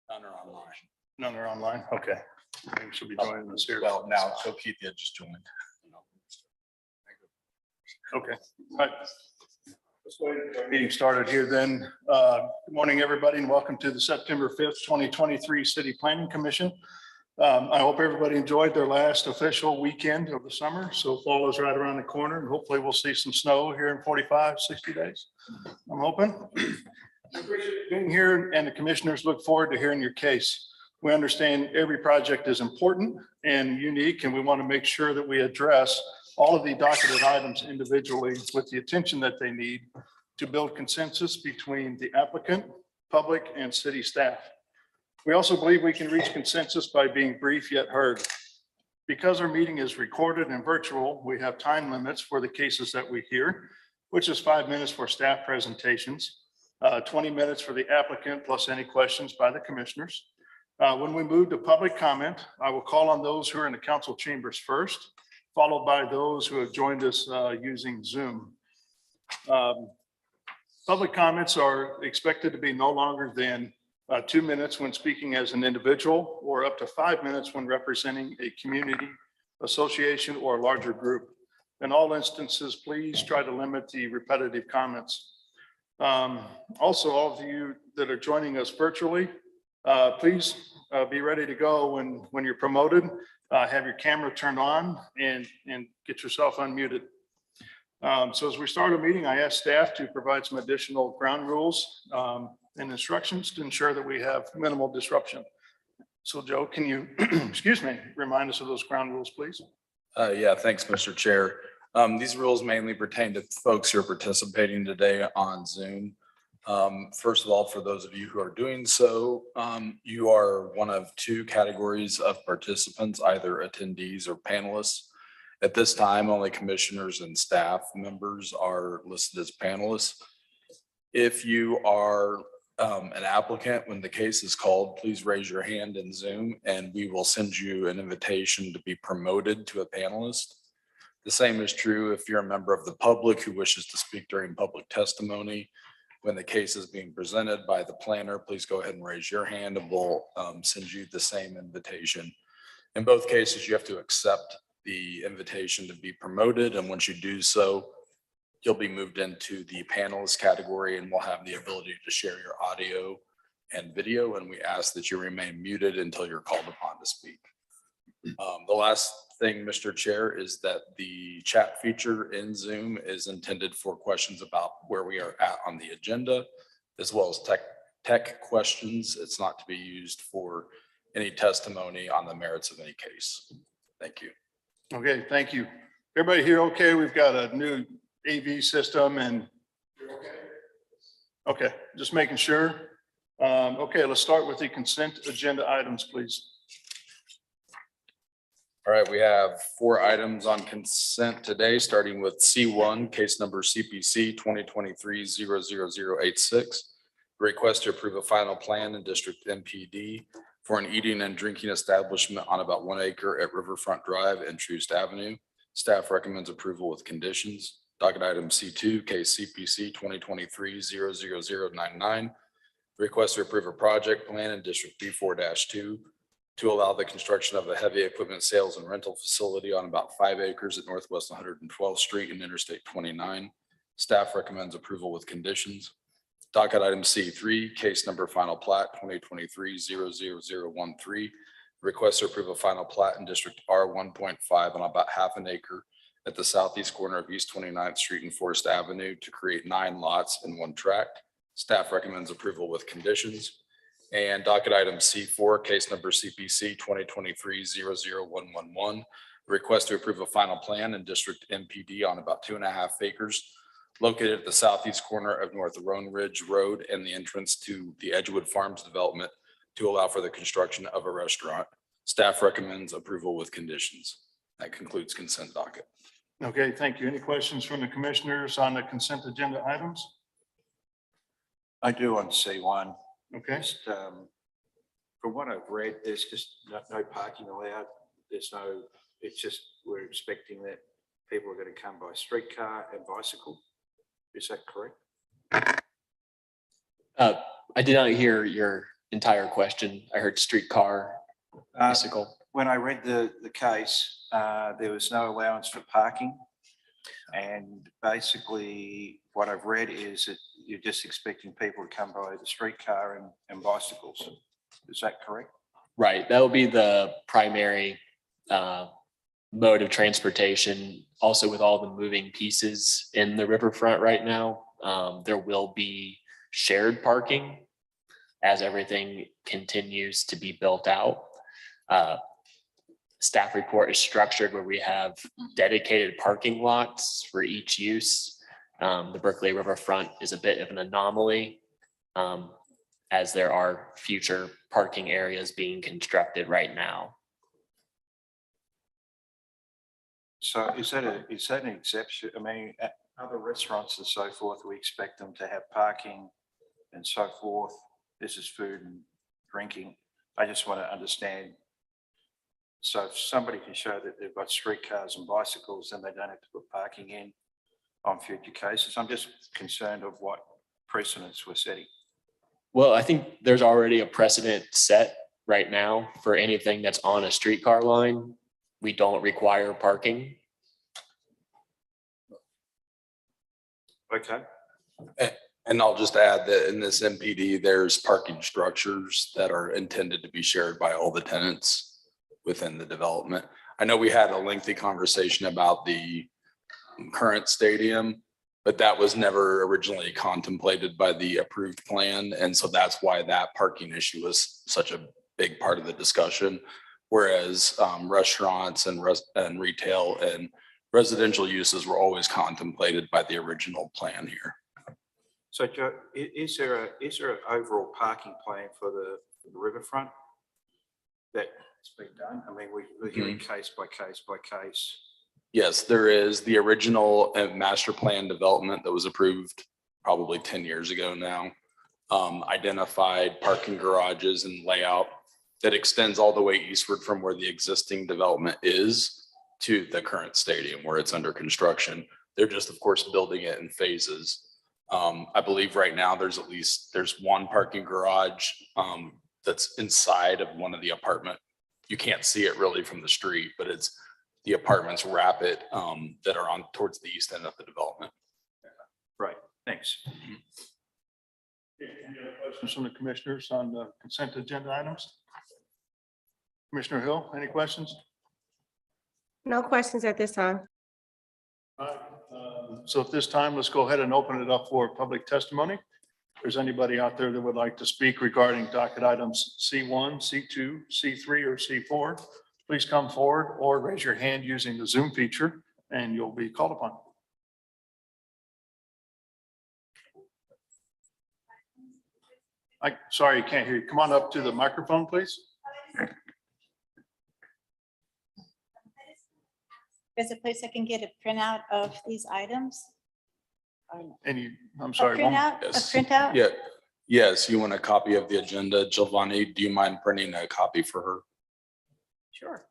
None are online. None are online. Okay. Maybe she'll be joining us here. Well, now so Keith had just joined. Okay. All right. Let's go ahead and get our meeting started here then. Good morning, everybody, and welcome to the September 5th, 2023 City Planning Commission. I hope everybody enjoyed their last official weekend of the summer. So fall is right around the corner and hopefully we'll see some snow here in 45, 60 days. I'm hoping. I appreciate being here and the commissioners look forward to hearing your case. We understand every project is important and unique, and we want to make sure that we address all of the docketed items individually with the attention that they need to build consensus between the applicant, public, and city staff. We also believe we can reach consensus by being brief yet heard. Because our meeting is recorded and virtual, we have time limits for the cases that we hear, which is 5 minutes for staff presentations, 20 minutes for the applicant, plus any questions by the commissioners. When we move to public comment, I will call on those who are in the council chambers first, followed by those who have joined us using Zoom. Public comments are expected to be no longer than 2 minutes when speaking as an individual, or up to 5 minutes when representing a community, association, or a larger group. In all instances, please try to limit the repetitive comments. Also, all of you that are joining us virtually, please be ready to go when you're promoted. Have your camera turned on and get yourself unmuted. So as we start a meeting, I ask staff to provide some additional ground rules and instructions to ensure that we have minimal disruption. So Joe, can you, excuse me, remind us of those ground rules, please? Yeah, thanks, Mr. Chair. These rules mainly pertain to folks who are participating today on Zoom. First of all, for those of you who are doing so, you are one of two categories of participants, either attendees or panelists. At this time, only commissioners and staff members are listed as panelists. If you are an applicant, when the case is called, please raise your hand in Zoom and we will send you an invitation to be promoted to a panelist. The same is true if you're a member of the public who wishes to speak during public testimony. When the case is being presented by the planner, please go ahead and raise your hand and we'll send you the same invitation. In both cases, you have to accept the invitation to be promoted, and once you do so, you'll be moved into the panelist category and we'll have the ability to share your audio and video, and we ask that you remain muted until you're called upon to speak. The last thing, Mr. Chair, is that the chat feature in Zoom is intended for questions about where we are at on the agenda, as well as tech questions. It's not to be used for any testimony on the merits of any case. Thank you. Okay, thank you. Everybody here okay? We've got a new AV system and okay, just making sure. Okay, let's start with the consent agenda items, please. All right, we have 4 items on consent today, starting with C1, case number CPC 2023-00086. Request to approve a final plan in District MPD for an eating and drinking establishment on about 1 acre at Riverfront Drive and Troost Avenue. Staff recommends approval with conditions. Docket item C2, case CPC 2023-00099. Request to approve a project plan in District B4-2 to allow the construction of a heavy equipment sales and rental facility on about 5 acres at Northwest 112th Street and Interstate 29. Staff recommends approval with conditions. Docket item C3, case number final plat 2023-00013. Request to approve a final plat in District R1.5 on about half an acre at the southeast corner of East 29th Street and Forest Avenue to create 9 lots in 1 tract. Staff recommends approval with conditions. And docket item C4, case number CPC 2023-00111. Request to approve a final plan in District MPD on about 2.5 acres located at the southeast corner of North Roan Ridge Road and the entrance to the Edgewood Farms development to allow for the construction of a restaurant. Staff recommends approval with conditions. That concludes consent docket. Okay, thank you. Any questions from the commissioners on the consent agenda items? I do on C1. Okay, Just, from what I've read, there's just no parking allowed. There's no, it's just, we're expecting that people are going to come by streetcar and bicycle. Is that correct? I did not hear your entire question. I heard streetcar, bicycle. When I read the case, there was no allowance for parking. And basically what I've read is that you're just expecting people to come by the streetcar and bicycles. Is that correct? Right. That will be the primary mode of transportation. Also, with all the moving pieces in the riverfront right now, there will be shared parking as everything continues to be built out. Staff report is structured where we have dedicated parking lots for each use. The Berkeley Riverfront is a bit of an anomaly, as there are future parking areas being constructed right now. So is that an exception? I mean, at other restaurants and so forth, we expect them to have parking and so forth. This is food and drinking. I just want to understand. So if somebody can show that they've got streetcars and bicycles, then they don't have to put parking in on future cases. I'm just concerned of what precedents we're setting. Well, I think there's already a precedent set right now for anything that's on a streetcar line. We don't require parking. Okay. And I'll just add that in this MPD, there's parking structures that are intended to be shared by all the tenants within the development. I know we had a lengthy conversation about the current stadium, but that was never originally contemplated by the approved plan. And so that's why that parking issue was such a big part of the discussion. Whereas restaurants and retail and residential uses were always contemplated by the original plan here. So Joe, is there an overall parking plan for the riverfront that's been done? I mean, we're hearing case by case by case. Yes, there is the original master plan development that was approved probably 10 years ago now. Identified parking garages and layout that extends all the way eastward from where the existing development is to the current stadium where it's under construction. They're just, of course, building it in phases. I believe right now there's one parking garage that's inside of one of the apartment. You can't see it really from the street, but it's the apartments wrap it that are on towards the east end of the development. Right, thanks. Any other questions from the commissioners on the consent agenda items? Commissioner Hill, any questions? No questions at this time. All right, so at this time, let's go ahead and open it up for public testimony. If there's anybody out there that would like to speak regarding docket items C1, C2, C3, or C4, please come forward or raise your hand using the Zoom feature and you'll be called upon. Sorry, you can't hear you. Come on up to the microphone, please. There's a place I can get a printout of these items? I'm A sorry. one- printout, a Yes. printout? Yeah. Yes, you want a copy of the agenda. Giovanni, do you mind printing a copy for her? Sure.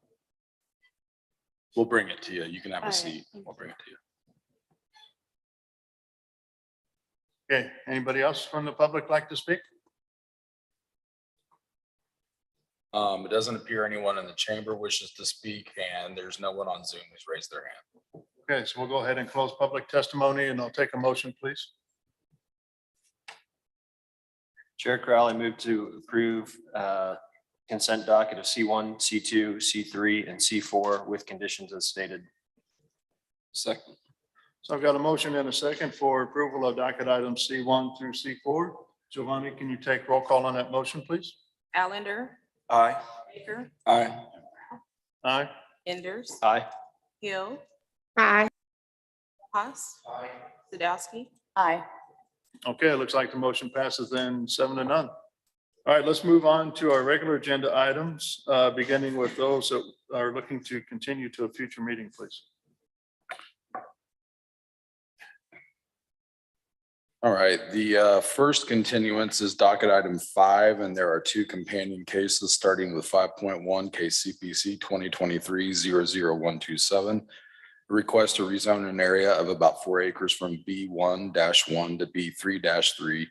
We'll bring it to you. You can have All a right. seat. We'll bring it to you. Okay, anybody else from the public like to speak? It doesn't appear anyone in the chamber wishes to speak, and there's no one on Zoom who's raised their hand. Okay, so we'll go ahead and close public testimony and I'll take a motion, please. Chair Crowley moved to approve consent docket of C1, C2, C3, and C4 with conditions as stated. Second. So I've got a motion and a second for approval of docket items C1 through C4. Giovanni, can you take roll call on that motion, please? Allender, Aye. Baker, Aye. Aye. Enders, Aye. Hill, Aye. Haas, Sadowski. Aye. Okay, it looks like the motion passes then 7-0. All right, let's move on to our regular agenda items, beginning with those that are looking to continue to a future meeting, please. All right, the first continuance is docket item 5, and there are 2 companion cases, starting with 5.1 case CPC 2023-00127. A request to rezone an area of about 4 acres from B1-1 to B3-3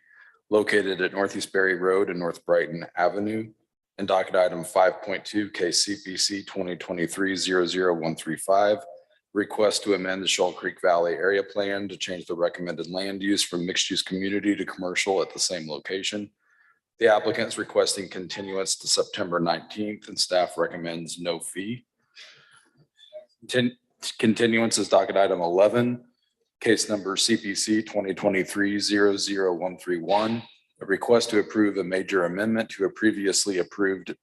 located at Northeast Berry Road and North Brighton Avenue. And docket item 5.2, case CPC 2023-00135, request to amend the Shoal Creek Valley Area Plan to change the recommended land use from mixed-use community to commercial at the same location. The applicant is requesting continuance to September 19th, and staff recommends no fee. Continuance is docket item 11, case number CPC 2023-00131, a request to approve a major amendment to a previously approved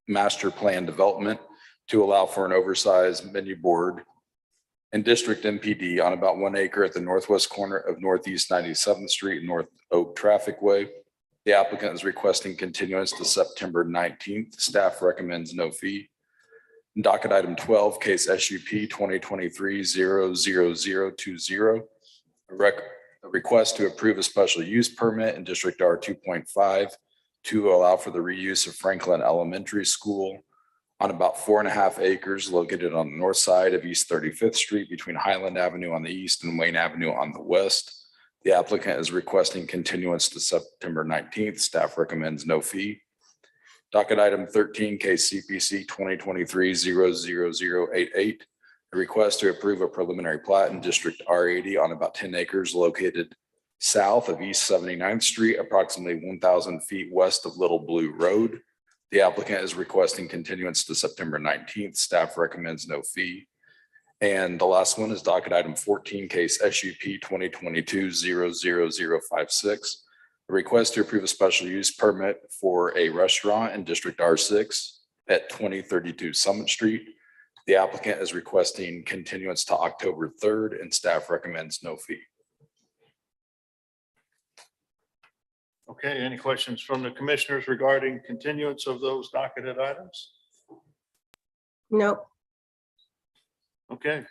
master plan development to allow for an oversized menu board and district MPD on about 1 acre at the northwest corner of Northeast 97th Street and North Oak Traffic Way. The applicant is requesting continuance to September 19th. Staff recommends no fee. Docket item 12, case SUP 2023-00020. A request to approve a special use permit in District R 2.5 to allow for the reuse of Franklin Elementary School on about 4.5 acres located on the north side of East 35th Street between Highland Avenue on the east and Wayne Avenue on the west. The applicant is requesting continuance to September 19th. Staff recommends no fee. Docket item 13, case CPC 2023-00088. A request to approve a preliminary plat in District R80 on about 10 acres located south of East 79th Street, approximately 1,000 feet west of Little Blue Road. The applicant is requesting continuance to September 19th. Staff recommends no fee. And the last one is docket item 14, case SUP 2022-00056. A request to approve a special use permit for a restaurant in District R6 at 2032 Summit Street. The applicant is requesting continuance to October 3rd, and staff recommends no fee. Okay, any questions from the commissioners regarding continuance of those docketed items? Nope. Okay,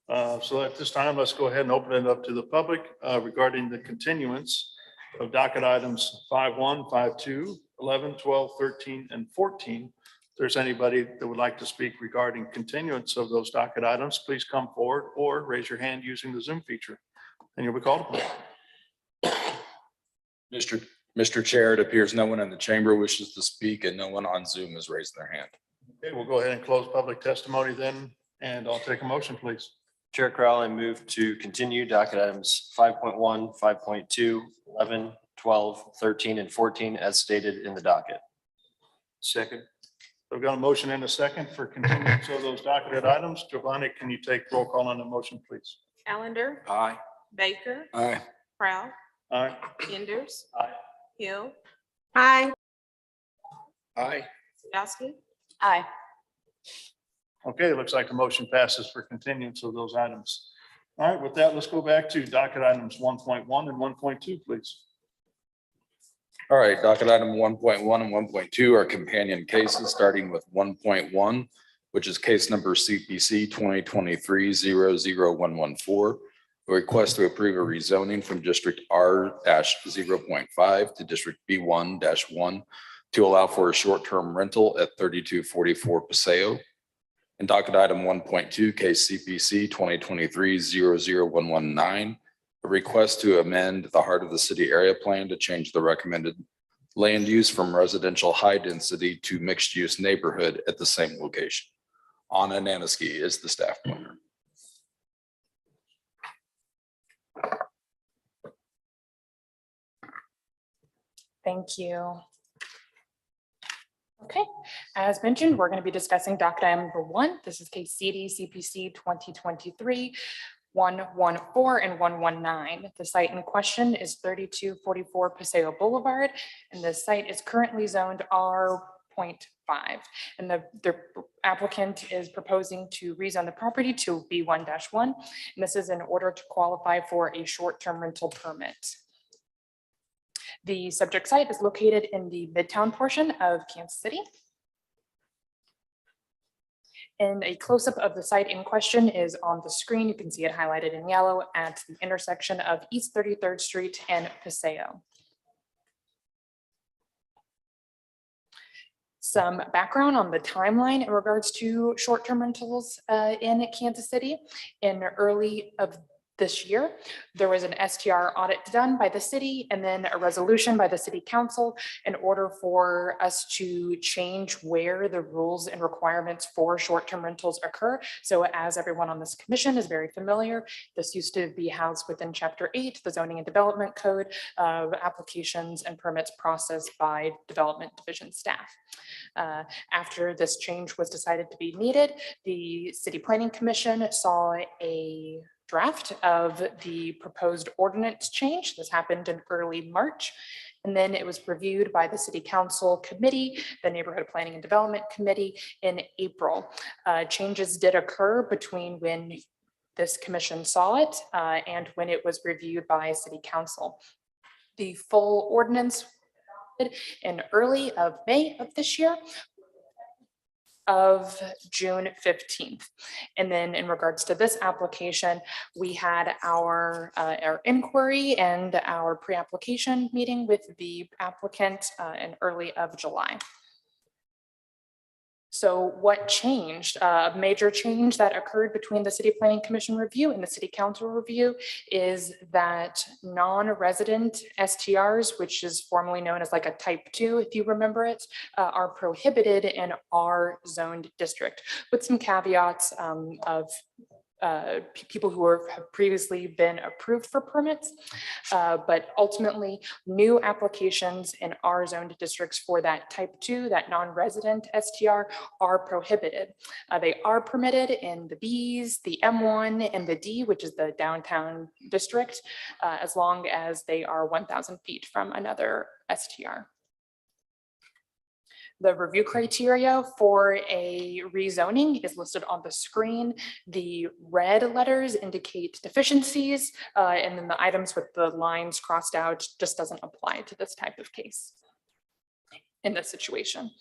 so at this time, let's go ahead and open it up to the public regarding the continuance of docket items 5.1, 5.2, 11, 12, 13, and 14. If there's anybody that would like to speak regarding continuance of those docket items, please come forward or raise your hand using the Zoom feature, and you'll be called upon. Mr. Chair, it appears no one in the chamber wishes to speak and no one on Zoom has raised their hand. Okay, we'll go ahead and close public testimony then, and I'll take a motion, please. Chair Crowley, move to continue docket items 5.1, 5.2, 11, 12, 13, and 14 as stated in the docket. Second. We've got a motion and a second for continuance of those docketed items. Giovanni, can you take roll call on the motion, please? Allender, Aye. Baker, Aye. Proud, Aye. Enders, Aye. Hill, Aye. Aye. Sadowski, Aye. Okay, it looks like the motion passes for continuance of those items. All right, with that, let's go back to docket items 1.1 and 1.2, please. All right, docket item 1.1 and 1.2 are companion cases, starting with 1.1, which is case number CPC 2023-00114. A request to approve a rezoning from District R-0.5 to District B1-1 to allow for a short-term rental at 3244 Paseo. And docket item 1.2, case CPC 2023-00119, a request to amend the heart of the city area plan to change the recommended land use from residential high density to mixed use neighborhood at the same location. Anna Naniski is the staff planner. Thank you. Okay, as mentioned, we're going to be discussing docket item number 1. This is case CD CPC 2023-114 and 119. The site in question is 3244 Paseo Boulevard, and the site is currently zoned R.5. And the applicant is proposing to rezone the property to B1-1. And this is in order to qualify for a short-term rental permit. The subject site is located in the Midtown portion of Kansas City. And a close-up of the site in question is on the screen. You can see it highlighted in yellow at the intersection of East 33rd Street and Paseo. Some background on the timeline in regards to short-term rentals in Kansas City. In early of this year. There was an STR audit done by the city and then a resolution by the city council in order for us to change where the rules and requirements for short-term rentals occur. So as everyone on this commission is very familiar, this used to be housed within Chapter 8, the Zoning and Development Code, applications and permits processed by Development Division staff. After this change was decided to be needed, the City Planning Commission saw a draft of the proposed ordinance change. This happened in early March. And then it was reviewed by the City Council Committee, the Neighborhood Planning and Development Committee in April. Changes did occur between when this commission saw it and when it was reviewed by City Council. The full ordinance in early of May of this year, of June 15th. And then in regards to this application, we had our inquiry and our pre-application meeting with the applicant in early of July. So what changed? A major change that occurred between the City Planning Commission review and the City Council review is that non-resident STRs, which is formerly known as like a type 2, if you remember it, are prohibited in our zoned district with some caveats of people who have previously been approved for permits. But ultimately, new applications in our zoned districts for that type 2, that non-resident STR, are prohibited. They are permitted in the Bs, the M1, and the D, which is the downtown district, as long as they are 1,000 feet from another STR. The review criteria for a rezoning is listed on the screen. The red letters indicate deficiencies, and then the items with the lines crossed out just doesn't apply to this type of case in this situation.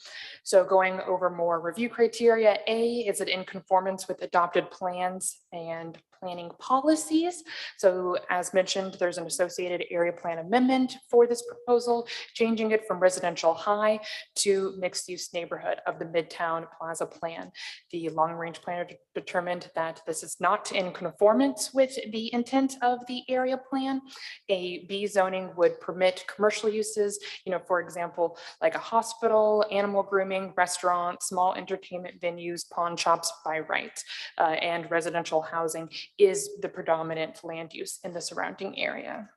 So going over more review criteria, A, is it in conformance with adopted plans and planning policies? So as mentioned, there's an associated area plan amendment for this proposal, changing it from residential high to mixed use neighborhood of the Midtown Plaza plan. The long range planner determined that this is not in conformance with the intent of the area plan. A B zoning would permit commercial uses, for example, like a hospital, animal grooming, restaurant, small entertainment venues, pawn shops by right, and residential housing is the predominant land use in the surrounding area.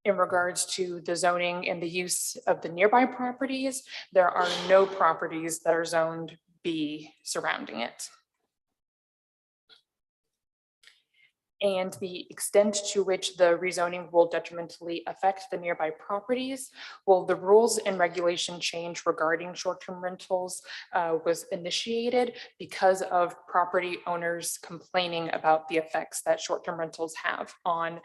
In regards to the zoning and the use of the nearby properties, there are no properties that are zoned B surrounding it. And the extent to which the rezoning will detrimentally affect the nearby properties. Well, the rules and regulation change regarding short-term rentals was initiated because of property owners complaining about the effects that short-term rentals have on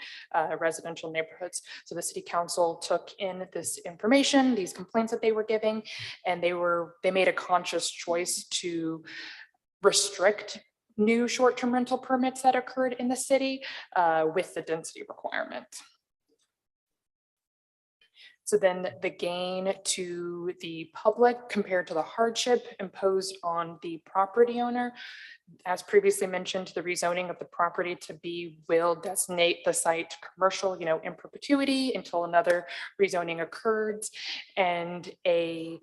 residential neighborhoods. So the city council took in this information, these complaints that they were giving, and they made a conscious choice to restrict new short-term rental permits that occurred in the city with the density requirement. So then the gain to the public compared to the hardship imposed on the property owner. As previously mentioned, the rezoning of the property to B will designate the site commercial, in perpetuity until another rezoning occurs, and a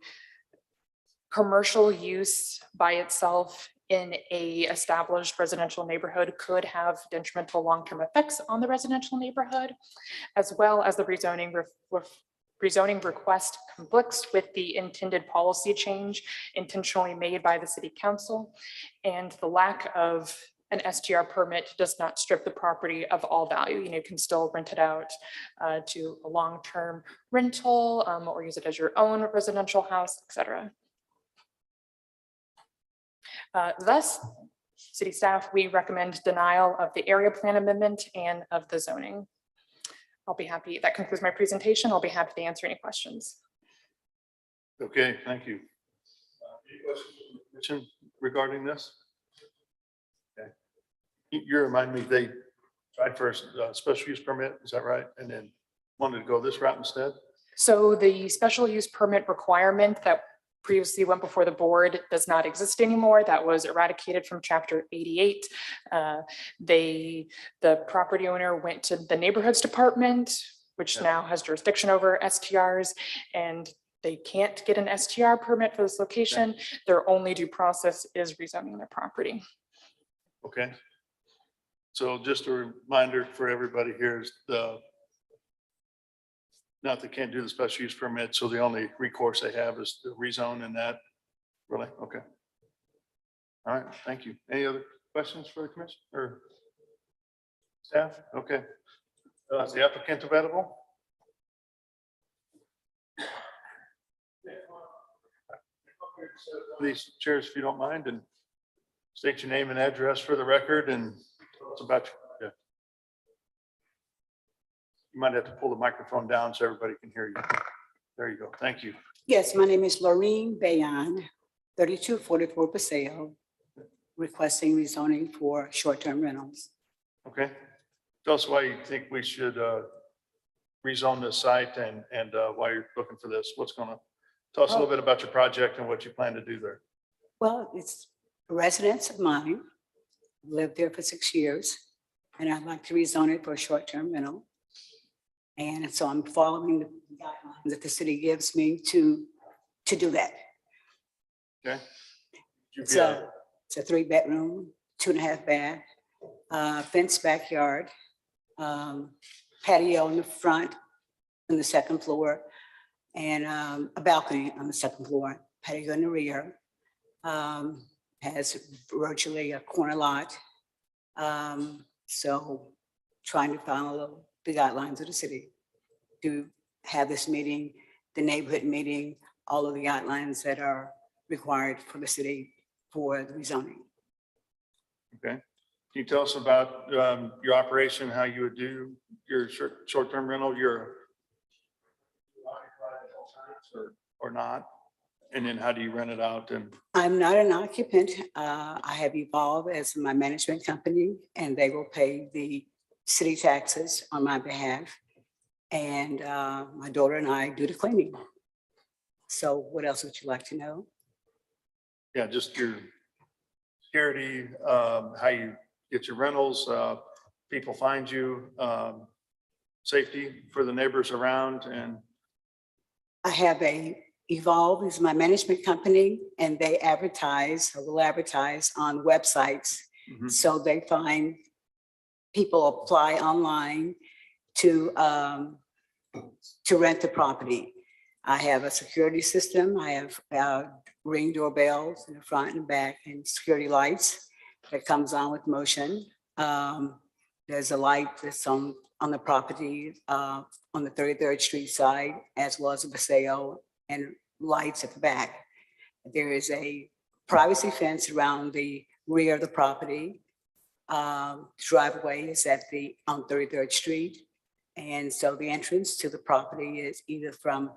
commercial use by itself in a established residential neighborhood could have detrimental long-term effects on the residential neighborhood, as well as the rezoning request conflicts with the intended policy change intentionally made by the city council, and the lack of an STR permit does not strip the property of all value. You can still rent it out to a long-term rental or use it as your own residential house, etc. Thus, city staff, we recommend denial of the area plan amendment and of the zoning. I'll be happy. That concludes my presentation. I'll be happy to answer any questions. Okay, thank you. Any questions from the commission regarding this? Okay. You remind me, they tried for a special use permit, is that right? And then wanted to go this route instead? So the special use permit requirement that previously went before the board does not exist anymore. That was eradicated from chapter 88. The property owner went to the neighborhoods department, which now has jurisdiction over STRs, and they can't get an STR permit for this location. Their only due process is rezoning their property. Okay. So just a reminder for everybody here is not they can't do the special use permit, so the only recourse they have is to rezone and that. Really? Okay. All right, thank you. Any other questions for the commission or staff? Okay. Is the applicant available? These chairs, if you don't mind, and state your name and address for the record and tell us about you. Yeah. You might have to pull the microphone down so everybody can hear you. There you go. Thank you. Yes, my name is Laureen Bayon, 3244 Paseo, requesting rezoning for short-term rentals. Okay. Tell us why you think we should rezone this site and why you're looking for this. What's going to tell us a little bit about your project and what you plan to do there. Well, it's a residence of mine, lived there for 6 years, and I'd like to rezone it for a short-term rental. And so I'm following the guidelines that the city gives me to do that. Okay. It's a 3-bedroom, 2.5 bath, fenced backyard, patio in the front on the second floor, and a balcony on the second floor, patio in the rear. Has virtually a corner lot. So trying to follow the guidelines of the city to have this meeting, the neighborhood meeting, all of the guidelines that are required for the city for the rezoning. Okay. Can you tell us about your operation, how you would do your short-term rental, or not? And then how do you rent it out? And I'm not an occupant. I have evolved as my management company, and they will pay the city taxes on my behalf. And my daughter and I do the cleaning. So what else would you like to know? yeah, just your security, how you get your rentals, people find you, safety for the neighbors around, and I have Evolve is my management company, and they advertise, or will advertise on websites. So they find people apply online to rent the property. I have a security system. I have Ring doorbells in the front and back, and security lights that comes on with motion. There's a light that's on the property on the 33rd Street side, as well as the Paseo, and lights at the back. There is a privacy fence around the rear of the property. Driveway is on 33rd Street. And so the entrance to the property is either from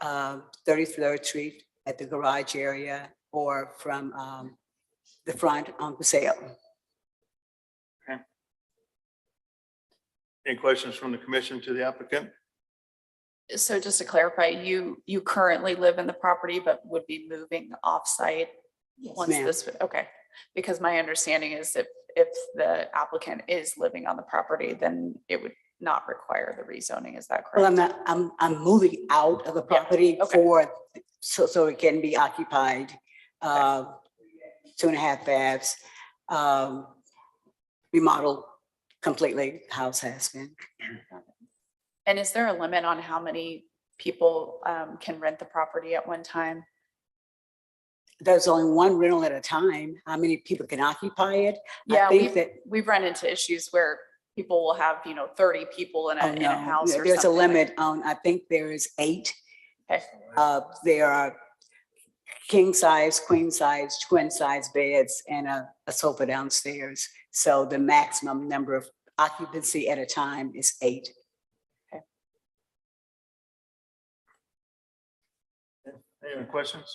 33rd Street at the garage area, or from the front on Paseo. okay. Any questions from the commission to the applicant? So just to clarify, you currently live in the property, but would be moving off-site once ma'am. this, okay. Because my understanding is if the applicant is living on the property, then it would not require the rezoning. Is that Well, correct? I'm moving out of the property okay. so it can be occupied. 2.5 baths, remodeled completely, house has been. And is there a limit on how many people can rent the property at one time? There's only one rental at a time. How many people can occupy it? Yeah, I think that, we've run into issues where people will have, 30 people in oh a no, house or there's a something like- limit on, I think there is 8. Okay. There are king size, queen size, twin size beds, and a sofa downstairs. So the maximum number of occupancy at a time is 8. Any other questions?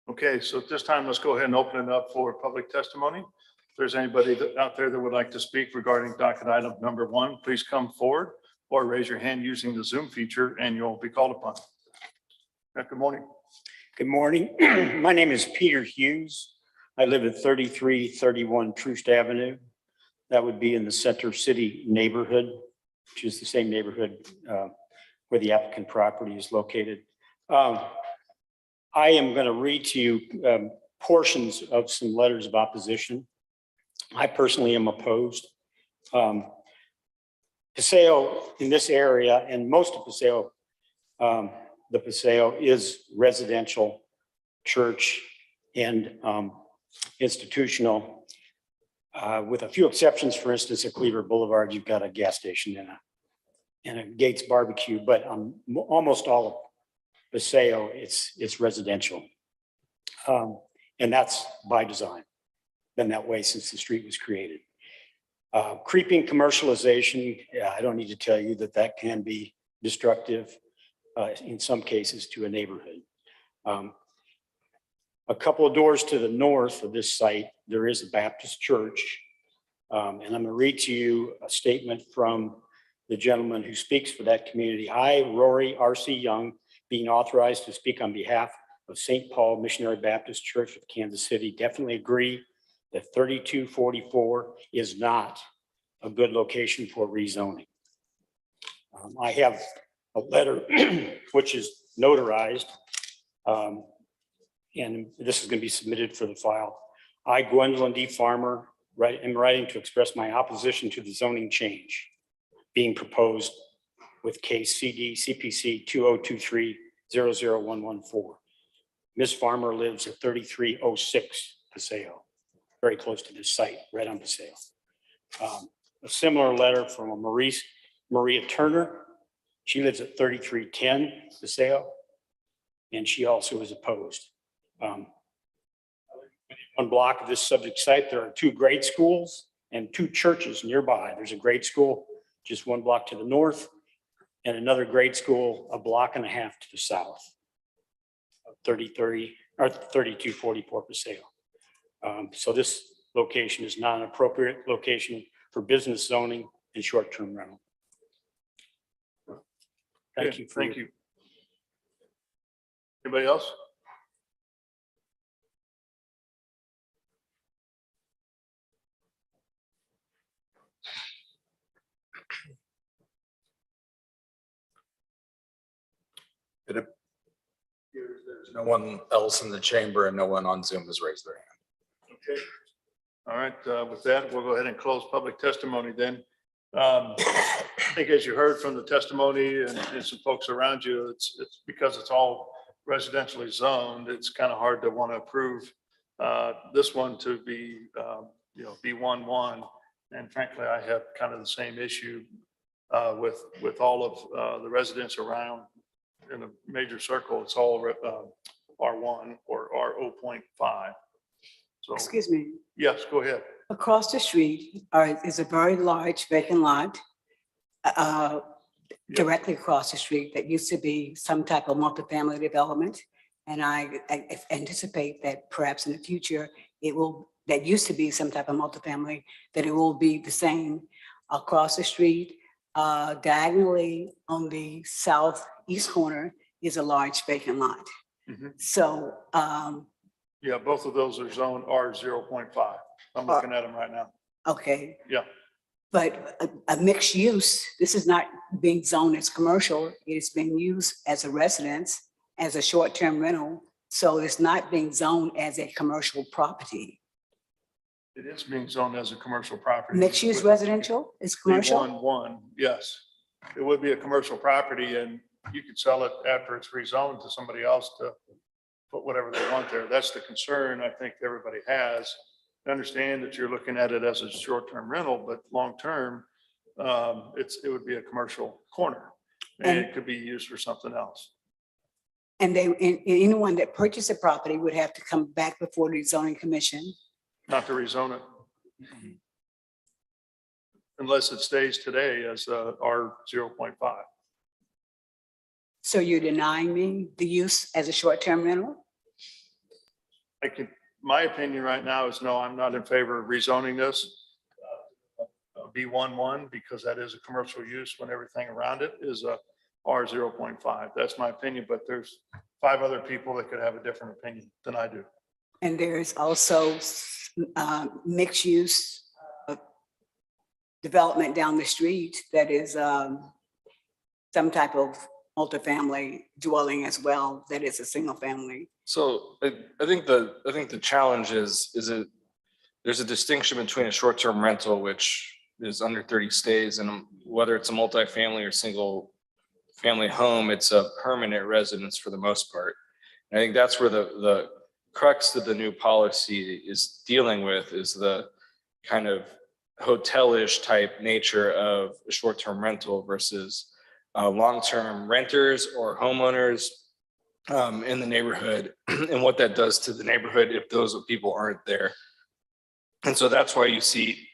Okay, so at this time, let's go ahead and open it up for public testimony. If there's anybody out there that would like to speak regarding docket item number 1, please come forward or raise your hand using the Zoom feature and you'll be called upon. Good morning. Good morning. My name is Peter Hughes. I live at 3331 Troost Avenue. That would be in the Center City neighborhood, which is the same neighborhood where the applicant property is located. I am going to read to you portions of some letters of opposition. I personally am opposed. Paseo in this area and most of Paseo, the Paseo is residential, church, and institutional. With a few exceptions, for instance, at Cleaver Boulevard, you've got a gas station and a Gates barbecue, but almost all of Paseo, it's residential. And that's by design, been that way since the street was created. Creeping commercialization, I don't need to tell you that that can be destructive in some cases to a neighborhood. A couple of doors to the north of this site, there is a Baptist church. And I'm going to read to you a statement from the gentleman who speaks for that community. I, Rory R.C. Young, being authorized to speak on behalf of St. Paul Missionary Baptist Church of Kansas City, definitely agree that 3244 is not a good location for rezoning. I have a letter which is notarized, and this is going to be submitted for the file. I, Gwendolyn D. Farmer, am writing to express my opposition to the zoning change being proposed with case CD CPC 2023-00114. Ms. Farmer lives at 3306 Paseo, very close to this site, right on Paseo. A similar letter from a Maria Turner. She lives at 3310 Paseo, and she also is opposed. One block of this subject site, there are 2 grade schools and 2 churches nearby. There's a grade school just 1 block to the north and another grade school a block and a half to the south of 3030 or 3244 Paseo. So this location is not an appropriate location for business zoning and short-term rental. Thank you. Thank you. Anybody else? It appears there's no one else in the chamber and no one on Zoom has raised their hand. Okay. All right. With that, we'll go ahead and close public testimony then. I think as you heard from the testimony and some folks around you, it's because it's all residentially zoned. It's kind of hard to want to approve this one to be, B11. And frankly, I have kind of the same issue with all of the residents around in a major circle. It's all R1 or R0.5. So, Excuse me, yes, go ahead. across the street is a very large vacant lot directly across the street that used to be some type of multifamily development. And I anticipate that perhaps in the future, that used to be some type of multifamily, that it will be the same across the street. Diagonally on the southeast corner is a large vacant lot. Mhm. So, Yeah, both of those are zoned R0.5. I'm looking at them right now. okay. Yeah. But a mixed use, this is not being zoned as commercial, it is being used as a residence, as a short-term rental. So it's not being zoned as a commercial property. It is being zoned as a commercial property. Mixed use residential is commercial? B11, yes. It would be a commercial property and you could sell it after it's rezoned to somebody else to put whatever they want there. That's the concern I think everybody has. I understand that you're looking at it as a short-term rental, but long-term, it would be a commercial corner and it could be used for something else. And anyone that purchased a property would have to come back before the zoning commission. Not to rezone it. Unless it stays today as R0.5. So you're denying me the use as a short-term rental? My opinion right now is no, I'm not in favor of rezoning this. B11, because that is a commercial use when everything around it is a R0.5. That's my opinion, but there's 5 other people that could have a different opinion than I do. And there's also mixed use development down the street that is some type of multifamily dwelling as well, that is a single family. So I think the challenge is it, there's a distinction between a short-term rental, which is under 30 stays, and whether it's a multifamily or single family home, it's a permanent residence for the most part. And I think that's where the crux of the new policy is dealing with, is the kind of hotelish type nature of a short-term rental versus long-term renters or homeowners in the neighborhood, and what that does to the neighborhood if those people aren't there. And so that's why you see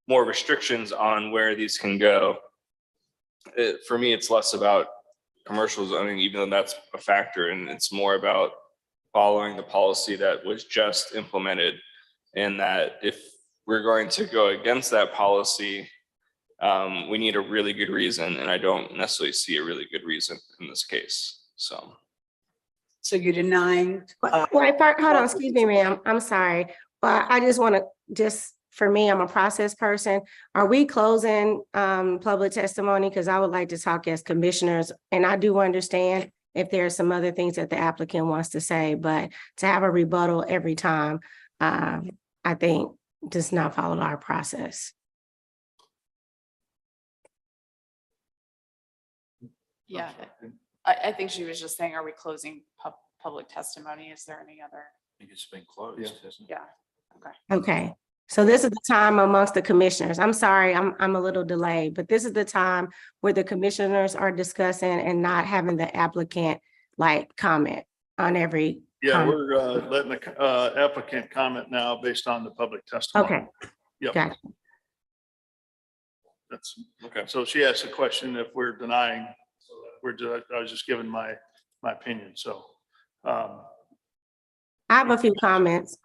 more restrictions on where these can go. For me, it's less about commercial zoning, even though that's a factor, and it's more about following the policy that was just implemented. And that if we're going to go against that policy, we need a really good reason, and I don't necessarily see a really good reason in this case. So you're denying? Wait, hold on, excuse me, ma'am. I'm sorry. But I just want to, for me, I'm a process person. Are we closing public testimony? Because I would like to talk as commissioners, and I do understand if there are some other things that the applicant wants to say, but to have a rebuttal every time, I think does not follow our process. Yeah, I think she was just saying, are we closing public testimony? Is there any other? I think it's been closed, hasn't it? Yeah, okay. Okay, so this is the time amongst the commissioners. I'm sorry, I'm a little delayed, but this is the time where the commissioners are discussing and not having the applicant like comment on every. Yeah, comment. we're letting the applicant comment now based on the public testimony. Okay. Yep. Gotcha. That's okay. So she asked a question if we're denying, I was just giving my opinion. So I have a few comments.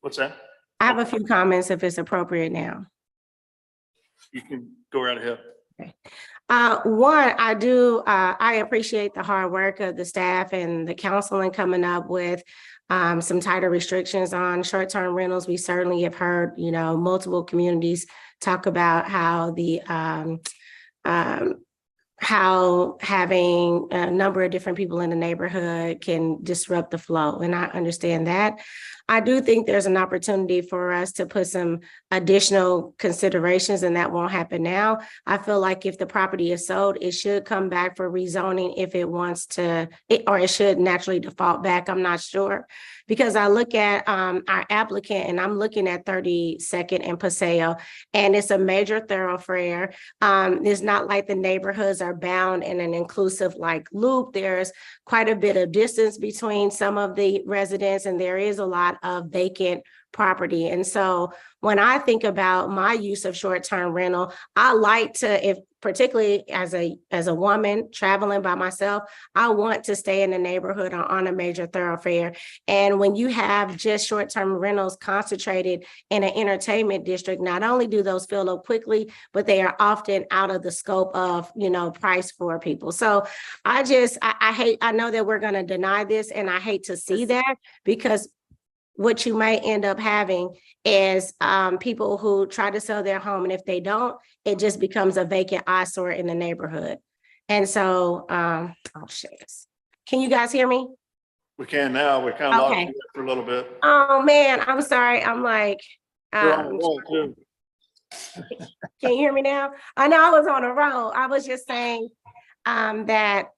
what's that? I have a few comments if it's appropriate now. You can go right ahead. One, I appreciate the hard work of the staff and the council in coming up with some tighter restrictions on short-term rentals. We certainly have heard, multiple communities talk about how having a number of different people in the neighborhood can disrupt the flow. And I understand that. I do think there's an opportunity for us to put some additional considerations, and that won't happen now. I feel like if the property is sold, it should come back for rezoning if it wants to, or it should naturally default back. I'm not sure. Because I look at our applicant, and I'm looking at 32nd and Paseo, and it's a major thoroughfare. It's not like the neighborhoods are bound in an inclusive like loop. There's quite a bit of distance between some of the residents, and there is a lot of vacant property. And so when I think about my use of short-term rental, I like to, if particularly as a woman traveling by myself, I want to stay in the neighborhood or on a major thoroughfare. And when you have just short-term rentals concentrated in an entertainment district, not only do those fill up quickly, but they are often out of the scope of, price for people. So I know that we're going to deny this, and I hate to see that, because what you may end up having is people who try to sell their home, and if they don't, it just becomes a vacant eyesore in the neighborhood. And so, can you guys hear me? We can now. We kind of lost Okay. you for a little bit. Oh man, I'm sorry. I'm like, You're on the roll, too. can you hear me now? I know I was on a roll. I was just saying that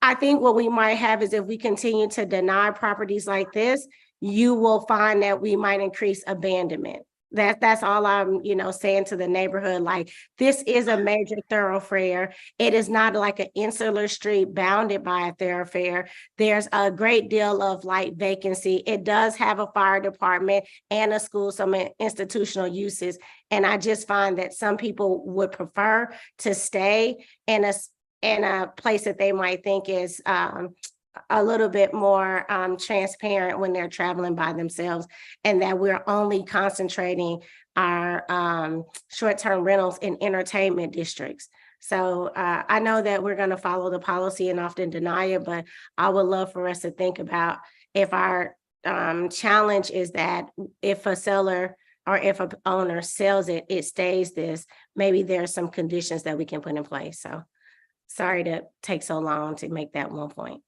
I think what we might have is, if we continue to deny properties like this, you will find that we might increase abandonment. That's all I'm, saying to the neighborhood. Like, this is a major thoroughfare. It is not like an insular street bounded by a thoroughfare. There's a great deal of light vacancy. It does have a fire department and a school, some institutional uses. And I just find that some people would prefer to stay in a place that they might think is a little bit more transparent when they're traveling by themselves, and that we're only concentrating our short-term rentals in entertainment districts. So I know that we're going to follow the policy and often deny it, but I would love for us to think about if our challenge is that if a seller or if a owner sells it, it stays this, maybe there are some conditions that we can put in place. So sorry to take so long to make that one point.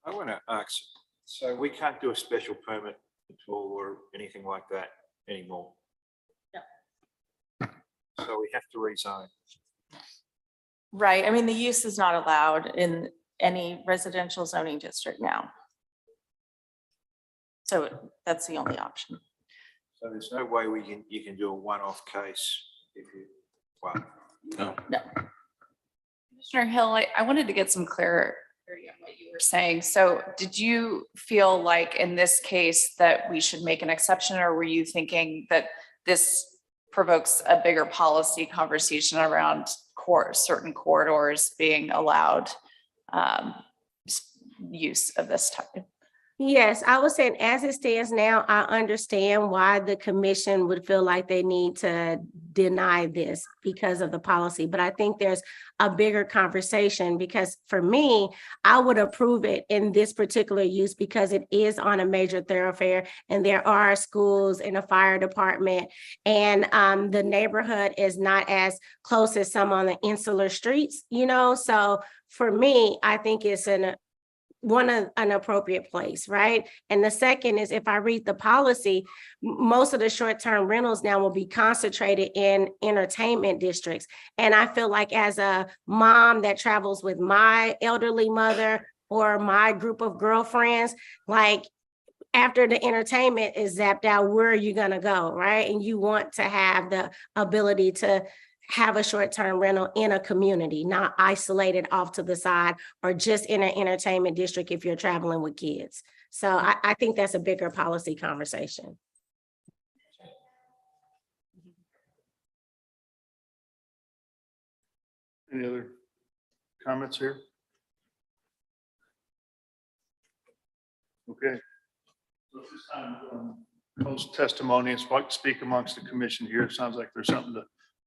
I want to ask, so we can't do a special permit at all or anything like that anymore? So we have to rezone. Right. I mean, the use is not allowed in any residential zoning district now. So that's the only option. So there's no way you can do a one-off case if you, well, No. Commissioner Hill, I wanted to get some clarity on what you were saying. So did you feel like in this case that we should make an exception, or were you thinking that this provokes a bigger policy conversation around certain corridors being allowed use of this type? Yes, I was saying as it stands now, I understand why the commission would feel like they need to deny this because of the policy. But I think there's a bigger conversation because for me, I would approve it in this particular use because it is on a major thoroughfare and there are schools and a fire department and the neighborhood is not as close as some on the insular streets, you know? So for me, I think it's an appropriate place, right? And the second is if I read the policy, most of the short-term rentals now will be concentrated in entertainment districts. And I feel like as a mom that travels with my elderly mother or my group of girlfriends, like after the entertainment is zapped out, where are you gonna go, right? And you want to have the ability to have a short-term rental in a community, not isolated off to the side or just in an entertainment district if you're traveling with kids. So I think that's a bigger policy conversation. Any other comments here? Okay. So at this time, post testimony and speak amongst the commission here. It sounds like there's something to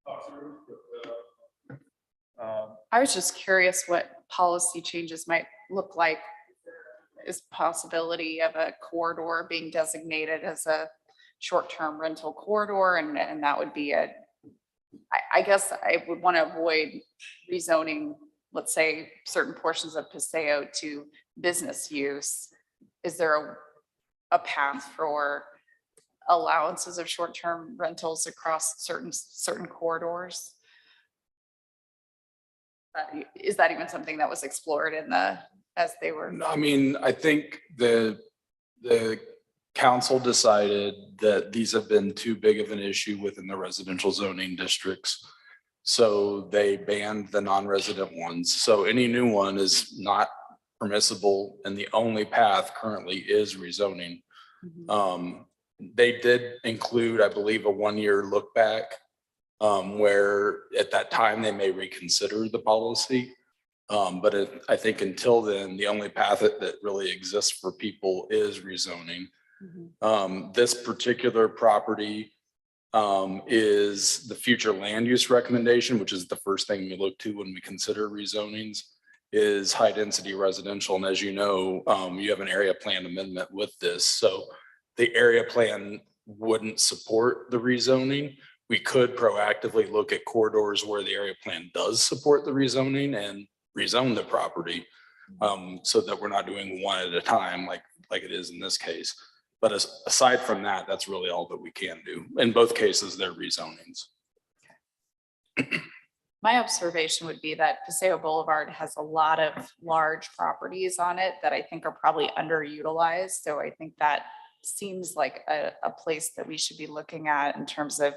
talk through. I was just curious what policy changes might look like. Is possibility of a corridor being designated as a short-term rental corridor, and that would be I guess I would want to avoid rezoning, let's say, certain portions of Paseo to business use. Is there a path for allowances of short-term rentals across certain corridors? Is that even something that was explored in as they were? I mean, I think the council decided that these have been too big of an issue within the residential zoning districts. So they banned the non-resident ones. So any new one is not permissible and the only path currently is rezoning. They did include, I believe, a 1-year look back where at that time they may reconsider the policy. But I think until then, the only path that really exists for people is rezoning. This particular property is the future land use recommendation, which is the first thing we look to when we consider rezonings, is high density residential. And as you know, you have an area plan amendment with this. So the area plan wouldn't support the rezoning. We could proactively look at corridors where the area plan does support the rezoning and rezone the property so that we're not doing one at a time like it is in this case. But aside from that, that's really all that we can do. In both cases, they're rezonings. My observation would be that Paseo Boulevard has a lot of large properties on it that I think are probably underutilized. So I think that seems like a place that we should be looking at in terms of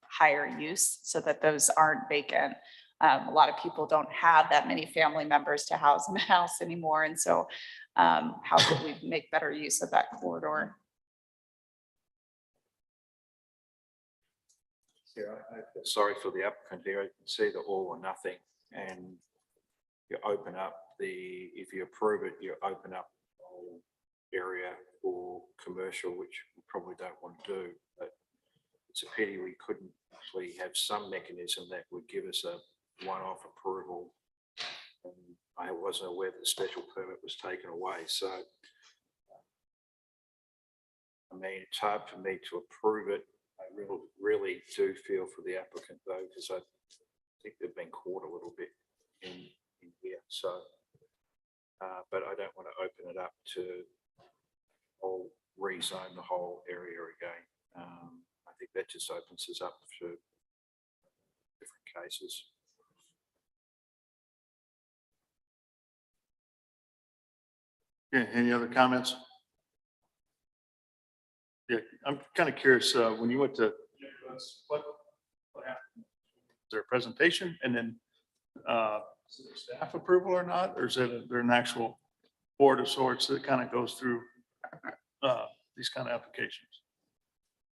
higher use so that those aren't vacant. A lot of people don't have that many family members to house in a house anymore. And so how could we make better use of that corridor? Yeah, sorry for the applicant here. I can see the all or nothing, and you open up if you approve it, you open up the whole area for commercial, which we probably don't want to do. But it's a pity we couldn't actually have some mechanism that would give us a one-off approval. And I wasn't aware that the special permit was taken away, so I mean, it's hard for me to approve it. I really do feel for the applicant though, because I think they've been caught a little bit in here, so. But I don't want to open it up to or rezone the whole area again. I think that just opens us up to different cases. Yeah, any other comments? Yeah, I'm kind of curious, when you went to, what happened? Is there a presentation and then is it staff approval or not? Or is it there an actual board of sorts that kind of goes through these kind of applications?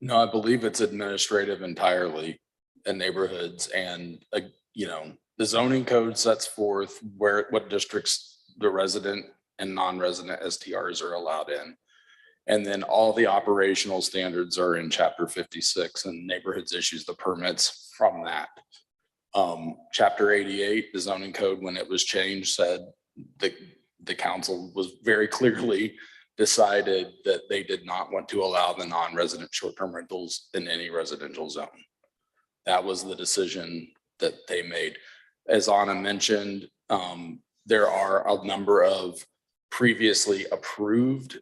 No, I believe it's administrative entirely in neighborhoods, and the zoning code sets forth what districts the resident and non-resident STRs are allowed in. And then all the operational standards are in chapter 56, and neighborhoods issues the permits from that. Chapter 88, the zoning code, when it was changed, said the council was very clearly decided that they did not want to allow the non-resident short-term rentals in any residential zone. That was the decision that they made. As Anna mentioned, there are a number of previously approved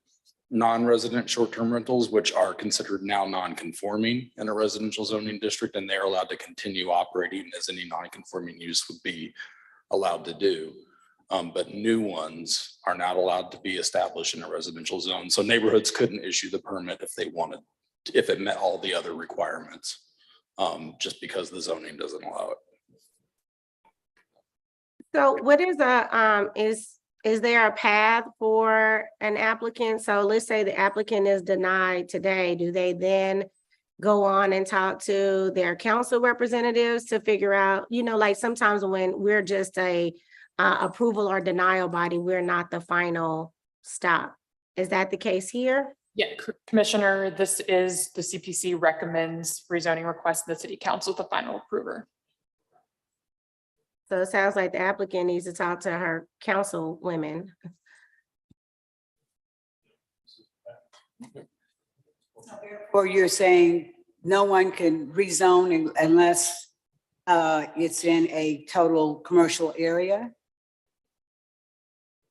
non-resident short-term rentals, which are considered now non-conforming in a residential zoning district, and they're allowed to continue operating as any non-conforming use would be allowed to do. But new ones are not allowed to be established in a residential zone. So neighborhoods couldn't issue the permit if they wanted, if it met all the other requirements, just because the zoning doesn't allow it. So what is there a path for an applicant? So let's say the applicant is denied today. Do they then go on and talk to their council representatives to figure out, like sometimes when we're just a approval or denial body, we're not the final stop. Is that the case here? Yeah, Commissioner, this is the CPC recommends rezoning request to the city council, the final approver. So it sounds like the applicant needs to talk to her council women. Or you're saying no one can rezone unless it's in a total commercial area?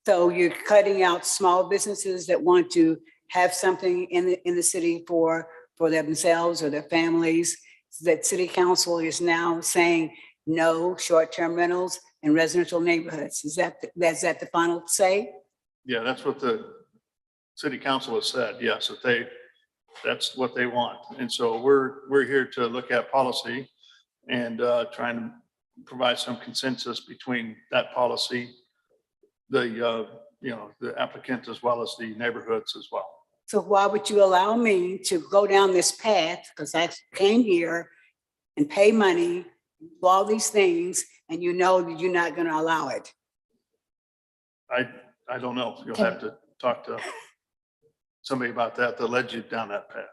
So you're cutting out small businesses that want to have something in the city for themselves or their families. That city council is now saying no short-term rentals in residential neighborhoods. Is that the final say? Yeah, that's what the city council has said. Yes, that's what they want. And so we're here to look at policy and trying to provide some consensus between that policy, the applicant, as well as the neighborhoods as well. So why would you allow me to go down this path? Because I came here and pay money, do all these things, and you know that you're not going to allow it. I don't know. You'll have to talk to somebody about that led you down that path.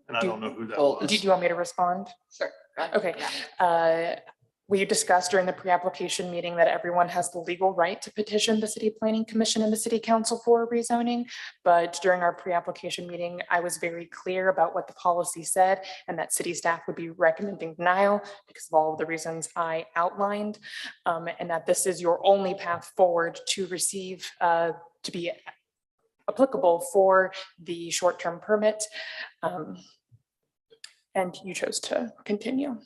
And I don't know who that was. Do you want me to respond? Sure. Okay. We discussed during the pre-application meeting that everyone has the legal right to petition the City Planning Commission and the City Council for rezoning. But during our pre-application meeting, I was very clear about what the policy said and that city staff would be recommending denial because of all of the reasons I outlined. And that this is your only path forward to receive, to be applicable for the short-term permit. And you chose to continue.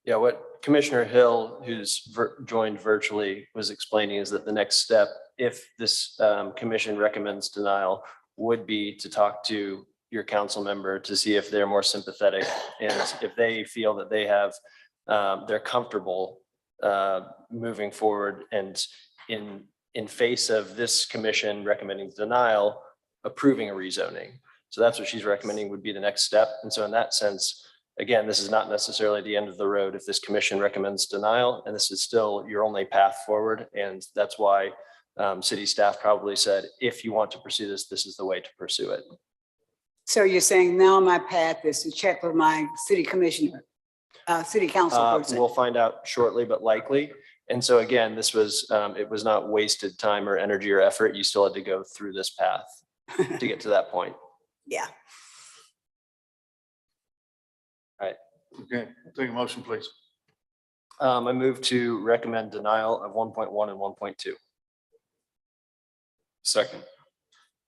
Yeah, what Commissioner Hill, who's joined virtually, was explaining is that the next step, if this commission recommends denial, would be to talk to your council member to see if they're more sympathetic and if they feel that they have, they're comfortable moving forward and in face of this commission recommending denial, approving a rezoning. So that's what she's recommending would be the next step. And so in that sense, again, this is not necessarily the end of the road if this commission recommends denial, and this is still your only path forward. And that's why city staff probably said, if you want to pursue this, this is the way to pursue it. So you're saying now my path is to check with my city commissioner? city council person. We'll find out shortly, but likely. And so again, this was, it was not wasted time or energy or effort. You still had to go through this path to get to that point. Yeah. Okay, take a motion, please. I move to recommend denial of 1.1 and 1.2. Second.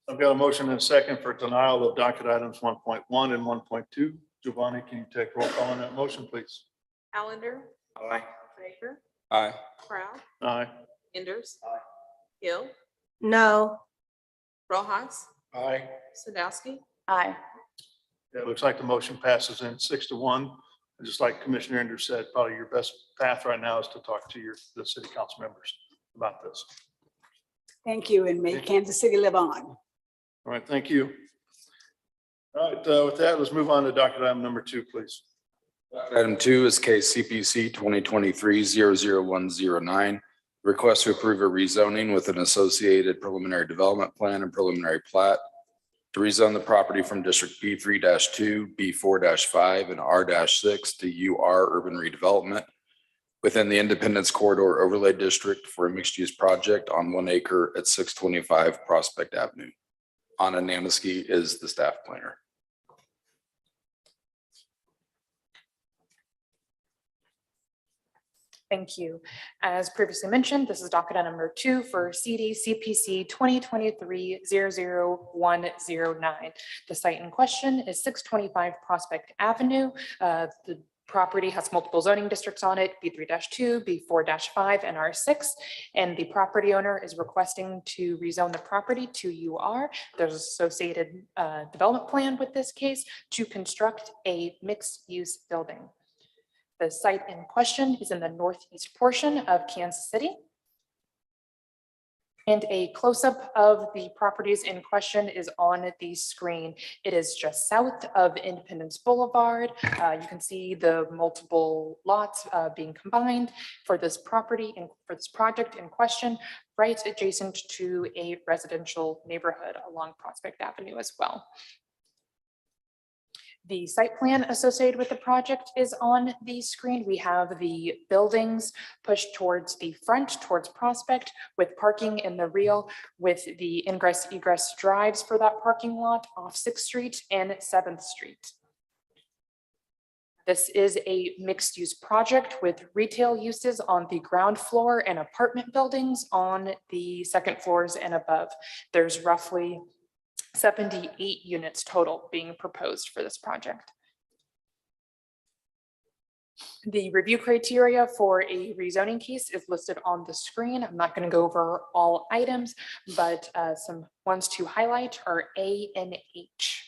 I've got a motion and a second for denial of docket items 1.1 and 1.2. Giovanni, can you take roll call on that motion, please? Allender. Aye. Baker. Aye. Proud. Aye. Enders. Hill. No. Rojas. Aye. Sadowski. Aye. It looks like the motion passes in 6-1. Just like Commissioner Enders said, probably your best path right now is to talk to the city council members about this. Thank you, and may Kansas City live on. All right, thank you. All right, with that, let's move on to docket item number 2, please. Item 2 is case CPC 2023-00109. Request to approve a rezoning with an associated preliminary development plan and preliminary plat to rezone the property from District B3-2, B4-5, and R-6 to UR Urban Redevelopment within the Independence Corridor Overlay District for a mixed-use project on 1 acre at 625 Prospect Avenue. Anna Namiski is the staff planner. Thank you. As previously mentioned, this is docket item number 2 for CD CPC 2023-00109. The site in question is 625 Prospect Avenue. The property has multiple zoning districts on it, B3-2, B4-5, and R6. And the property owner is requesting to rezone the property to UR. There's associated development plan with this case to construct a mixed-use building. The site in question is in the northeast portion of Kansas City. And a close-up of the properties in question is on the screen. It is just south of Independence Boulevard. You can see the multiple lots being combined for this property and for this project in question, right adjacent to a residential neighborhood along Prospect Avenue as well. The site plan associated with the project is on the screen. We have the buildings pushed towards the front, towards Prospect, with parking in the rear, with the ingress egress drives for that parking lot off 6th Street and 7th Street. This is a mixed use project with retail uses on the ground floor and apartment buildings on the second floors and above. There's roughly 78 units total being proposed for this project. The review criteria for a rezoning case is listed on the screen. I'm not going to go over all items, but some ones to highlight are A and H.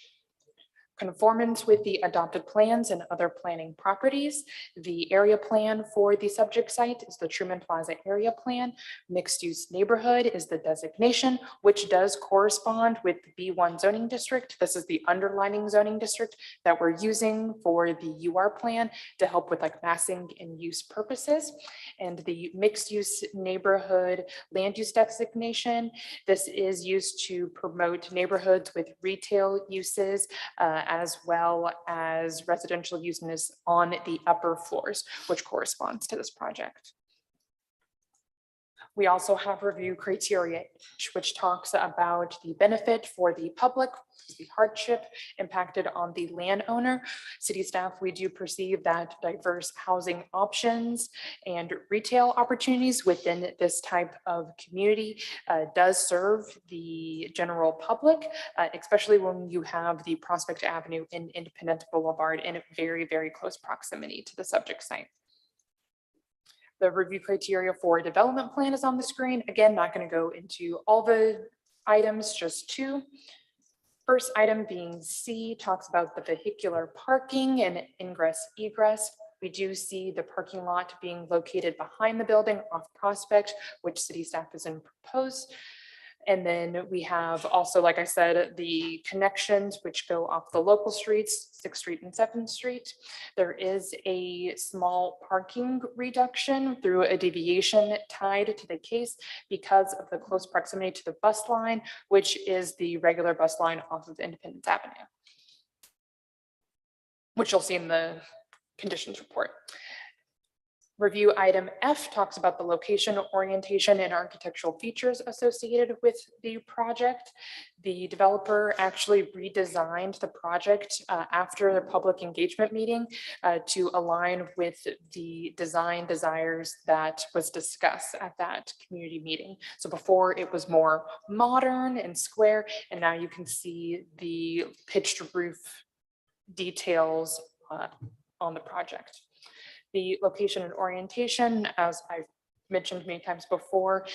Conformance with the adopted plans and other planning properties. The area plan for the subject site is the Truman Plaza area plan. Mixed use neighborhood is the designation, which does correspond with the B1 zoning district. This is the underlining zoning district that we're using for the UR plan to help with like massing and use purposes. And the mixed use neighborhood land use designation, this is used to promote neighborhoods with retail uses, as well as residential uses on the upper floors, which corresponds to this project. We also have review criteria, which talks about the benefit for the public, the hardship impacted on the landowner. City staff, we do perceive that diverse housing options and retail opportunities within this type of community does serve the general public, especially when you have the Prospect Avenue and Independence Boulevard in very, very close proximity to the subject site. The review criteria for a development plan is on the screen. Again, not going to go into all the items, just 2. First item being C talks about the vehicular parking and ingress egress. We do see the parking lot being located behind the building off Prospect, which city staff is in proposed. And then we have also, like I said, the connections which go off the local streets, 6th Street and 7th Street. There is a small parking reduction through a deviation tied to the case because of the close proximity to the bus line, which is the regular bus line off of Independence Avenue, which you'll see in the conditions report. Review item F talks about the location, orientation, and architectural features associated with the project. The developer actually redesigned the project after the public engagement meeting to align with the design desires that was discussed at that community meeting. So before it was more modern and square, and now you can see the pitched roof details on the project. The location and orientation, as I've mentioned many times before,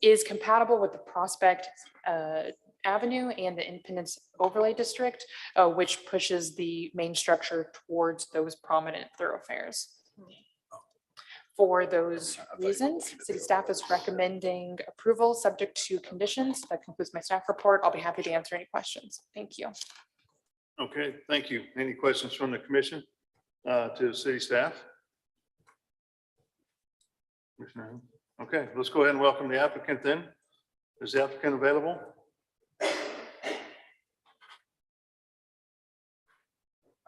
is compatible with the Prospect Avenue and the Independence Overlay District, which pushes the main structure towards those prominent thoroughfares. For those reasons, city staff is recommending approval subject to conditions. That concludes my staff report. I'll be happy to answer any questions. Thank you. Okay, thank you. Any questions from the commission to city staff? Okay, let's go ahead and welcome the applicant then. Is the applicant available? I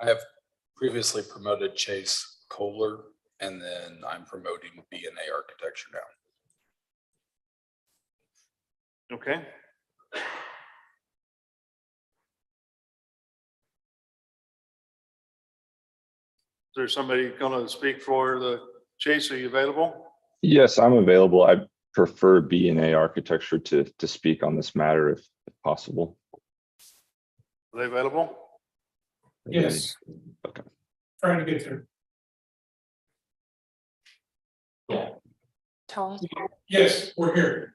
have previously promoted Chase Kohler, and then I'm promoting B&A Architecture now. Okay. Is there somebody going to speak for the Chase? Are you available? Yes, I'm available. I prefer B&A Architecture to speak on this matter if possible. Are they available? Yes. Okay. Trying to get through. Tom? Yes, we're here.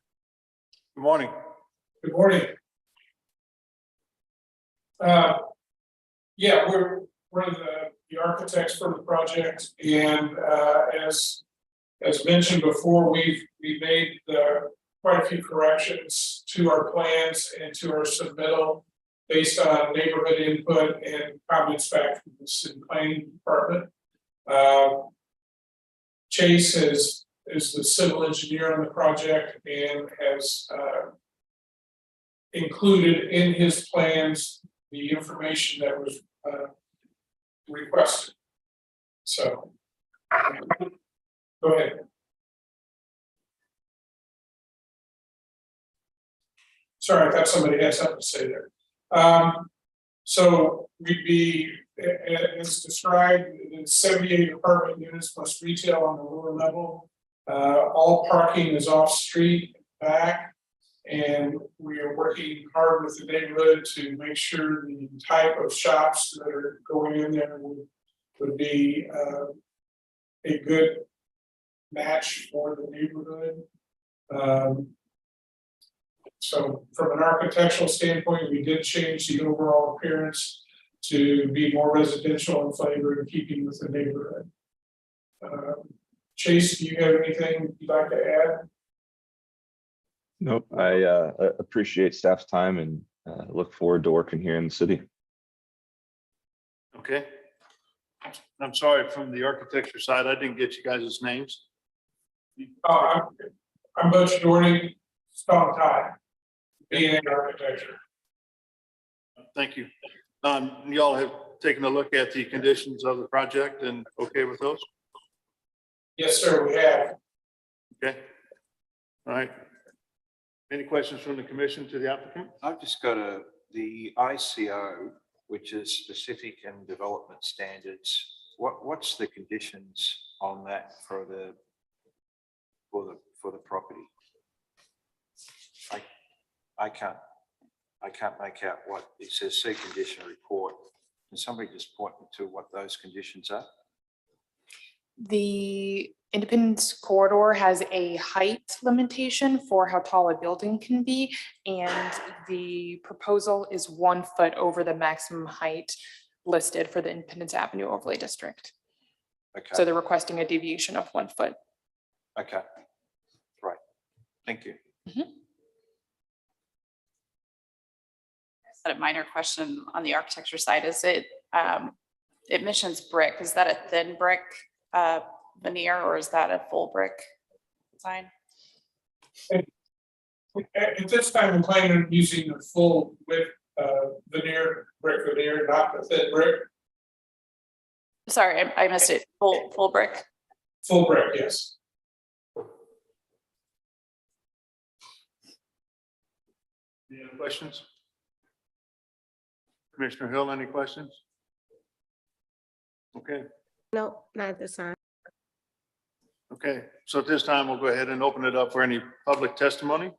Good morning. Good morning. Yeah, we're the architects for the project, and as mentioned before, we've made quite a few corrections to our plans and to our submittal based on neighborhood input and comments back from the city planning department. Chase is the civil engineer on the project and has included in his plans the information that was requested. So, go ahead. Sorry, I thought somebody had something to say there. So we'd be, as described, in 78 apartment units plus retail on the lower level. All parking is off street back, and we are working hard with the neighborhood to make sure the type of shops that are going in there would be a good match for the neighborhood. So from an architectural standpoint, we did change the overall appearance to be more residential in flavor and keeping with the neighborhood. Chase, do you have anything you'd like to add? Nope. I appreciate staff's time and look forward to working here in the city. Okay. I'm sorry, from the architecture side, I didn't get you guys' names. I'm Butch Doherty, Stone Tie, B&A Architecture. Thank you. Y'all have taken a look at the conditions of the project and okay with those? Yes, sir, we have. Okay. All right. Any questions from the commission to the applicant? I've just got the ICO, which is specific and development standards. What's the conditions on that for the property? I can't make out what it says. See condition report. Can somebody just point me to what those conditions are? The Independence Corridor has a height limitation for how tall a building can be, and the proposal is 1 foot over the maximum height listed for the Independence Avenue Overlay District. Okay. So they're requesting a deviation of 1 foot. Okay. Right. Thank you. A minor question on the architecture side. Is it mentions brick? Is that a thin brick veneer, or is that a full brick design? At this time, I'm planning on using the full width brick veneer, not the thin brick. Sorry, I missed it. Full brick. Full brick, yes. Any other questions? Commissioner Hill, any questions? Okay, No, not at this time. okay. So at this time, we'll go ahead and open it up for any public testimony. If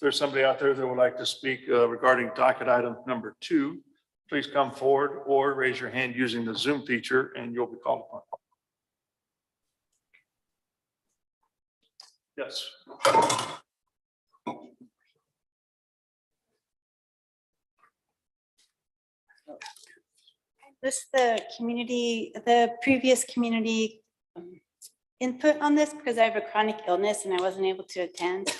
there's somebody out there that would like to speak regarding docket item number 2, please come forward or raise your hand using the Zoom feature and you'll be called upon. Yes. This the previous community input on this because I have a chronic illness and I wasn't able to attend.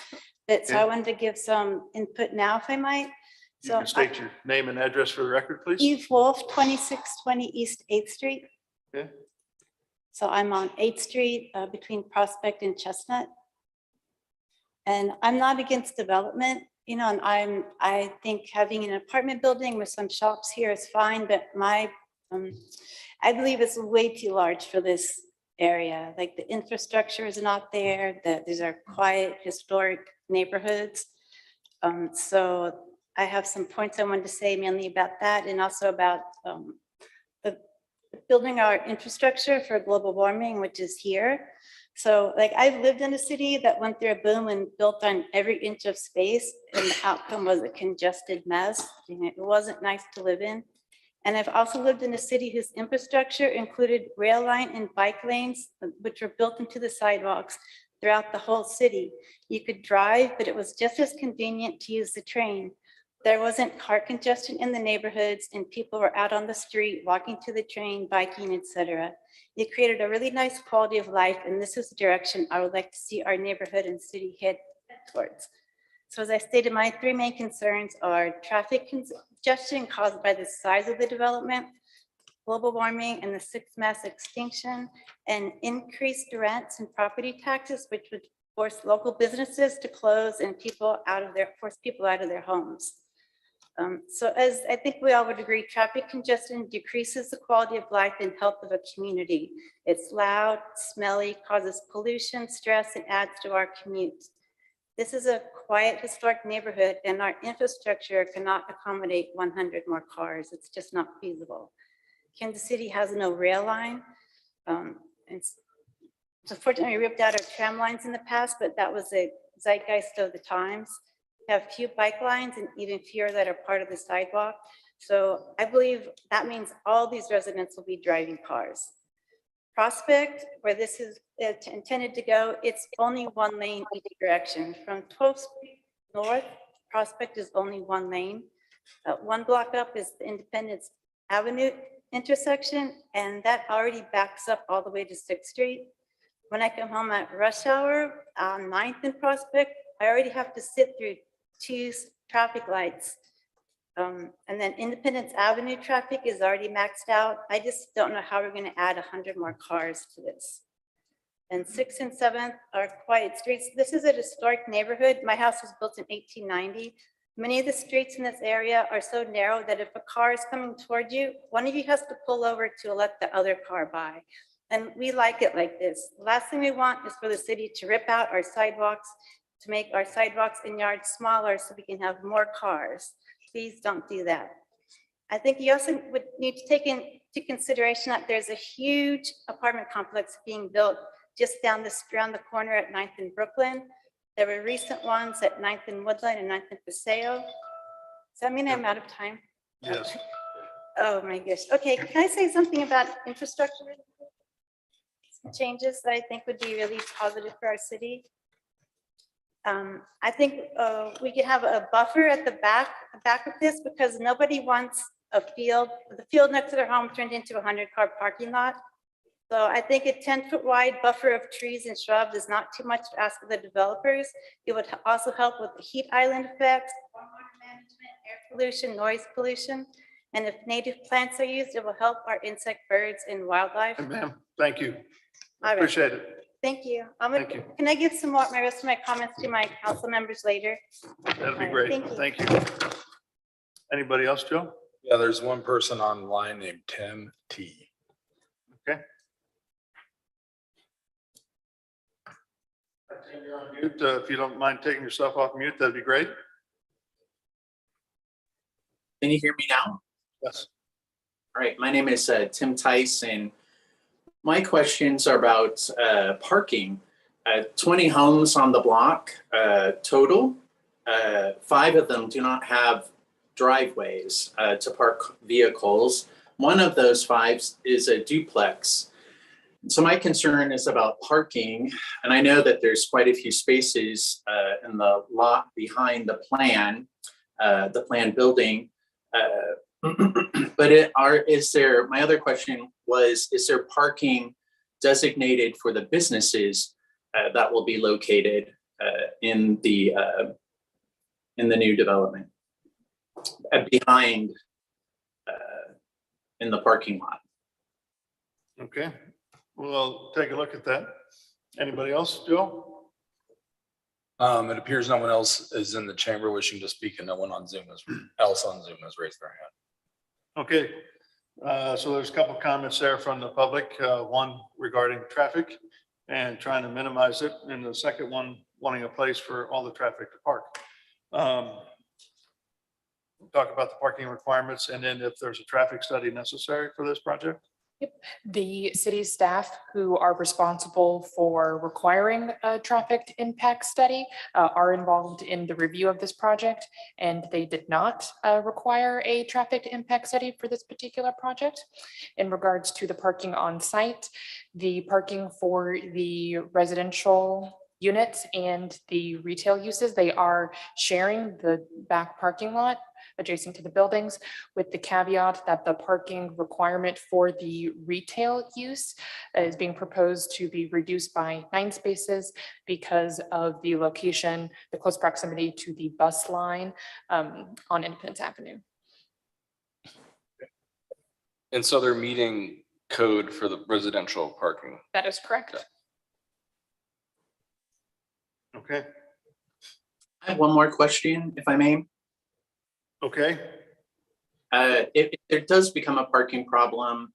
But so I wanted to give some input now if I might. You can state your name and address for the record, please. Eve Wolf, 2620 East 8th Street. Okay. So I'm on 8th Street between Prospect and Chestnut. And I'm not against development, you know, and I think having an apartment building with some shops here is fine, but I believe it's way too large for this area. Like the infrastructure is not there, these are quiet, historic neighborhoods. So I have some points I wanted to say mainly about that and also about building our infrastructure for global warming, which is here. So like I've lived in a city that went through a boom and built on every inch of space and the outcome was a congested mess. And it wasn't nice to live in. And I've also lived in a city whose infrastructure included rail line and bike lanes, which were built into the sidewalks throughout the whole city. You could drive, but it was just as convenient to use the train. There wasn't car congestion in the neighborhoods and people were out on the street, walking to the train, biking, etc. It created a really nice quality of life. And this is the direction I would like to see our neighborhood and city head towards. So as I stated, my 3 main concerns are traffic congestion caused by the size of the development, global warming and the 6th mass extinction, and increased rents and property taxes, which would force local businesses to close and force people out of their homes. So as I think we all would agree, traffic congestion decreases the quality of life and health of a community. It's loud, smelly, causes pollution, stress, and adds to our commutes. This is a quiet, historic neighborhood, and our infrastructure cannot accommodate 100 more cars. It's just not feasible. Kansas City has no rail line. Unfortunately, we ripped out our tram lines in the past, but that was a zeitgeist of the times. We have few bike lines and even fewer that are part of the sidewalk. So I believe that means all these residents will be driving cars. Prospect, where this is intended to go, it's only 1 lane each direction. From 12th Street North, Prospect is only 1 lane. 1 block up is the Independence Avenue intersection, and that already backs up all the way to 6th Street. When I come home at rush hour on 9th and Prospect, I already have to sit through 2 traffic lights. And then Independence Avenue traffic is already maxed out. I just don't know how we're going to add 100 more cars to this. And 6th and 7th are quiet streets. This is a historic neighborhood. My house was built in 1890. Many of the streets in this area are so narrow that if a car is coming toward you, one of you has to pull over to let the other car by. And we like it like this. The last thing we want is for the city to rip out our sidewalks, to make our sidewalks and yards smaller so we can have more cars. Please don't do that. I think you also would need to take into consideration that there's a huge apartment complex being built just around the corner at 9th and Brooklyn. There were recent ones at 9th and Woodland and 9th and Paseo. Does that mean I'm out of time? Yes. Oh my gosh. Okay, can I say something about infrastructure? Some changes that I think would be really positive for our city. I think we could have a buffer at the back of this because nobody wants the field next to their home turned into a 100-car parking lot. So I think a 10-foot wide buffer of trees and shrubs is not too much to ask of the developers. It would also help with the heat island effects, water management, air pollution, noise pollution. And if native plants are used, it will help our insect, birds, and wildlife. Ma'am, thank you. All right. Appreciate it. Thank you. Thank you. Can I give my rest of my comments to my council members later? That'd be All great. right, Thank you. Anybody else, Joe? Yeah, there's one person online named Tim T. Okay. You're on mute. If you don't mind taking yourself off mute, that'd be great. Can you hear me now? Yes. All right, my name is Tim Tice, and my questions are about parking. 20 homes on the block total. 5 of them do not have driveways to park vehicles. One of those 5 is a duplex. So my concern is about parking, and I know that there's quite a few spaces in the lot behind the planned building. But my other question was, is there parking designated for the businesses that will be located in the new development behind in the parking lot? Okay, we'll take a look at that. Anybody else, Joe? It appears no one else is in the chamber wishing to speak, and no one else on Zoom has raised their hand. Okay, so there's a couple of comments there from the public. One regarding traffic and trying to minimize it, and the second one wanting a place for all the traffic to park. Talk about the parking requirements, and then if there's a traffic study necessary for this project. Yep. The city staff who are responsible for requiring a traffic impact study are involved in the review of this project, and they did not require a traffic impact study for this particular project. In regards to the parking on site, the parking for the residential units and the retail uses, they are sharing the back parking lot adjacent to the buildings, with the caveat that the parking requirement for the retail use is being proposed to be reduced by 9 spaces because of the location, the close proximity to the bus line on Independence Avenue. And so they're meeting code for the residential parking. That is correct. Okay. I have one more question, if I may. Okay. If there does become a parking problem,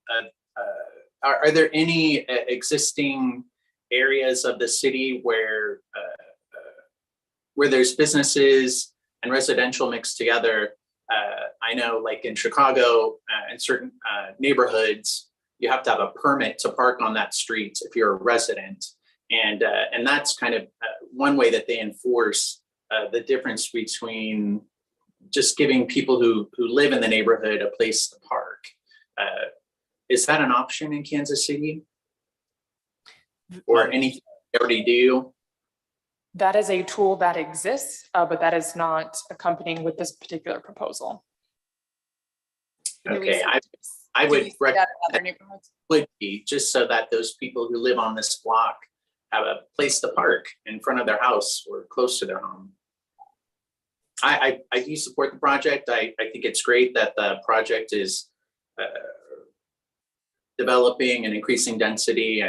are there any existing areas of the city where there's businesses and residential mixed together? I know, like in Chicago, in certain neighborhoods, you have to have a permit to park on that street if you're a resident, and that's kind of one way that they enforce the difference between just giving people who live in the neighborhood a place to park. Is that an option in Kansas City? Or anything they already do? That is a tool that exists, but that is not accompanying with this particular proposal. Okay, I would recommend would be just so that those people who live on this block have a place to park in front of their house or close to their home. I do support the project. I think it's great that the project is developing and increasing density,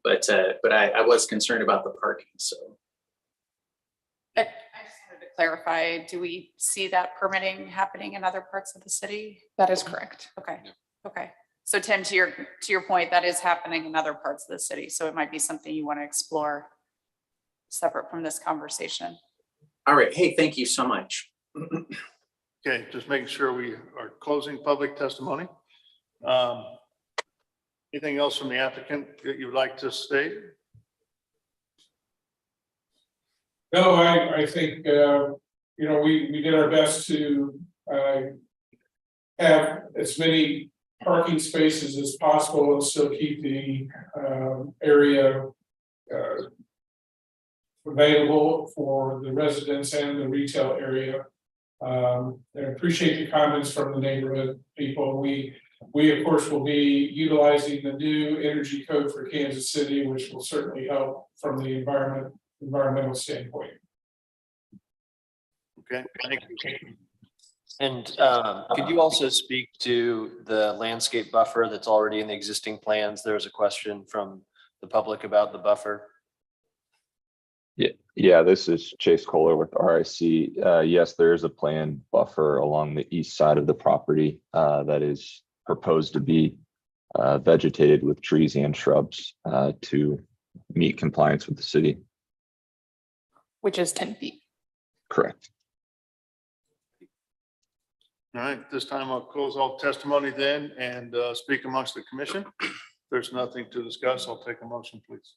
but I was concerned about the parking. So I just wanted to clarify, do we see that permitting happening in other parts of the city? That is correct. Okay, okay. So Tim, to your point, that is happening in other parts of the city. So it might be something you want to explore separate from this conversation. all right, hey, thank you so much. Okay, just making sure we are closing public testimony. Anything else from the applicant that you would like to state? No, I think, we did our best to have as many parking spaces as possible and still keep the area available for the residents and the retail area. I appreciate the comments from the neighborhood people. We of course will be utilizing the new energy code for Kansas City, which will certainly help from the environmental standpoint. Okay, thank you. And could you also speak to the landscape buffer that's already in the existing plans? There's a question from the public about the buffer. Yeah, this is Chase Kohler with RIC. Yes, there is a planned buffer along the east side of the property that is proposed to be vegetated with trees and shrubs to meet compliance with the city. which is 10 feet. Correct. All right, this time I'll close all testimony then and speak amongst the commission. If there's nothing to discuss, I'll take a motion, please.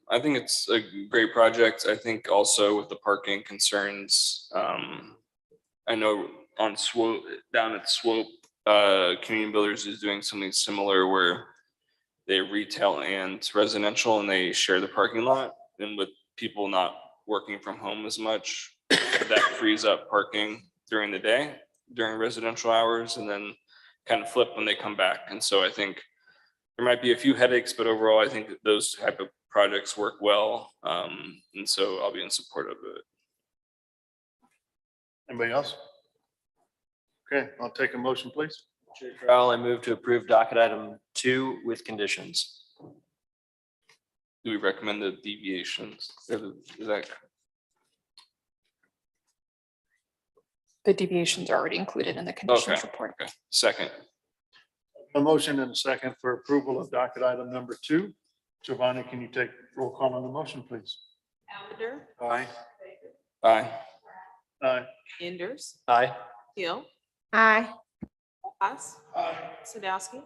I think it's a great project. I think also with the parking concerns, I know on Swope, down at Swope, Community Builders is doing something similar where they retail and residential and they share the parking lot. And with people not working from home as much, that frees up parking during the day, during residential hours, and then kind of flip when they come back. And so I think there might be a few headaches, but overall, I think that those type of projects work well. And so I'll be in support of it. Anybody else? Okay, I'll take a motion, please. Chair Crowell, I move to approve docket item 2 with conditions. Do we recommend the deviations? Is that The deviations are already included in the conditions Okay. report. okay? Second. A motion and a second for approval of docket item number 2. Giovanni, can you take roll call on the motion, please? Allender, Aye. Aye. Aye. Enders, Aye. Hill, Aye. Rojas, Sadowski.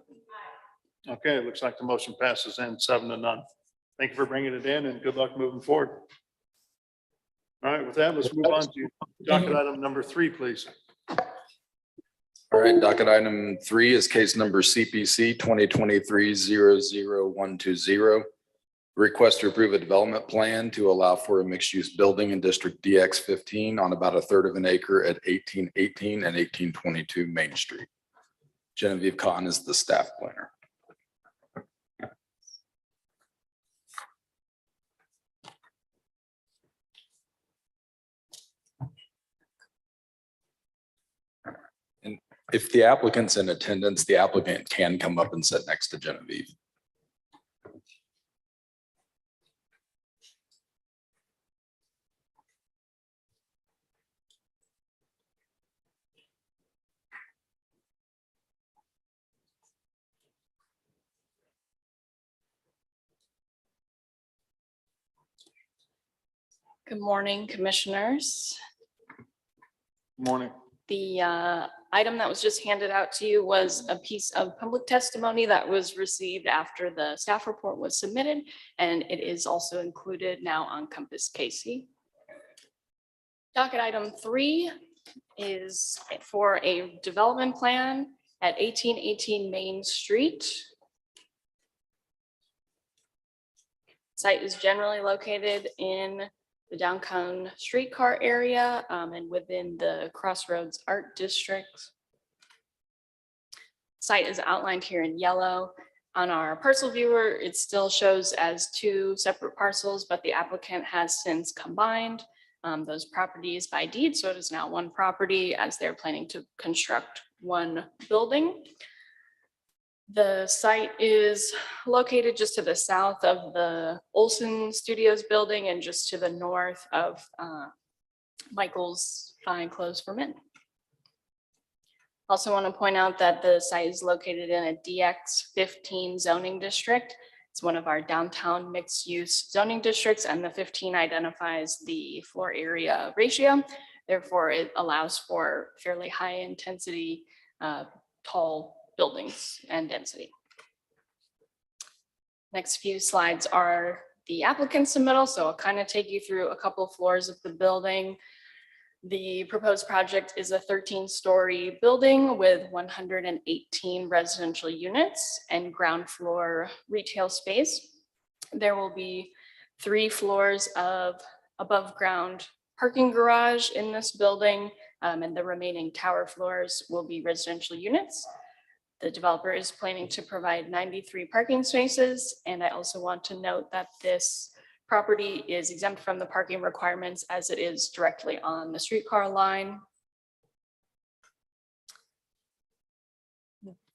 Okay, it looks like the motion passes and 7-0. Thank you for bringing it in and good luck moving forward. All right, with that, let's move on to docket item number 3, please. All right, docket item 3 is case number CPC 2023-00120. Request to approve a development plan to allow for a mixed-use building in District DX 15 on about a third of an acre at 1818 and 1822 Main Street. Genevieve Cotton is the staff planner. And if the applicant's in attendance, the applicant can come up and sit next to Genevieve. Good morning, commissioners. Morning. The item that was just handed out to you was a piece of public testimony that was received after the staff report was submitted, and it is also included now on Compass Casey. Docket item 3 is for a development plan at 1818 Main Street. Site is generally located in the downtown streetcar area and within the Crossroads Art District. Site is outlined here in yellow. On our parcel viewer, it still shows as 2 separate parcels, but the applicant has since combined those properties by deed. So it is now one property as they're planning to construct one building. The site is located just to the south of the Olson Studios building and just to the north of Michael's Fine Clothes for Men. Also want to point out that the site is located in a DX 15 zoning district. It's one of our downtown mixed use zoning districts, and the 15 identifies the floor area ratio. Therefore, it allows for fairly high intensity, tall buildings and density. Next few slides are the applicant submittal, so I'll kind of take you through a couple of floors of the building. The proposed project is a 13-story building with 118 residential units and ground floor retail space. There will be 3 floors of above ground parking garage in this building, and the remaining tower floors will be residential units. The developer is planning to provide 93 parking spaces, and I also want to note that this property is exempt from the parking requirements as it is directly on the streetcar line.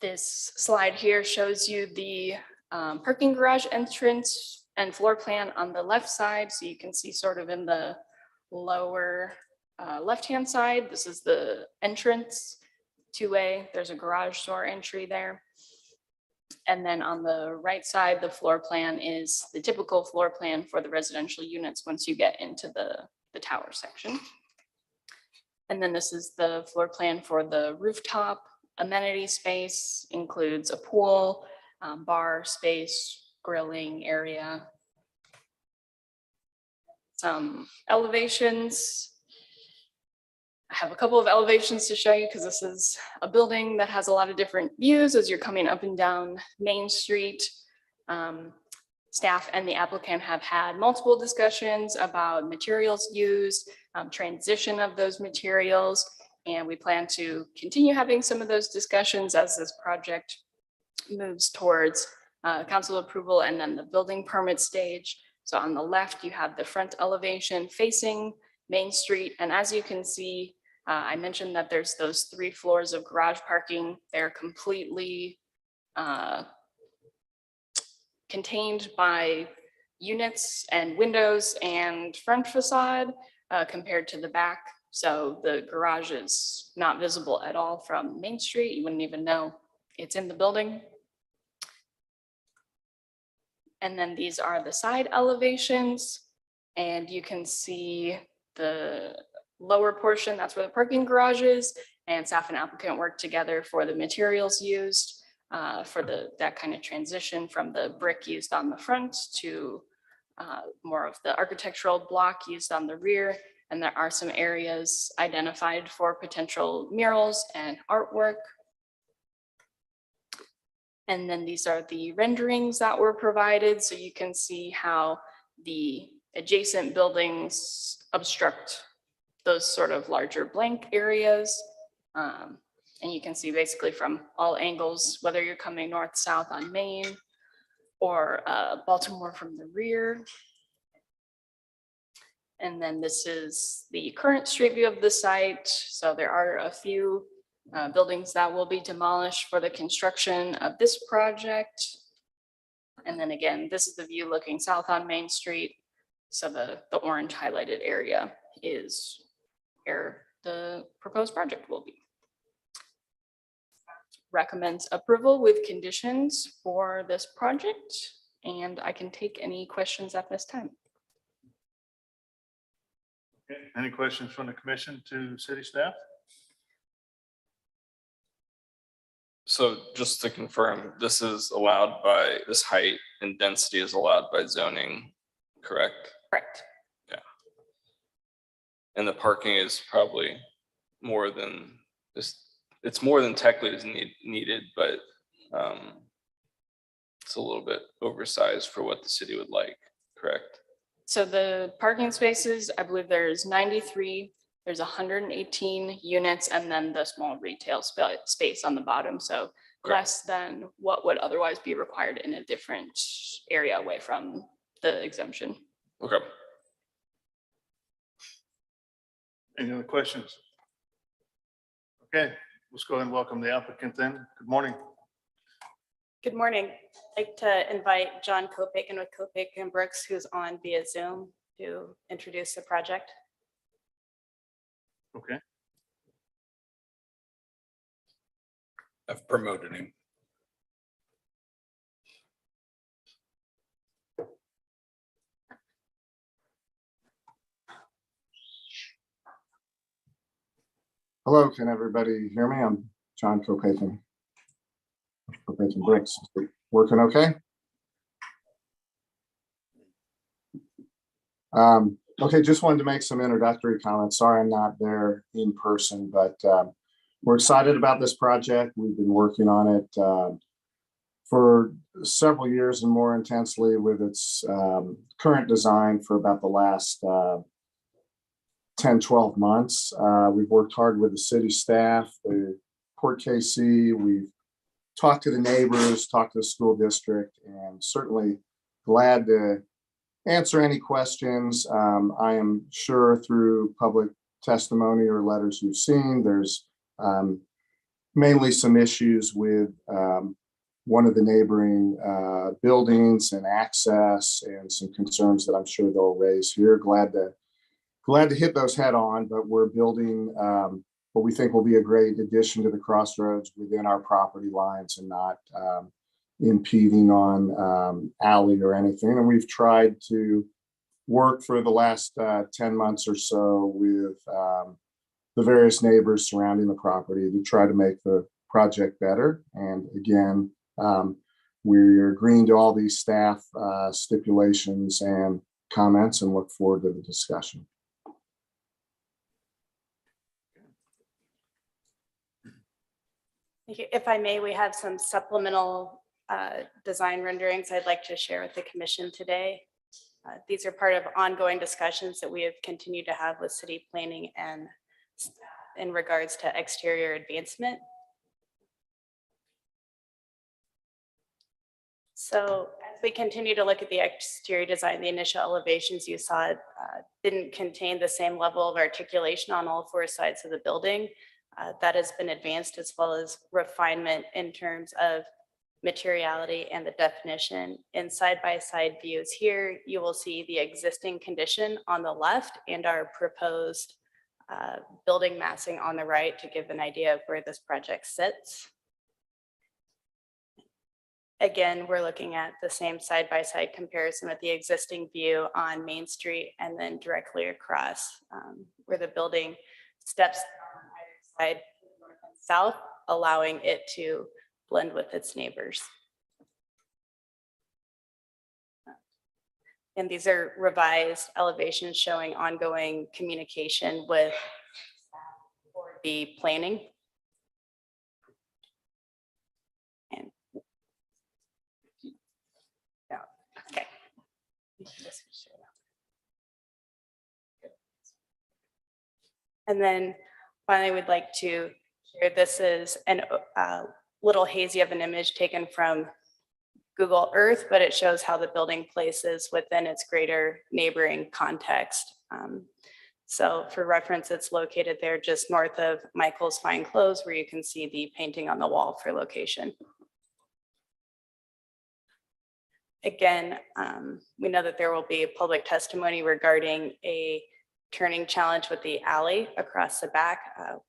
This slide here shows you the parking garage entrance and floor plan on the left side. So you can see sort of in the lower left-hand side, this is the entrance. 2A, there's a garage door entry there. And then on the right side, the floor plan is the typical floor plan for the residential units once you get into the tower section. And then this is the floor plan for the rooftop. Amenity space includes a pool, bar space, grilling area. Some elevations. I have a couple of elevations to show you because this is a building that has a lot of different views as you're coming up and down Main Street. Staff and the applicant have had multiple discussions about materials used, transition of those materials, and we plan to continue having some of those discussions as this project moves towards council approval and then the building permit stage. So on the left, you have the front elevation facing Main Street. And as you can see, I mentioned that there's those 3 floors of garage parking. They're completely contained by units and windows and front facade compared to the back. So the garage is not visible at all from Main Street. You wouldn't even know it's in the building. And then these are the side elevations. And you can see the lower portion, that's where the parking garage is. And staff and applicant work together for the materials used for that kind of transition from the brick used on the front to more of the architectural block used on the rear. And there are some areas identified for potential murals and artwork. And then these are the renderings that were provided. So you can see how the adjacent buildings obstruct those sort of larger blank areas. And you can see basically from all angles, whether you're coming north, south on Main or Baltimore from the rear. And then this is the current street view of the site. So there are a few buildings that will be demolished for the construction of this project. And then again, this is the view looking south on Main Street. So the orange highlighted area is where the proposed project will be. Recommends approval with conditions for this project, and I can take any questions at this time. Okay. Any questions from the commission to city staff? So just to confirm, this is allowed by, this height and density is allowed by zoning, correct? Correct. Yeah. And the parking is probably more than this, it's more than technically is needed, but it's a little bit oversized for what the city would like, correct? So the parking spaces, I believe there's 93, there's 118 units, and then the small retail space on the bottom. So less than what would otherwise be required in a different area away from the exemption. Okay. Any other questions? Okay, let's go ahead and welcome the applicant then. Good morning. Good morning. I'd like to invite John Kopic with Kopic and Brooks, who's on via Zoom, to introduce the project. Okay. I've promoted him. Hello, can everybody hear me? I'm John Kopic. Brooks. Working okay? Okay, just wanted to make some introductory comments. Sorry I'm not there in person, but we're excited about this project. We've been working on it for several years and more intensely with its current design for about the last 10, 12 months. We've worked hard with the city staff, the Port KC. We've talked to the neighbors, talked to the school district, and certainly glad to answer any questions. I am sure through public testimony or letters you've seen, there's mainly some issues with one of the neighboring buildings and access and some concerns that I'm sure they'll raise here. Glad to hit those head on, but we're building what we think will be a great addition to the crossroads within our property lines and not impeding on alley or anything. And we've tried to work for the last 10 months or so with the various neighbors surrounding the property to try to make the project better. And again, we're agreeing to all these staff stipulations and comments and look forward to the discussion. Thank you. If I may, we have some supplemental design renderings I'd like to share with the commission today. These are part of ongoing discussions that we have continued to have with city planning and in regards to exterior advancement. So as we continue to look at the exterior design, the initial elevations you saw didn't contain the same level of articulation on all four sides of the building. That has been advanced, as well as refinement in terms of materiality and the definition. In side-by-side views here, you will see the existing condition on the left and our proposed building massing on the right to give an idea of where this project sits. Again, we're looking at the same side-by-side comparison with the existing view on Main Street and then directly across where the building steps on either side, north and south, allowing it to blend with its neighbors. And these are revised elevations showing ongoing communication with for the planning. And yeah, okay. And then finally, we'd like to share, this is an little hazy of an image taken from Google Earth, but it shows how the building places within its greater neighboring context. So for reference, it's located there just north of Michael's Fine Clothes, where you can see the painting on the wall for location. Again, we know that there will be public testimony regarding a turning challenge with the alley across the back.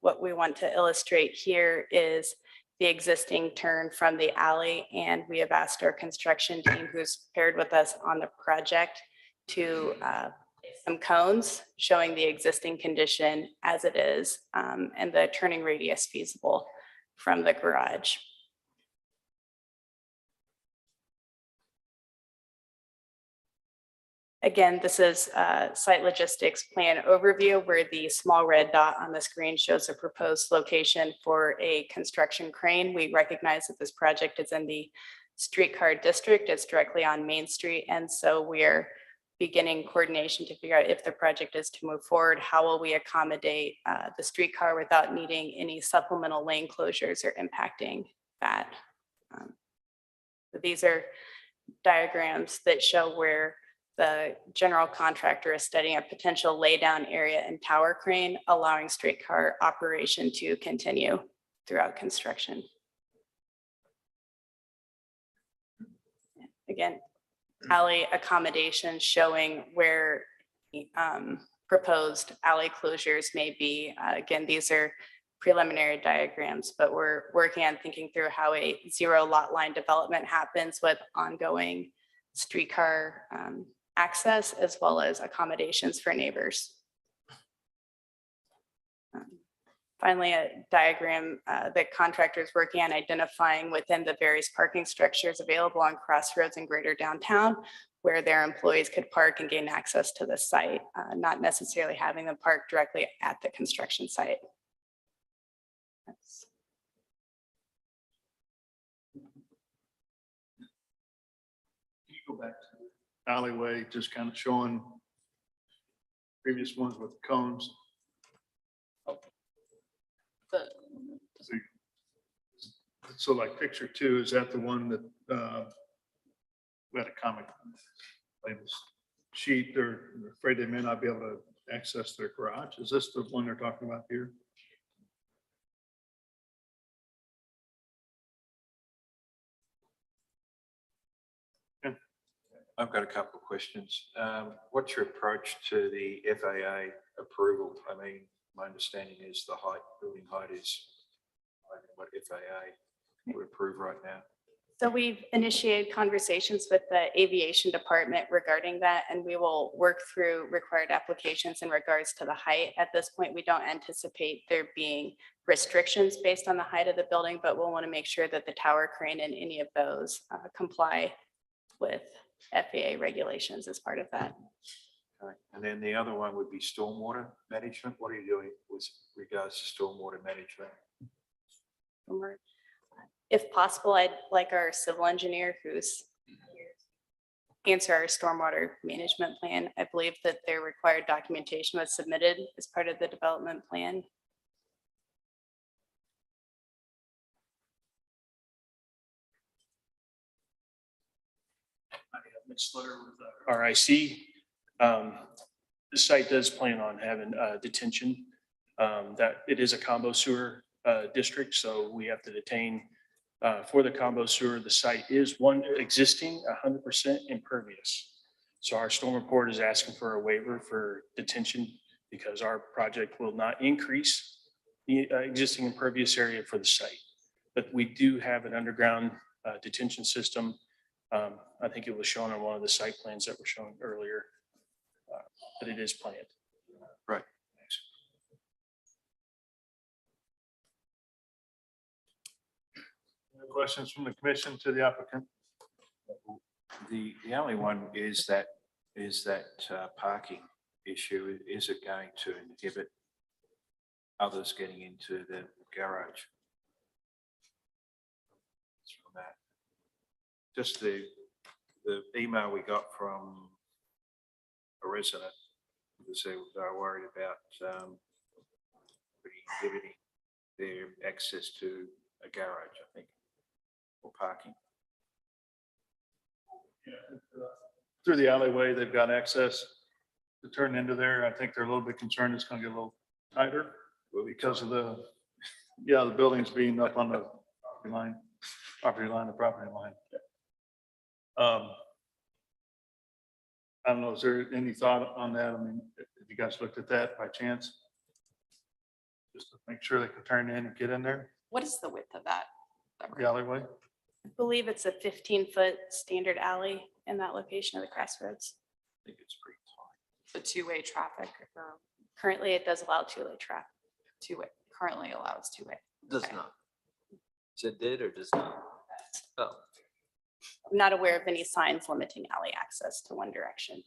What we want to illustrate here is the existing turn from the alley, and we have asked our construction team, who's paired with us on the project, to place some cones showing the existing condition as it is and the turning radius feasible from the garage. Again, this is a site logistics plan overview where the small red dot on the screen shows a proposed location for a construction crane. We recognize that this project is in the streetcar district. It's directly on Main Street. And so we're beginning coordination to figure out if the project is to move forward, how will we accommodate the streetcar without needing any supplemental lane closures or impacting that. These are diagrams that show where the general contractor is studying a potential laydown area and tower crane, allowing streetcar operation to continue throughout construction. Again, alley accommodation showing where proposed alley closures may be. Again, these are preliminary diagrams, but we're working on thinking through how a zero lot line development happens with ongoing streetcar access, as well as accommodations for neighbors. Finally, a diagram that contractors working on identifying within the various parking structures available on Crossroads and Greater Downtown, where their employees could park and gain access to the site, not necessarily having them park directly at the construction site. Go back to the alleyway, just kind of showing previous ones with cones. So like picture 2, is that the one that we had a comic sheet? They're afraid they may not be able to access their garage. Is this the one they're talking about here? I've got a couple of questions. What's your approach to the FAA approval? I mean, my understanding is the height, building height is what FAA would approve right now. So we've initiated conversations with the aviation department regarding that, and we will work through required applications in regards to the height. At this point, we don't anticipate there being restrictions based on the height of the building, but we'll want to make sure that the tower crane and any of those comply with FAA regulations as part of that. Okay. And then the other one would be stormwater management. What are you doing with regards to stormwater management? If possible, I'd like our civil engineer who's answer our stormwater management plan. I believe that their required documentation was submitted as part of the development plan. Mitch Slater with RIC. The site does plan on having detention. That it is a combo sewer district, so we have to detain for the combo sewer. The site is one existing 100% impervious. So our storm report is asking for a waiver for detention because our project will not increase the existing impervious area for the site. But we do have an underground detention system. I think it was shown on one of the site plans that were shown earlier, but it is planned. Right. Any questions from the commission to the applicant? The only one is that parking issue. Is it going to inhibit others getting into the garage? From that, just the email we got from a resident who said they were worried about inhibiting their access to a garage, I think, or parking. Through the alleyway, they've got access to turn into there. I think they're a little bit concerned it's going to get a little tighter because of the buildings being up on the property line. I don't know, is there any thought on that? I mean, if you guys looked at that by chance? Just to make sure they can turn in and get in there, What is the width of that? the alleyway? I believe it's a 15-foot standard alley in that location of the crossroads. I think it's pretty tight. The two-way traffic or Currently, it does allow two-way traffic. two-way, currently allows two-way. Does Okay. not. So it did or does not? Oh, I'm not aware of any signs limiting alley access to one direction.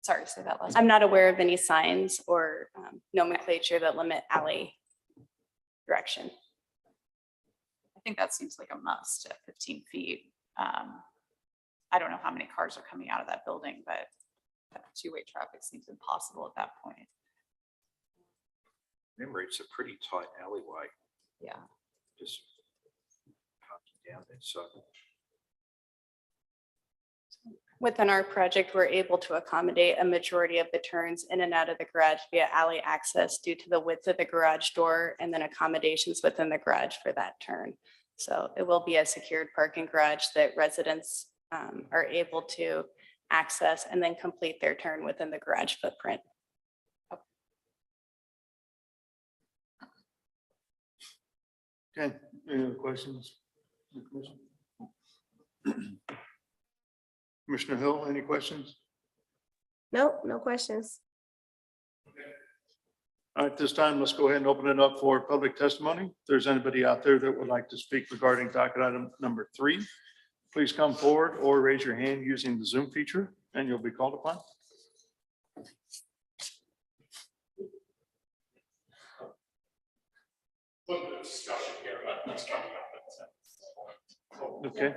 Sorry, say that last. I'm not aware of any signs or nomenclature that limit alley direction. I think that seems like a must at 15 feet. I don't know how many cars are coming out of that building, but two-way traffic seems impossible at that point. Remember, it's a pretty tight alleyway. Yeah. Just parking down there, so. Within our project, we're able to accommodate a majority of the turns in and out of the garage via alley access due to the width of the garage door and then accommodations within the garage for that turn. So it will be a secured parking garage that residents are able to access and then complete their turn within the garage footprint. Okay, any other questions? Commissioner Hill, any questions? Nope, no questions. All right, this time, let's go ahead and open it up for public testimony. If there's anybody out there that would like to speak regarding docket item number 3, please come forward or raise your hand using the Zoom feature and you'll be called upon. Okay.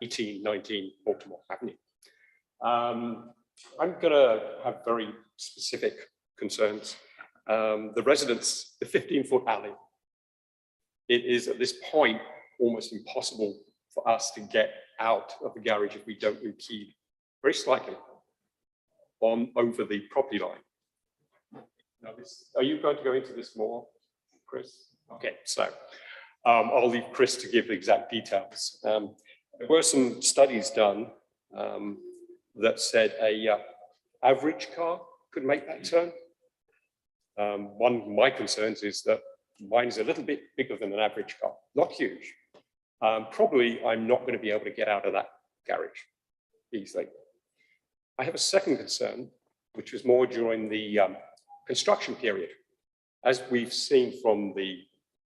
1819 Baltimore Avenue. I'm going to have very specific concerns. The residents, the 15-foot alley, it is at this point almost impossible for us to get out of the garage if we don't move keyed very slightly on over the property line. Now are you going to go into this more, Chris? Okay, so I'll leave Chris to give exact details. There were some studies done that said a average car could make that turn. One of my concerns is that mine is a little bit bigger than an average car, not huge. Probably I'm not going to be able to get out of that garage easily. I have a second concern, which was more during the construction period. As we've seen from the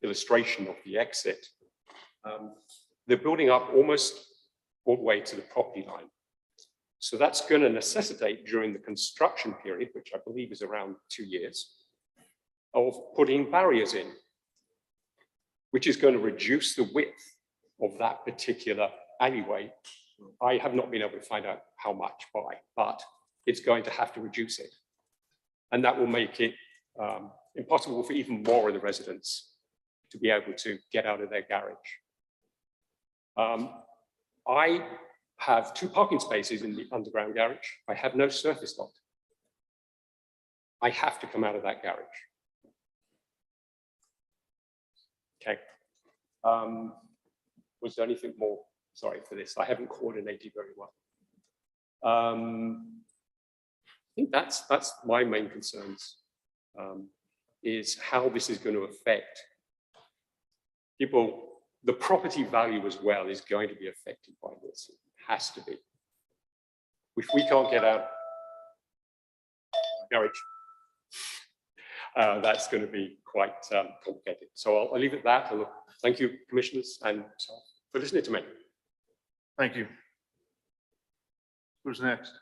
illustration of the exit, they're building up almost all the way to the property line. So that's going to necessitate during the construction period, which I believe is around 2 years, of putting barriers in, which is going to reduce the width of that particular alleyway. I have not been able to find out how much by, but it's going to have to reduce it. And that will make it impossible for even more of the residents to be able to get out of their garage. I have 2 parking spaces in the underground garage. I have no surface lot. I have to come out of that garage. Okay. Was there anything more? Sorry for this. I haven't coordinated very well. I think that's my main concerns, is how this is going to affect people. The property value as well is going to be affected by this. It has to be. If we can't get out of the garage, that's going to be quite complicated. So I'll leave it at that. Thank you, commissioners, and for listening to me. Thank you. Who's next?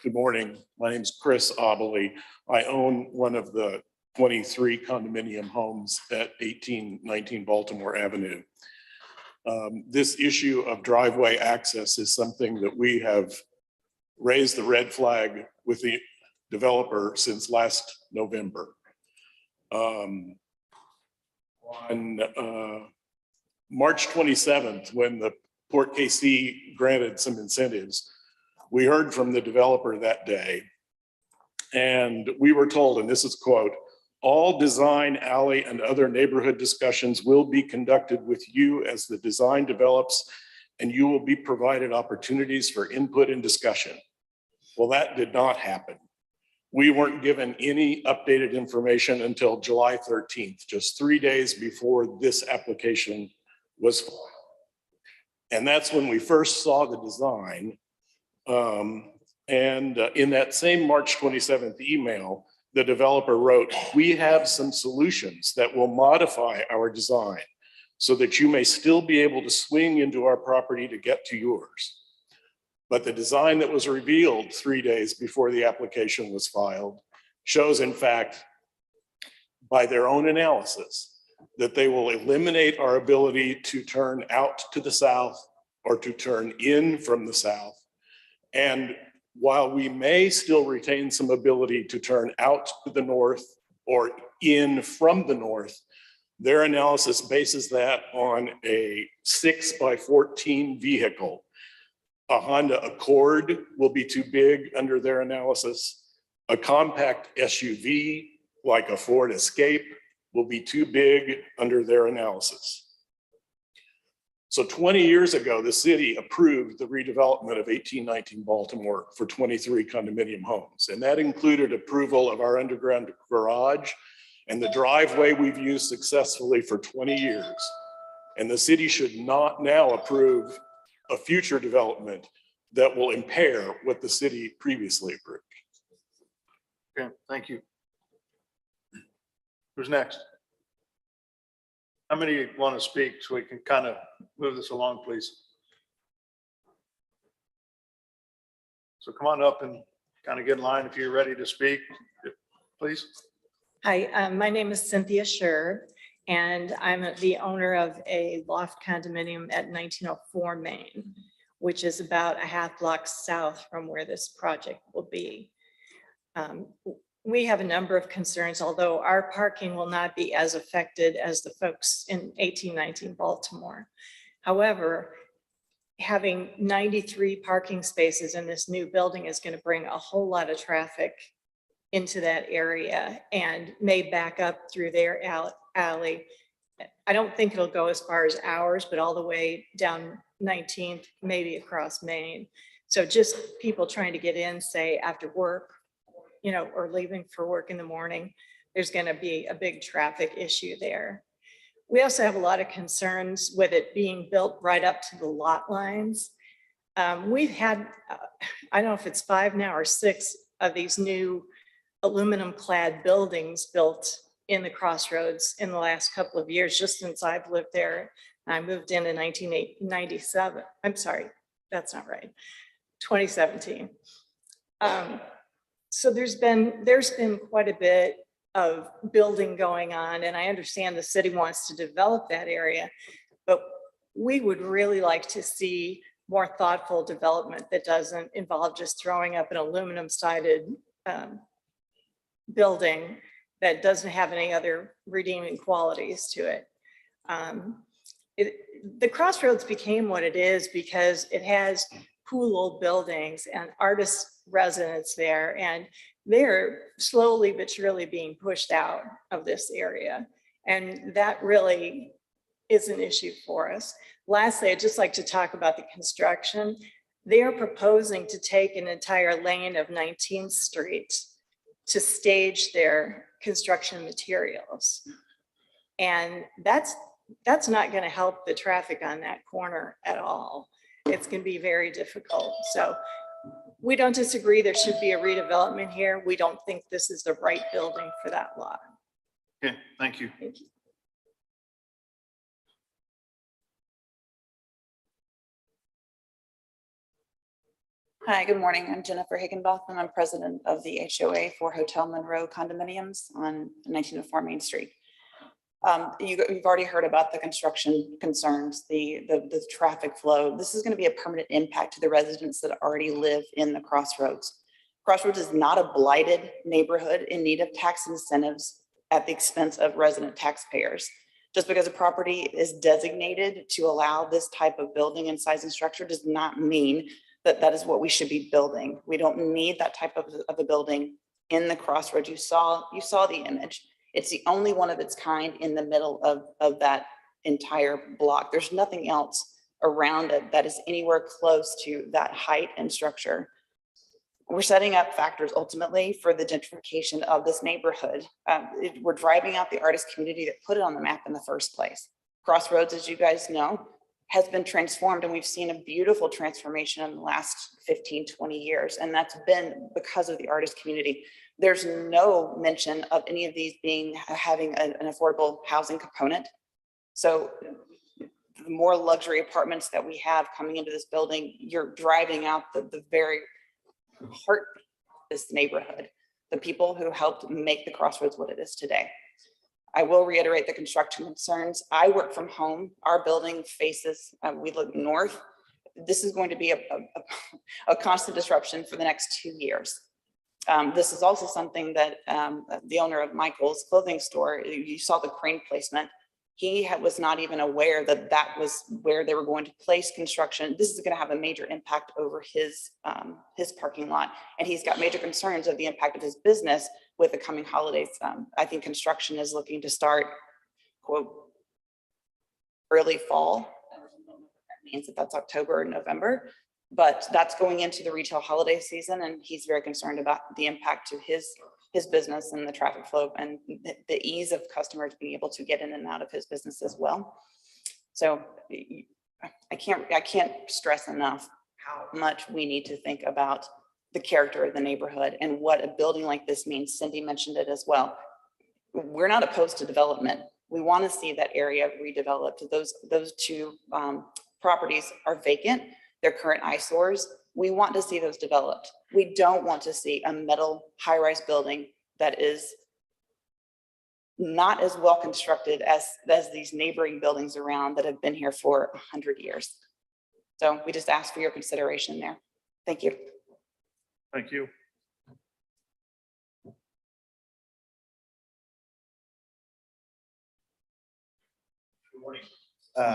Good morning. My name is Chris Obley. I own one of the 23 condominium homes at 1819 Baltimore Avenue. This issue of driveway access is something that we have raised the red flag with the developer since last November. On March 27th, when the Port KC granted some incentives, we heard from the developer that day, and we were told, and this is quote, "All design, alley, and other neighborhood discussions will be conducted with you as the design develops, and you will be provided opportunities for input and discussion." Well, that did not happen. We weren't given any updated information until July 13th, just 3 days before this application was filed. And that's when we first saw the design. In that same March 27th email, the developer wrote, "We have some solutions that will modify our design so that you may still be able to swing into our property to get to yours." But the design that was revealed 3 days before the application was filed shows, in fact, by their own analysis, that they will eliminate our ability to turn out to the south or to turn in from the south. And while we may still retain some ability to turn out to the north or in from the north, their analysis bases that on a 6x14 vehicle. A Honda Accord will be too big under their analysis. A compact SUV like a Ford Escape will be too big under their analysis. So 20 years ago, the city approved the redevelopment of 1819 Baltimore for 23 condominium homes. And that included approval of our underground garage and the driveway we've used successfully for 20 years. And the city should not now approve a future development that will impair what the city previously approved. Okay, thank you. Who's next? How many want to speak so we can kind of move this along, please? So come on up and kind of get in line if you're ready to speak, please. Hi, my name is Cynthia Scher, and I'm the owner of a loft condominium at 1904 Main, which is about a half block south from where this project will be. We have a number of concerns, although our parking will not be as affected as the folks in 1819 Baltimore. However, having 93 parking spaces in this new building is going to bring a whole lot of traffic into that area and may back up through their alley. I don't think it'll go as far as ours, but all the way down 19th, maybe across Main. So just people trying to get in, say after work, you know, or leaving for work in the morning, there's going to be a big traffic issue there. We also have a lot of concerns with it being built right up to the lot lines. We've had, I don't know if it's 5 now or 6 of these new aluminum clad buildings built in the Crossroads in the last couple of years, just since I've lived there. I moved in 1997. I'm sorry, that's not right. 2017. So there's been quite a bit of building going on, and I understand the city wants to develop that area, but we would really like to see more thoughtful development that doesn't involve just throwing up an aluminum sided building that doesn't have any other redeeming qualities to it. The Crossroads became what it is because it has cool old buildings and artist residents there, and they're slowly but surely being pushed out of this area. And that really is an issue for us. Lastly, I'd just like to talk about the construction. They are proposing to take an entire lane of 19th Street to stage their construction materials. And that's not going to help the traffic on that corner at all. It's going to be very difficult. So we don't disagree. There should be a redevelopment here. We don't think this is the right building for that lot. Okay, thank you. Thank you. Hi, good morning. I'm Jennifer Higginbotham. I'm president of the HOA for Hotel Monroe condominiums on 1904 Main Street. You've already heard about the construction concerns, the traffic flow. This is going to be a permanent impact to the residents that already live in the Crossroads. Crossroads is not a blighted neighborhood in need of tax incentives at the expense of resident taxpayers. Just because a property is designated to allow this type of building and size and structure does not mean that that is what we should be building. We don't need that type of a building in the Crossroads. You saw the image. It's the only one of its kind in the middle of that entire block. There's nothing else around it that is anywhere close to that height and structure. We're setting up factors ultimately for the gentrification of this neighborhood. We're driving out the artist community that put it on the map in the first place. Crossroads, as you guys know, has been transformed, and we've seen a beautiful transformation in the last 15, 20 years. And that's been because of the artist community. There's no mention of any of these having an affordable housing component. So the more luxury apartments that we have coming into this building, you're driving out the very heart of this neighborhood, the people who helped make the Crossroads what it is today. I will reiterate the construction concerns. I work from home. Our building faces, we look north. This is going to be a constant disruption for the next 2 years. This is also something that the owner of Michael's clothing store, you saw the crane placement. He was not even aware that that was where they were going to place construction. This is going to have a major impact over his parking lot. And he's got major concerns of the impact of his business with the coming holidays. I think construction is looking to start, quote, early fall. I don't know what that means, if that's October or November, but that's going into the retail holiday season. And he's very concerned about the impact to his business and the traffic flow and the ease of customers being able to get in and out of his business as well. So I can't stress enough how much we need to think about the character of the neighborhood and what a building like this means. Cindy mentioned it as well. We're not opposed to development. We want to see that area redeveloped. Those two properties are vacant. They're current eyesores. We want to see those developed. We don't want to see a metal high-rise building that is not as well constructed as these neighboring buildings around that have been here for 100 years. So we just ask for your consideration there. Thank you. Thank you. Good morning.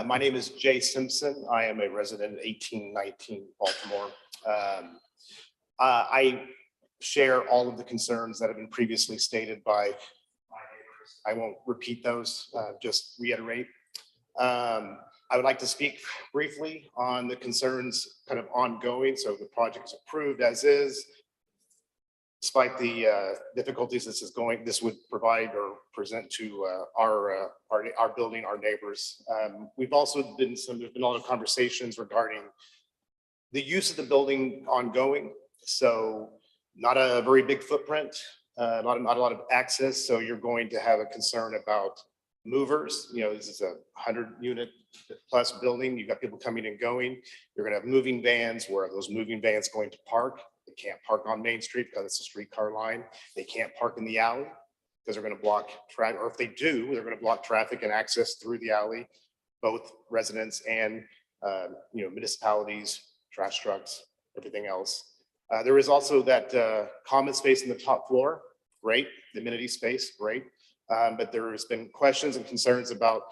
My name is Jay Simpson. I am a resident of 1819 Baltimore. I share all of the concerns that have been previously stated by my neighbors. I won't repeat those, just reiterate. I would like to speak briefly on the concerns kind of ongoing. So the project is approved as is. Despite the difficulties this would provide or present to our building, our neighbors. We've also there's been a lot of conversations regarding the use of the building ongoing. So not a very big footprint, not a lot of access. So you're going to have a concern about movers. You know, this is a 100-unit plus building. You've got people coming and going. You're going to have moving vans. Where are those moving vans going to park? They can't park on Main Street because it's a streetcar line. They can't park in the alley because they're going to block traffic. Or if they do, they're going to block traffic and access through the alley, both residents and municipalities, trash trucks, everything else. There is also that common space in the top floor. Great, the amenity space, great. But there has been questions and concerns about,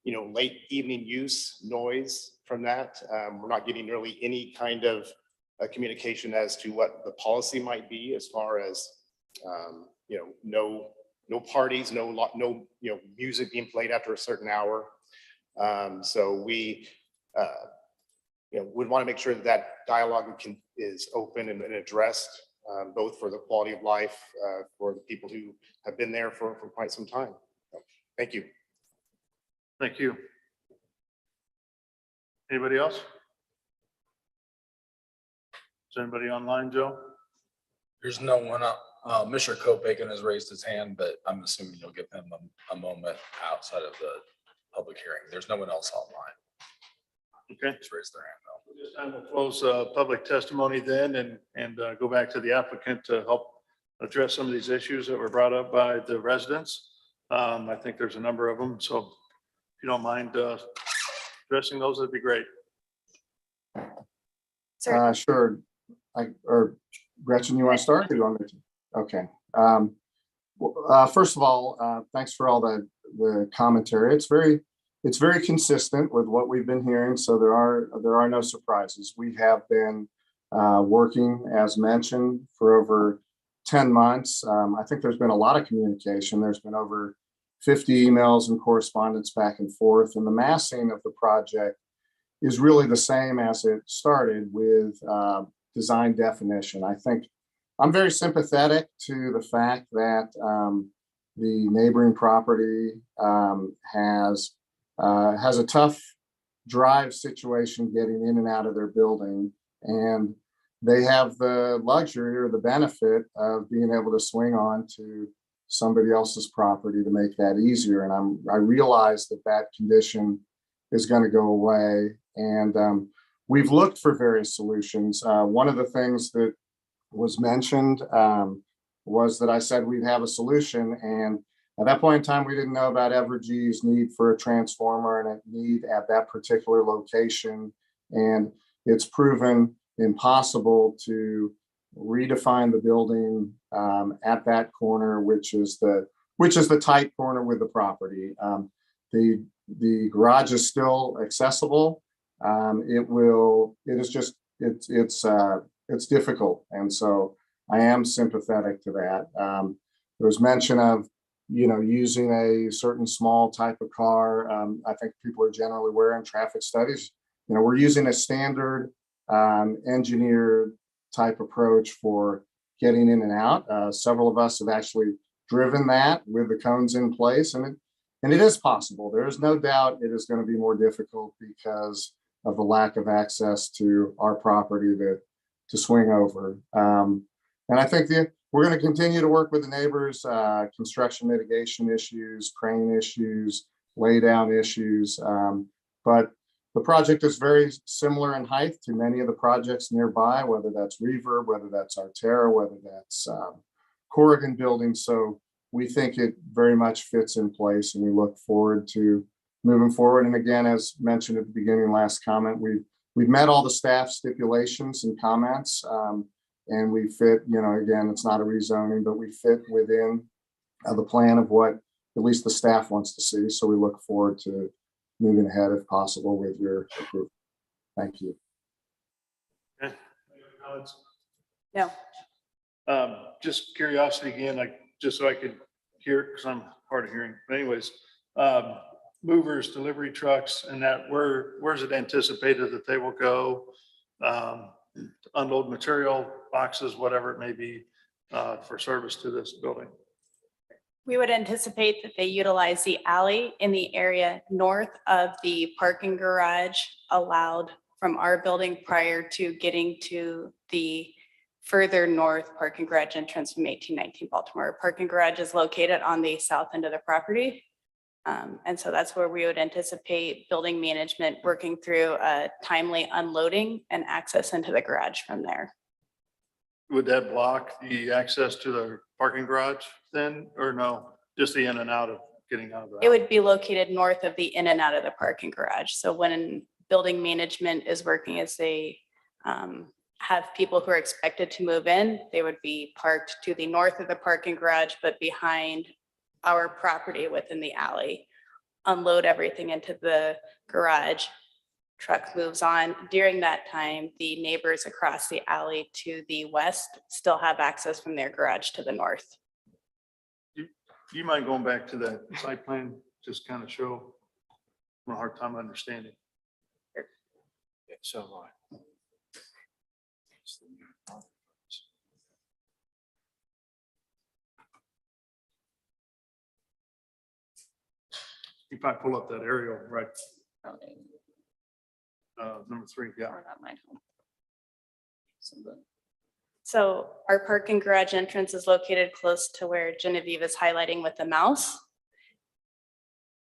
late evening use, noise from that. We're not getting really any kind of communication as to what the policy might be as far as, no parties, no music being played after a certain hour. So we, would want to make sure that that dialogue is open and addressed, both for the quality of life for the people who have been there for quite some time. So, thank you. Thank you. Anybody else? Is anybody online, Joe? There's no one up. Mr. Copaken has raised his hand, but I'm assuming you'll give him a moment outside of the public hearing. There's no one else online. Okay. Just raise their hand though. This time we'll close public testimony then and go back to the applicant to help address some of these issues that were brought up by the residents. I think there's a number of them. So if you don't mind addressing those, that'd be great. Sure. Or Gretchen, you want to start? Or do you want me to? Okay. First of all, thanks for all the commentary. It's very consistent with what we've been hearing. So there are no surprises. We have been working, as mentioned, for over 10 months. I think there's been a lot of communication. There's been over 50 emails and correspondence back and forth. And the massing of the project is really the same as it started with design definition. I think I'm very sympathetic to the fact that the neighboring property has a tough drive situation getting in and out of their building, and they have the luxury or the benefit of being able to swing on to somebody else's property to make that easier. And I realize that condition is going to go away, and we've looked for various solutions. One of the things that was mentioned was that I said we'd have a solution, and at that point in time, we didn't know about Evergy's need for a transformer and a need at that particular location. And it's proven impossible to redefine the building at that corner, which is the tight corner with the property. The garage is still accessible. It's difficult. And so I am sympathetic to that. There was mention of, using a certain small type of car. I think people are generally aware in traffic studies, we're using a standard engineered type approach for getting in and out. Several of us have actually driven that with the cones in place, and it is possible. There is no doubt it is going to be more difficult because of the lack of access to our property to swing over. And I think we're going to continue to work with the neighbors, construction mitigation issues, crane issues, lay down issues. But the project is very similar in height to many of the projects nearby, whether that's Reverb, whether that's Arterra, whether that's Corrigan Building. So we think it very much fits in place, and we look forward to moving forward. And again, as mentioned at the beginning, last comment, we've met all the staff stipulations and comments, and we fit, again, it's not a rezoning, but we fit within the plan of what at least the staff wants to see. So we look forward to moving ahead if possible with your approval. Thank you. Okay. No. Just curiosity again, like, just so I could hear, because I'm hard of hearing. But anyways, movers, delivery trucks, and that, where's it anticipated that they will go? Unload material, boxes, whatever it may be, for service to this building. We would anticipate that they utilize the alley in the area north of the parking garage allowed from our building prior to getting to the further north parking garage entrance from 1819 Baltimore. Our parking garage is located on the south end of the property. And so that's where we would anticipate building management working through a timely unloading and access into the garage from there. Would that block the access to the parking garage then, or no? Just the in and out of getting out of the. It would be located north of the in and out of the parking garage. So when building management is working as they have people who are expected to move in, they would be parked to the north of the parking garage, but behind our property within the alley. Unload everything into the garage. Truck moves on. During that time, the neighbors across the alley to the west still have access from their garage to the north. Do you mind going back to that site plan? Just kind of show, I'm a hard time understanding. Yeah, so am I. If I pull up that aerial, right? Number 3, yeah. So our parking garage entrance is located close to where Genevieve is highlighting with the mouse.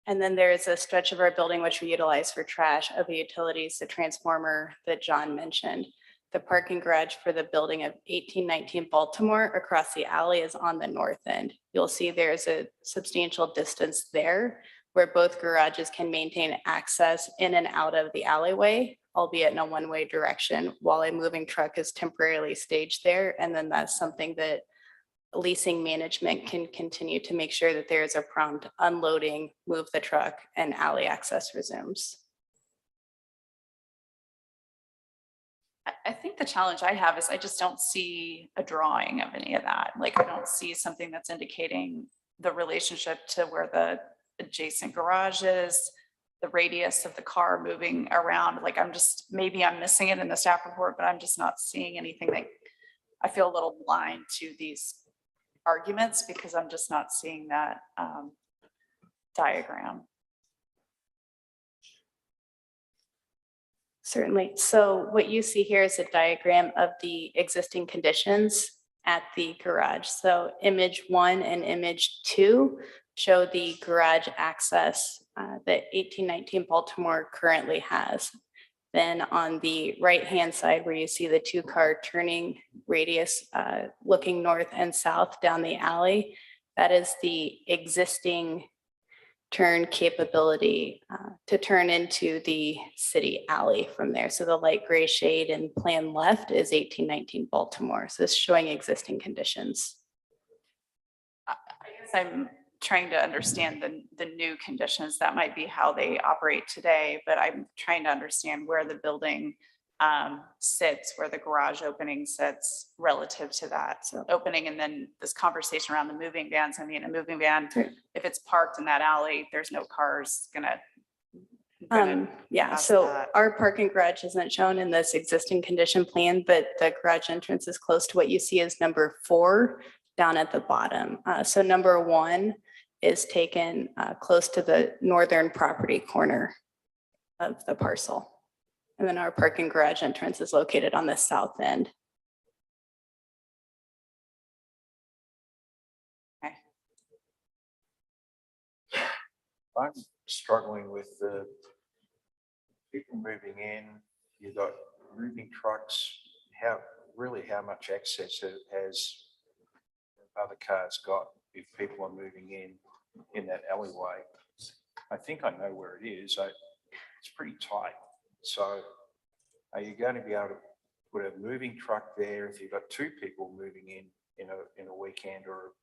And then there is a stretch of our building which we utilize for trash, other utilities, the transformer that John mentioned. The parking garage for the building of 1819 Baltimore across the alley is on the north end. You'll see there's a substantial distance there where both garages can maintain access in and out of the alleyway, albeit in a one-way direction, while a moving truck is temporarily staged there. And then that's something that leasing management can continue to make sure that there is a prompt unloading, move the truck, and alley access resumes. I think the challenge I have is I just don't see a drawing of any of that. Like, I don't see something that's indicating the relationship to where the adjacent garage is, the radius of the car moving around. Like, maybe I'm missing it in the staff report, but I'm just not seeing anything that I feel a little blind to these arguments because I'm just not seeing that diagram. Certainly. So what you see here is a diagram of the existing conditions at the garage. So image 1 and image 2 show the garage access that 1819 Baltimore currently has. Then on the right-hand side where you see the 2-car turning radius looking north and south down the alley, that is the existing turn capability to turn into the city alley from there. So the light gray shade and plan left is 1819 Baltimore. So it's showing existing conditions. I guess I'm trying to understand the new conditions. That might be how they operate today, but I'm trying to understand where the building sits, where the garage opening sits relative to that opening. And then this conversation around the moving vans. I mean, a moving van, if it's parked in that alley, there's no cars gonna yeah, so our parking garage isn't shown in this existing condition plan, but the garage entrance is close to what you see as number 4 down at the bottom. So number 1 is taken close to the northern property corner of the parcel. And then our parking garage entrance is located on the south end. Okay. I'm struggling with the people moving in. You've got moving trucks. How much access has other cars got if people are moving in that alleyway? I think I know where it is. It's pretty tight. So are you going to be able to put a moving truck there if you've got 2 people moving in a weekend, or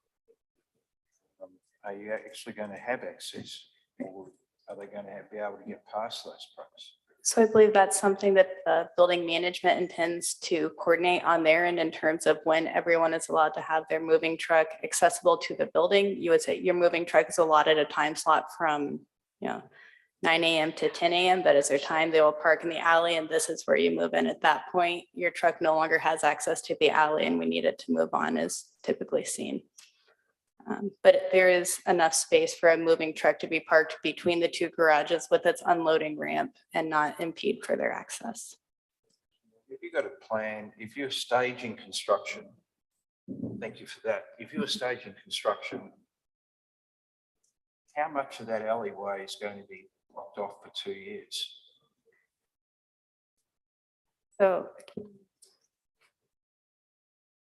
are you actually going to have access, or are they going to be able to get past those trucks? So I believe that's something that the building management intends to coordinate on their end in terms of when everyone is allowed to have their moving truck accessible to the building. You would say your moving truck is allotted a time slot from, 9 a.m. to 10 a.m. That is their time. They will park in the alley and this is where you move in. At that point, your truck no longer has access to the alley and we need it to move on as typically seen. But there is enough space for a moving truck to be parked between the two garages with its unloading ramp and not impede further access. If you got a plan, if you're staging construction, thank you for that. If you're staging construction, how much of that alleyway is going to be blocked off for 2 years? So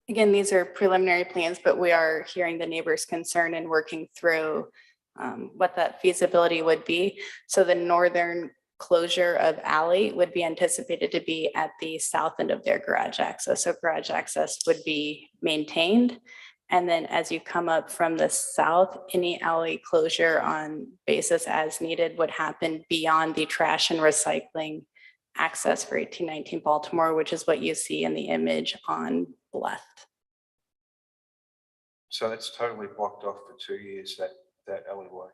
again, these are preliminary plans, but we are hearing the neighbors' concern and working through what that feasibility would be. So the northern closure of alley would be anticipated to be at the south end of their garage access. So garage access would be maintained. And then as you come up from the south, any alley closure on basis as needed would happen beyond the trash and recycling access for 1819 Baltimore, which is what you see in the image on the left. So that's totally blocked off for 2 years, that alleyway.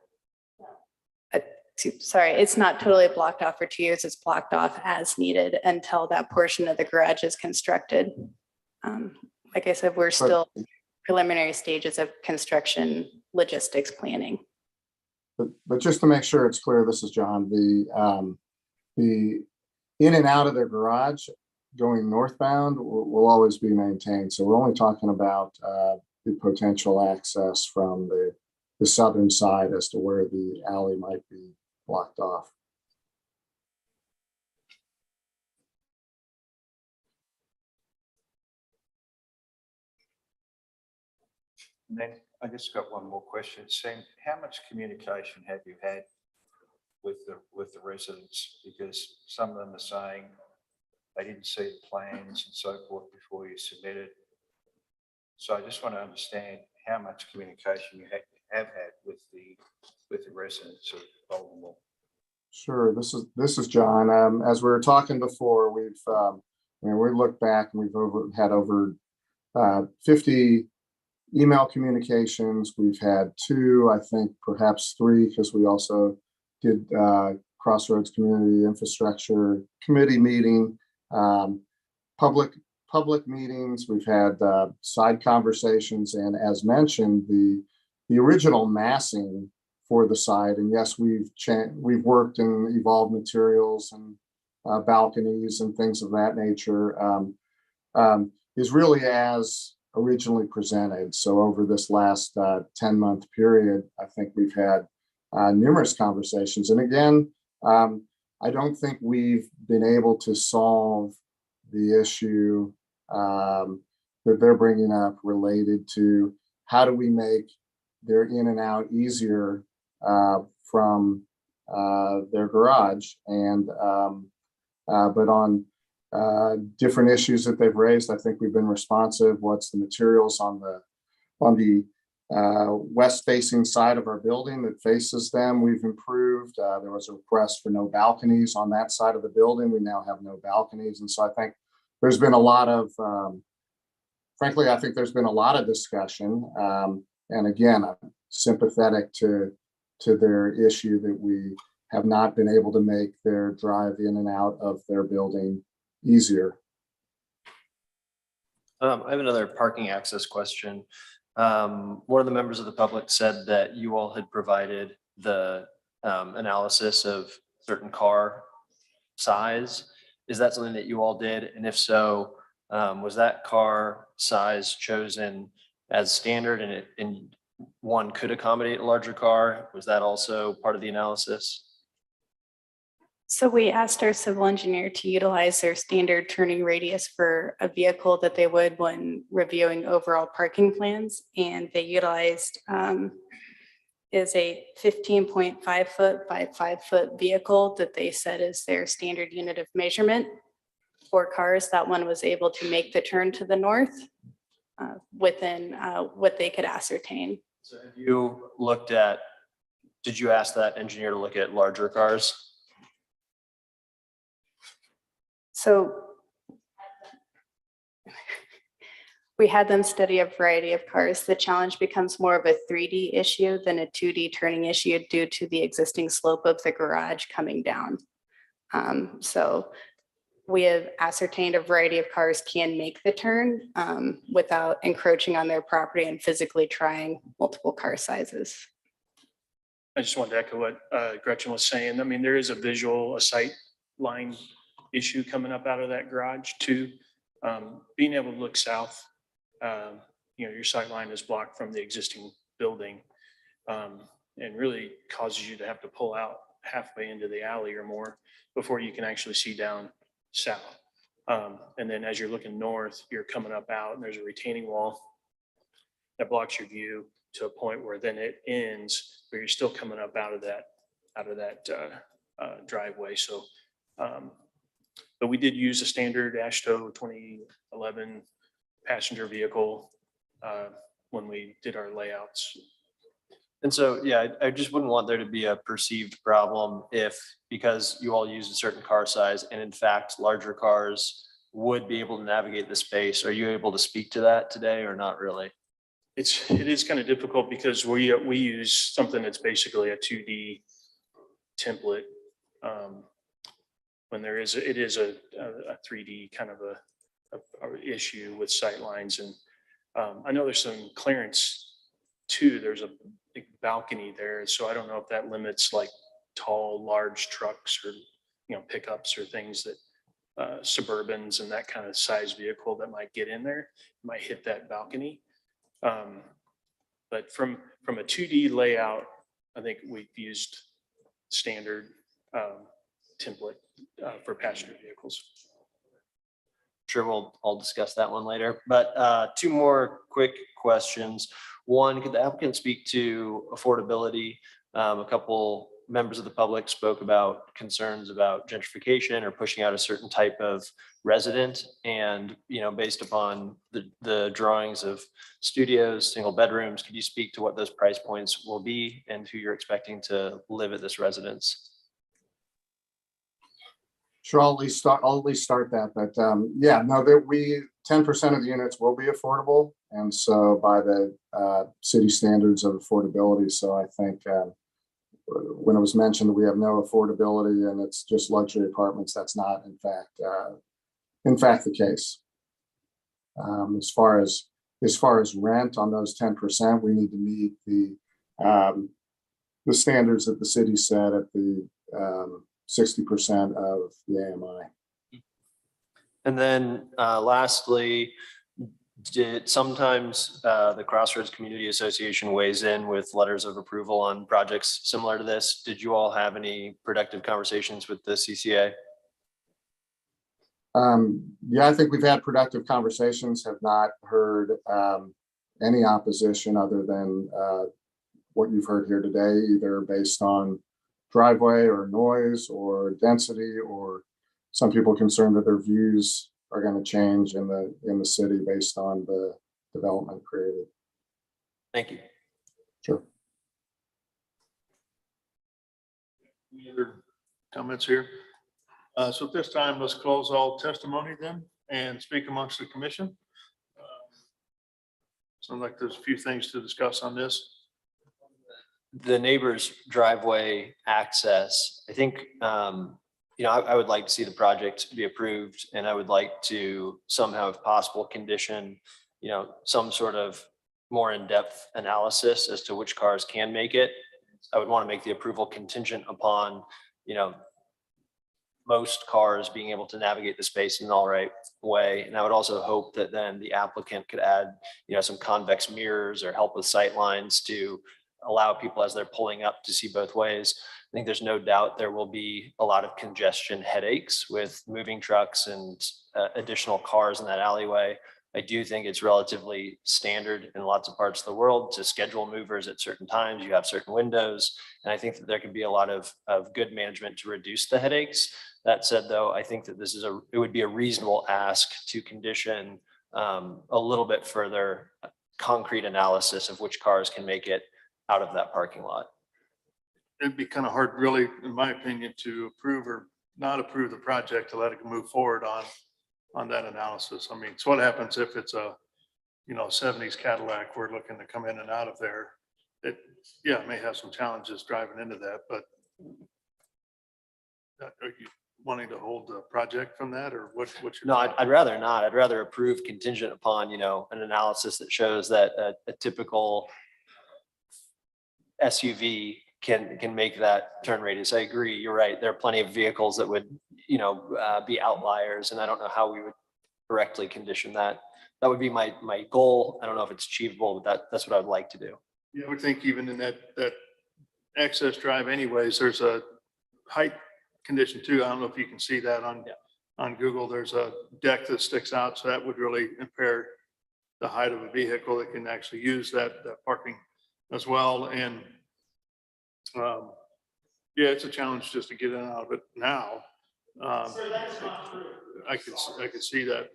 Sorry, it's not totally blocked off for 2 years. It's blocked off as needed until that portion of the garage is constructed. Like I said, we're still preliminary stages of construction logistics planning. But just to make sure it's clear, this is John, the in and out of their garage going northbound will always be maintained. So we're only talking about the potential access from the southern side as to where the alley might be blocked off. And then I just got one more question. Sam, how much communication have you had with the residents? Because some of them are saying they didn't see the plans and so forth before you submitted. So I just want to understand how much communication you have had with the residents of Baltimore. Sure, this is John. As we were talking before, we looked back and we've had over 50 email communications. We've had 2, I think perhaps 3, because we also did Crossroads Community Infrastructure Committee meeting, public meetings. We've had side conversations, and as mentioned, the original massing for the site. And yes, we've worked in evolved materials and balconies and things of that nature. Is really as originally presented. So over this last 10-month period, I think we've had numerous conversations. And again, I don't think we've been able to solve the issue that they're bringing up related to how do we make their in and out easier from their garage. And but on different issues that they've raised, I think we've been responsive. What's the materials on the west facing side of our building that faces them? We've improved. There was a request for no balconies on that side of the building. We now have no balconies. And so I think there's been a lot of, frankly, I think there's been a lot of discussion. And again, I'm sympathetic to their issue that we have not been able to make their drive in and out of their building easier. I have another parking access question. One of the members of the public said that you all had provided the analysis of certain car size. Is that something that you all did? And if so, was that car size chosen as standard and one could accommodate a larger car? Was that also part of the analysis? So we asked our civil engineer to utilize their standard turning radius for a vehicle that they would when reviewing overall parking plans. And they utilized is a 15.5 foot by 5 foot vehicle that they said is their standard unit of measurement for cars. That one was able to make the turn to the north within what they could ascertain. So have you looked at, did you ask that engineer to look at larger cars? So we had them study a variety of cars. The challenge becomes more of a 3D issue than a 2D turning issue due to the existing slope of the garage coming down. So we have ascertained a variety of cars can make the turn without encroaching on their property and physically trying multiple car sizes. I just wanted to echo what Gretchen was saying. I mean, there is a sight line issue coming up out of that garage too. Being able to look south, your sight line is blocked from the existing building and really causes you to have to pull out halfway into the alley or more before you can actually see down south. And then as you're looking north, you're coming up out and there's a retaining wall that blocks your view to a point where then it ends, but you're still coming up out of that driveway. So, but we did use a standard AASHTO 2011 passenger vehicle when we did our layouts. And so, yeah, I just wouldn't want there to be a perceived problem if, because you all use a certain car size and in fact, larger cars would be able to navigate the space. Are you able to speak to that today or not really? It is kind of difficult because we use something that's basically a 2D template. When it is a 3D kind of a issue with sight lines. And I know there's some clearance too. There's a big balcony there. So I don't know if that limits like tall, large trucks or, pickups or things that Suburbans and that kind of size vehicle that might get in there, might hit that balcony. But from a 2D layout, I think we've used standard template for passenger vehicles. Sure, I'll discuss that one later, but two more quick questions. One, could the applicant speak to affordability? A couple members of the public spoke about concerns about gentrification or pushing out a certain type of resident. And, based upon the drawings of studios, single bedrooms, could you speak to what those price points will be and who you're expecting to live at this residence? Sure, I'll at least start that, but yeah, no, that 10% of the units will be affordable. And so by the city standards of affordability. So I think when it was mentioned that we have no affordability and it's just luxury apartments, that's not in fact the case. As far as rent on those 10%, we need to meet the standards that the city set at the 60% of the AMI. And then lastly, sometimes the Crossroads Community Association weighs in with letters of approval on projects similar to this. Did you all have any productive conversations with the CCA? Yeah, I think we've had productive conversations, have not heard any opposition other than what you've heard here today, either based on driveway or noise or density, or some people concerned that their views are going to change in the city based on the development created. Thank you. Sure. Any other comments here? So at this time, let's close all testimony then and speak amongst the commission. Sounds like there's a few things to discuss on this. The neighbor's driveway access, I think, I would like to see the project be approved, and I would like to somehow, if possible, condition, some sort of more in-depth analysis as to which cars can make it. I would want to make the approval contingent upon, most cars being able to navigate the space in an all right way. And I would also hope that then the applicant could add, some convex mirrors or help with sight lines to allow people as they're pulling up to see both ways. I think there's no doubt there will be a lot of congestion headaches with moving trucks and additional cars in that alleyway. I do think it's relatively standard in lots of parts of the world to schedule movers at certain times. You have certain windows, and I think that there can be a lot of good management to reduce the headaches. That said, though, I think that it would be a reasonable ask to condition a little bit further concrete analysis of which cars can make it out of that parking lot. It'd be kind of hard, really, in my opinion, to approve or not approve the project to let it move forward on that analysis. I mean, so what happens if it's a, 70s Cadillac, we're looking to come in and out of there? It, yeah, it may have some challenges driving into that, but are you wanting to hold the project from that, or what's your? No, I'd rather not. I'd rather approve contingent upon, an analysis that shows that a typical SUV can make that turn radius. I agree. You're right. There are plenty of vehicles that would, be outliers, and I don't know how we would correctly condition that. That would be my goal. I don't know if it's achievable, but that's what I would like to do. Yeah, I would think even in that access drive anyways, there's a height condition too. I don't know if you can see that on Google. There's a deck that sticks out, so that would really impair the height of a vehicle that can actually use that parking as well. And yeah, it's a challenge just to get in and out of it now. I could see that.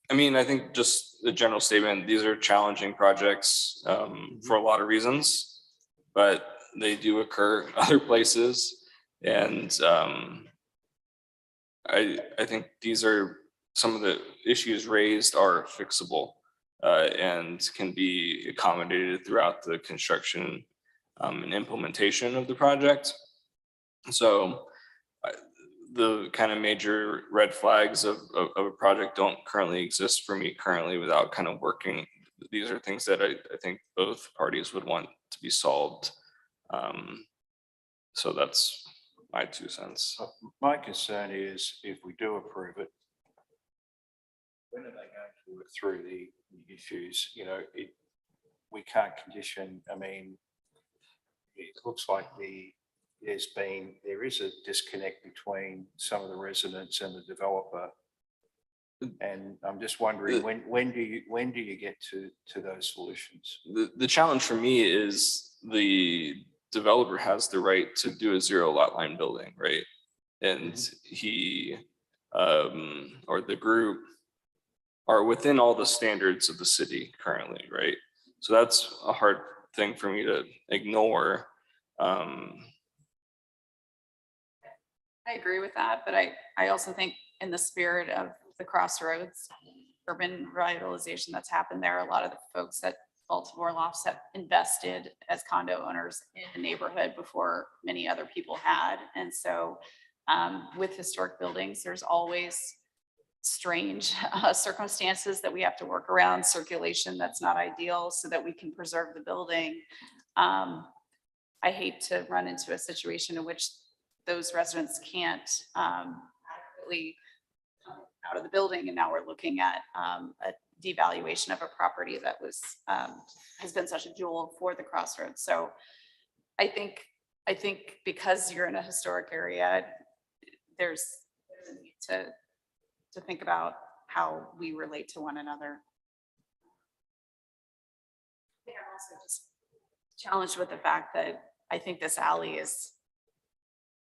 I mean, I think just the general statement, these are challenging projects for a lot of reasons, but they do occur in other places. And I think these are some of the issues raised are fixable and can be accommodated throughout the construction and implementation of the project. So the kind of major red flags of a project don't currently exist for me currently without kind of working. These are things that I think both parties would want to be solved. So that's my 2 cents. My concern is if we do approve it, when are they going to work through the issues? We can't condition. I mean, it looks like there is a disconnect between some of the residents and the developer. And I'm just wondering, when do you get to those solutions? The challenge for me is the developer has the right to do a 0 lot line building, right? And he or the group are within all the standards of the city currently, right? So that's a hard thing for me to ignore. I agree with that, but I also think in the spirit of the Crossroads urban revitalization that's happened there, a lot of the folks at Baltimore Lofts have invested as condo owners in the neighborhood before many other people had. And so with historic buildings, there's always strange circumstances that we have to work around, circulation that's not ideal so that we can preserve the building. I hate to run into a situation in which those residents can't adequately out of the building, and now we're looking at a devaluation of a property that was has been such a jewel for the Crossroads. So I think because you're in a historic area, there's a need to think about how we relate to one another. I think I'm also just challenged with the fact that I think this alley is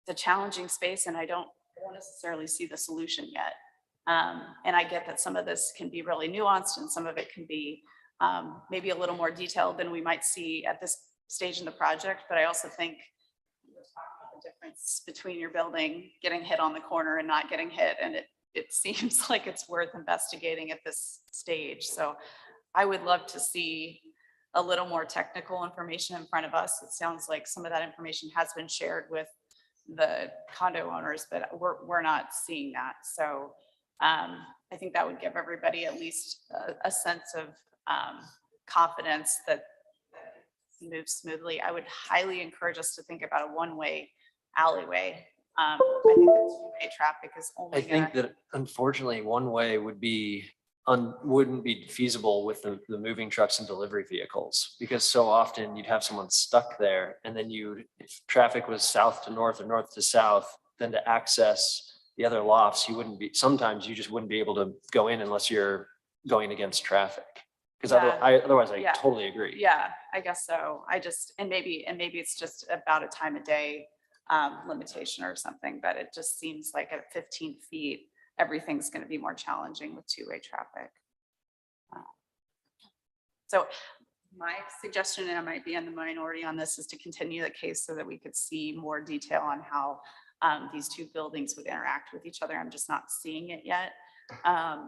the challenging space, and I don't necessarily see the solution yet. And I get that some of this can be really nuanced and some of it can be maybe a little more detailed than we might see at this stage in the project. But I also think the difference between your building getting hit on the corner and not getting hit, and it seems like it's worth investigating at this stage. So I would love to see a little more technical information in front of us. It sounds like some of that information has been shared with the condo owners, but we're not seeing that. So I think that would give everybody at least a sense of confidence that it moves smoothly. I would highly encourage us to think about a one-way alleyway. I think the two-way traffic is only I think that unfortunately, one way wouldn't be feasible with the moving trucks and delivery vehicles, because so often you'd have someone stuck there, and then if traffic was south to north or north to south, then to access the other lofts, sometimes you just wouldn't be able to go in unless you're going against traffic. Because otherwise I totally agree. Yeah, I guess so. And maybe it's just about a time of day limitation or something, but it just seems like at 15 feet, everything's going to be more challenging with two-way traffic. So My suggestion, and I might be in the minority on this, is to continue the case so that we could see more detail on how these two buildings would interact with each other. I'm just not seeing it yet. I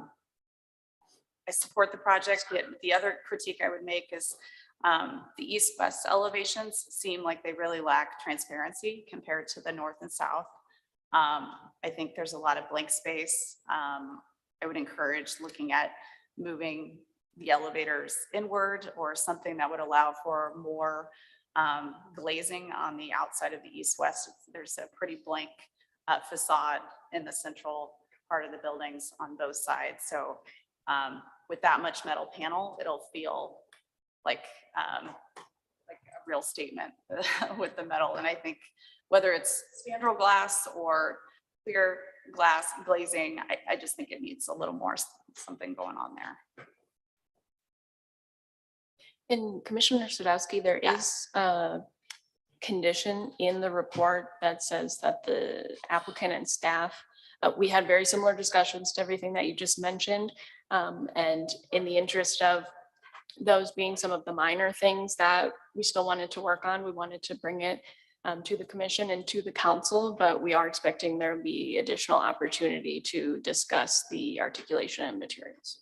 support the project. The other critique I would make is the east-west elevations seem like they really lack transparency compared to the north and south. I think there's a lot of blank space. I would encourage looking at moving the elevators inward or something that would allow for more glazing on the outside of the east-west. There's a pretty blank facade in the central part of the buildings on both sides. So with that much metal panel, it'll feel like a real statement with the metal. And I think whether it's spandrel glass or clear glass glazing, I just think it needs a little more something going on there. And Commissioner Sadowski, there is a condition in the report that says that the applicant and staff, we had very similar discussions to everything that you just mentioned. And in the interest of those being some of the minor things that we still wanted to work on, we wanted to bring it to the commission and to the council, but we are expecting there will be additional opportunity to discuss the articulation and materials.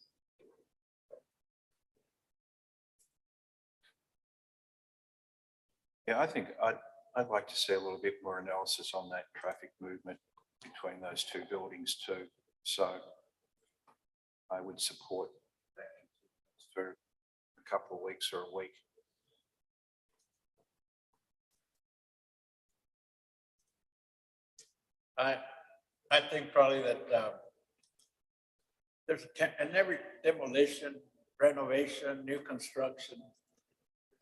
Yeah, I think I'd like to see a little bit more analysis on that traffic movement between those two buildings too. So I would support that for a couple of weeks or a week. I think probably that there's in every demolition, renovation, new construction,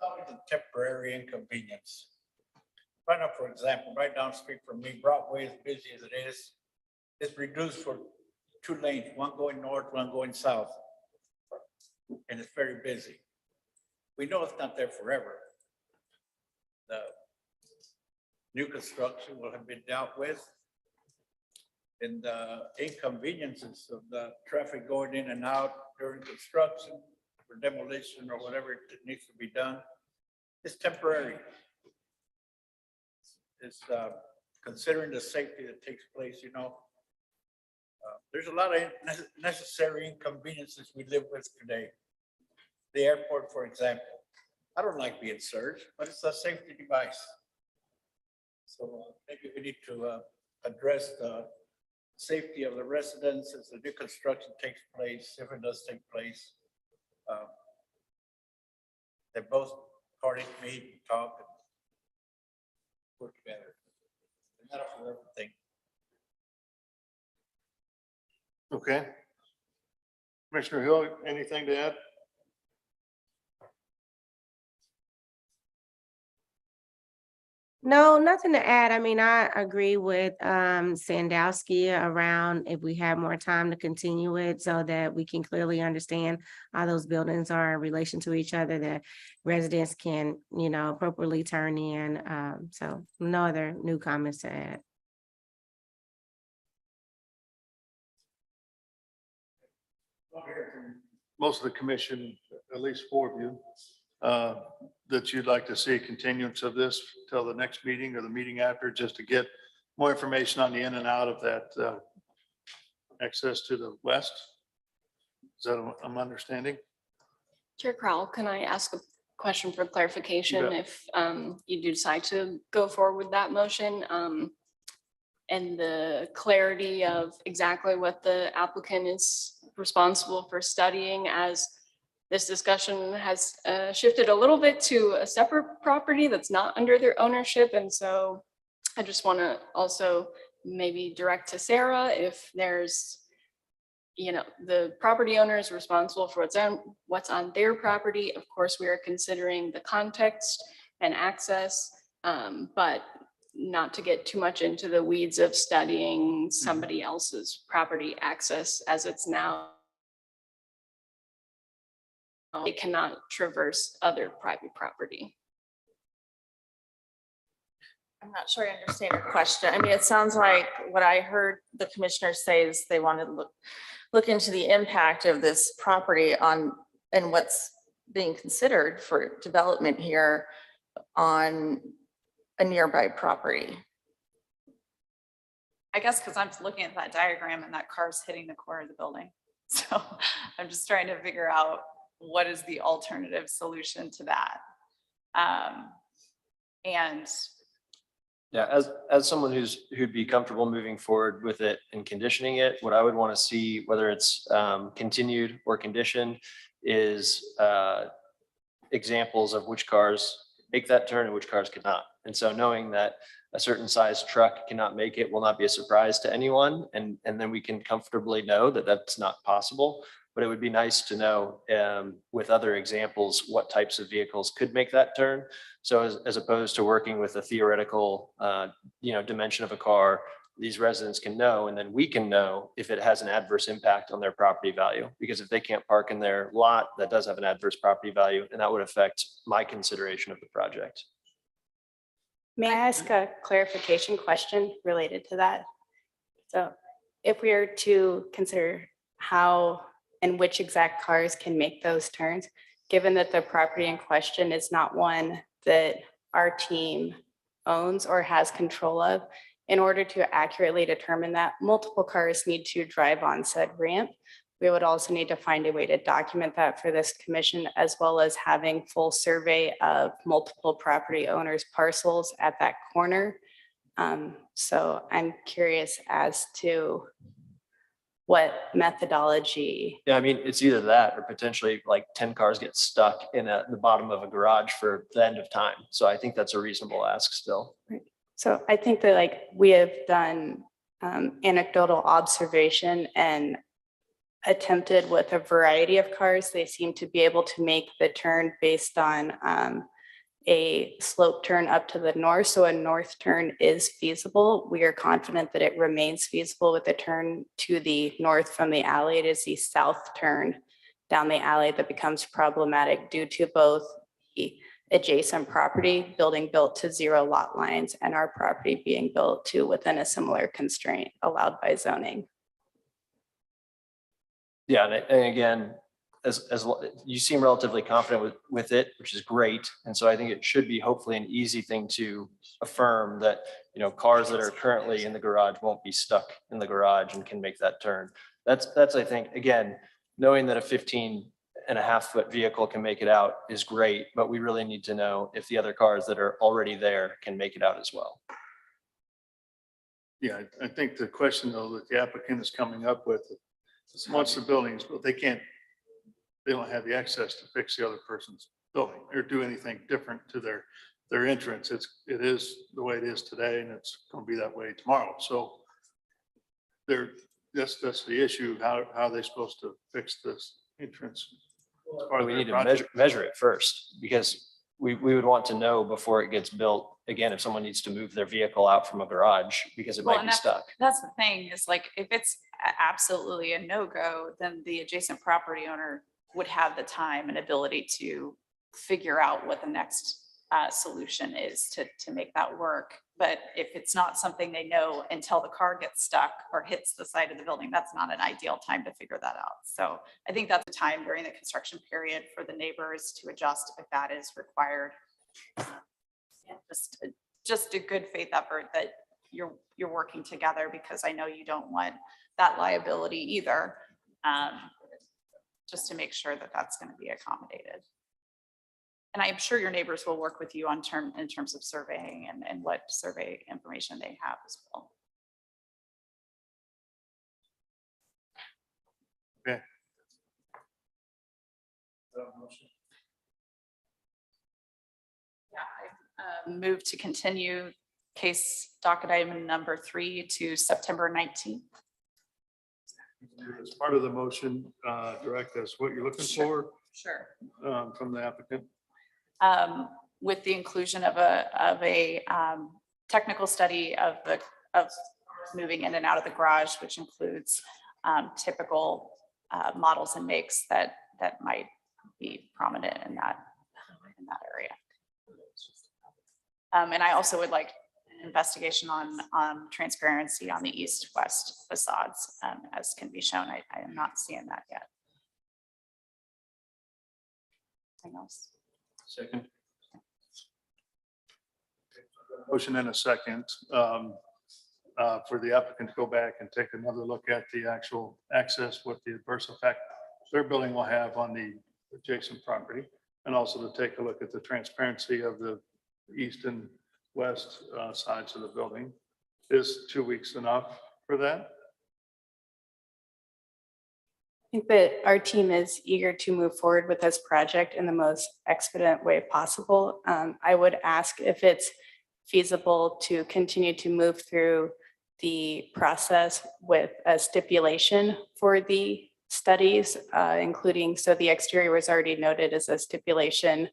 always a temporary inconvenience. Right now, for example, right down the street from me, Broadway, as busy as it is, it's reduced for 2 lanes, one going north, one going south. And it's very busy. We know it's not there forever. The new construction will have been dealt with. And the inconveniences of the traffic going in and out during construction or demolition or whatever it needs to be done, is temporary. It's considering the safety that takes place, you know. There's a lot of necessary inconveniences we live with today. The airport, for example. I don't like being searched, but it's a safety device. So maybe we need to address the safety of the residents as the new construction takes place, if it does take place. That both parties meet and talk and work together. And not for everything. Okay. Commissioner Hill, anything to add? No, nothing to add. I mean, I agree with Sandowski around if we have more time to continue it so that we can clearly understand how those buildings are in relation to each other, that residents can, you know, appropriately turn in. So no other new comments to add. Most of the commission, at least 4 of you, that you'd like to see a continuance of this till the next meeting or the meeting after, just to get more information on the in and out of that access to the west. Is that what I'm understanding? Chair Crowell, can I ask a question for clarification? If you do decide to go forward with that motion, and the clarity of exactly what the applicant is responsible for studying, as this discussion has shifted a little bit to a separate property that's not under their ownership. And so I just want to also maybe direct to Sarah if there's, you know, the property owner is responsible for what's on their property. Of course, we are considering the context and access, but not to get too much into the weeds of studying somebody else's property access, as it's now. It cannot traverse other private property. I'm not sure I understand your question. I mean, it sounds like what I heard the commissioners say is they wanted to look into the impact of this property on and what's being considered for development here on a nearby property? I guess because I'm looking at that diagram and that car's hitting the core of the building. So I'm just trying to figure out what is the alternative solution to that. And Yeah, as someone who'd be comfortable moving forward with it and conditioning it, what I would want to see, whether it's continued or conditioned, is examples of which cars make that turn and which cars cannot. And so knowing that a certain size truck cannot make it will not be a surprise to anyone. And then we can comfortably know that that's not possible. But it would be nice to know with other examples, what types of vehicles could make that turn. So as opposed to working with a theoretical, dimension of a car, these residents can know, and then we can know if it has an adverse impact on their property value. Because if they can't park in their lot, that does have an adverse property value, and that would affect my consideration of the project. May I ask a clarification question related to that? So if we are to consider how and which exact cars can make those turns, given that the property in question is not one that our team owns or has control of, in order to accurately determine that, multiple cars need to drive on said ramp. We would also need to find a way to document that for this commission, as well as having full survey of multiple property owners' parcels at that corner. So I'm curious as to what methodology. Yeah, I mean, it's either that or potentially like 10 cars get stuck in the bottom of a garage for the end of time. So I think that's a reasonable ask still. So I think that we have done anecdotal observation and attempted with a variety of cars. They seem to be able to make the turn based on a slope turn up to the north. So a north turn is feasible. We are confident that it remains feasible with the turn to the north from the alley. It is the south turn down the alley that becomes problematic due to both the adjacent property building built to 0 lot lines and our property being built to within a similar constraint allowed by zoning. Yeah, and again, as you seem relatively confident with it, which is great. And so I think it should be hopefully an easy thing to affirm that, cars that are currently in the garage won't be stuck in the garage and can make that turn. That's I think, again, knowing that a 15.5-foot vehicle can make it out is great, but we really need to know if the other cars that are already there can make it out as well. Yeah, I think the question though that the applicant is coming up with, once the building's built, they don't have the access to fix the other person's building or do anything different to their entrance. It is the way it is today, and it's going to be that way tomorrow. So that's the issue. How are they supposed to fix this entrance? We need to measure it first, because we would want to know before it gets built. Again, if someone needs to move their vehicle out from a garage because it might be stuck. That's the thing is if it's absolutely a no-go, then the adjacent property owner would have the time and ability to figure out what the next solution is to make that work. But if it's not something they know until the car gets stuck or hits the side of the building, that's not an ideal time to figure that out. So I think that's the time during the construction period for the neighbors to adjust if that is required. Just a good faith effort that you're working together, because I know you don't want that liability either. Just to make sure that that's going to be accommodated. And I'm sure your neighbors will work with you in terms of surveying and what survey information they have as well. Okay. Yeah, I move to continue case docket item number 3 to September 19th. As part of the motion, direct us what you're looking for. Sure. From the applicant. With the inclusion of a technical study of moving in and out of the garage, which includes typical models and makes that might be prominent in that area. And I also would like an investigation on transparency on the east-west facades, as can be shown. I am not seeing that yet. Anything else? Second. Motion and a second for the applicant to go back and take another look at the actual access, what the adverse effect their building will have on the adjacent property, and also to take a look at the transparency of the east and west sides of the building. Is 2 weeks enough for that? I think that our team is eager to move forward with this project in the most expedient way possible. I would ask if it's feasible to continue to move through the process with a stipulation for the studies, including, so the exterior was already noted as a stipulation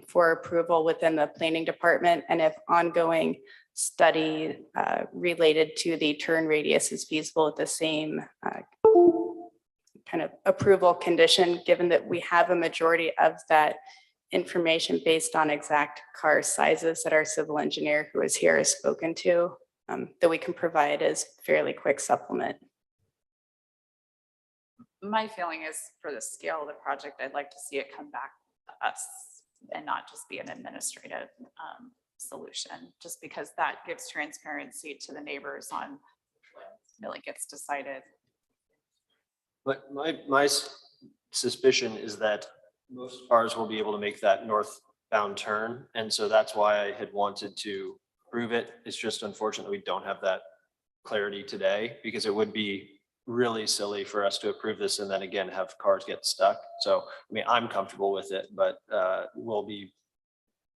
for approval within the planning department. And if ongoing study related to the turn radius is feasible at the same kind of approval condition, given that we have a majority of that information based on exact car sizes that our civil engineer who is here has spoken to, that we can provide as fairly quick supplement. My feeling is for the scale of the project, I'd like to see it come back to us and not just be an administrative solution, just because that gives transparency to the neighbors on what really gets decided. But my suspicion is that most cars will be able to make that northbound turn. And so that's why I had wanted to prove it. It's just unfortunate that we don't have that clarity today, because it would be really silly for us to approve this and then again have cars get stuck. So, I mean, I'm comfortable with it, but we'll be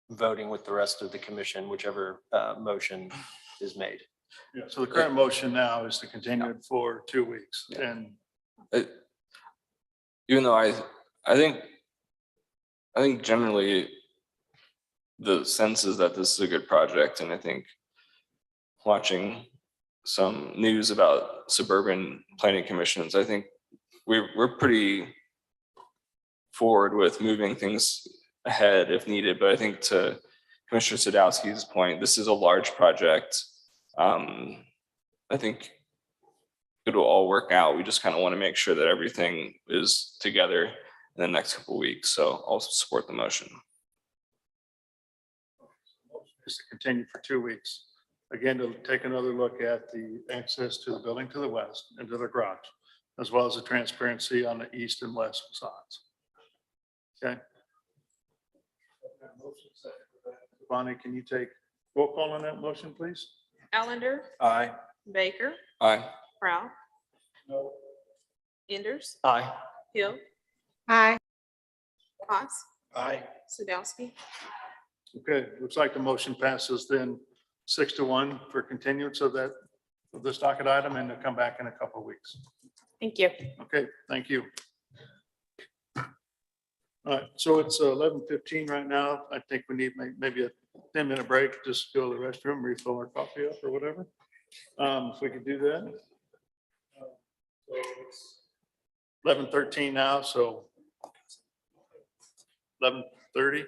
voting with the rest of the commission, whichever motion is made. Yeah, so the current motion now is to continue it for 2 weeks. And Even though I think generally the sense is that this is a good project, and I think watching some news about suburban planning commissions, I think we're pretty forward with moving things ahead if needed. But I think to Commissioner Sadowski's point, this is a large project. I think it'll all work out. We just kind of want to make sure that everything is together in the next couple of weeks. So I'll support the motion. is to continue for 2 weeks. Again, to take another look at the access to the building to the west and to the garage, as well as the transparency on the east and west sides. Okay. Bonnie, can you take roll call on that motion, please? Allender, Aye. Baker, Aye. Proud. No. Enders, Aye. Hill, Aye. Haas, Aye. Sadowski. Okay, looks like the motion passes then 6-1 for continuance of that, of this docket item, and to come back in a couple of weeks. Thank you. Okay, thank you. All right, so it's 11:15 right now. I think we need maybe a 10-minute break, just go to the restroom, refill our coffee up or whatever. If we could do that. 11:13 now, so 11:30.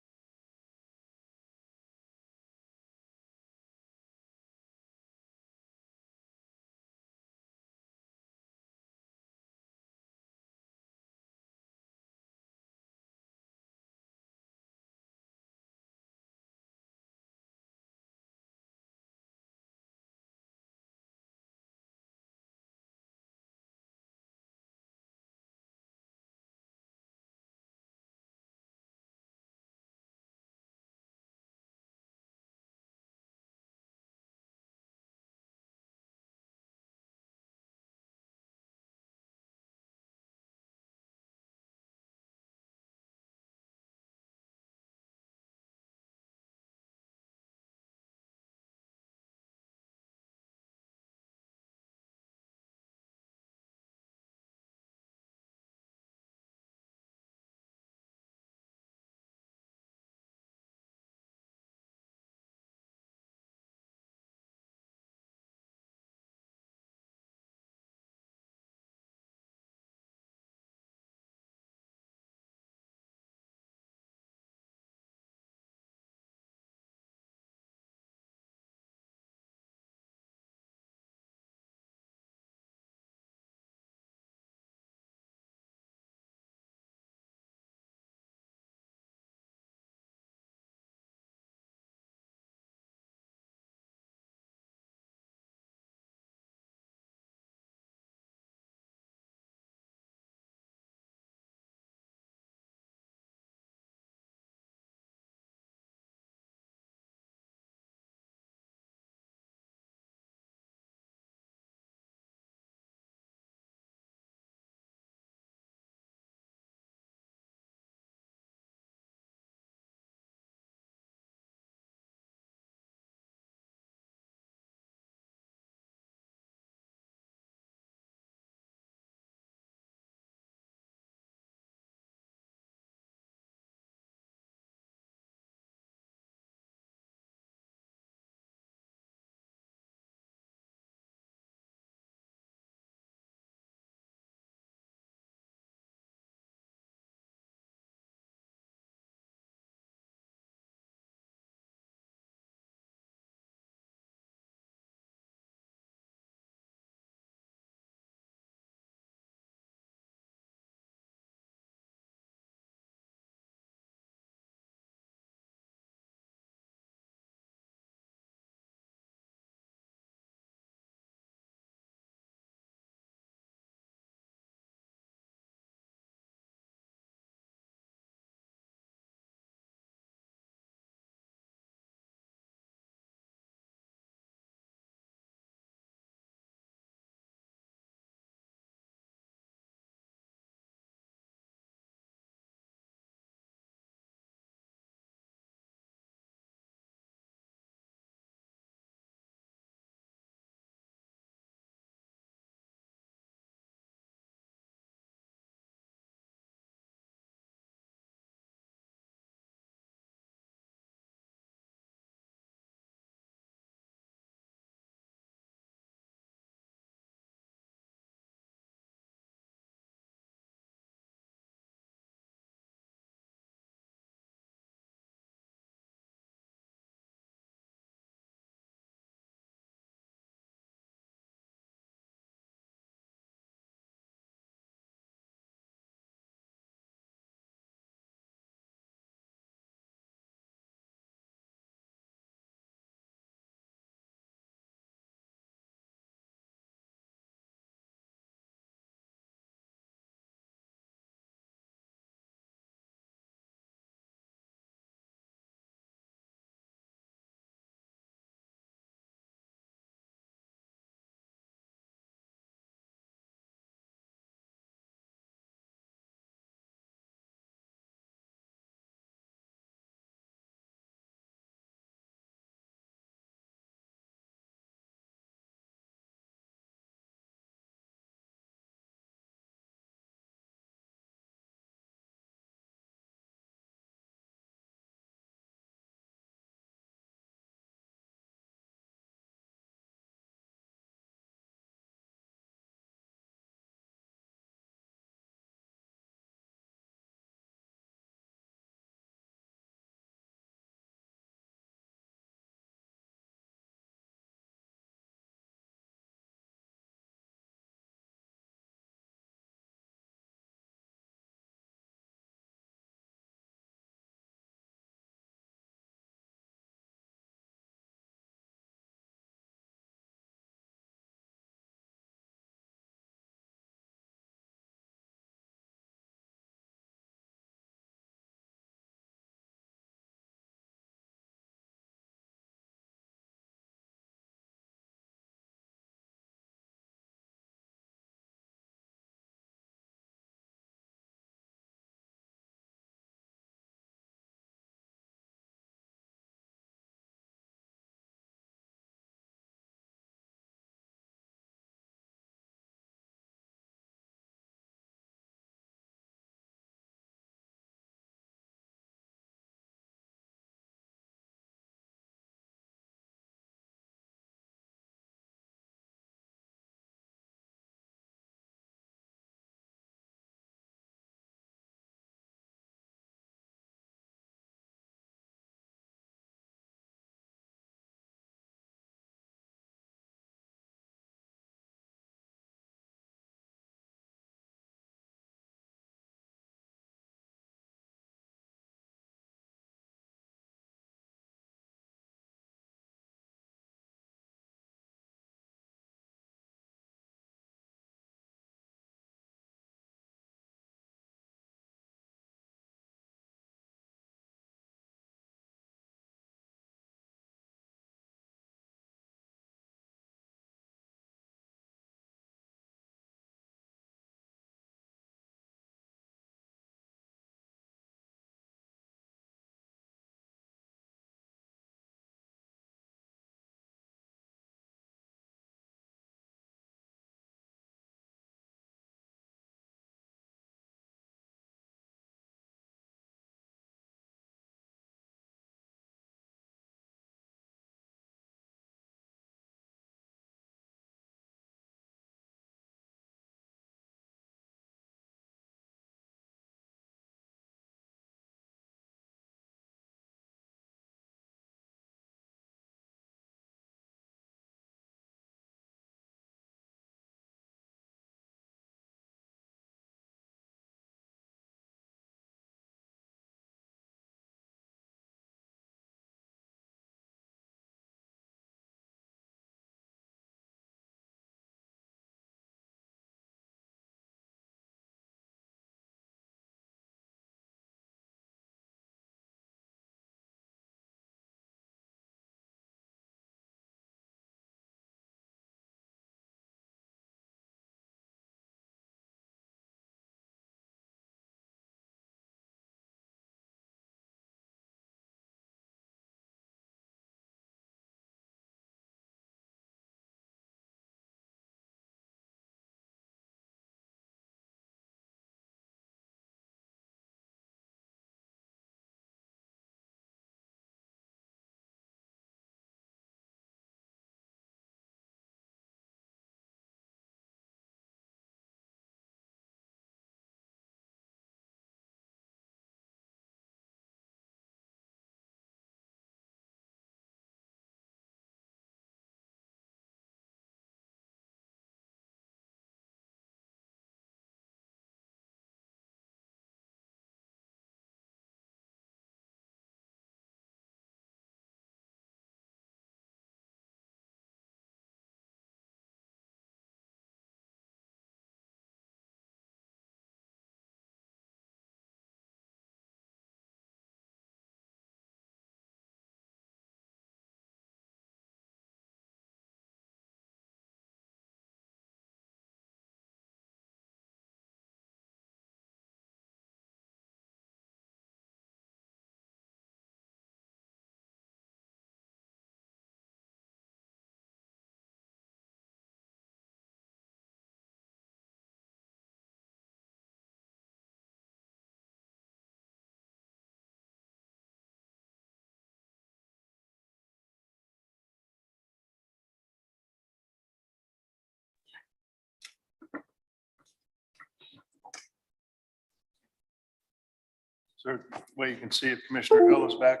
Is there a way you can see if Commissioner Hill is back?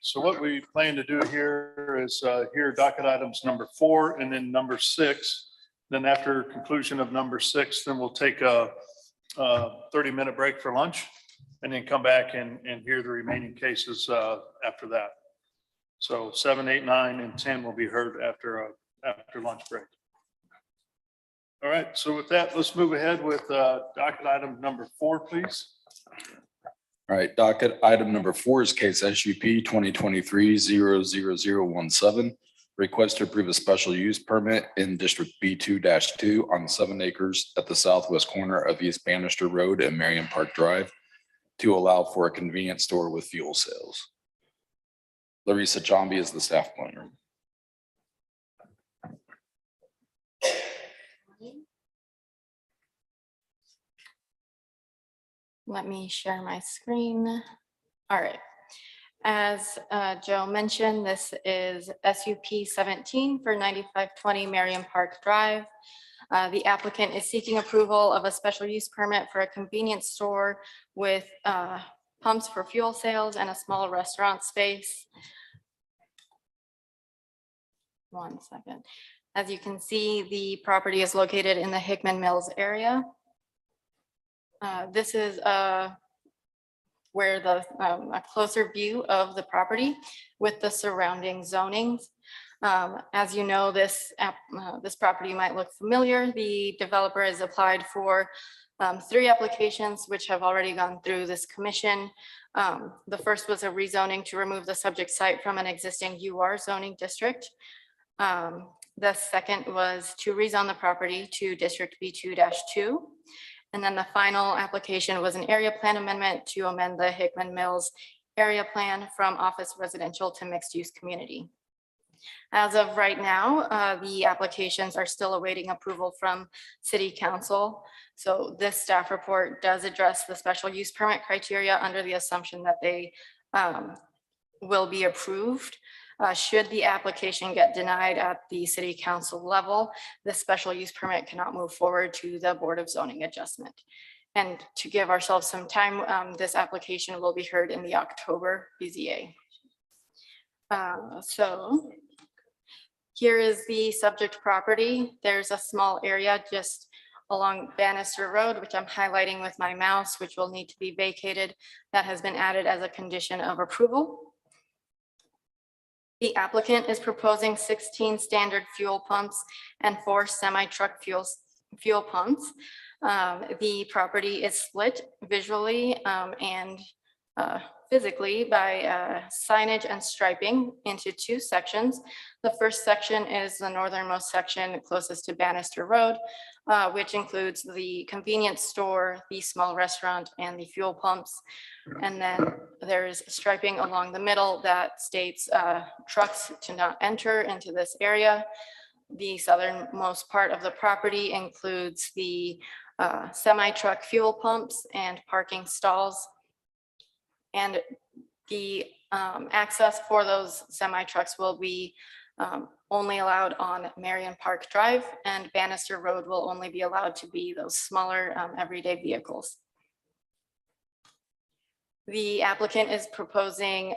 So what we plan to do here is hear docket items number 4 and then number 6. Then after conclusion of number 6, then we'll take a 30-minute break for lunch and then come back and hear the remaining cases after that. So 7, 8, 9, and 10 will be heard after lunch break. All right, so with that, let's move ahead with docket item number 4, please. All right, docket item number 4 is case SUP 2023-00017. Request to approve a special use permit in District B2-2 on 7 acres at the southwest corner of East Bannister Road and Marion Park Drive to allow for a convenience store with fuel sales. Larissa Jambi is the staff planner. Let me share my screen. All right. As Joe mentioned, this is SUP 17 for 9520 Marion Park Drive. The applicant is seeking approval of a special use permit for a convenience store with pumps for fuel sales and a small restaurant space. One second. As you can see, the property is located in the Hickman Mills area. This is where a closer view of the property with the surrounding zonings. As you know, this property might look familiar. The developer has applied for 3 applications, which have already gone through this commission. The first was a rezoning to remove the subject site from an existing UR zoning district. The second was to rezone the property to District B2-2. And then the final application was an area plan amendment to amend the Hickman Mills area plan from office residential to mixed use community. As of right now, the applications are still awaiting approval from City Council. So this staff report does address the special use permit criteria under the assumption that they will be approved. Should the application get denied at the City Council level, the special use permit cannot move forward to the Board of Zoning Adjustment. And to give ourselves some time, this application will be heard in the October BZA. So here is the subject property. There's a small area just along Bannister Road, which I'm highlighting with my mouse, which will need to be vacated. That has been added as a condition of approval. The applicant is proposing 16 standard fuel pumps and 4 semi-truck fuel pumps. The property is split visually and physically by signage and striping into 2 sections. The first section is the northernmost section closest to Bannister Road, which includes the convenience store, the small restaurant, and the fuel pumps. And then there's striping along the middle that states trucks to not enter into this area. The southernmost part of the property includes the semi-truck fuel pumps and parking stalls. And the access for those semi-trucks will be only allowed on Marion Park Drive, and Bannister Road will only be allowed to be those smaller everyday vehicles. The applicant is proposing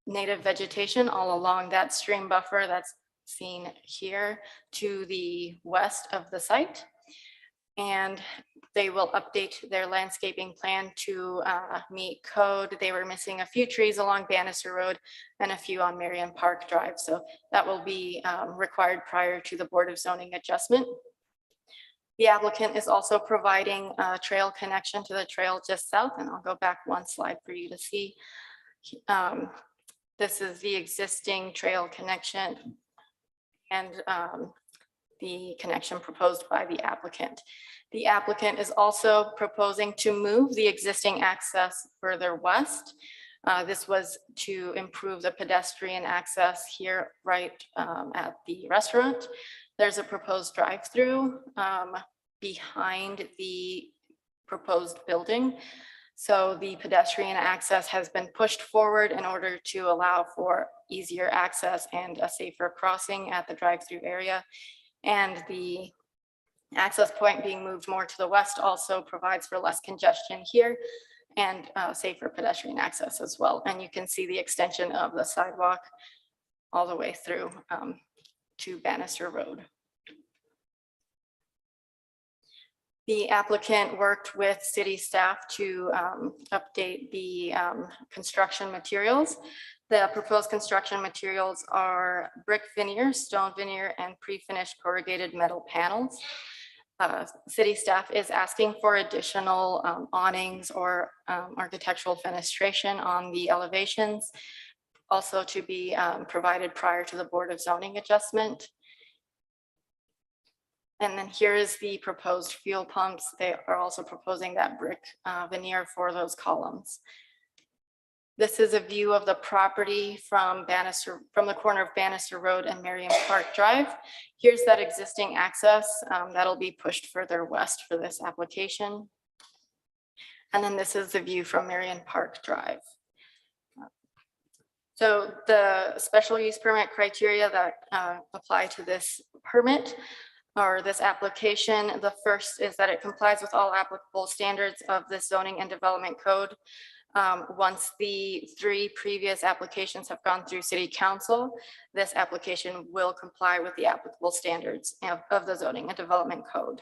native vegetation all along that stream buffer that's seen here to the west of the site. And they will update their landscaping plan to meet code. They were missing a few trees along Bannister Road and a few on Marion Park Drive. So that will be required prior to the Board of Zoning Adjustment. The applicant is also providing a trail connection to the trail just south, and I'll go back 1 slide for you to see. This is the existing trail connection and the connection proposed by the applicant. The applicant is also proposing to move the existing access further west. This was to improve the pedestrian access here right at the restaurant. There's a proposed drive-through behind the proposed building. So the pedestrian access has been pushed forward in order to allow for easier access and a safer crossing at the drive-through area. And the access point being moved more to the west also provides for less congestion here and safer pedestrian access as well. And you can see the extension of the sidewalk all the way through to Bannister Road. The applicant worked with city staff to update the construction materials. The proposed construction materials are brick veneer, stone veneer, and pre-finished corrugated metal panels. City staff is asking for additional awnings or architectural fenestration on the elevations, also to be provided prior to the Board of Zoning adjustment. And then here is the proposed fuel pumps. They are also proposing that brick veneer for those columns. This is a view of the property from the corner of Bannister Road and Merriam Park Drive. Here's that existing access that'll be pushed further west for this application. And then this is the view from Merriam Park Drive. So the special use permit criteria that apply to this permit or this application, the first is that it complies with all applicable standards of the zoning and development code. Once the 3 previous applications have gone through city council, this application will comply with the applicable standards of the zoning and development code.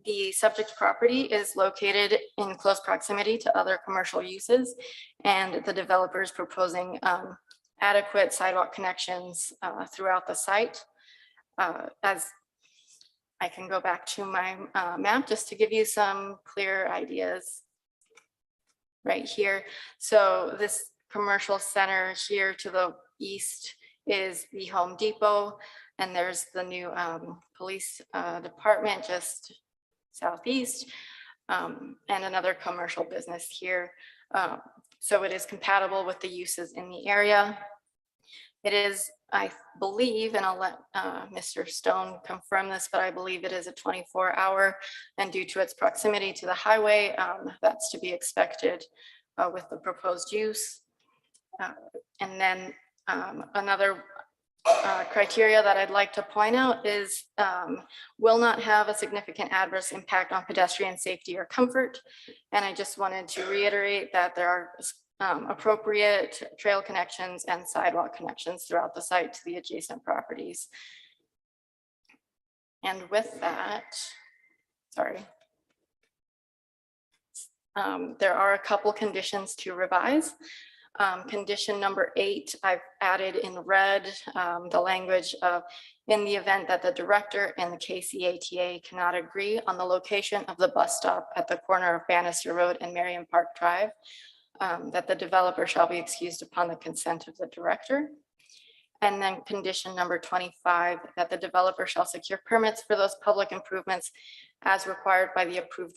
The subject property is located in close proximity to other commercial uses, and the developer is proposing adequate sidewalk connections throughout the site. As I can go back to my map just to give you some clear ideas right here. So this commercial center here to the east is the Home Depot, and there's the new police department just southeast, and another commercial business here. So it is compatible with the uses in the area. It is, I believe, and I'll let Mr. Stone confirm this, but I believe it is a 24-hour, and due to its proximity to the highway, that's to be expected with the proposed use. And then another criteria that I'd like to point out is will not have a significant adverse impact on pedestrian safety or comfort. And I just wanted to reiterate that there are appropriate trail connections and sidewalk connections throughout the site to the adjacent properties. And with that, sorry. There are a couple conditions to revise. Condition number 8, I've added in red the language of in the event that the director and the KCATA cannot agree on the location of the bus stop at the corner of Bannister Road and Merriam Park Drive, that the developer shall be excused upon the consent of the director. And then condition number 25, that the developer shall secure permits for those public improvements as required by the approved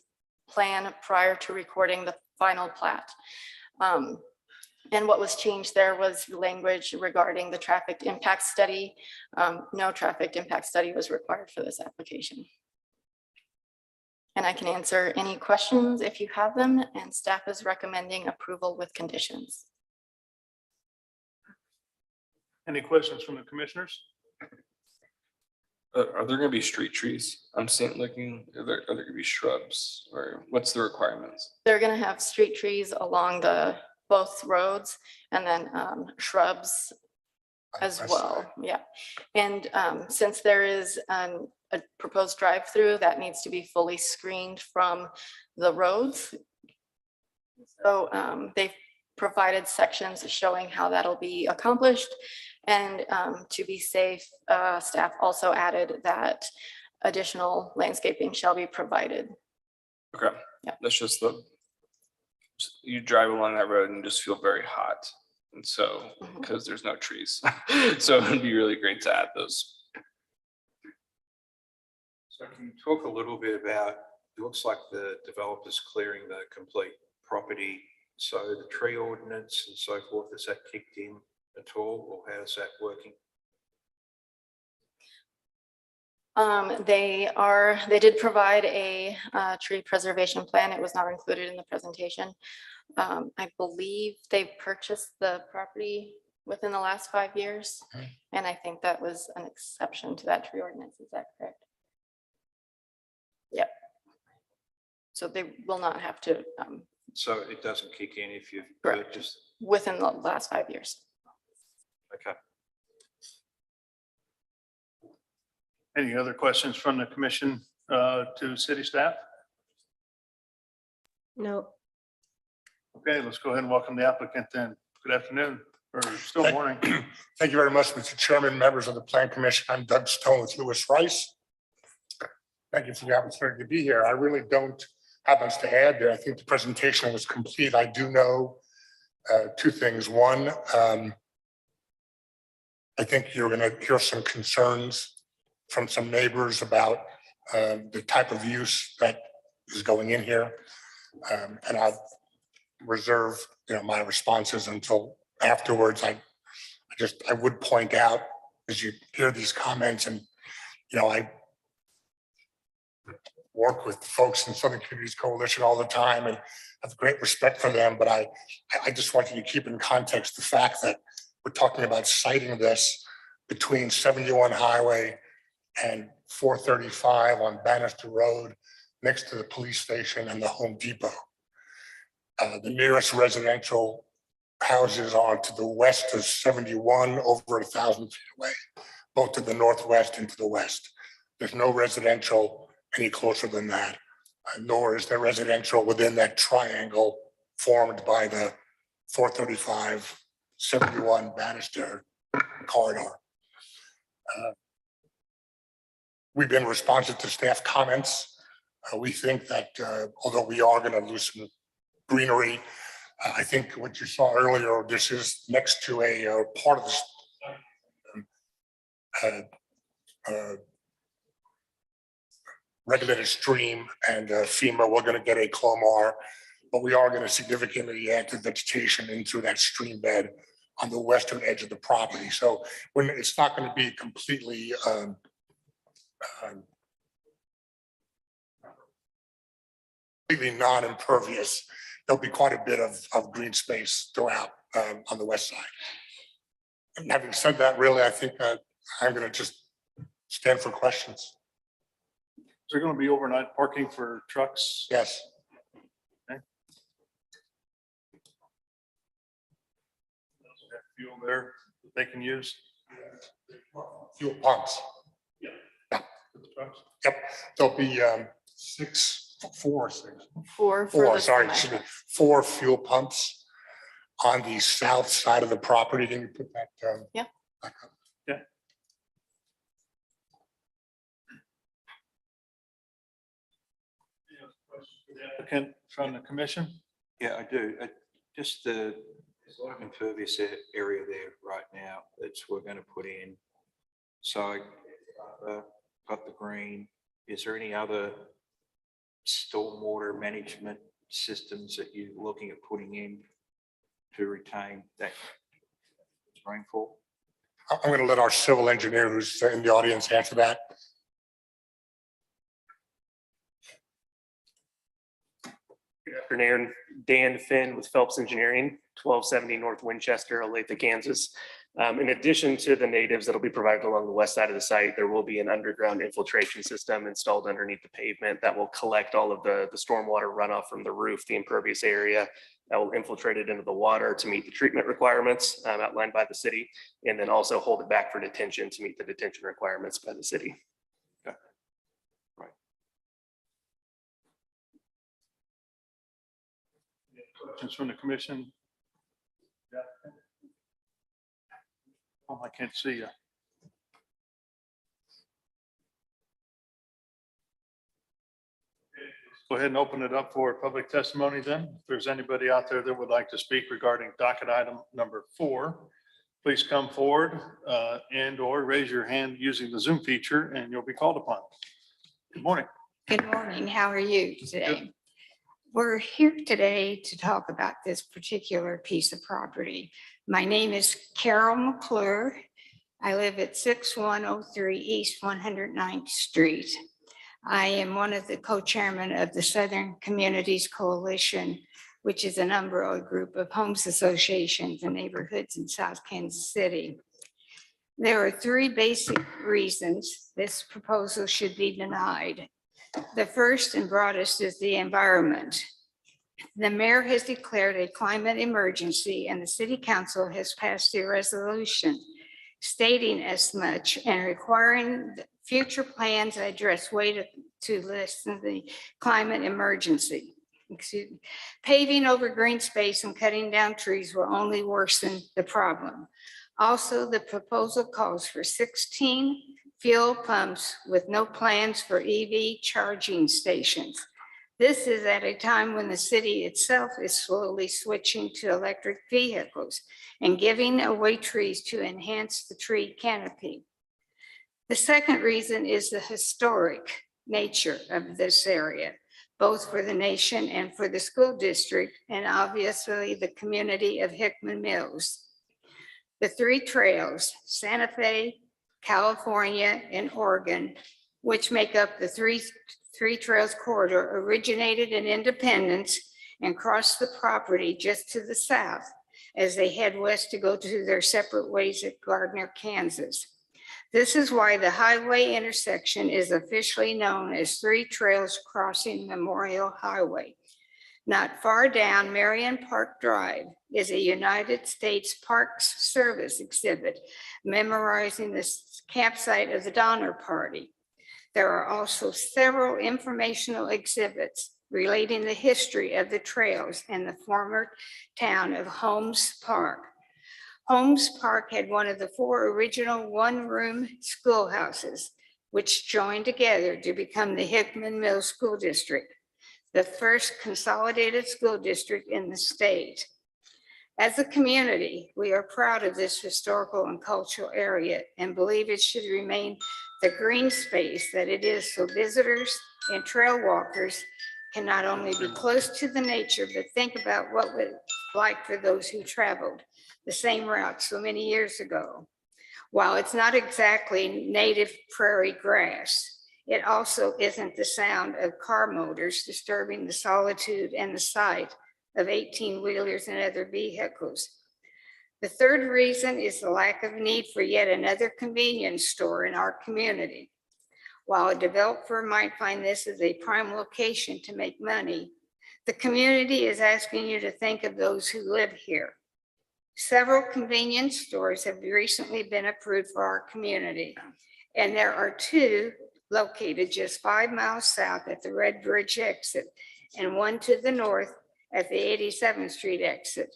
plan prior to recording the final plat. And what was changed there was language regarding the traffic impact study. No traffic impact study was required for this application. And I can answer any questions if you have them, and staff is recommending approval with conditions. Any questions from the commissioners? Are there gonna be street trees? I'm seeing are there gonna be shrubs, or what's the requirements? They're gonna have street trees along both roads, and then shrubs as well. Yeah. And since there is a proposed drive-through that needs to be fully screened from the roads. So they've provided sections showing how that'll be accomplished. And to be safe, staff also added that additional landscaping shall be provided. Okay, yeah. That's just you drive along that road and just feel very hot. And so, because there's no trees. So it'd be really great to add those. So can you talk a little bit about, it looks like the developer's clearing the complete property. So the tree ordinance and so forth, is that kicked in at all, or how is that working? They did provide a tree preservation plan. It was not included in the presentation. I believe they purchased the property within the last 5 years. And I think that was an exception to that tree ordinance. Is that correct? Yep. So they will not have to, So it doesn't kick in if you've Correct. purchased. within the last 5 years. Okay. Any other questions from the commission to city staff? No. Okay, let's go ahead and welcome the applicant then. Good afternoon, or still morning. Thank you very much, Mr. Chairman, members of the Plan Commission. I'm Doug Stone with Lewis Rice. Thank you for the opportunity to be here. I really don't have much to add there. I think the presentation was complete. I do know two things. One, I think you're going to hear some concerns from some neighbors about the type of use that is going in here. And I'll reserve, my responses until afterwards. I would point out as you hear these comments, and I work with folks in Southern Communities Coalition all the time and have great respect for them, but I just want you to keep in context the fact that we're talking about siting this between 71 Highway and 435 on Bannister Road, next to the police station and the Home Depot. The nearest residential houses are to the west of 71, over 1,000 feet away, both to the northwest and to the west. There's no residential any closer than that, nor is there residential within that triangle formed by the 435, 71 Bannister corridor. We've been responsive to staff comments. We think that although we are going to lose some greenery, I think what you saw earlier, this is next to a part of this regulated stream, and FEMA, we're going to get a Clomar, but we are going to significantly add to vegetation into that stream bed on the western edge of the property. So when it's not going to be completely completely non-impervious, there'll be quite a bit of green space throughout on the west side. And having said that, really, I think I'm going to just stand for questions. Is there going to be overnight parking for trucks? Yes. Okay. Fuel there that they can use? Fuel pumps. Yeah. Yep. There'll be four fuel pumps on the south side of the property. Can you put that? Yeah. Back up? Yeah. Applicant from the commission? Yeah, I do. Just the impervious area there right now that's we're going to put in. So got the green. Is there any other stormwater management systems that you're looking at putting in to retain that rainfall? I'm going to let our civil engineer who's in the audience answer that. Good afternoon, Dan Finn with Phelps Engineering, 1270 North Winchester, Olathe, Kansas. In addition to the natives that'll be provided along the west side of the site, there will be an underground infiltration system installed underneath the pavement that will collect all of the stormwater runoff from the roof, the impervious area, that will infiltrate it into the water to meet the treatment requirements outlined by the city, and then also hold it back for detention to meet the detention requirements by the city. Okay. Right. Questions from the commission? Yeah. Oh, I can't see you. Go ahead and open it up for public testimony then. If there's anybody out there that would like to speak regarding docket item number 4, please come forward and or raise your hand using the Zoom feature and you'll be called upon. Good morning. Good morning. How are you today? We're here today to talk about this particular piece of property. My name is Carol McClure. I live at 6103 East 109th Street. I am one of the co-chairmen of the Southern Communities Coalition, which is an umbrella group of homes associations and neighborhoods in South Kansas City. There are three basic reasons this proposal should be denied. The first and broadest is the environment. The mayor has declared a climate emergency and the city council has passed a resolution stating as much and requiring future plans that address way to lessen the climate emergency. Excuse me. Paving over green space and cutting down trees will only worsen the problem. Also, the proposal calls for 16 fuel pumps with no plans for EV charging stations. This is at a time when the city itself is slowly switching to electric vehicles and giving away trees to enhance the tree canopy. The second reason is the historic nature of this area, both for the nation and for the school district, and obviously the community of Hickman Mills. The three trails, Santa Fe, California, and Oregon, which make up the three trails corridor, originated in Independence and crossed the property just to the south as they head west to go to their separate ways at Gardner, Kansas. This is why the highway intersection is officially known as Three Trails Crossing Memorial Highway. Not far down Marion Park Drive is a United States Parks Service exhibit memorizing the campsite of the Donner Party. There are also several informational exhibits relating the history of the trails in the former town of Holmes Park. Holmes Park had one of the four original one-room schoolhouses, which joined together to become the Hickman Mills School District, the first consolidated school district in the state. As a community, we are proud of this historical and cultural area and believe it should remain the green space that it is, so visitors and trail walkers can not only be close to the nature, but think about what it was like for those who traveled the same route so many years ago. While it's not exactly native prairie grass, it also isn't the sound of car motors disturbing the solitude and the sight of 18-wheelers and other vehicles. The third reason is the lack of need for yet another convenience store in our community. While a developer might find this as a prime location to make money, the community is asking you to think of those who live here. Several convenience stores have recently been approved for our community, and there are two located just 5 miles south at the Red Bridge exit and one to the north at the 87th Street exit.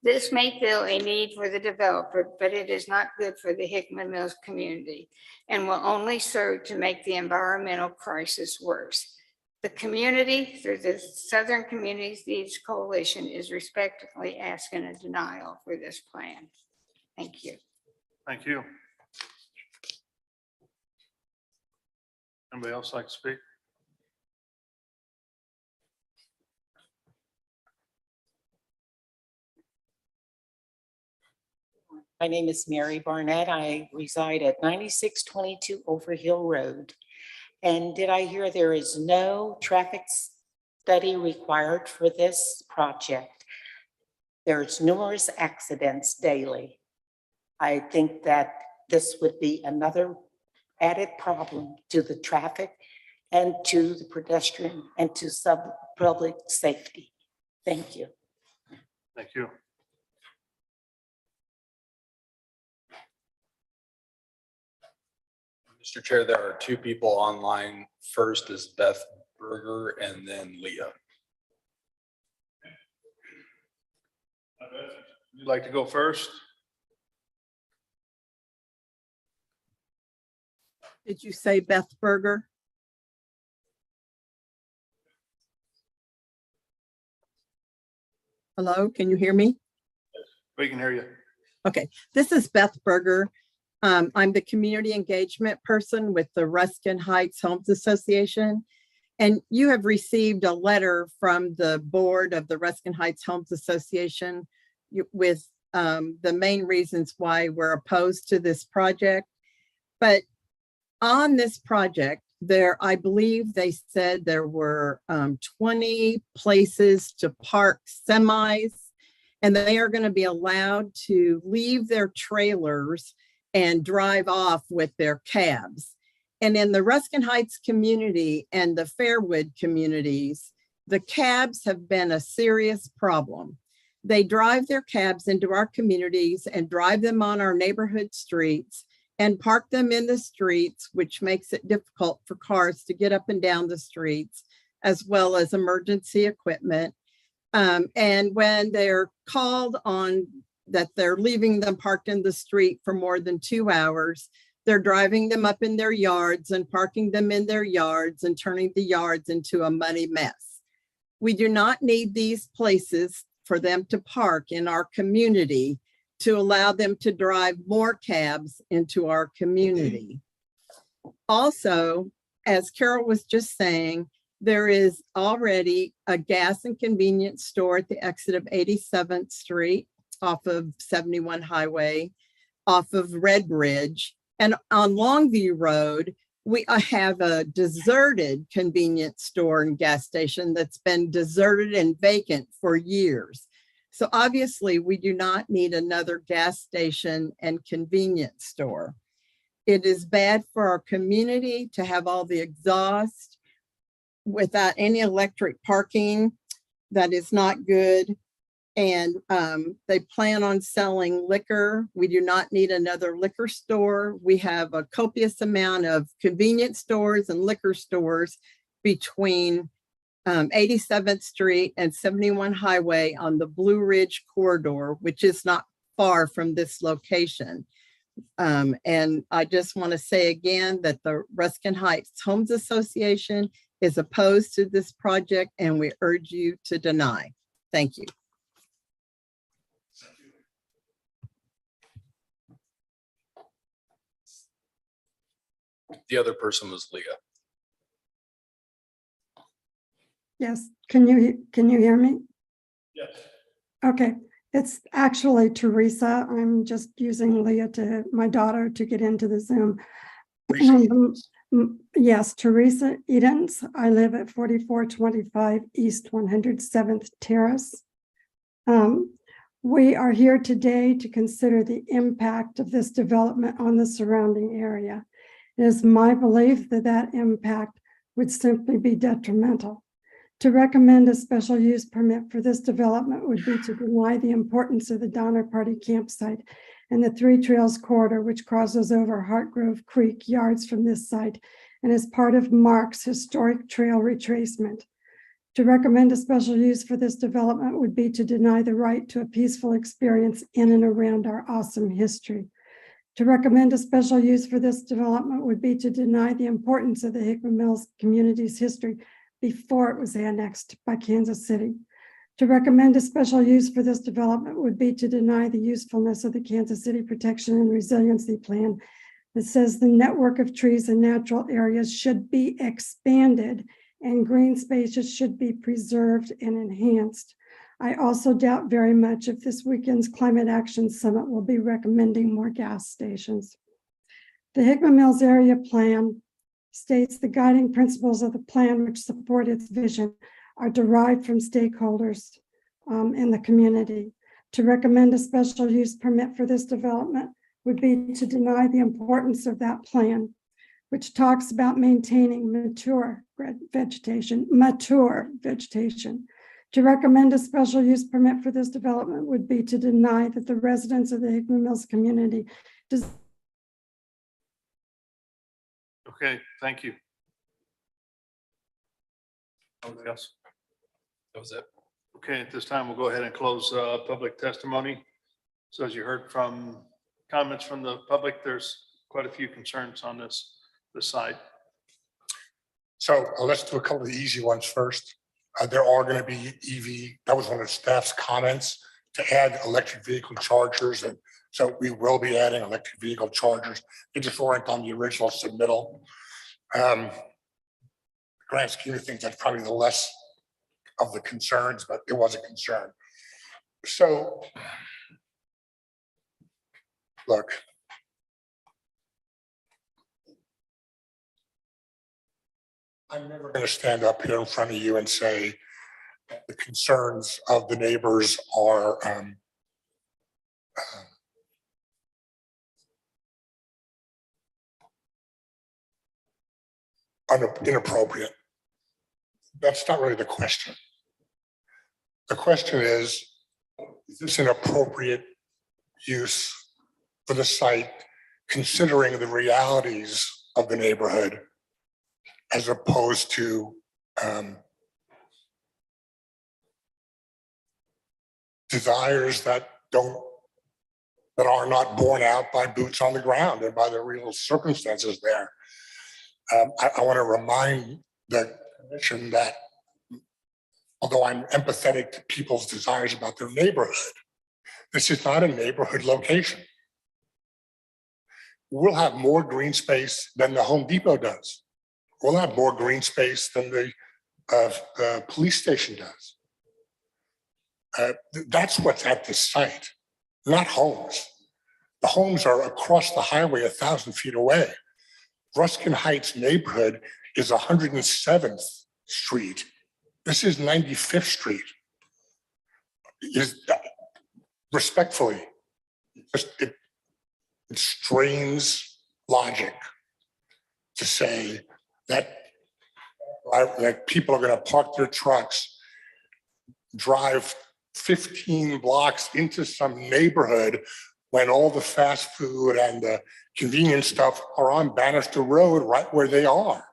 This may fill a need for the developer, but it is not good for the Hickman Mills community and will only serve to make the environmental crisis worse. The community, through the Southern Communities Coalition, is respectfully asking a denial for this plan. Thank you. Thank you. Anybody else like to speak? My name is Mary Barnett. I reside at 9622 Overhill Road. And did I hear there is no traffic study required for this project? There's numerous accidents daily. I think that this would be another added problem to the traffic and to the pedestrian and to public safety. Thank you. Thank you. Mr. Chair, there are two people online. First is Beth Berger and then Leah. You'd like to go first? Did you say Beth Berger? Hello, can you hear me? We can hear you. Okay, this is Beth Berger. I'm the community engagement person with the Ruskin Heights Homes Association. And you have received a letter from the board of the Ruskin Heights Homes Association with the main reasons why we're opposed to this project. But on this project, I believe they said there were 20 places to park semis, and they are going to be allowed to leave their trailers and drive off with their cabs. And in the Ruskin Heights community and the Fairwood communities, the cabs have been a serious problem. They drive their cabs into our communities and drive them on our neighborhood streets and park them in the streets, which makes it difficult for cars to get up and down the streets, as well as emergency equipment. And when they're called on that they're leaving them parked in the street for more than 2 hours, they're driving them up in their yards and parking them in their yards and turning the yards into a muddy mess. We do not need these places for them to park in our community to allow them to drive more cabs into our community. Also, as Carol was just saying, there is already a gas and convenience store at the exit of 87th Street off of 71 Highway, off of Red Ridge. And on Longview Road, we have a deserted convenience store and gas station that's been deserted and vacant for years. So obviously we do not need another gas station and convenience store. It is bad for our community to have all the exhaust without any electric parking. That is not good. And they plan on selling liquor. We do not need another liquor store. We have a copious amount of convenience stores and liquor stores between 87th Street and 71 Highway on the Blue Ridge corridor, which is not far from this location. And I just want to say again that the Ruskin Heights Homes Association is opposed to this project, and we urge you to deny. Thank you. The other person was Leah. Yes, can you hear me? Yes. Okay, it's actually Teresa. I'm just using Leah my daughter to get into the Zoom. Yes, Teresa Edens. I live at 4425 East 107th Terrace. We are here today to consider the impact of this development on the surrounding area. It is my belief that that impact would simply be detrimental. To recommend a special use permit for this development would be to deny the importance of the Donner Party campsite and the Three Trails corridor, which crosses over Hartgrove Creek yards from this site and is part of Mark's historic trail retracement. To recommend a special use for this development would be to deny the right to a peaceful experience in and around our awesome history. To recommend a special use for this development would be to deny the importance of the Hickman Mills community's history before it was annexed by Kansas City. To recommend a special use for this development would be to deny the usefulness of the Kansas City Protection and Resiliency Plan that says the network of trees and natural areas should be expanded and green spaces should be preserved and enhanced. I also doubt very much if this weekend's Climate Action Summit will be recommending more gas stations. The Hickman Mills Area Plan states the guiding principles of the plan which support its vision are derived from stakeholders in the community. To recommend a special use permit for this development would be to deny the importance of that plan, which talks about maintaining mature vegetation. To recommend a special use permit for this development would be to deny that the residents of the Hickman Mills community does. Okay, thank you. Anybody else? That was it. Okay, at this time, we'll go ahead and close public testimony. So as you heard from comments from the public, there's quite a few concerns on this side. So let's do a couple of the easy ones first. There are going to be EV, that was one of the staff's comments, to add electric vehicle chargers. And so we will be adding electric vehicle chargers. They just weren't on the original submittal. Grand scheme of things, that's probably the less of the concerns, but it was a concern. So Look. I'm never going to stand up here in front of you and say that the concerns of the neighbors are inappropriate. That's not really the question. The question is this an appropriate use for the site, considering the realities of the neighborhood, as opposed to desires that are not borne out by boots on the ground and by the real circumstances there. I want to remind the commission that although I'm empathetic to people's desires about their neighborhood, this is not a neighborhood location. We'll have more green space than the Home Depot does. We'll have more green space than the police station does. That's what's at this site, not homes. The homes are across the highway 1,000 feet away. Ruskin Heights neighborhood is 107th Street. This is 95th Street. Respectfully, it strains logic to say that people are going to park their trucks, drive 15 blocks into some neighborhood when all the fast food and the convenience stuff are on Bannister Road right where they are.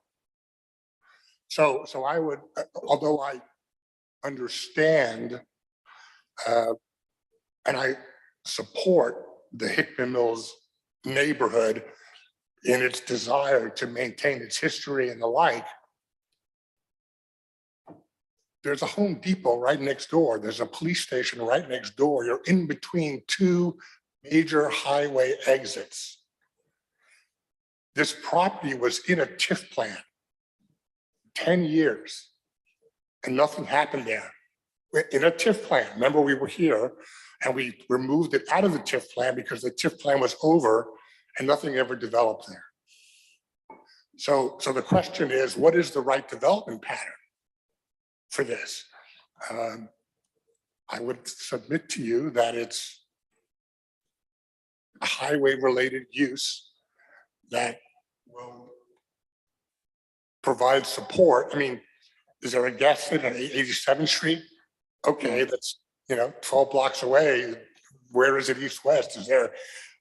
So I would, although I understand and I support the Hickman Mills neighborhood in its desire to maintain its history and the like, there's a Home Depot right next door. There's a police station right next door. You're in between two major highway exits. This property was in a TIF plan 10 years and nothing happened there. In a TIF plan, remember we were here and we removed it out of the TIF plan because the TIF plan was over and nothing ever developed there. So the question is, what is the right development pattern for this? I would submit to you that it's a highway related use that will provide support. I mean, is there a gas station on 87th Street? Okay, that's 12 blocks away. Where is it east-west? Is there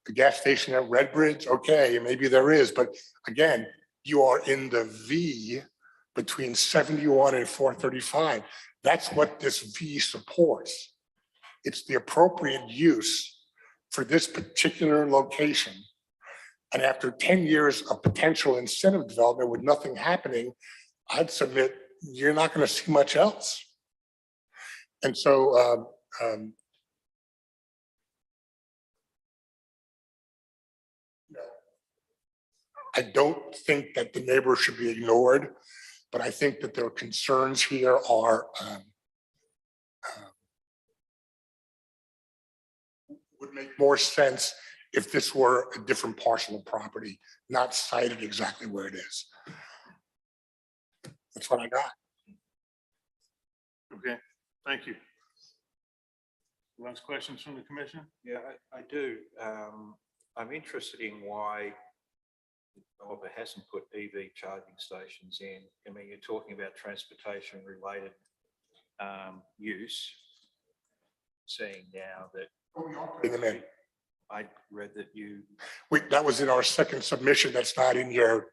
a gas station at Redbridge? Okay, maybe there is, but again, you are in the V between 71 and 435. That's what this V supports. It's the appropriate use for this particular location. And after 10 years of potential incentive development with nothing happening, I'd submit you're not going to see much else. And so I don't think that the neighbors should be ignored, but I think that their concerns here are would make more sense if this were a different parcel of property, not cited exactly where it is. That's what I got. Okay, thank you. Last questions from the commission? Yeah, I do. I'm interested in why developer hasn't put EV charging stations in. I mean, you're talking about transportation related use. Seeing now that I read that that was in our second submission. That's not in your,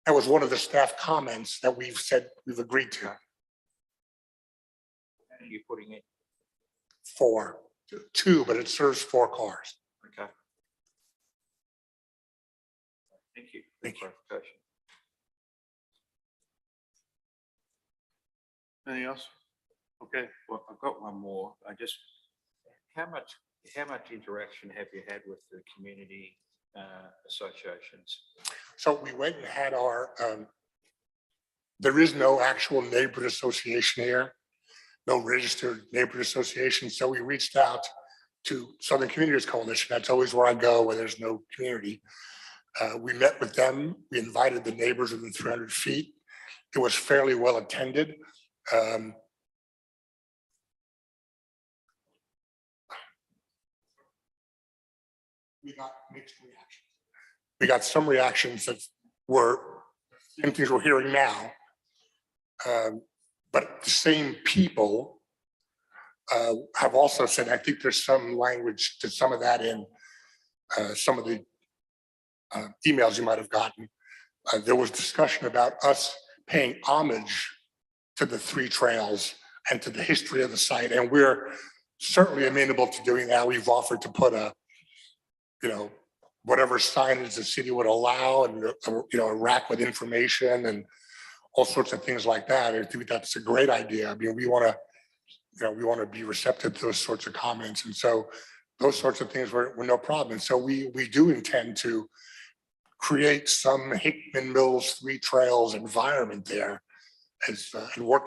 that was one of the staff comments that we've said we've agreed to. you're putting it. 2, but it serves 4 cars. Okay. Thank you. Thank you. Clarification. Anything else? Okay. Well, I've got one more. How much interaction have you had with the community associations? So we went and had our, there is no actual neighborhood association here, no registered neighborhood association. So we reached out to Southern Communities Coalition. That's always where I go when there's no community. We met with them. We invited the neighbors within 300 feet. It was fairly well attended. We got mixed reactions. We got some reactions that were same things we're hearing now. But the same people have also said, I think there's some language to some of that in some of the emails you might have gotten. There was discussion about us paying homage to the three trails and to the history of the site. And we're certainly amenable to doing that. We've offered to put a, whatever signage the city would allow, and a rack with information and all sorts of things like that. I think that's a great idea. I mean, we want to be receptive to those sorts of comments. And so those sorts of things were no problem. And so we do intend to create some Hickman Mills Three Trails environment there and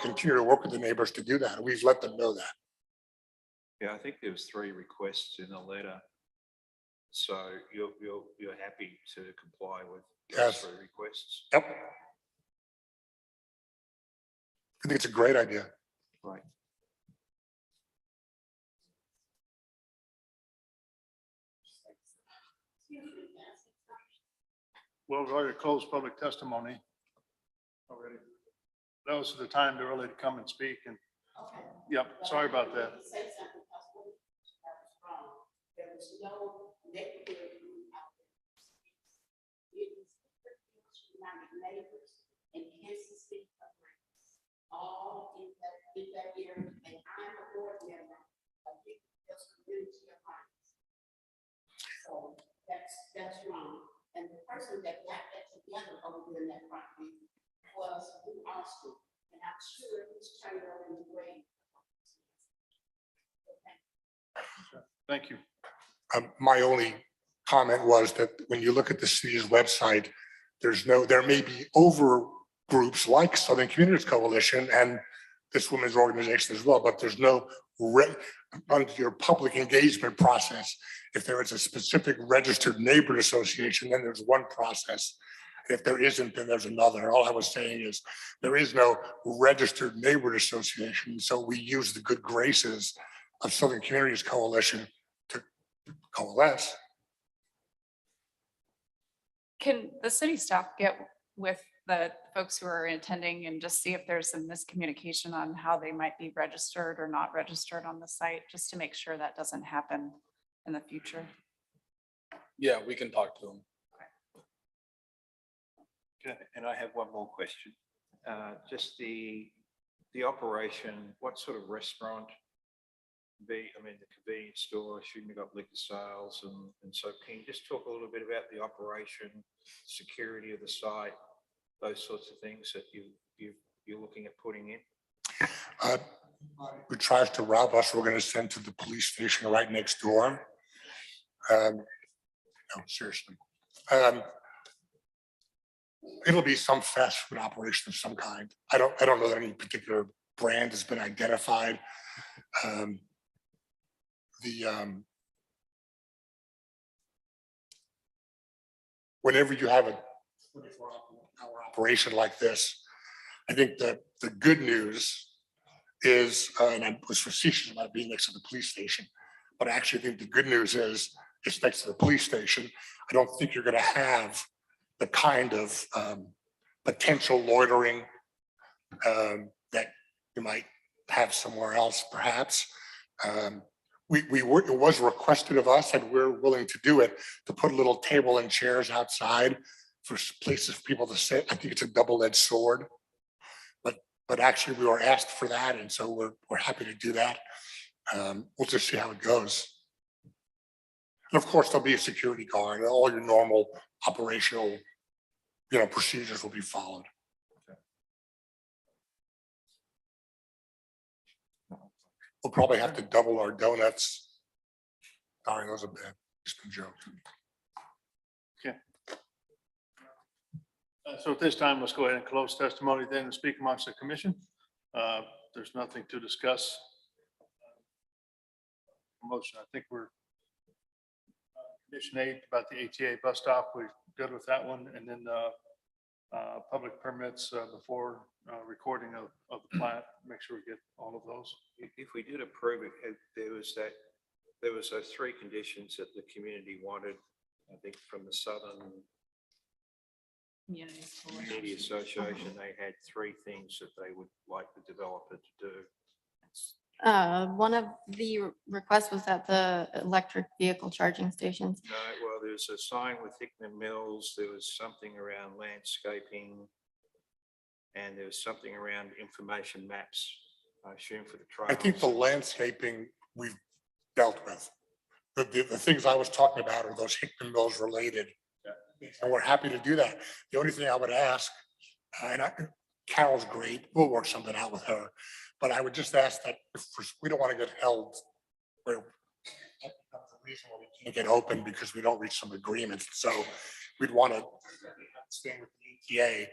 continue to work with the neighbors to do that. We've let them know that. Yeah, I think there was 3 requests in the letter. So you're happy to comply with those 3 requests? Yep. I think it's a great idea. Right. Well, we've already closed public testimony already. That was the time to really come and speak, and yep, sorry about that. There was no neighborhood group out there. It was neighbors and Kansas City, all in that area, and I'm a board member of the community alliance. So that's wrong. And the person that got that together over there in that property was Lou Austin, and I'm sure he's turned over in the grave. Thank you. My only comment was that when you look at the city's website, there may be over groups like Southern Communities Coalition and this women's organization as well, but there's no under your public engagement process. If there is a specific registered neighborhood association, then there's one process. If there isn't, then there's another. All I was saying is there is no registered neighborhood association. So we use the good graces of Southern Communities Coalition to coalesce. Can the city staff get with the folks who are attending and just see if there's some miscommunication on how they might be registered or not registered on the site, just to make sure that doesn't happen in the future? Yeah, we can talk to them. Okay, and I have one more question. Just the operation, what sort of restaurant? The convenience store, shouldn't have got liquor sales, and so can you just talk a little bit about the operation, security of the site, those sorts of things that you're looking at putting in? Who tries to rob us, we're going to send to the police station right next door. No, seriously. It'll be some fast food operation of some kind. I don't know that any particular brand has been identified. Whenever you have a 24-hour operation like this, I think that the good news is, and I was facetious about being next to the police station, but I actually think the good news is it's next to the police station. I don't think you're going to have the kind of potential loitering that you might have somewhere else, perhaps. It was requested of us, and we're willing to do it, to put a little table and chairs outside for places for people to sit. I think it's a double-edged sword, but actually we were asked for that, and so we're happy to do that. We'll just see how it goes. And of course, there'll be a security guard. All your normal operational, procedures will be followed. We'll probably have to double our donuts. Sorry, that was a bad, just a joke. Okay. So at this time, let's go ahead and close testimony then and speak amongst the commission. There's nothing to discuss. a motion. I think we're condition 8 about the ATA bus stop. We're good with that one. And then public permits before recording of the plat. Make sure we get all of those. If we did approve it, there was those 3 conditions that the community wanted, I think from the Southern Community Association. They had 3 things that they would like the developer to do. One of the requests was at the electric vehicle charging stations. No, well, there's a sign with Hickman Mills. There was something around landscaping. And there's something around information maps, I assume, for the trials. I think the landscaping we've dealt with. The things I was talking about are those Hickman Mills related. And we're happy to do that. The only thing I would ask, Carol's great, we'll work something out with her. But I would just ask that we don't want to get held where that's the reason why we can't get open because we don't reach some agreements. So we'd want to stay with the ETA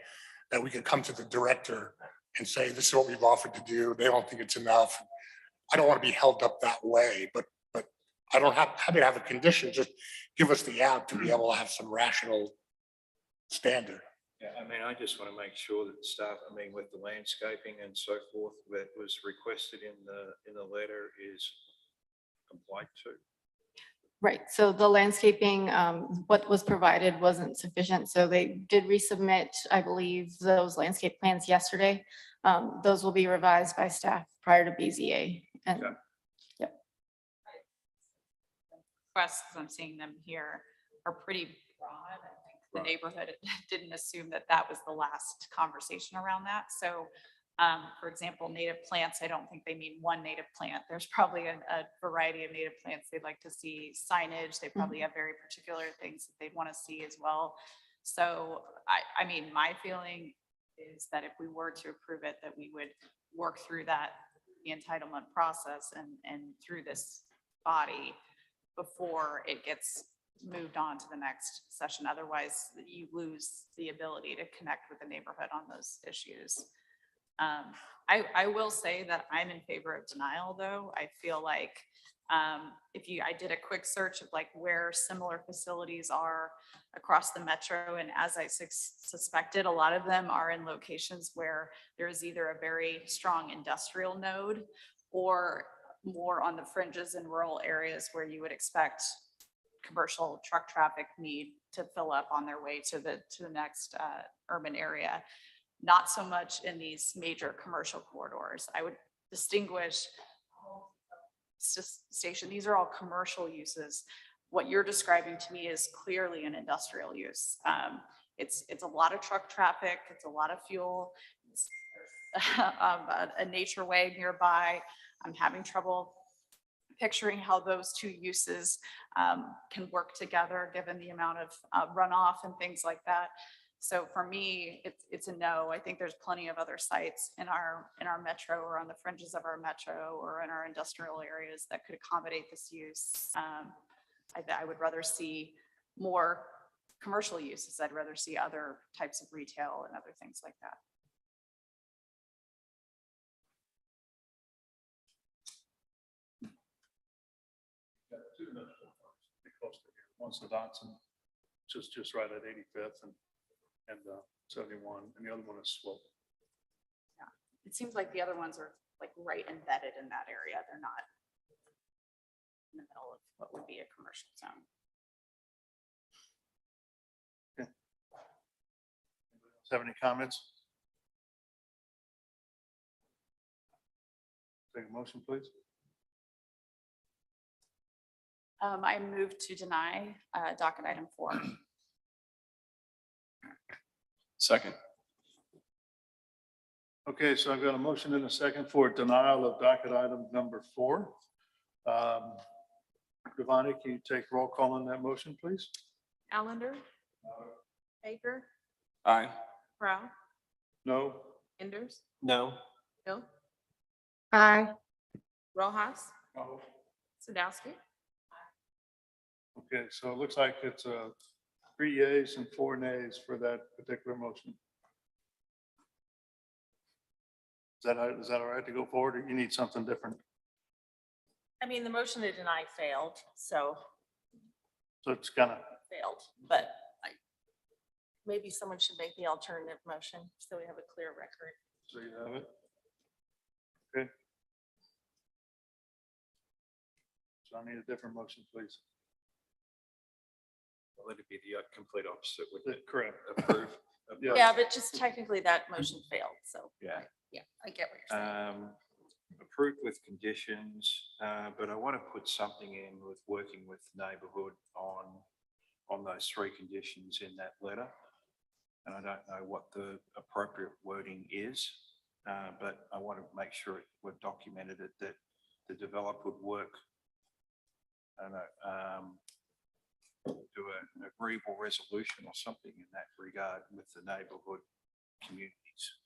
that we could come to the director and say, this is what we've offered to do. They don't think it's enough. I don't want to be held up that way, but I don't happy to have a condition. Just give us the out to be able to have some rational standard. Yeah, I mean, I just want to make sure that the staff, I mean, with the landscaping and so forth, that was requested in the letter is complied to. Right, so the landscaping, what was provided wasn't sufficient, so they did resubmit, I believe, those landscape plans yesterday. Those will be revised by staff prior to BZA. And Okay. Yep. Requests, as I'm seeing them here, are pretty broad. I think the neighborhood didn't assume that that was the last conversation around that. So for example, native plants, I don't think they mean one native plant. There's probably a variety of native plants they'd like to see. Signage, they probably have very particular things that they'd want to see as well. So I mean, my feeling is that if we were to approve it, that we would work through that, the entitlement process and through this body before it gets moved on to the next session. Otherwise, you lose the ability to connect with the neighborhood on those issues. I will say that I'm in favor of denial, though. I feel like I did a quick search of like where similar facilities are across the metro, and as I suspected, a lot of them are in locations where there is either a very strong industrial node or more on the fringes in rural areas where you would expect commercial truck traffic need to fill up on their way to the next urban area. Not so much in these major commercial corridors. I would distinguish station. These are all commercial uses. What you're describing to me is clearly an industrial use. It's a lot of truck traffic. It's a lot of fuel. It's a nature way nearby. I'm having trouble picturing how those two uses can work together given the amount of runoff and things like that. So for me, it's a no. I think there's plenty of other sites in our metro or on the fringes of our metro or in our industrial areas that could accommodate this use. I would rather see more commercial uses. I'd rather see other types of retail and other things like that. One's the Dotson, just right at 85th and 71, and the other one is Slope. Yeah, it seems like the other ones are like right embedded in that area. They're not in the middle of what would be a commercial zone. Okay. Anybody else have any comments? Take a motion, please. I move to deny docket item 4. Second. Okay, so I've got a motion and a second for denial of docket item number 4. Giovanni, can you take roll call on that motion, please? Allender. Baker. Aye. Prow. No? Enders. No. Hill. Aye. Rojas. Sadowski. Okay, so it looks like it's 3 yeas and 4 nays for that particular motion. Is that all right to go forward, or you need something different? I mean, the motion to deny failed, so So it's kind of, failed, but maybe someone should make the alternative motion so we have a clear record. so you have it. Okay. So I need a different motion, please. Let it be the complete opposite. Correct. Approve. Yeah, but just technically that motion failed, so. Yeah. Yeah, I get what you're saying. Approved with conditions, but I want to put something in with working with the neighbourhood on those three conditions in that letter. And I don't know what the appropriate wording is, but I want to make sure we've documented it, that the developer would work, I don't know, do an agreeable resolution or something in that regard with the neighbourhood communities,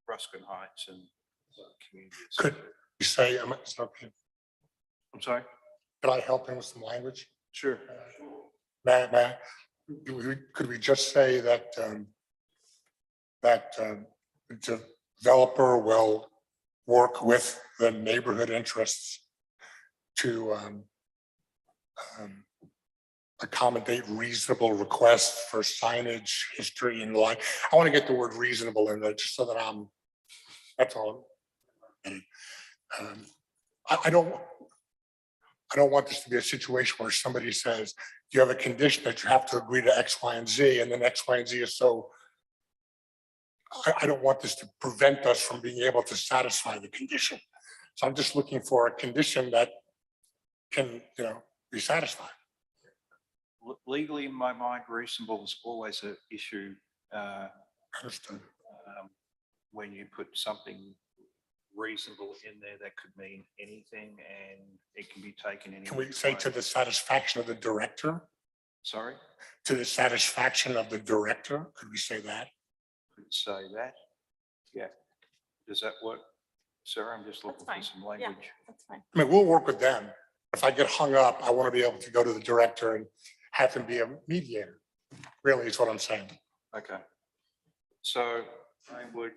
Ruskin Heights and communities. Could you say, it's okay. I'm sorry? Could I help him with some language? Sure. Could we just say that, the developer will work with the neighborhood interests to accommodate reasonable requests for signage, history and the like. I want to get the word reasonable in there just so that that's all. I don't want this to be a situation where somebody says, you have a condition that you have to agree to X, Y, and Z, and then X, Y, and Z is so. I don't want this to prevent us from being able to satisfy the condition. So I'm just looking for a condition that can, be satisfied. Legally, in my mind, reasonable is always an issue. Understood. When you put something reasonable in there, that could mean anything and it can be taken any. Can we say to the satisfaction of the director? Sorry? To the satisfaction of the director? Could we say that? Could say that. Yeah. Does that work? Sarah, I'm just That's looking fine. for some Yeah, language. that's fine. I mean, we'll work with them. If I get hung up, I want to be able to go to the director and have him be a mediator. Really is what I'm saying. Okay. So I would,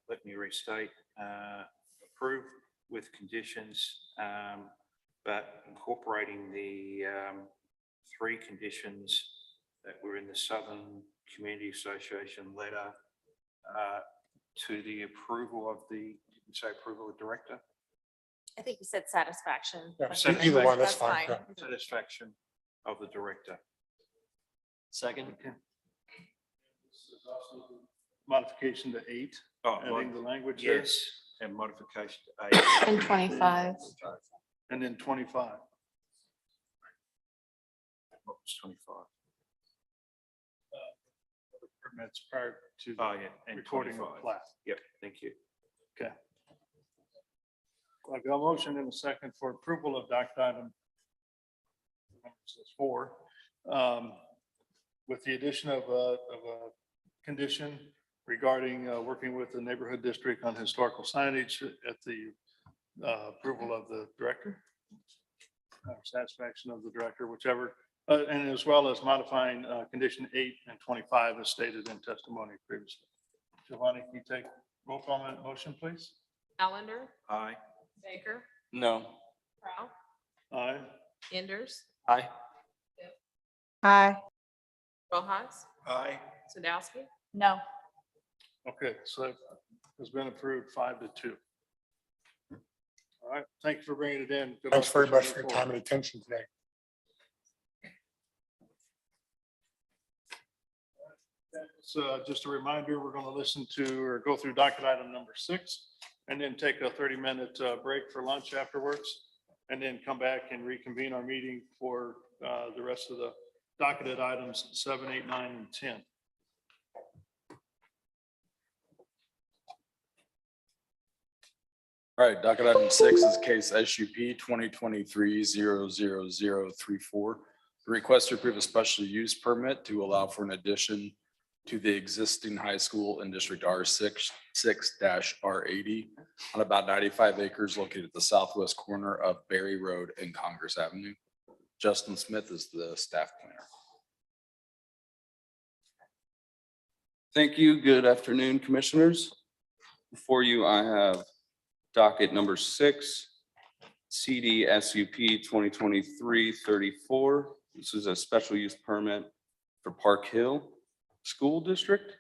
let me restate, approve with conditions, but incorporating the three conditions that were in the Southern Community Association letter to the approval of the, did you say approval of the director? I think you said satisfaction. Yeah, but so either one, that's fine. Yeah. Satisfaction of the director. Second. Modification to 8, Oh, adding the language there, yes, and modification to 8. And 25. and then 25. What was 25? Permits prior to Oh, yeah, and recording of 25. plat. Yep, thank you. Okay. I've got a motion and a second for approval of docket item 4, with the addition of a condition regarding working with the neighborhood district on historical signage at the approval of the director, satisfaction of the director, whichever, and as well as modifying condition 8 and 25 as stated in testimony previously. Giovanni, can you take roll call on that motion, please? Allender, Aye. Baker, No. Proud, Aye. Enders, Aye. Aye. Rojas, Aye. Sadowski, No. Okay, so that has been approved 5-2. All right, thank you for bringing it in. Good Thanks luck very as much you for your move time forward. and attention today. So just a reminder, we're going to listen to or go through docket item number 6 and then take a 30-minute break for lunch afterwards, and then come back and reconvene our meeting for the rest of the docketed items 7, 8, 9, and 10. All right, docket item 6 is case SUP 2023-00034. The request to approve a special use permit to allow for an addition to the existing high school in District R6-R80 on about 95 acres located at the southwest corner of Berry Road and Congress Avenue. Justin Smith is the staff planner. Thank you. Good afternoon, commissioners. Before you, I have docket number 6. CD SUP 2023-34. This is a special use permit for Park Hill School District.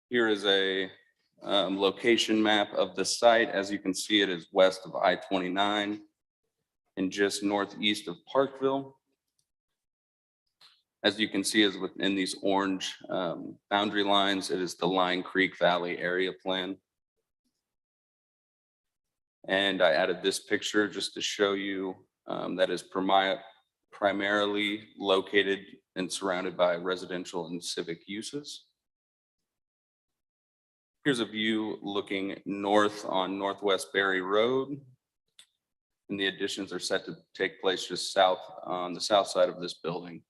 Here is a location map of the site. As you can see, it is west of I-29 and just northeast of Parkville. As you can see, is within these orange boundary lines, it is the Line Creek Valley Area Plan. And I added this picture just to show you that is primarily located and surrounded by residential and civic uses. Here's a view looking north on Northwest Berry Road. And the additions are set to take place just south on the south side of this building.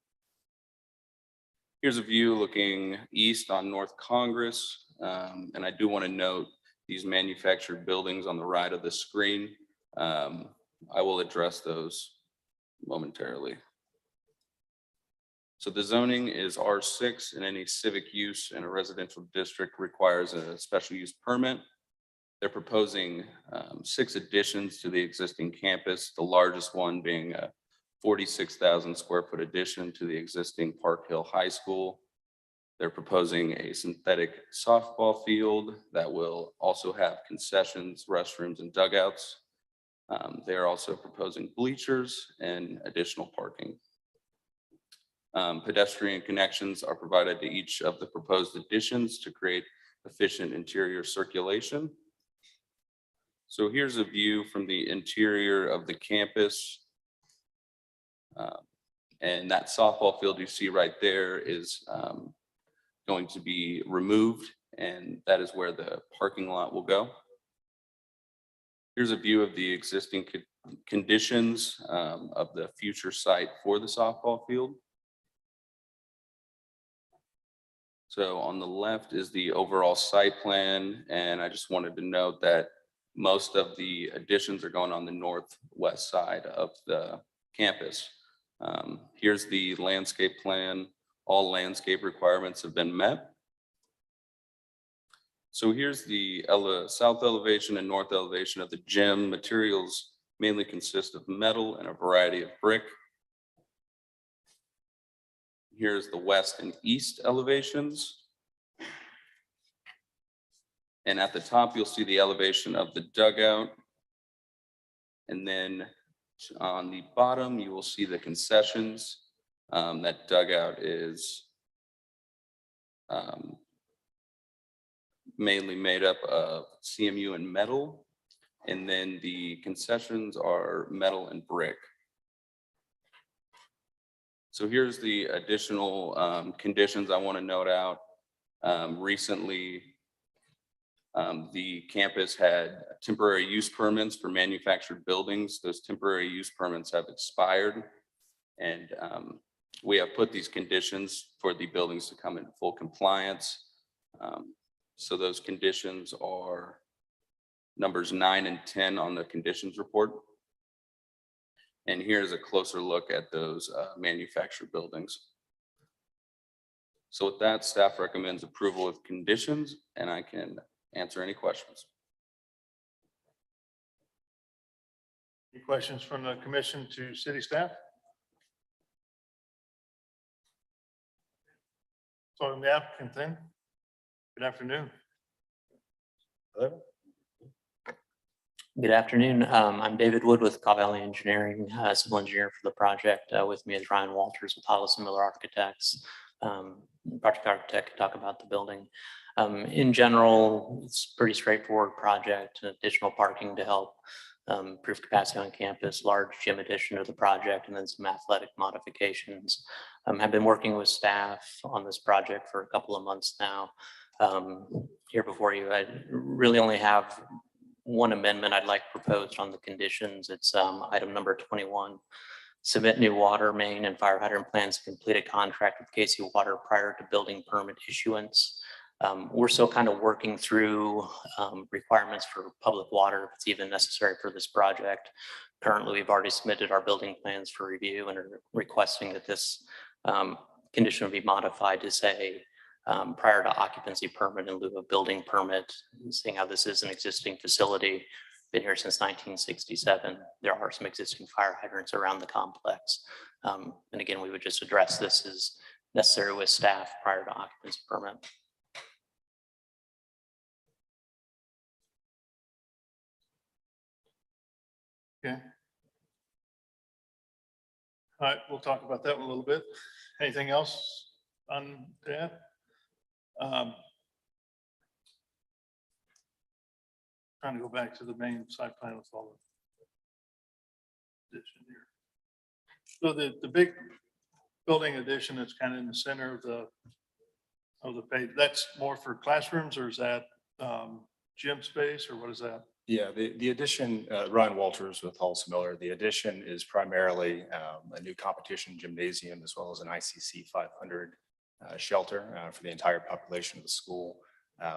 Here's a view looking east on North Congress. And I do want to note these manufactured buildings on the right of the screen. I will address those momentarily. So the zoning is R6, and any civic use in a residential district requires a special use permit. They're proposing 6 additions to the existing campus, the largest one being a 46,000 square foot addition to the existing Park Hill High School. They're proposing a synthetic softball field that will also have concessions, restrooms, and dugouts. They're also proposing bleachers and additional parking. Pedestrian connections are provided to each of the proposed additions to create efficient interior circulation. So here's a view from the interior of the campus. And that softball field you see right there is going to be removed, and that is where the parking lot will go. Here's a view of the existing conditions of the future site for the softball field. So on the left is the overall site plan, and I just wanted to note that most of the additions are going on the northwest side of the campus. Here's the landscape plan. All landscape requirements have been met. So here's the south elevation and north elevation of the gym. Materials mainly consist of metal and a variety of brick. Here's the west and east elevations. And at the top, you'll see the elevation of the dugout. And then on the bottom, you will see the concessions. That dugout is mainly made up of CMU and metal. And then the concessions are metal and brick. So here's the additional conditions I want to note out. Recently, the campus had temporary use permits for manufactured buildings. Those temporary use permits have expired. And we have put these conditions for the buildings to come in full compliance. So those conditions are numbers 9 and 10 on the conditions report. And here's a closer look at those manufactured buildings. So with that, staff recommends approval with conditions, and I can answer any questions. Any questions from the commission to city staff? So the applicant then, good afternoon. Hello. Good afternoon. I'm David Wood with Cobb Valley Engineering, civil engineer for the project. With me is Ryan Walters with Hollis and Miller Architects, project architect to talk about the building. In general, it's a pretty straightforward project, additional parking to help improve capacity on campus, large gym addition to the project, and then some athletic modifications. I've been working with staff on this project for a couple of months now. Here before you, I really only have one amendment I'd like proposed on the conditions. It's item number 21. Submit new water main and fire hydrant plans to complete a contract with KC Water prior to building permit issuance. We're still kind of working through requirements for public water, if it's even necessary for this project. Currently, we've already submitted our building plans for review and are requesting that this condition be modified to say prior to occupancy permit in lieu of building permit, seeing how this is an existing facility, been here since 1967. There are some existing fire hydrants around the complex. And again, we would just address this as necessary with staff prior to occupancy permit. Okay. All right, we'll talk about that one a little bit. Anything else on that? Trying to go back to the main site plan with all the addition here. So the big building addition that's kind of in the center of the page, that's more for classrooms, or is that gym space, or what is that? Yeah, the addition, Ryan Walters with Halls Miller, the addition is primarily a new competition gymnasium as well as an ICC 500 shelter for the entire population of the school.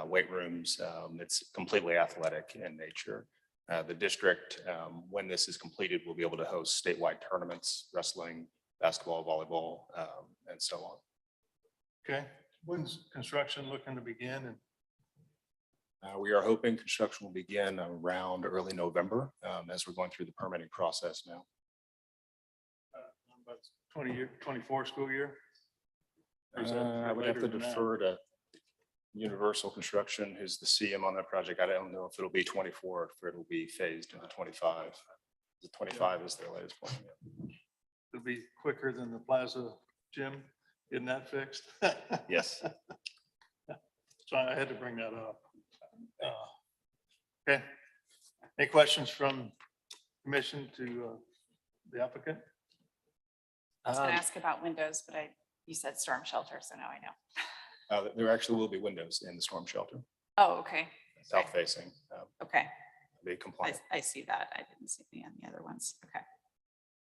Weight rooms, it's completely athletic in nature. The district, when this is completed, will be able to host statewide tournaments, wrestling, basketball, volleyball, and so on. Okay, when's construction looking to begin? And we are hoping construction will begin around early November as we're going through the permitting process now. about 24 school year? Or is that I would have to later than that? defer to Universal Construction, who's the CM on that project. I don't know if it'll be 24 or if it'll be phased into 25. The 25 is their latest plan. It'll be quicker than the Plaza gym, getting that fixed? Yes. So I had to bring that up. Okay. Any questions from commission to the applicant? I was gonna ask about windows, but you said storm shelter, so now I know. There actually will be windows in the storm shelter, Oh, okay. south facing. Okay. Be compliant. I see that. I didn't see any on the other ones. Okay.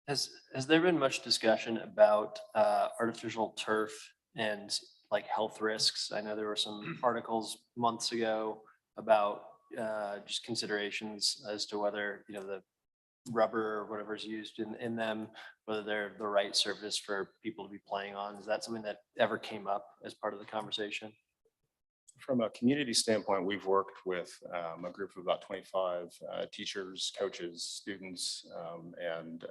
Has there been much discussion about artificial turf and like health risks? I know there were some articles months ago about just considerations as to whether, you know, the rubber or whatever is used in them, whether they're the right surface for people to be playing on. Is that something that ever came up as part of the conversation? From a community standpoint, we've worked with a group of about 25 teachers, coaches, students, and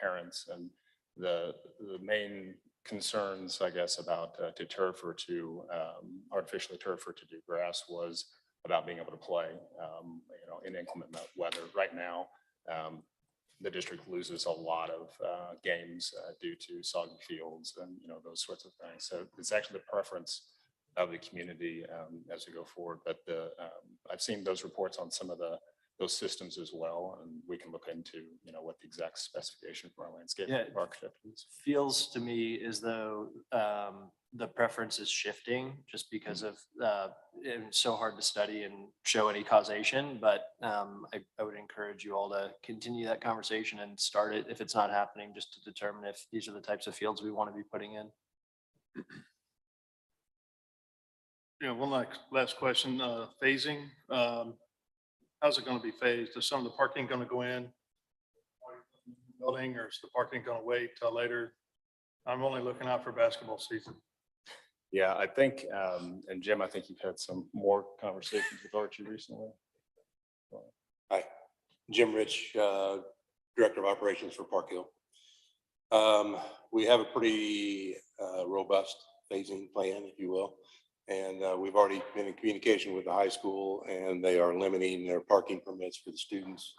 parents. And the main concerns, I guess, about to turf or to artificially turf or to do grass was about being able to play, you know, in inclement weather. Right now, the district loses a lot of games due to soggy fields and, you know, those sorts of things. So it's actually the preference of the community as we go forward. But I've seen those reports on some of those systems as well, and we can look into, you know, what the exact specification for our landscape architect is. Feels to me as though the preference is shifting just because of it's so hard to study and show any causation. But I would encourage you all to continue that conversation and start it if it's not happening, just to determine if these are the types of fields we want to be putting in. Yeah, one last question, phasing. How's it going to be phased? Is some of the parking going to go in building, or is the parking going to wait till later? I'm only looking out for basketball season. Yeah, I think, and Jim, I think you've had some more conversations with Archie recently. Hi, Jim Rich, Director of Operations for Park Hill. We have a pretty robust phasing plan, if you will. And we've already been in communication with the high school, and they are limiting their parking permits for the students.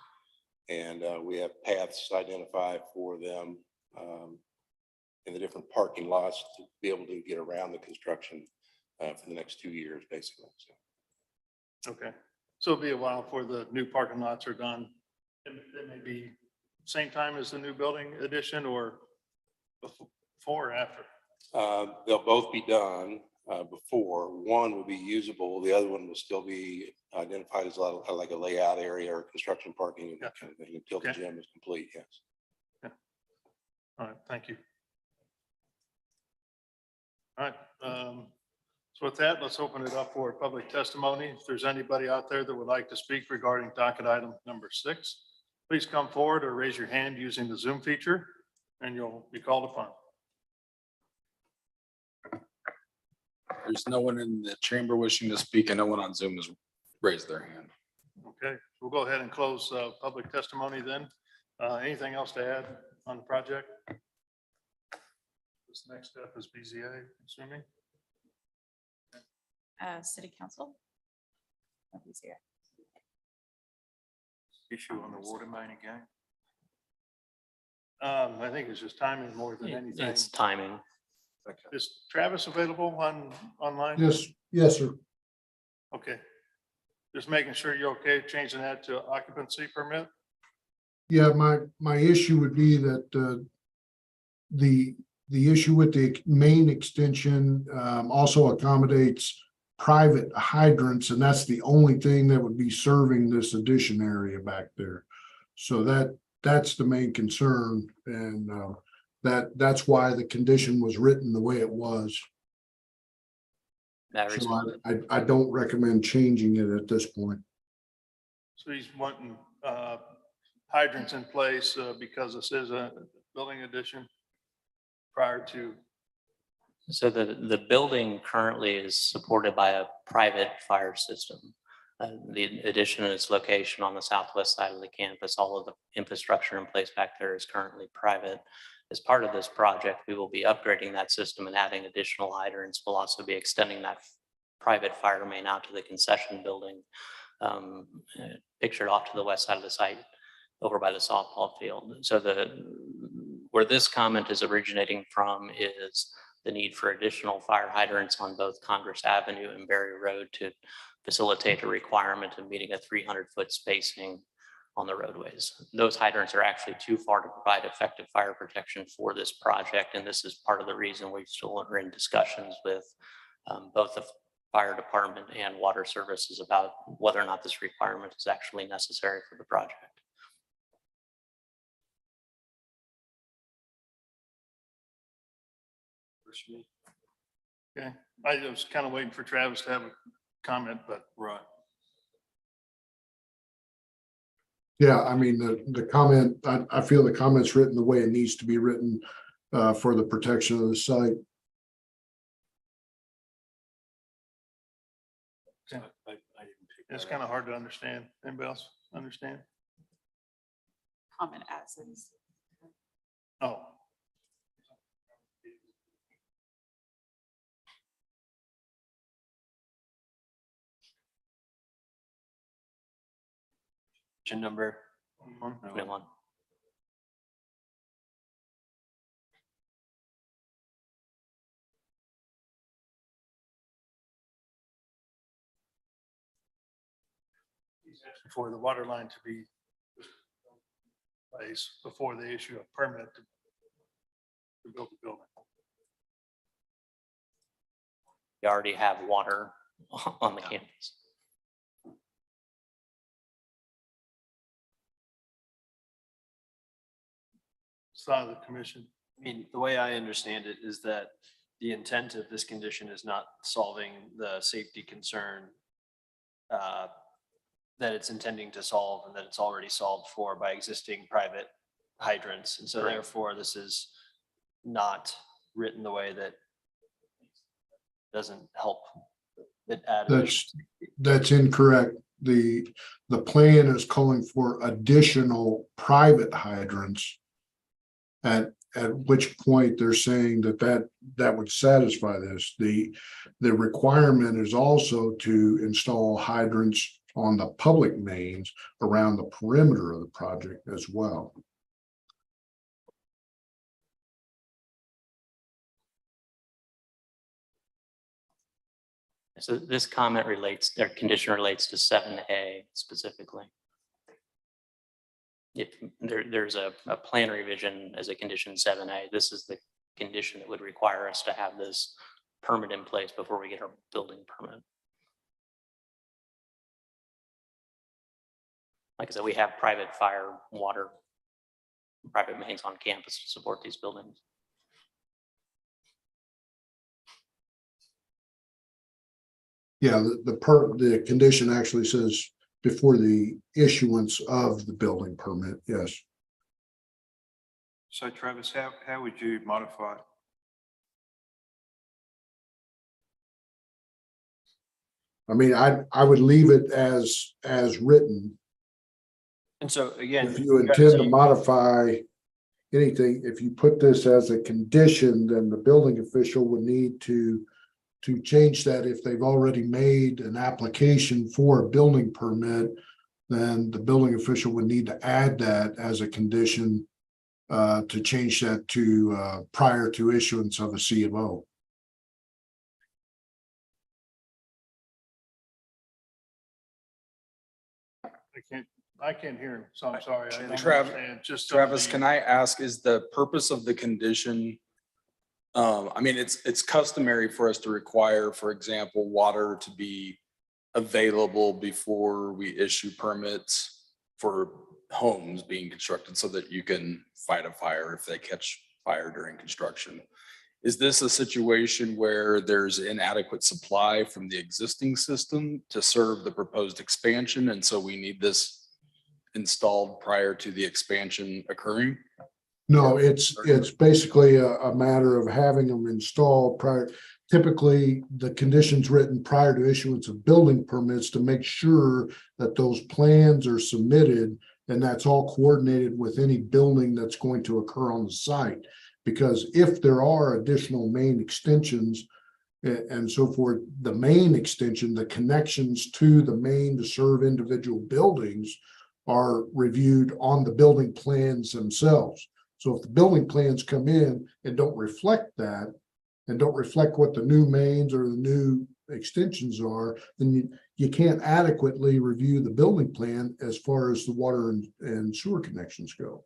And we have paths identified for them in the different parking lots to be able to get around the construction for the next 2 years, basically. So. Okay, so it'll be a while before the new parking lots are done. It may be same time as the new building addition, or before or after? They'll both be done before. One will be usable. The other one will still be identified as like a layout area or construction parking and that kind of thing until the gym is complete. Yes. Yeah. All right. Thank you. All right. So with that, let's open it up for public testimony. If there's anybody out there that would like to speak regarding docket item number 6, please come forward or raise your hand using the Zoom feature, and you'll be called upon. There's no one in the chamber wishing to speak and no one on Zoom has raised their hand. Okay, we'll go ahead and close public testimony then. Anything else to add on the project? This next step is BZA, assuming. City council. Issue on the water main again. I think it's just timing more than anything. It's timing. Is Travis available online? Yes, sir. Okay. Just making sure you're okay changing that to occupancy permit? Yeah, my issue would be that the issue with the main extension also accommodates private hydrants, and that's the only thing that would be serving this addition area back there. So that's the main concern, and that's why the condition was written the way it was. That So I don't recommend changing it at this point. So he's wanting hydrants in place because this is a building addition prior to. So the building currently is supported by a private fire system. The addition and its location on the southwest side of the campus, all of the infrastructure in place back there is currently private. As part of this project, we will be upgrading that system and adding additional hydrants. We'll also be extending that private fire main out to the concession building, pictured off to the west side of the site over by the softball field. So where this comment is originating from is the need for additional fire hydrants on both Congress Avenue and Berry Road to facilitate a requirement of meeting a 300-foot spacing on the roadways. Those hydrants are actually too far to provide effective fire protection for this project. And this is part of the reason we still are in discussions with both the fire department and water services about whether or not this requirement is actually necessary for the project. Okay, I was kind of waiting for Travis to have a comment, but. Right. Yeah, I mean, the comment, I feel the comment's written the way it needs to be written for the protection of the site. It's kind of hard to understand. Anybody else understand? Comment as is. Oh. Number 21. For the water line to be placed before they issue a permit to build the building. You already have water on the campus. Side of the commission. I mean, the way I understand it is that the intent of this condition is not solving the safety concern that it's intending to solve and that it's already solved for by existing private hydrants. And so Correct. therefore, this is not written the way that doesn't help it add. That's incorrect. The plan is calling for additional private hydrants. At which point they're saying that would satisfy this. The requirement is also to install hydrants on the public mains around the perimeter of the project as well. So this comment relates, their condition relates to 7A specifically. If there's a plan revision as a condition 7A, this is the condition that would require us to have this permit in place before we get our building permit. Like I said, we have private fire, water, private mains on campus to support these buildings. Yeah, the condition actually says before the issuance of the building permit, yes. So Travis, how would you modify it? I mean, I would leave it as written. And so again. If you intend to modify anything, if you put this as a condition, then the building official would need to change that. If they've already made an application for a building permit, then the building official would need to add that as a condition to change that to prior to issuance of a C of O. I can't hear him, so I'm sorry. I don't Travis, understand. Just Travis, can I ask, is the purpose of the condition? I mean, it's customary for us to require, for example, water to be available before we issue permits for homes being constructed so that you can fight a fire if they catch fire during construction. Is this a situation where there's inadequate supply from the existing system to serve the proposed expansion? And so we need this installed prior to the expansion occurring? No, it's basically a matter of having them installed prior. Typically, the conditions written prior to issuance of building permits to make sure that those plans are submitted and that's all coordinated with any building that's going to occur on the site. Because if there are additional main extensions and so forth, the main extension, the connections to the main to serve individual buildings are reviewed on the building plans themselves. So if the building plans come in and don't reflect that and don't reflect what the new mains or the new extensions are, then you can't adequately review the building plan as far as the water and sewer connections go.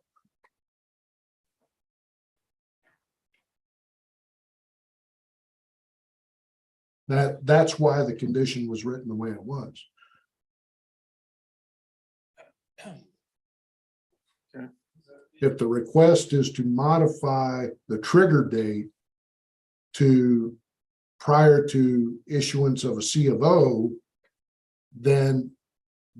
That's why the condition was written the way it was. If the request is to modify the trigger date to prior to issuance of a C of O, then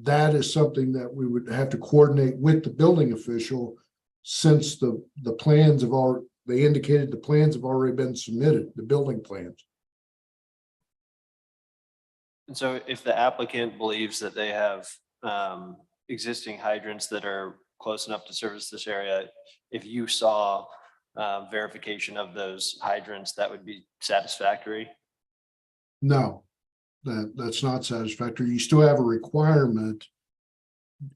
that is something that we would have to coordinate with the building official, since the plans have already, they indicated the plans have already been submitted, the building plans. And so if the applicant believes that they have existing hydrants that are close enough to service this area, if you saw verification of those hydrants, that would be satisfactory? No, that's not satisfactory. You still have a requirement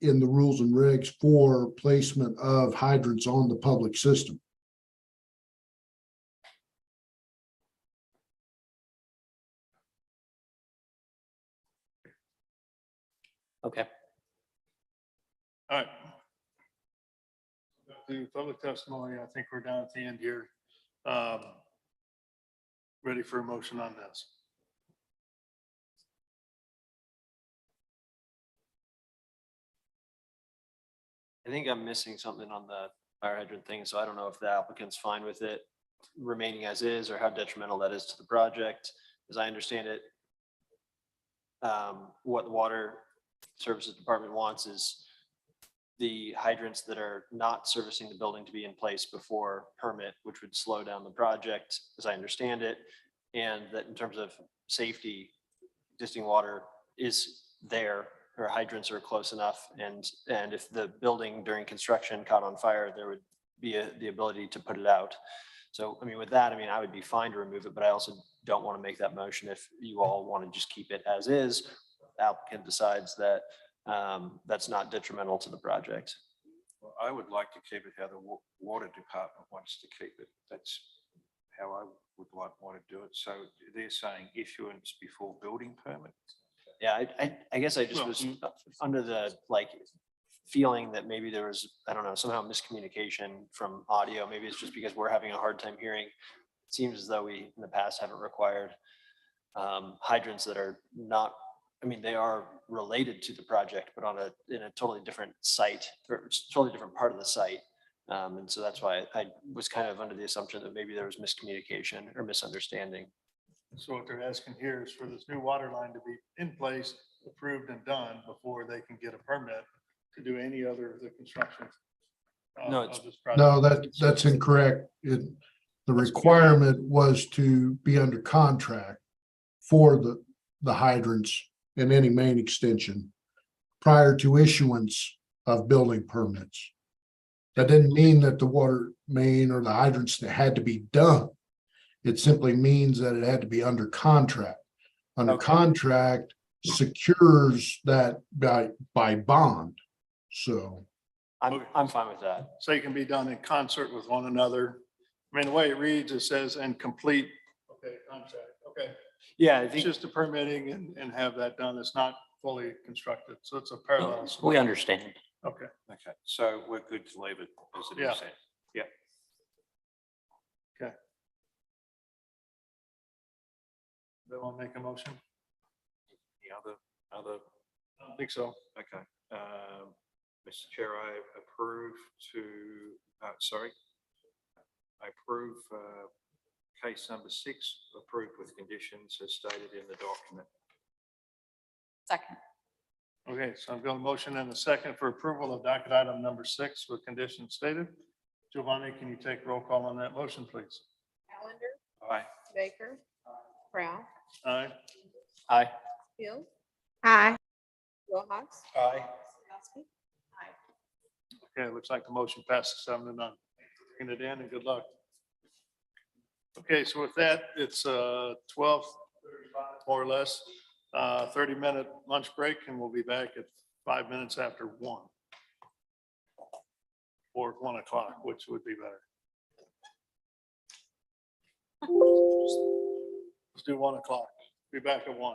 in the rules and regs for placement of hydrants on the public system. Okay. All right. The public testimony, I think we're down at the end here. Ready for a motion on this? I think I'm missing something on the fire hydrant thing, so I don't know if the applicant's fine with it remaining as is or how detrimental that is to the project. As I understand it, what the Water Services Department wants is the hydrants that are not servicing the building to be in place before permit, which would slow down the project, as I understand it. And that in terms of safety, existing water is there, or hydrants are close enough. And if the building during construction caught on fire, there would be the ability to put it out. So, I mean, with that, I mean, I would be fine to remove it, but I also don't want to make that motion if you all want to just keep it as is. The applicant decides that that's not detrimental to the project. Well, I would like to keep it how the water department wants to keep it. That's how I would want to do it. So they're saying issuance before building permit. Yeah, I guess I just was under the feeling that maybe there was, I don't know, somehow miscommunication from audio. Maybe it's just because we're having a hard time hearing. It seems as though we in the past haven't required hydrants that are not, I mean, they are related to the project, but in a totally different site or totally different part of the site. And so that's why I was kind of under the assumption that maybe there was miscommunication or misunderstanding. So what they're asking here is for this new water line to be in place, approved and done before they can get a permit to do any other of the construction. Of this project. No, that's incorrect. The requirement was to be under contract for the hydrants in any main extension prior to issuance of building permits. That didn't mean that the water main or the hydrants had to be done. It simply means that it had to be under contract. Under contract secures that by bond. So I'm fine with that. So it can be done in concert with one another. I mean, the way it reads, it says and complete. Okay, contract, okay. Yeah, I It's think, just the permitting and have that done. It's not fully constructed. So it's a parallel. We understand. Okay. Okay, so we're good to leave it as it Yeah. is then. Yeah. Okay. They want to make a motion? The other, I don't think so. okay. Mr. Chair, I approve to, sorry. I approve case number 6, approved with conditions as stated in the document. Second. Okay, so I've got a motion and a second for approval of docket item number 6 with conditions stated. Giovanni, can you take roll call on that motion, please? Allender, Aye. Baker, Proud, Aye. aye. Hill, Aye. Rojas, Aye. Kowski. Okay, it looks like the motion passes 7-0. Bring it in and good luck. Okay, so with that, it's 12, more or less, 30-minute lunch break, and we'll be back at 5 minutes after 1. Or 1 o'clock, which would be better. Let's do 1 o'clock. Be back at 1.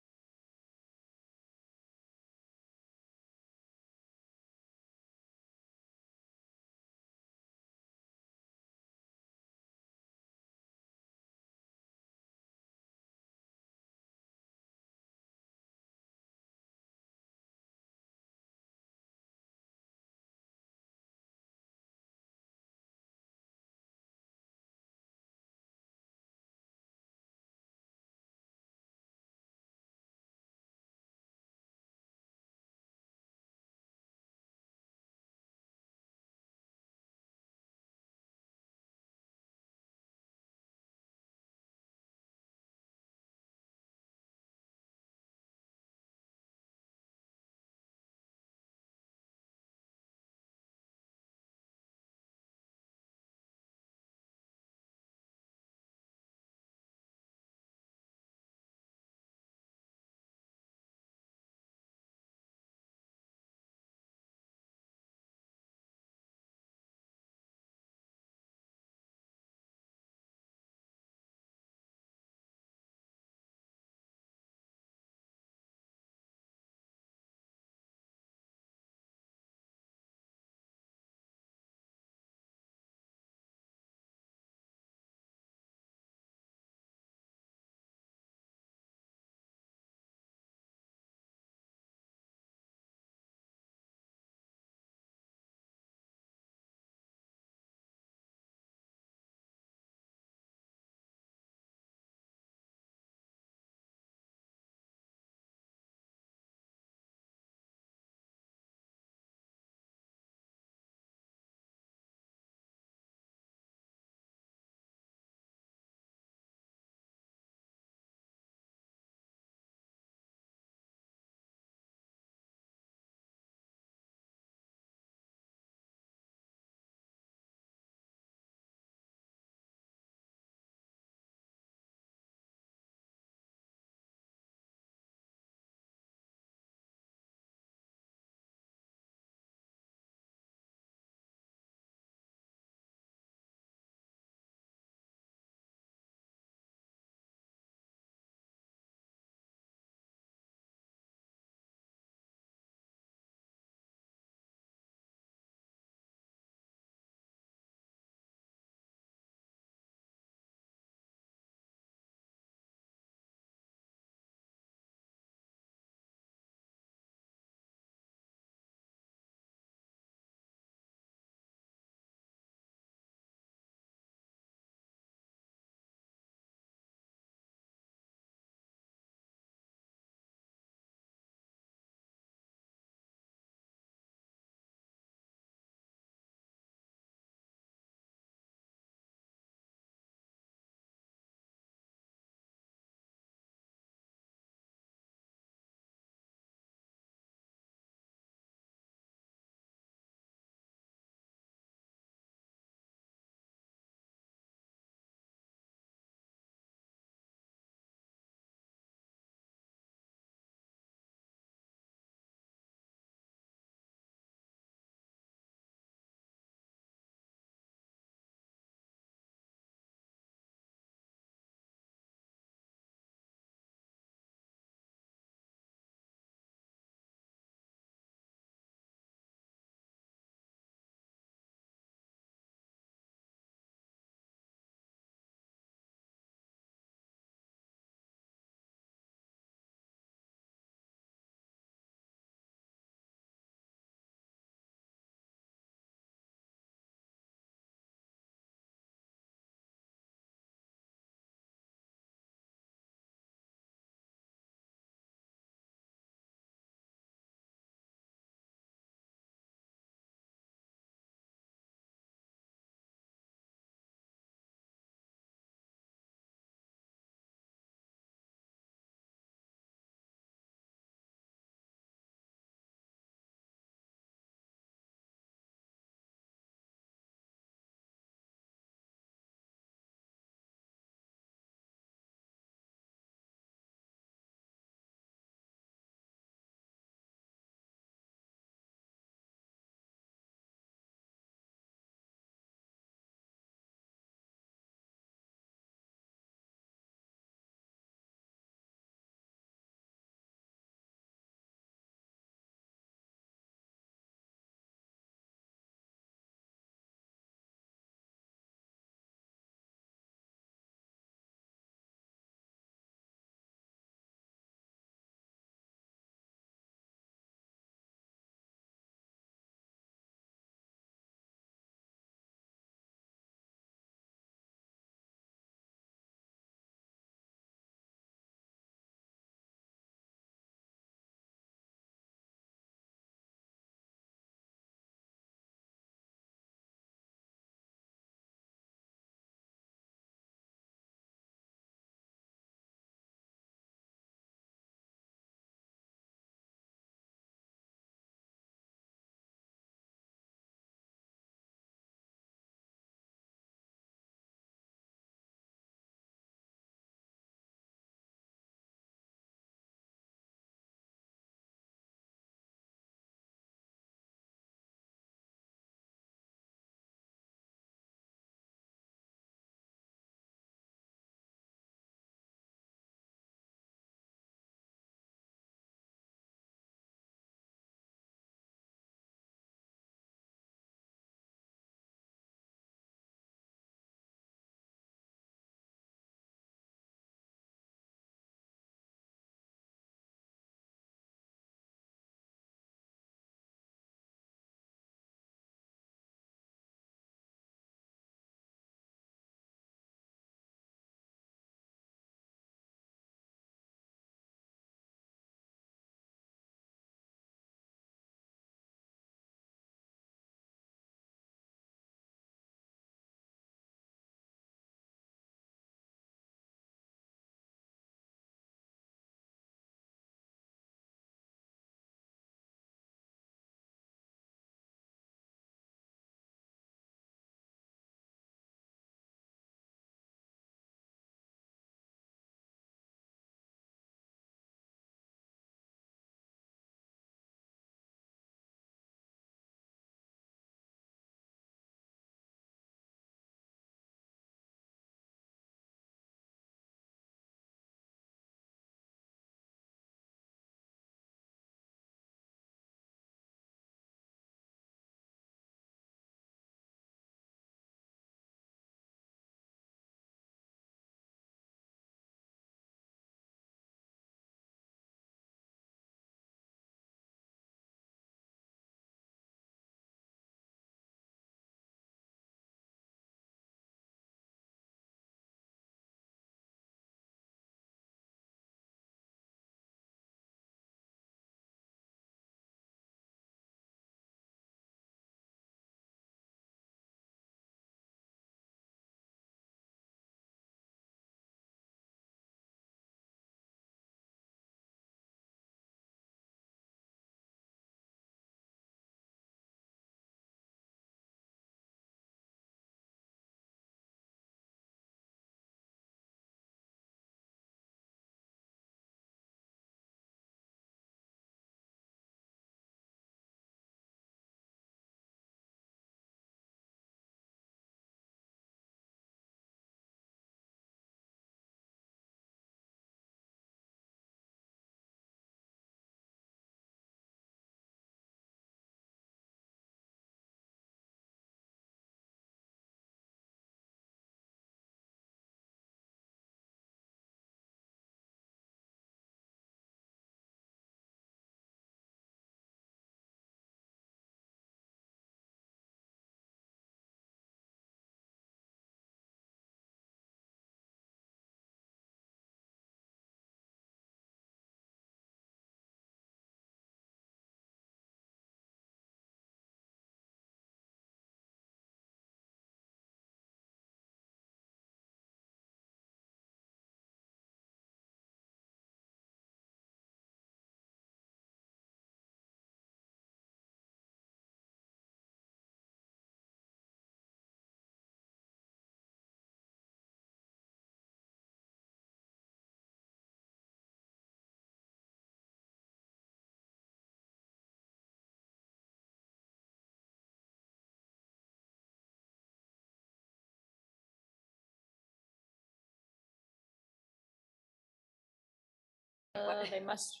They must,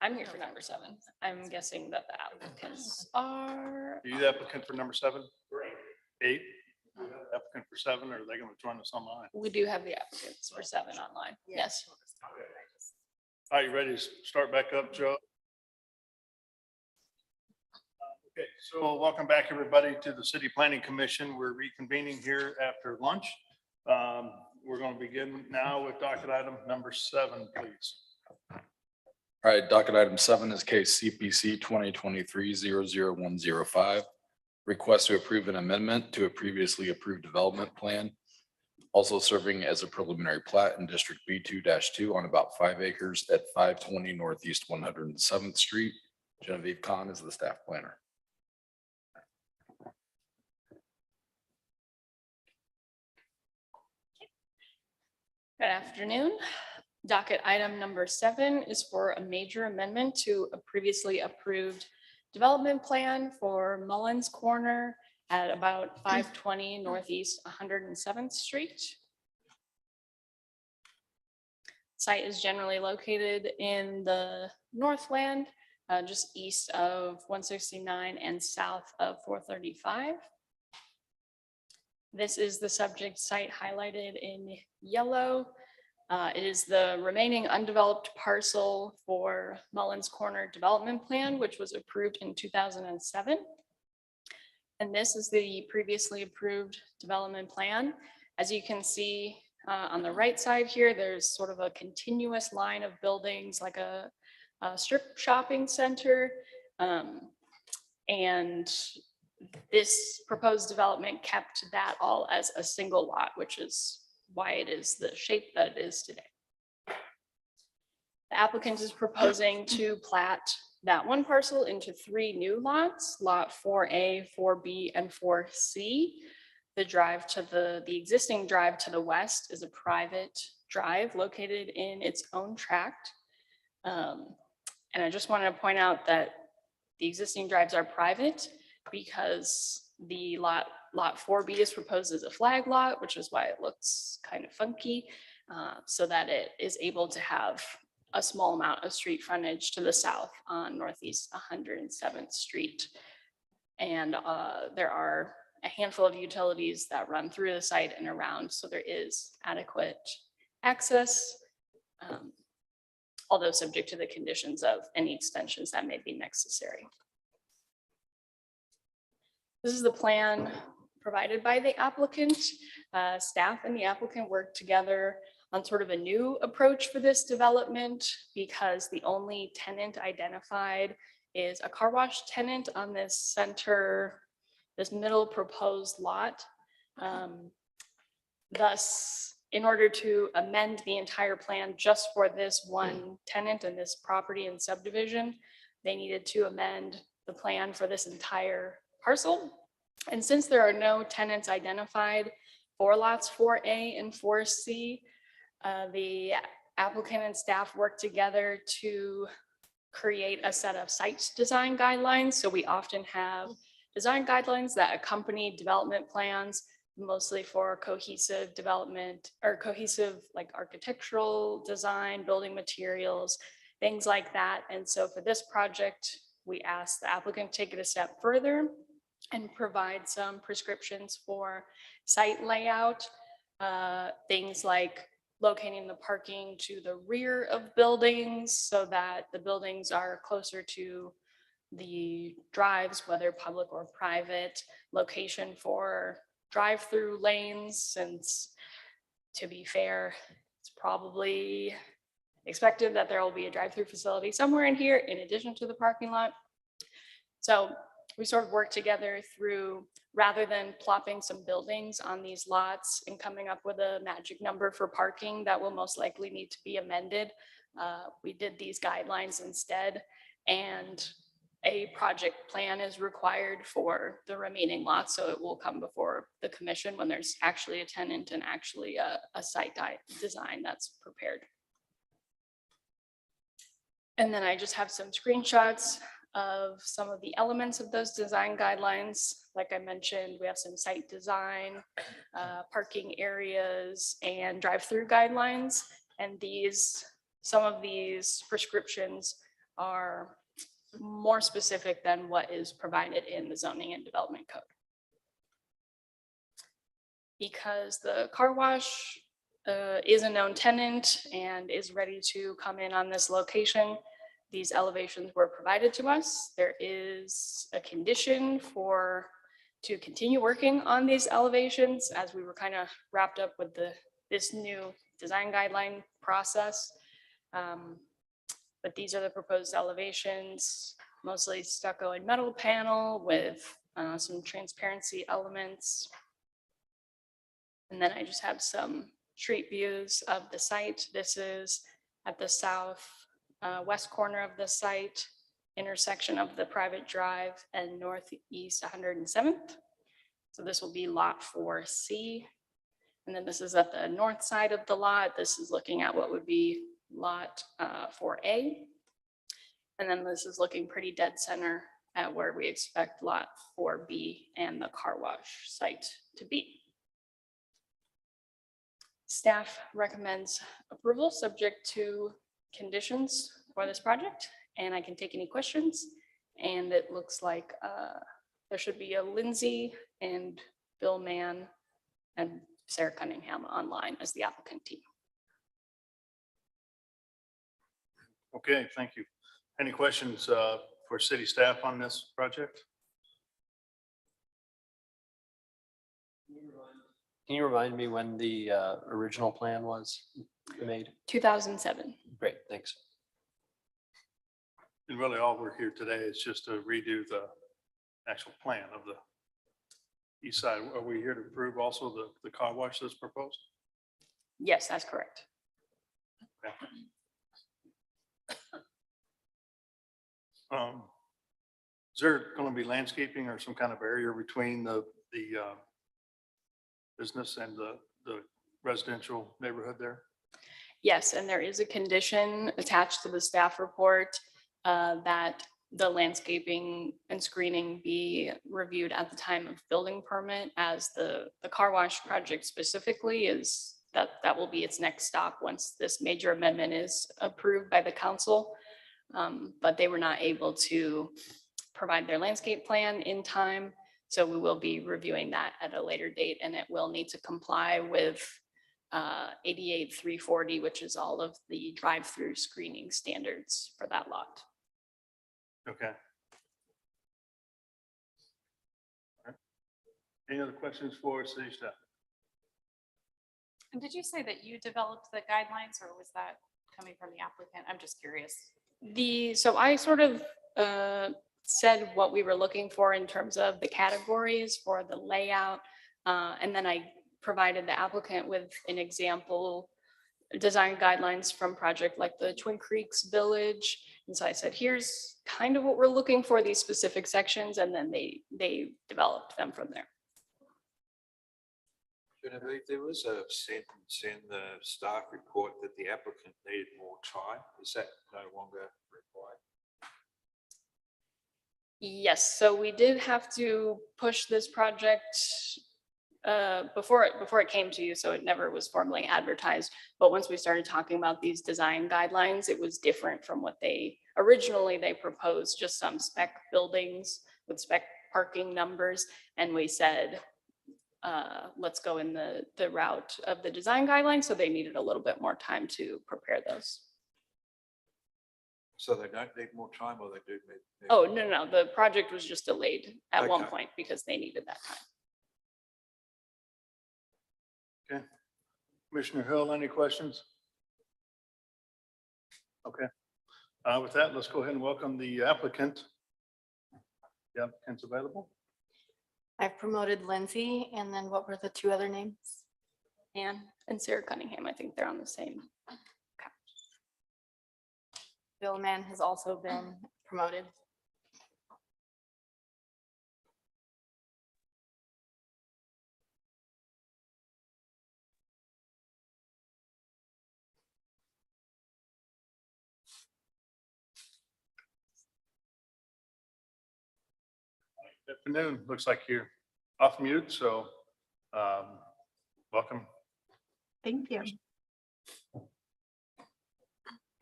I'm here for number 7. I'm guessing that the applicants are. Are you the applicant for number 7? 8? Applicant for 7, or are they going to join us online? We do have the applicants for 7 online. Yes. Are you ready to start back up, Joe? Okay, so welcome back, everybody, to the City Planning Commission. We're reconvening here after lunch. We're going to begin now with docket item number 7, please. All right, docket item 7 is case CPC 2023-00105. Request to approve an amendment to a previously approved development plan, also serving as a preliminary plat in District B2-2 on about 5 acres at 520 Northeast 107th Street. Genevieve Kahn is the staff planner. Good afternoon. Docket item number 7 is for a major amendment to a previously approved development plan for Mullins Corner at about 520 Northeast 107th Street. Site is generally located in the Northland, just east of 169 and south of 435. This is the subject site highlighted in yellow. It is the remaining undeveloped parcel for Mullins Corner Development Plan, which was approved in 2007. And this is the previously approved development plan. As you can see on the right side here, there's sort of a continuous line of buildings like a strip shopping center. And this proposed development kept that all as a single lot, which is why it is the shape that it is today. The applicant is proposing to plat that one parcel into 3 new lots, lot 4A, 4B, and 4C. The drive to the existing drive to the west is a private drive located in its own tract. And I just wanted to point out that the existing drives are private because the lot 4B is proposed as a flag lot, which is why it looks kind of funky, so that it is able to have a small amount of street frontage to the south on Northeast 107th Street. And there are a handful of utilities that run through the site and around, so there is adequate access, although subject to the conditions of any extensions that may be necessary. This is the plan provided by the applicant. Staff and the applicant worked together on sort of a new approach for this development because the only tenant identified is a car wash tenant on this middle proposed lot. Thus, in order to amend the entire plan just for this one tenant and this property and subdivision, they needed to amend the plan for this entire parcel. And since there are no tenants identified for lots 4A and 4C, the applicant and staff worked together to create a set of site design guidelines. So we often have design guidelines that accompany development plans, mostly for cohesive development or cohesive like architectural design, building materials, things like that. And so for this project, we asked the applicant to take it a step further and provide some prescriptions for site layout, things like locating the parking to the rear of buildings so that the buildings are closer to the drives, whether public or private, location for drive-through lanes, since to be fair, it's probably expected that there will be a drive-through facility somewhere in here in addition to the parking lot. So we sort of work together through, rather than plopping some buildings on these lots and coming up with a magic number for parking that will most likely need to be amended. We did these guidelines instead, and a project plan is required for the remaining lots. So it will come before the commission when there's actually a tenant and actually a site design that's prepared. And then I just have some screenshots of some of the elements of those design guidelines. Like I mentioned, we have some site design, parking areas, and drive-through guidelines. And these some of these prescriptions are more specific than what is provided in the zoning and development code. Because the car wash is a known tenant and is ready to come in on this location, these elevations were provided to us. There is a condition to continue working on these elevations as we were kind of wrapped up with this new design guideline process. But these are the proposed elevations, mostly stucco and metal panel with some transparency elements. And then I just have some street views of the site. This is at the south west corner of the site, intersection of the private drive and northeast 107th. So this will be lot 4C. And then this is at the north side of the lot. This is looking at what would be lot 4A. And then this is looking pretty dead center at where we expect lot 4B and the car wash site to be. Staff recommends approval subject to conditions for this project, and I can take any questions. And it looks like there should be a Lindsay and Bill Mann and Sarah Cunningham online as the applicant team. Okay, thank you. Any questions for city staff on this project? Can you remind me when the original plan was made? 2007. Great, thanks. And really all we're here today is just to redo the actual plan of the east side. Are we here to approve also the car wash that's proposed? Yes, that's correct. Okay. Is there going to be landscaping or some kind of barrier between the business and the residential neighborhood there? Yes, and there is a condition attached to the staff report that the landscaping and screening be reviewed at the time of building permit, as the car wash project specifically is that will be its next stop once this major amendment is approved by the council. But they were not able to provide their landscape plan in time. So we will be reviewing that at a later date, and it will need to comply with 88-340, which is all of the drive-through screening standards for that lot. Okay. Any other questions for city staff? And did you say that you developed the guidelines, or was that coming from the applicant? I'm just curious. So I sort of said what we were looking for in terms of the categories for the layout. And then I provided the applicant with an example design guidelines from project like the Twin Creeks Village. And so I said, here's kind of what we're looking for, these specific sections, and then they developed them from there. Genevieve, there was a sentence in the staff report that the applicant needed more time. Is that no longer required? Yes, so we did have to push this project before it came to you, so it never was formally advertised. But once we started talking about these design guidelines, it was different from what they originally proposed, just some spec buildings with spec parking numbers. And we said, let's go in the route of the design guidelines. So they needed a little bit more time to prepare those. So they don't need more time, or they do need? Oh, no, the project was just delayed at one Okay. point because they needed that time. Okay. Commissioner Hill, any questions? Okay. With that, let's go ahead and welcome the applicant. The applicant's available. I've promoted Lindsay, and then what were the two other names? Anne and Sarah Cunningham, I think they're on the same. Bill Mann has also been promoted. Afternoon. Looks like you're off mute, so welcome. Thank you.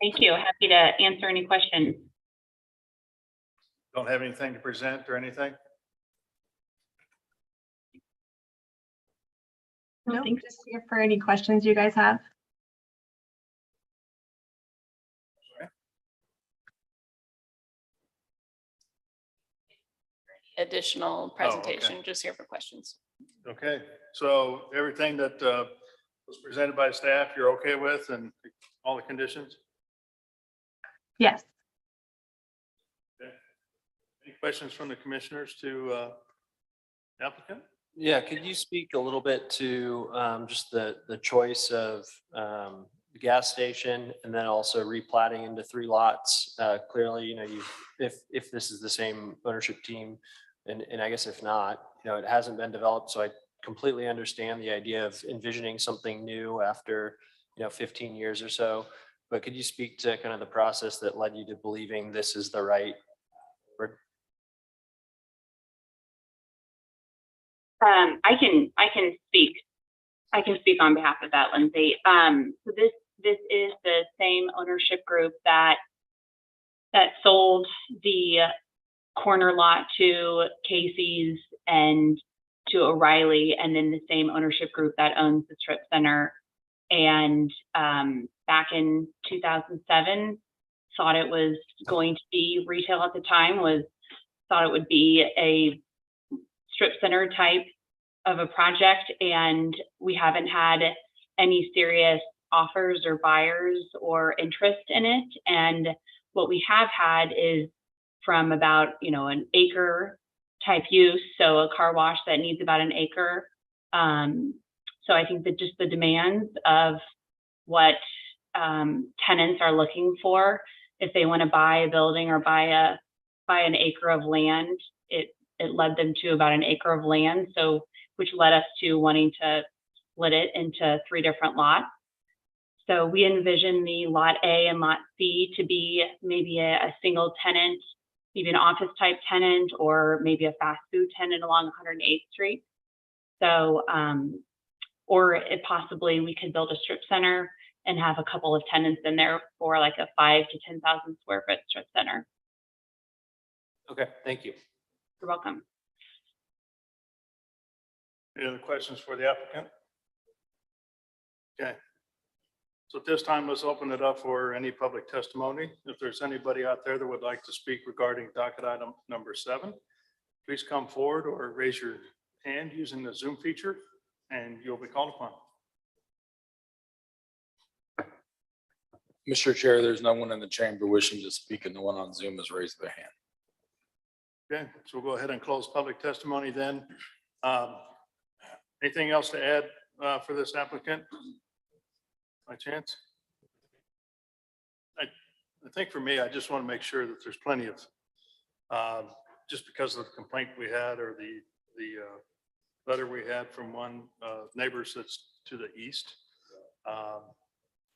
Thank you. Happy to answer any questions. Don't have anything to present or anything? No, just here for any questions you guys have. Additional presentation, just here for questions. Okay, so everything that was presented by staff, you're okay with and all the conditions? Yes. Any questions from the commissioners to applicant? Yeah, could you speak a little bit to just the choice of the gas station and then also replatting into 3 lots? Clearly, you know, if this is the same ownership team, and I guess if not, you know, it hasn't been developed, so I completely understand the idea of envisioning something new after, you know, 15 years or so. But could you speak to kind of the process that led you to believing this is the right? I can speak on behalf of that, Lindsay. So this is the same ownership group that sold the corner lot to Casey's and to O'Reilly, and then the same ownership group that owns the strip center. And back in 2007, thought it was going to be retail at the time, thought it would be a strip center type of a project, and we haven't had any serious offers or buyers or interest in it. And what we have had is from about, you know, an acre type use, so a car wash that needs about an acre. So I think that just the demands of what tenants are looking for, if they want to buy a building or buy an acre of land, it led them to about an acre of land, so which led us to wanting to split it into 3 different lots. So we envision the lot A and lot C to be maybe a single tenant, maybe an office type tenant, or maybe a fast food tenant along 108th Street. So, or if possibly we could build a strip center and have a couple of tenants in there for like a 5,000 to 10,000 square foot strip center. Okay, thank you. You're welcome. Any other questions for the applicant? Okay. So at this time, let's open it up for any public testimony. If there's anybody out there that would like to speak regarding docket item number 7, please come forward or raise your hand using the Zoom feature and you'll be called upon. Mr. Chair, there's no one in the chamber wishing to speak, and no one on Zoom has raised their hand. Okay, so we'll go ahead and close public testimony then. Anything else to add for this applicant? By chance? I think for me, I just want to make sure that there's plenty of, just because of the complaint we had or the letter we had from one neighbors that's to the east.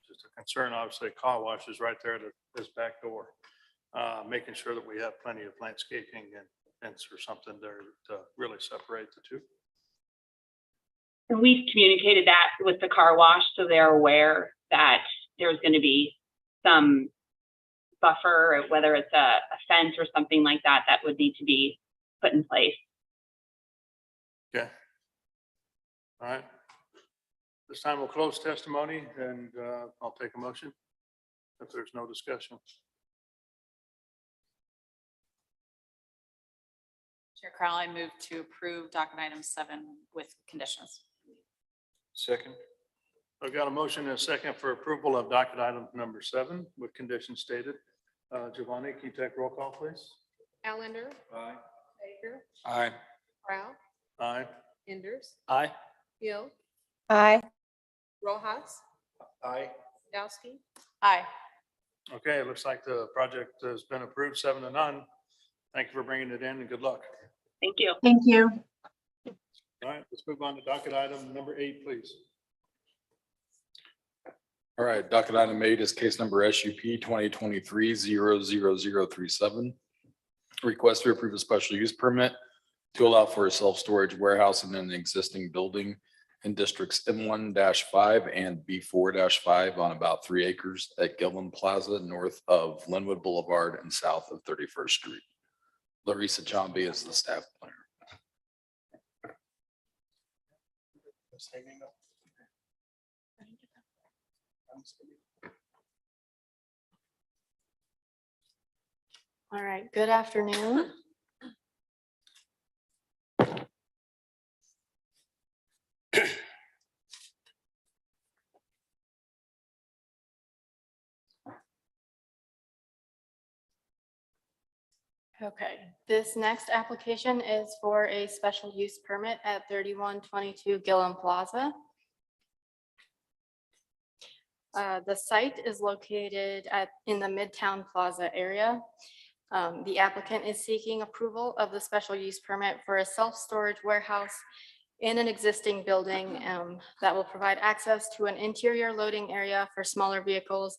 Just a concern, obviously, car wash is right there at this back door. Making sure that we have plenty of landscaping and fence or something there to really separate the two. We've communicated that with the car wash, so they're aware that there's going to be some buffer, whether it's a fence or something like that, that would need to be put in place. Okay. All right. This time we'll close testimony and I'll take a motion if there's no discussion. Chair Crowell, I move to approve docket item 7 with conditions. Second. I've got a motion and a second for approval of docket item number 7 with conditions stated. Giovanni, can you take roll call, please? Allender. Aye. Baker. Aye. Brown. Aye. Enders. Aye. Hill. Aye. Rojas. Aye. Dowski. Aye. Okay, it looks like the project has been approved 7-0. Thank you for bringing it in and good luck. Thank you. Thank you. All right, let's move on to docket item number 8, please. All right, docket item 8 is case number SUP 2023-00037. Request to approve a special use permit to allow for a self-storage warehouse in an existing building in districts M1-5 and B4-5 on about 3 acres at Gilman Plaza, north of Linwood Boulevard and south of 31st Street. Larissa Chambi is the staff planner. All right, good afternoon. Okay, this next application is for a special use permit at 3122 Gillen Plaza. The site is located in the Midtown Plaza area. The applicant is seeking approval of the special use permit for a self-storage warehouse in an existing building that will provide access to an interior loading area for smaller vehicles,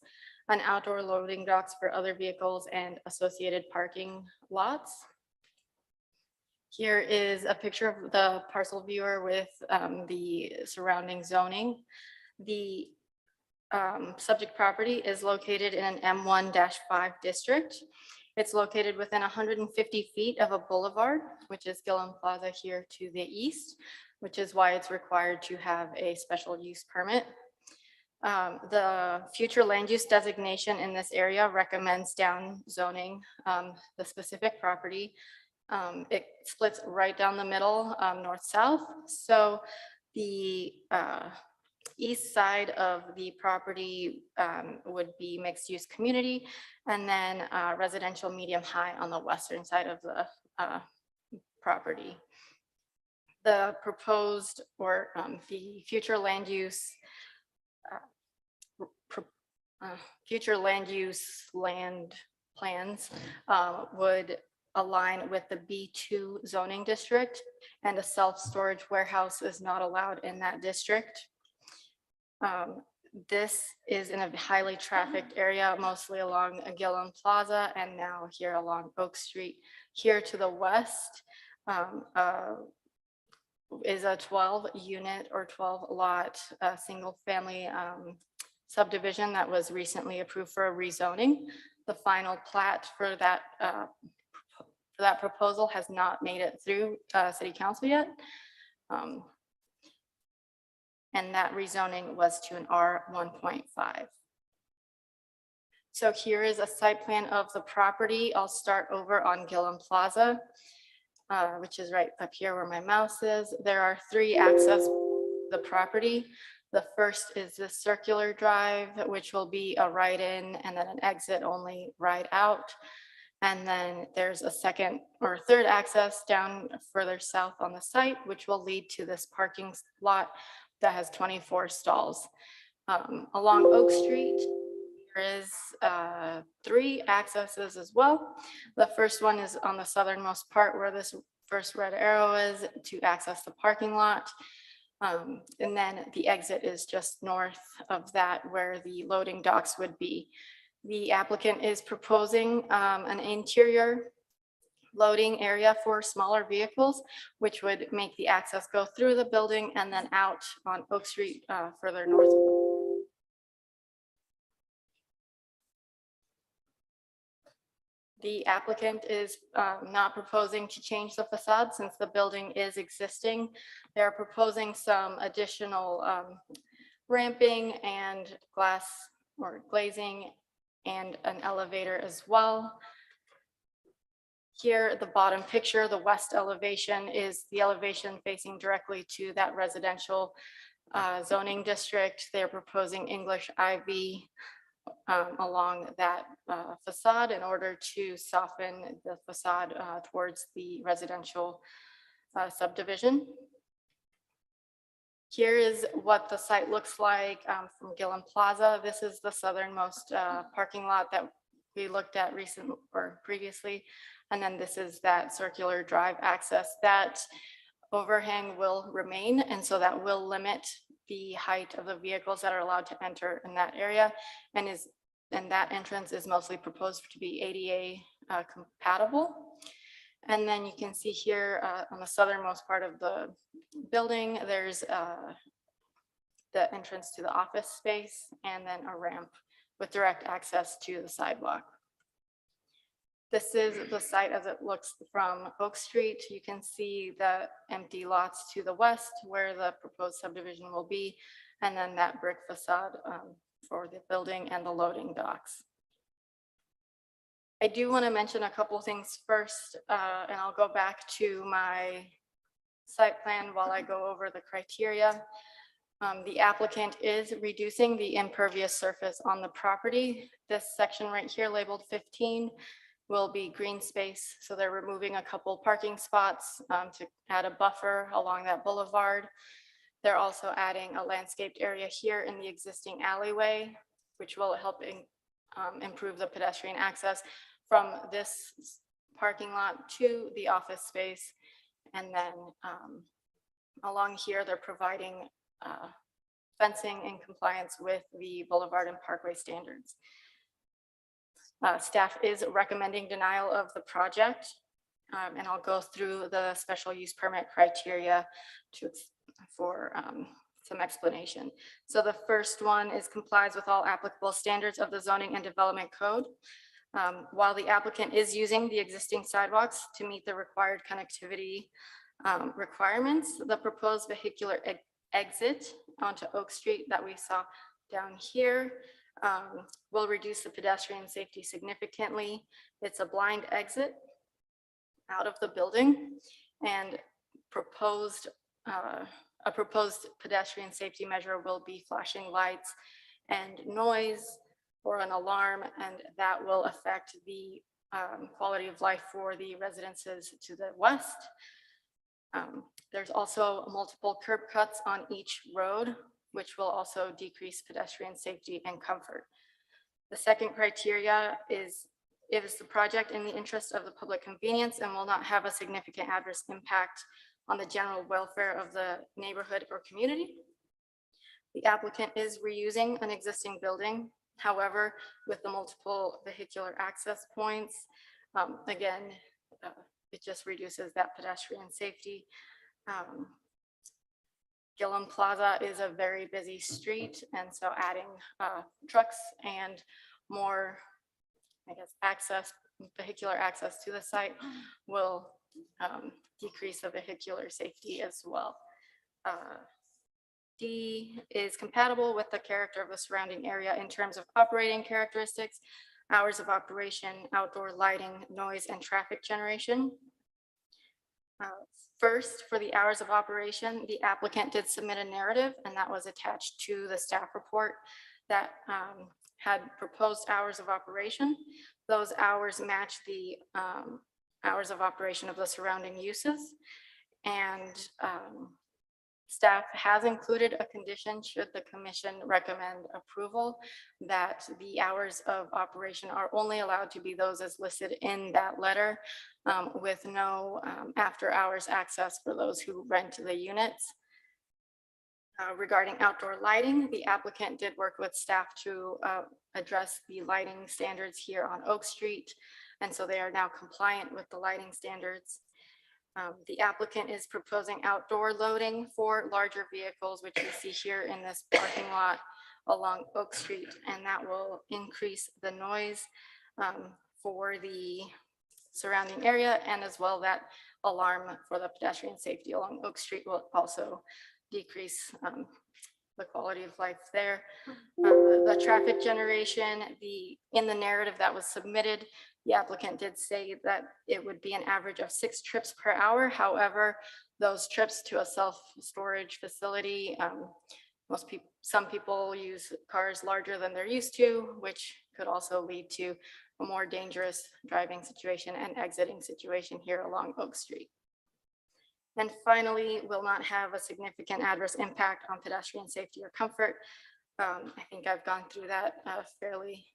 an outdoor loading docks for other vehicles, and associated parking lots. Here is a picture of the parcel viewer with the surrounding zoning. The subject property is located in an M1-5 district. It's located within 150 feet of a boulevard, which is Gillen Plaza here to the east, which is why it's required to have a special use permit. The future land use designation in this area recommends down zoning the specific property. It splits right down the middle, north-south. So the east side of the property would be mixed use community, and then residential medium high on the western side of the property. The proposed or the future land use land plans would align with the B2 zoning district, and a self-storage warehouse is not allowed in that district. This is in a highly trafficked area, mostly along Gillen Plaza and now here along Oak Street. Here to the west is a 12 unit or 12 lot single family subdivision that was recently approved for a rezoning. The final plat for that proposal has not made it through city council yet. And that rezoning was to an R1.5. So here is a site plan of the property. I'll start over on Gillen Plaza, which is right up here where my mouse is. There are 3 access to the property. The first is the circular drive, which will be a right in and then an exit only right out. And then there's a second or third access down further south on the site, which will lead to this parking lot that has 24 stalls. Along Oak Street, there is 3 accesses as well. The first one is on the southernmost part where this first red arrow is to access the parking lot. And then the exit is just north of that where the loading docks would be. The applicant is proposing an interior loading area for smaller vehicles, which would make the access go through the building and then out on Oak Street further north. The applicant is not proposing to change the facade since the building is existing. They're proposing some additional ramping and glass or glazing and an elevator as well. Here, the bottom picture, the west elevation is the elevation facing directly to that residential zoning district. They're proposing English ivy along that facade in order to soften the facade towards the residential subdivision. Here is what the site looks like from Gillen Plaza. This is the southernmost parking lot that we looked at recently or previously. And then this is that circular drive access. That overhang will remain, and so that will limit the height of the vehicles that are allowed to enter in that area, and that entrance is mostly proposed to be ADA compatible. And then you can see here on the southernmost part of the building, there's the entrance to the office space, and then a ramp with direct access to the sidewalk. This is the site as it looks from Oak Street. You can see the empty lots to the west where the proposed subdivision will be, and then that brick facade for the building and the loading docks. I do want to mention a couple things first, and I'll go back to my site plan while I go over the criteria. The applicant is reducing the impervious surface on the property. This section right here labeled 15 will be green space. So they're removing a couple parking spots to add a buffer along that boulevard. They're also adding a landscaped area here in the existing alleyway, which will help improve the pedestrian access from this parking lot to the office space. And then along here, they're providing fencing in compliance with the Boulevard and Parkway standards. Staff is recommending denial of the project, and I'll go through the special use permit criteria for some explanation. So the first one is complies with all applicable standards of the zoning and development code. While the applicant is using the existing sidewalks to meet the required connectivity requirements, the proposed vehicular exit onto Oak Street that we saw down here will reduce the pedestrian safety significantly. It's a blind exit out of the building, and a proposed pedestrian safety measure will be flashing lights and noise or an alarm, and that will affect the quality of life for the residences to the west. There's also multiple curb cuts on each road, which will also decrease pedestrian safety and comfort. The second criteria is the project in the interest of the public convenience and will not have a significant adverse impact on the general welfare of the neighborhood or community. The applicant is reusing an existing building. However, with the multiple vehicular access points, again, it just reduces that pedestrian safety. Gillum Plaza is a very busy street, and so adding trucks and more, I guess, vehicular access to the site will decrease the vehicular safety as well. D is compatible with the character of the surrounding area in terms of operating characteristics, hours of operation, outdoor lighting, noise, and traffic generation. First, for the hours of operation, the applicant did submit a narrative, and that was attached to the staff report that had proposed hours of operation. Those hours match the hours of operation of the surrounding uses. And staff has included a condition, should the commission recommend approval, that the hours of operation are only allowed to be those as listed in that letter, with no after hours access for those who rent the units. Regarding outdoor lighting, the applicant did work with staff to address the lighting standards here on Oak Street, and so they are now compliant with the lighting standards. The applicant is proposing outdoor loading for larger vehicles, which we see here in this parking lot along Oak Street, and that will increase the noise for the surrounding area, and as well that alarm for the pedestrian safety along Oak Street will also decrease the quality of life there. The traffic generation, in the narrative that was submitted, the applicant did say that it would be an average of 6 trips per hour. However, those trips to a self-storage facility, some people use cars larger than they're used to, which could also lead to a more dangerous driving situation and exiting situation here along Oak Street. And finally, will not have a significant adverse impact on pedestrian safety or comfort. I think I've gone through that fairly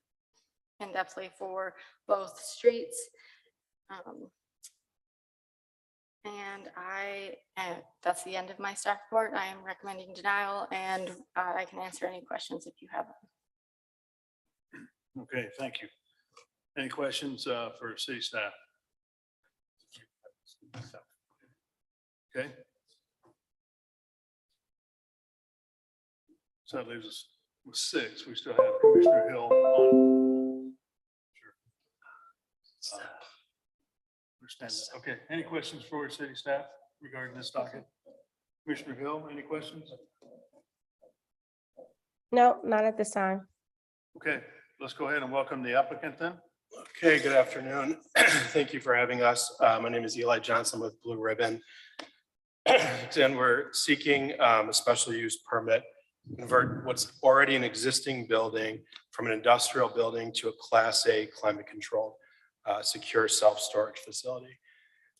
in-depthly for both streets. And that's the end of my staff report. I am recommending denial, and I can answer any questions if you have them. Okay, thank you. Any questions for city staff? Okay. So that leaves us with 6. We still have Commissioner Hill on. Sure. Understand that. Okay, any questions for city staff regarding this docket? Commissioner Hill, any questions? No, not at this time. Okay, let's go ahead and welcome the applicant then. Okay, good afternoon. Thank you for having us. My name is Eli Johnson with Blue Ribbon. And we're seeking a special use permit to convert what's already an existing building from an industrial building to a Class A climate controlled secure self-storage facility.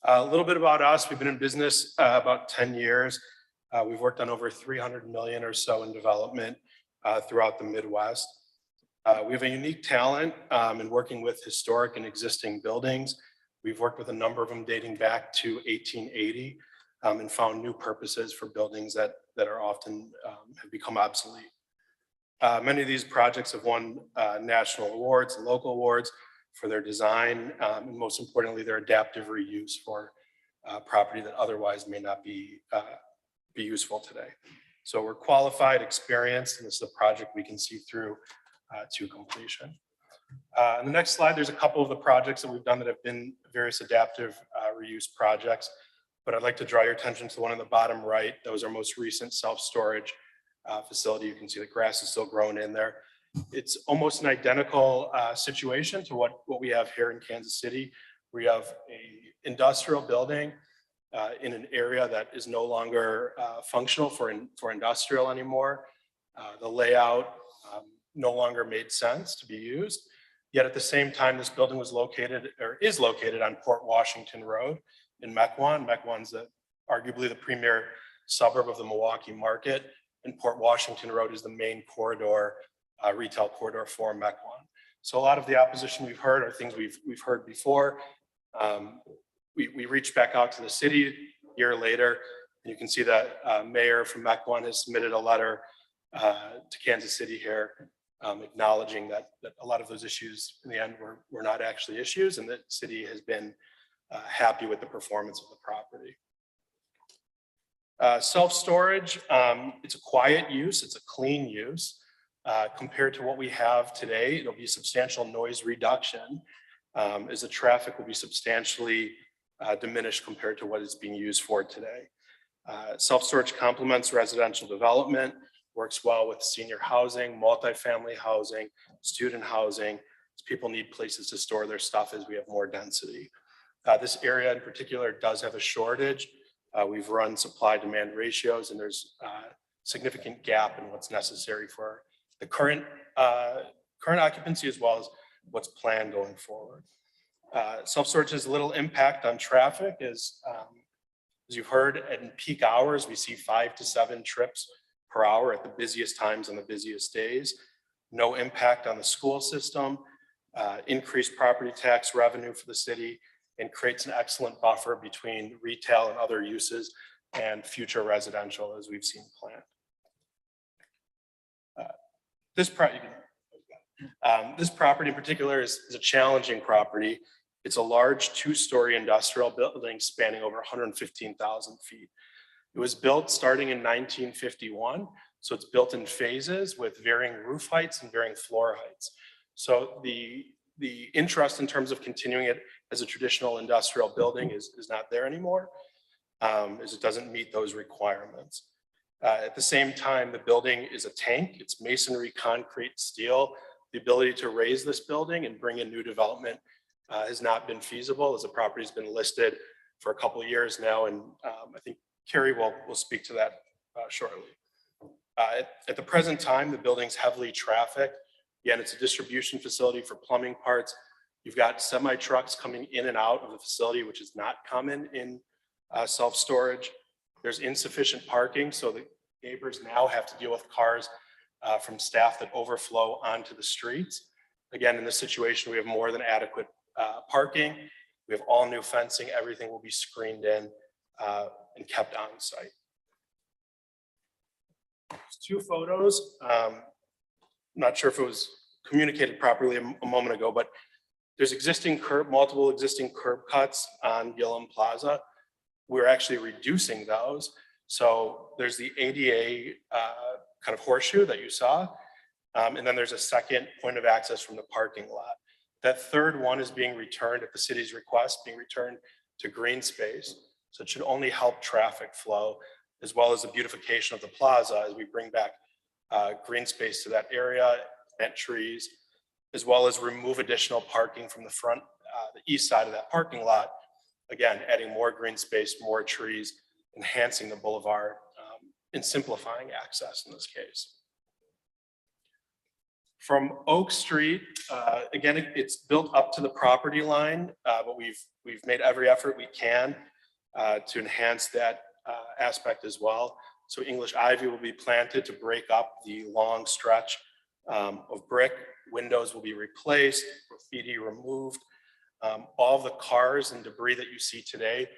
A little bit about us. We've been in business about 10 years. We've worked on over 300 million or so in development throughout the Midwest. We have a unique talent in working with historic and existing buildings. We've worked with a number of them dating back to 1880 and found new purposes for buildings that are often have become obsolete. Many of these projects have won national awards and local awards for their design, and most importantly, their adaptive reuse for property that otherwise may not be useful today. So we're qualified, experienced, and this is a project we can see through to completion. On the next slide, there's a couple of the projects that we've done that have been various adaptive reuse projects, but I'd like to draw your attention to the one on the bottom right. That was our most recent self-storage facility. You can see the grass is still growing in there. It's almost an identical situation to what we have here in Kansas City. We have a industrial building in an area that is no longer functional for industrial anymore. The layout no longer made sense to be used. Yet at the same time, this building was located or is located on Port Washington Road in Mequon. Mequon's arguably the premier suburb of the Milwaukee market, and Port Washington Road is the main corridor, retail corridor for Mequon. So a lot of the opposition we've heard are things we've heard before. We reached back out to the city a year later, and you can see that Mayor from Mequon has submitted a letter to Kansas City here, acknowledging that a lot of those issues in the end were not actually issues, and that city has been happy with the performance of the property. Self-storage, it's a quiet use, it's a clean use. Compared to what we have today, it'll be a substantial noise reduction as the traffic will be substantially diminished compared to what is being used for today. Self-storage complements residential development, works well with senior housing, multifamily housing, student housing, as people need places to store their stuff as we have more density. This area in particular does have a shortage. We've run supply-demand ratios, and there's a significant gap in what's necessary for the current occupancy as well as what's planned going forward. Self-storage has little impact on traffic as you've heard, in peak hours, we see 5 to 7 trips per hour at the busiest times on the busiest days. No impact on the school system, increased property tax revenue for the city, and creates an excellent buffer between retail and other uses and future residential as we've seen planned. This property in particular is a challenging property. It's a large 2-story industrial building spanning over 115,000 feet. It was built starting in 1951, so it's built in phases with varying roof heights and varying floor heights. So the interest in terms of continuing it as a traditional industrial building is not there anymore, as it doesn't meet those requirements. At the same time, the building is a tank. It's masonry, concrete, steel. The ability to raise this building and bring in new development has not been feasible, as the property has been listed for a couple of years now, and I think Carrie will speak to that shortly. At the present time, the building's heavily trafficked. Again, it's a distribution facility for plumbing parts. You've got semi trucks coming in and out of the facility, which is not common in self-storage. There's insufficient parking, so the neighbors now have to deal with cars from staff that overflow onto the streets. Again, in this situation, we have more than adequate parking. We have all new fencing. Everything will be screened in and kept on site. There's 2 photos. I'm not sure if it was communicated properly a moment ago, but there's multiple existing curb cuts on Gillum Plaza. We're actually reducing those. So there's the ADA kind of horseshoe that you saw. And then there's a second point of access from the parking lot. That third one is being returned at the city's request, being returned to green space. So it should only help traffic flow as well as the beautification of the plaza as we bring back green space to that area, plant trees, as well as remove additional parking from the front, the east side of that parking lot. Again, adding more green space, more trees, enhancing the boulevard, and simplifying access in this case. From Oak Street, again, it's built up to the property line, but we've made every effort we can to enhance that aspect as well. So English ivy will be planted to break up the long stretch of brick. Windows will be replaced, graffiti removed. All of the cars and debris that you see today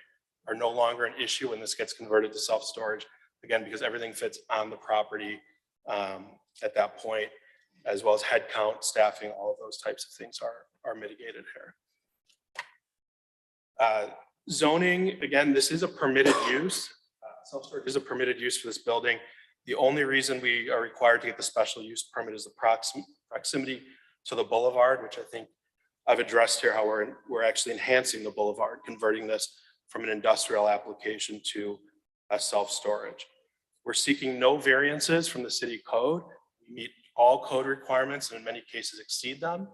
are no longer an issue when this gets converted to self-storage. Again, because everything fits on the property at that point, as well as head count, staffing, all of those types of things are mitigated here. Zoning, again, this is a permitted use. Self-storage is a permitted use for this building. The only reason we are required to get the special use permit is the proximity to the boulevard, which I think I've addressed here, how we're actually enhancing the boulevard, converting this from an industrial application to a self-storage. We're seeking no variances from the city code. We meet all code requirements and in many cases exceed them.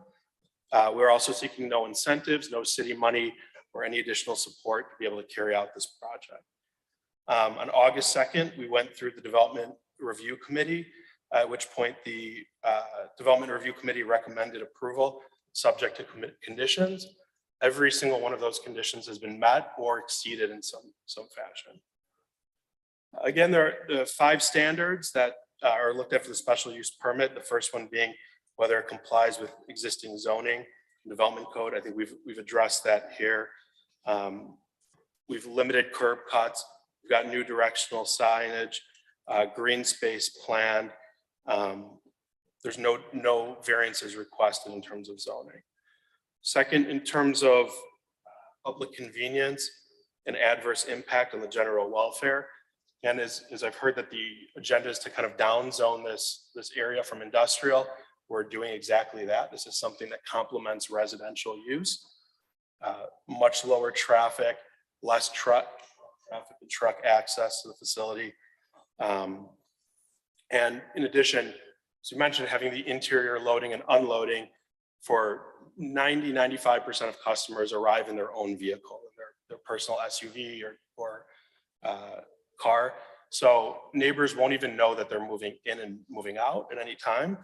We're also seeking no incentives, no city money, or any additional support to be able to carry out this project. On August 2nd, we went through the Development Review Committee, at which point the Development Review Committee recommended approval subject to conditions. Every single one of those conditions has been met or exceeded in some fashion. Again, there are the 5 standards that are looked at for the special use permit. The first one being whether it complies with existing zoning and development code. I think we've addressed that here. We've limited curb cuts. We've got new directional signage, green space planned. There's no variances requested in terms of zoning. Second, in terms of public convenience and adverse impact on the general welfare. And as I've heard that the agenda is to kind of downzone this area from industrial, we're doing exactly that. This is something that complements residential use. Much lower traffic, less traffic and truck access to the facility. And in addition, as you mentioned, having the interior loading and unloading for 95% of customers arrive in their own vehicle, their personal SUV or car. So neighbors won't even know that they're moving in and moving out at any time.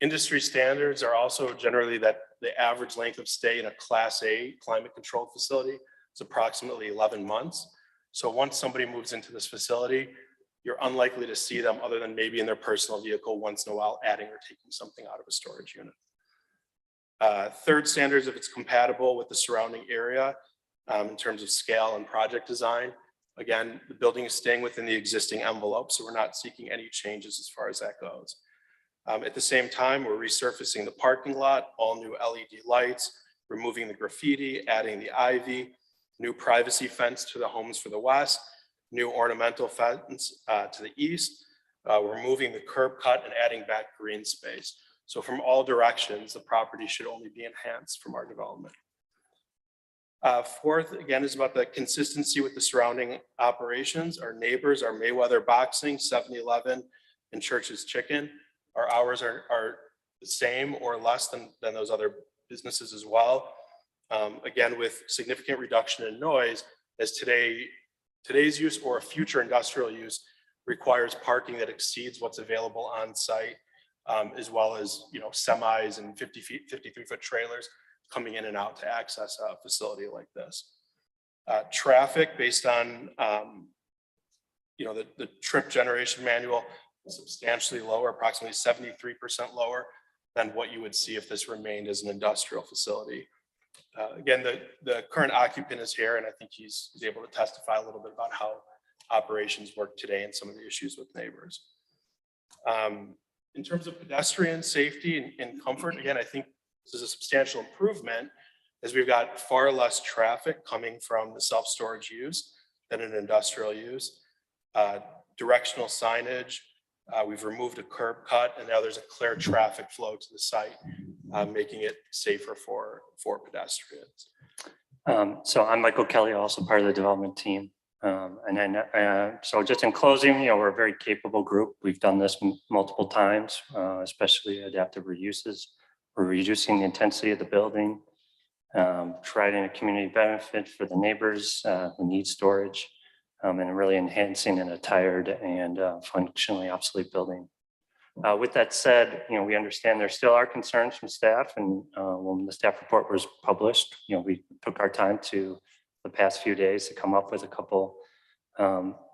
Industry standards are also generally that the average length of stay in a Class A climate controlled facility is approximately 11 months. So once somebody moves into this facility, you're unlikely to see them other than maybe in their personal vehicle once in a while, adding or taking something out of a storage unit. Third standards, if it's compatible with the surrounding area in terms of scale and project design. Again, the building is staying within the existing envelope, so we're not seeking any changes as far as that goes. At the same time, we're resurfacing the parking lot, all new LED lights, removing the graffiti, adding the ivy, new privacy fence to the homes for the west, new ornamental fence to the east. We're moving the curb cut and adding back green space. So from all directions, the property should only be enhanced from our development. Fourth, again, is about the consistency with the surrounding operations. Our neighbors are Mayweather Boxing, 7-Eleven, and Church's Chicken. Our hours are the same or less than those other businesses as well. Again, with significant reduction in noise, as today's use or a future industrial use requires parking that exceeds what's available on site, as well as semis and 53-foot trailers coming in and out to access a facility like this. Traffic based on the trip generation manual is substantially lower, approximately 73% lower than what you would see if this remained as an industrial facility. Again, the current occupant is here, and I think he's able to testify a little bit about how operations work today and some of the issues with neighbors. In terms of pedestrian safety and comfort, again, I think this is a substantial improvement as we've got far less traffic coming from the self-storage use than an industrial use. Directional signage, We've removed a curb cut and now there's a clear traffic flow to the site, making it safer for pedestrians. So I'm Michael Kelly, also part of the development team. And then, so just in closing, we're a very capable group. We've done this multiple times, especially adaptive reuses. We're reducing the intensity of the building, providing a community benefit for the neighbors who need storage, and really enhancing in a tired and functionally obsolete building. With that said, we understand there still are concerns from staff, and when the staff report was published, we took our time to the past few days to come up with a couple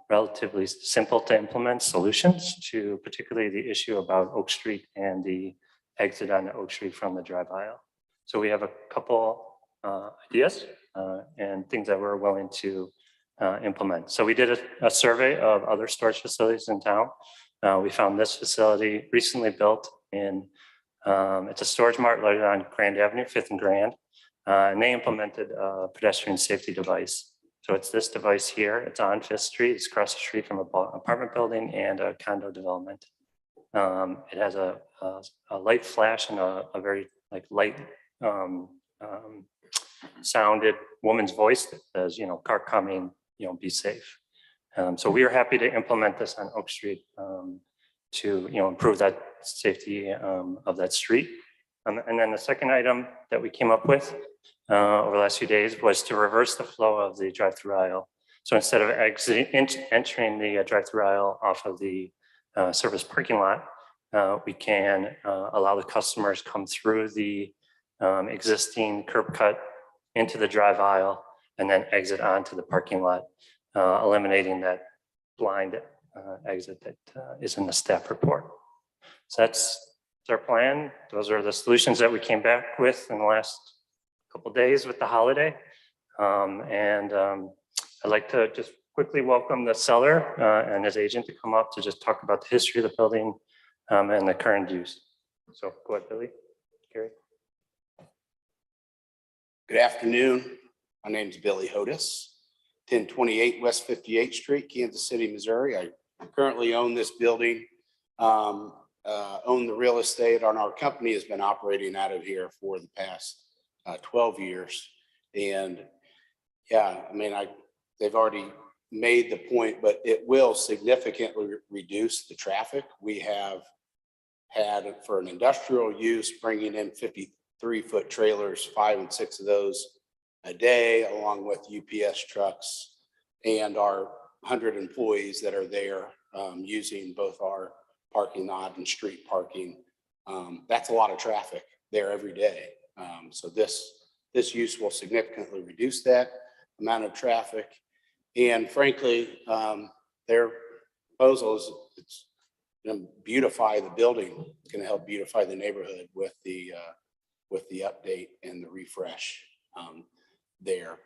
relatively simple to implement solutions to particularly the issue about Oak Street and the exit on Oak Street from the drive aisle. So we have a couple ideas and things that we're willing to implement. So we did a survey of other storage facilities in town. We found this facility recently built in, it's a storage mart located on Grand Avenue, 5th and Grand. And they implemented a pedestrian safety device. So it's this device here. It's on 5th Street. It's across the street from an apartment building and a condo development. It has a light flash and a very light sounded woman's voice that says, car coming, be safe. So we are happy to implement this on Oak Street to improve that safety of that street. And then the second item that we came up with over the last few days was to reverse the flow of the drive-through aisle. So instead of entering the drive-through aisle off of the service parking lot, we can allow the customers come through the existing curb cut into the drive aisle and then exit onto the parking lot, eliminating that blind exit that is in the staff report. So that's our plan. Those are the solutions that we came back with in the last couple of days with the holiday. I'd like to just quickly welcome the seller and his agent to come up to just talk about the history of the building and the current use. So go ahead, Billy. Gary. Good afternoon. My name is Billy Hodis, 1028 West 58th Street, Kansas City, Missouri. I currently own this building, own the real estate. Our company has been operating out of here for the past 12 years. And yeah, I mean, they've already made the point, but it will significantly reduce the traffic. We have had for an industrial use, bringing in 53-foot trailers, 5 and 6 of those a day, along with UPS trucks and our 100 employees that are there using both our parking lot and street parking. That's a lot of traffic there every day. So this use will significantly reduce that amount of traffic. And frankly, their proposal is it's going to beautify the building. It's going to help beautify the neighborhood with the update and the refresh there.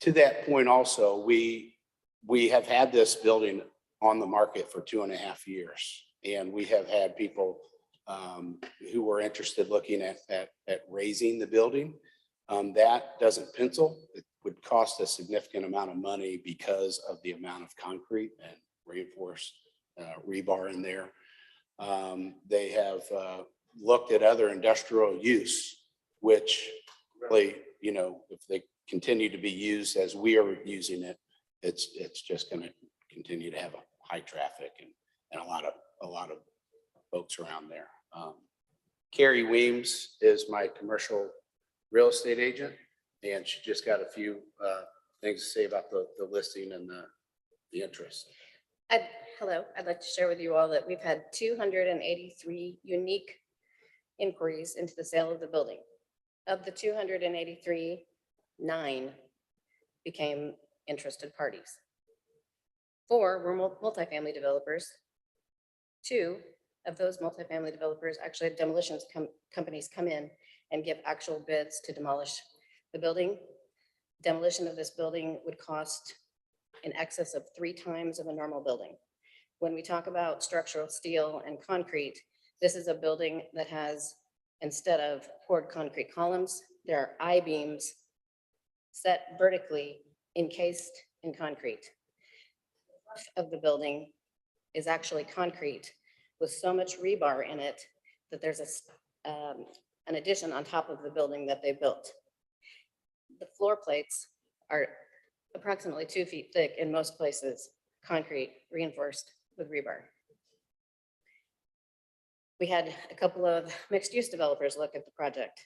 To that point also, we have had this building on the market for 2.5 years. And we have had people who were interested looking at raising the building. That doesn't pencil. It would cost a significant amount of money because of the amount of concrete and reinforced rebar in there. They have looked at other industrial use, which really, if they continue to be used as we are using it, it's just going to continue to have a high traffic and a lot of folks around there. Carrie Weems is my commercial real estate agent, and she just got a few things to say about the listing and the interest. Hello, I'd like to share with you all that we've had 283 unique inquiries into the sale of the building. Of the 283, 9 became interested parties. 4 were multifamily developers. 2 of those multifamily developers actually had demolitions companies come in and give actual bids to demolish the building. Demolition of this building would cost in excess of 3 times of a normal building. When we talk about structural steel and concrete, this is a building that has, instead of poured concrete columns, there are I-beams set vertically encased in concrete. Of the building is actually concrete with so much rebar in it that there's an addition on top of the building that they built. The floor plates are approximately 2 feet thick in most places, concrete reinforced with rebar. We had a couple of mixed-use developers look at the project.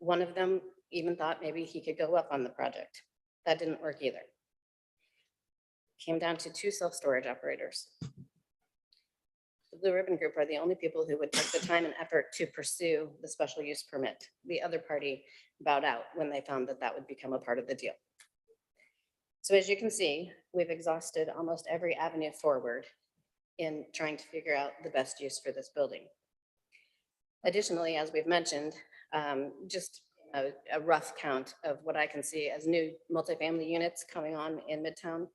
One of them even thought maybe he could go up on the project. That didn't work either. Came down to 2 self-storage operators. The Blue Ribbon Group are the only people who would take the time and effort to pursue the special use permit. The other party bowed out when they found that that would become a part of the deal. So as you can see, we've exhausted almost every avenue forward in trying to figure out the best use for this building. Additionally, as we've mentioned, just a rough count of what I can see as new multifamily units coming on in Midtown.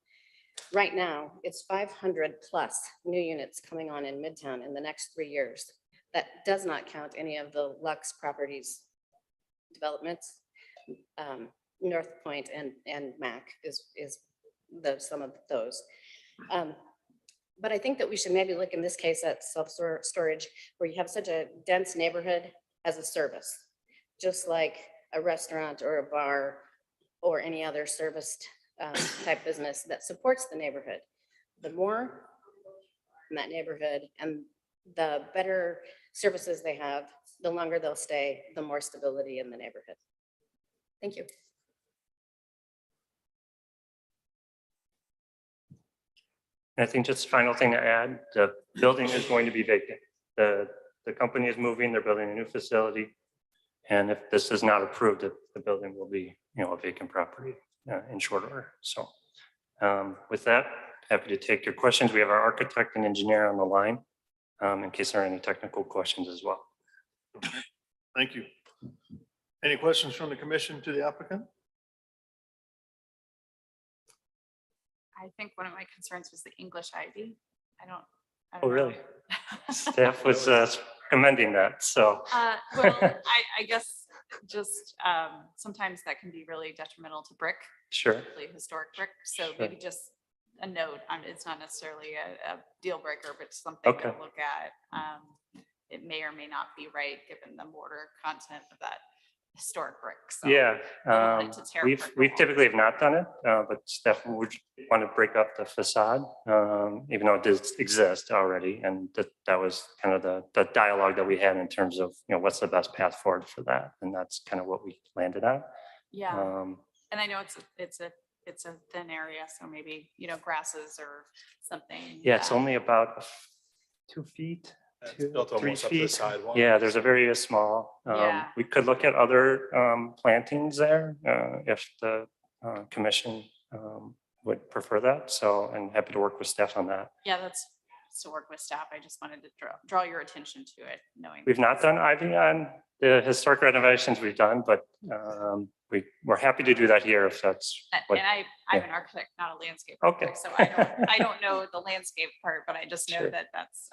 Right now, it's 500 plus new units coming on in Midtown in the next 3 years. That does not count any of the Lux Properties developments. North Point and Mac is some of those. But I think that we should maybe look in this case at self-storage where you have such a dense neighborhood as a service, just like a restaurant or a bar or any other serviced type business that supports the neighborhood. The more in that neighborhood and the better services they have, the longer they'll stay, the more stability in the neighborhood. Thank you. I think just final thing to add, the building is going to be vacant. The company is moving, they're building a new facility. And if this is not approved, the building will be, a vacant property in short order. So with that, happy to take your questions. We have our architect and engineer on the line in case there are any technical questions as well. Thank you. Any questions from the commission to the applicant? I think one of my concerns was the English ID. I don't Oh, know. really? Staff was recommending that, so. Well, I guess just sometimes that can be really detrimental to brick. Sure. Particularly historic brick. So Sure. maybe just a note. It's not necessarily a deal breaker, but something to Okay. look at. It may or may not be right given the mortar content of that historic brick. So Yeah, I don't want it to tear we've brick typically have not done it, but Steph would want to break up the facade, even though it does exist already. And that was kind of the dialogue that we had in terms of, what's the best path forward for that. And that's kind of what we landed on. Yeah. Um, And I know it's a thin area, so maybe, grasses or something. Yeah, it's only about 2 feet. It's built 3 almost up to the feet. sidewalk. Yeah, there's a very small. Yeah. We could look at other plantings there if the commission would prefer that. So I'm happy to work with Steph on that. Yeah, that's to work with staff. I just wanted to draw your attention to it, knowing. We've not done ivy on the historic renovations we've done, but we're happy to do that here if that's. what- And I'm an architect, not a landscape Okay. architect, so I don't know the landscape part, but I just know Sure. that that's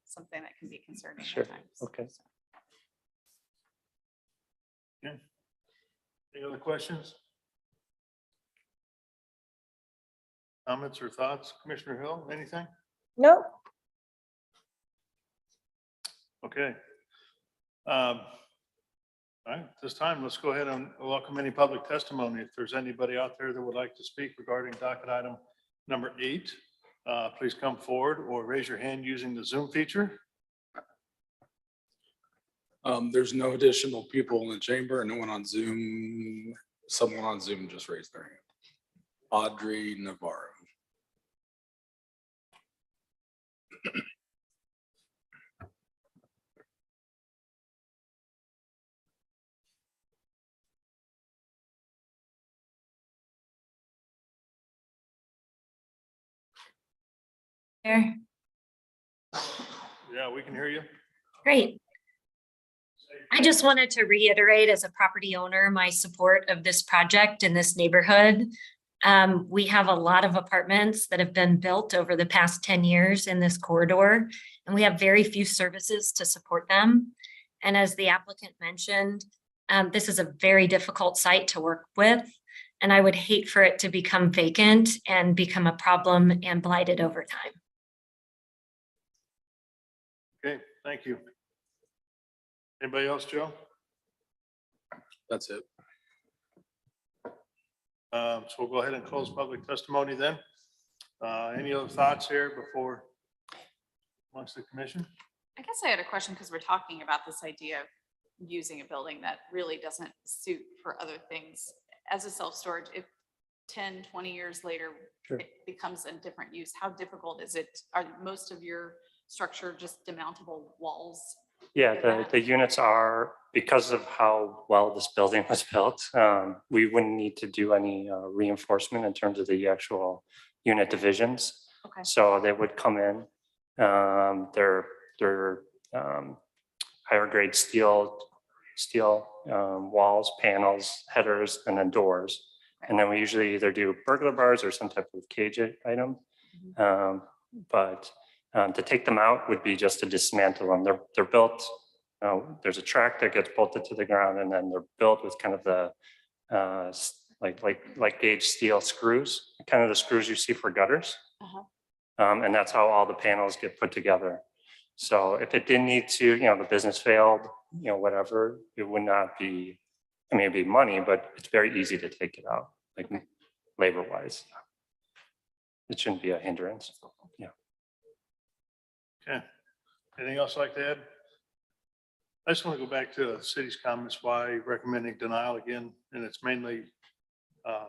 something that can be concerning Sure. at times. Okay. So. Okay. Any other questions? Comments or thoughts? Commissioner Hill, anything? Nope. Okay. All right, this time, let's go ahead and welcome any public testimony. If there's anybody out there that would like to speak regarding docket item number 8, please come forward or raise your hand using the Zoom feature. There's no additional people in the chamber, no one on Zoom. Someone on Zoom just raised their hand. Audrey Navarro. There. Yeah, we can hear you. Great. I just wanted to reiterate as a property owner, my support of this project in this neighborhood. We have a lot of apartments that have been built over the past 10 years in this corridor, and we have very few services to support them. And as the applicant mentioned, this is a very difficult site to work with, and I would hate for it to become vacant and become a problem and blighted over time. Thank you. Anybody else, Joe? That's it. So we'll go ahead and close public testimony then. Any other thoughts here before amongst the commission? I guess I had a question because we're talking about this idea of using a building that really doesn't suit for other things. As a self-storage, if 10, 20 years later, Sure. it becomes a different use, how difficult is it? Are most of your structure just demountable walls? Yeah, the units are, because of how well this building was built, we wouldn't need to do any reinforcement in terms of the actual unit divisions. Okay. So they would come in, they're higher grade steel walls, panels, headers, and then doors. And then we usually either do burglar bars or some type of cage item. But to take them out would be just to dismantle them. They're built, there's a track that gets bolted to the ground, and then they're built with kind of the like gauge steel screws, kind of the screws you see for gutters. And that's how all the panels get put together. So if it didn't need to, the business failed, whatever, it would not be, I mean, it'd be money, but it's very easy to take it out, like labor wise. It shouldn't be a hindrance. Yeah. Okay. Anything else like that? I just want to go back to the city's comments, why recommending denial again, and it's mainly, can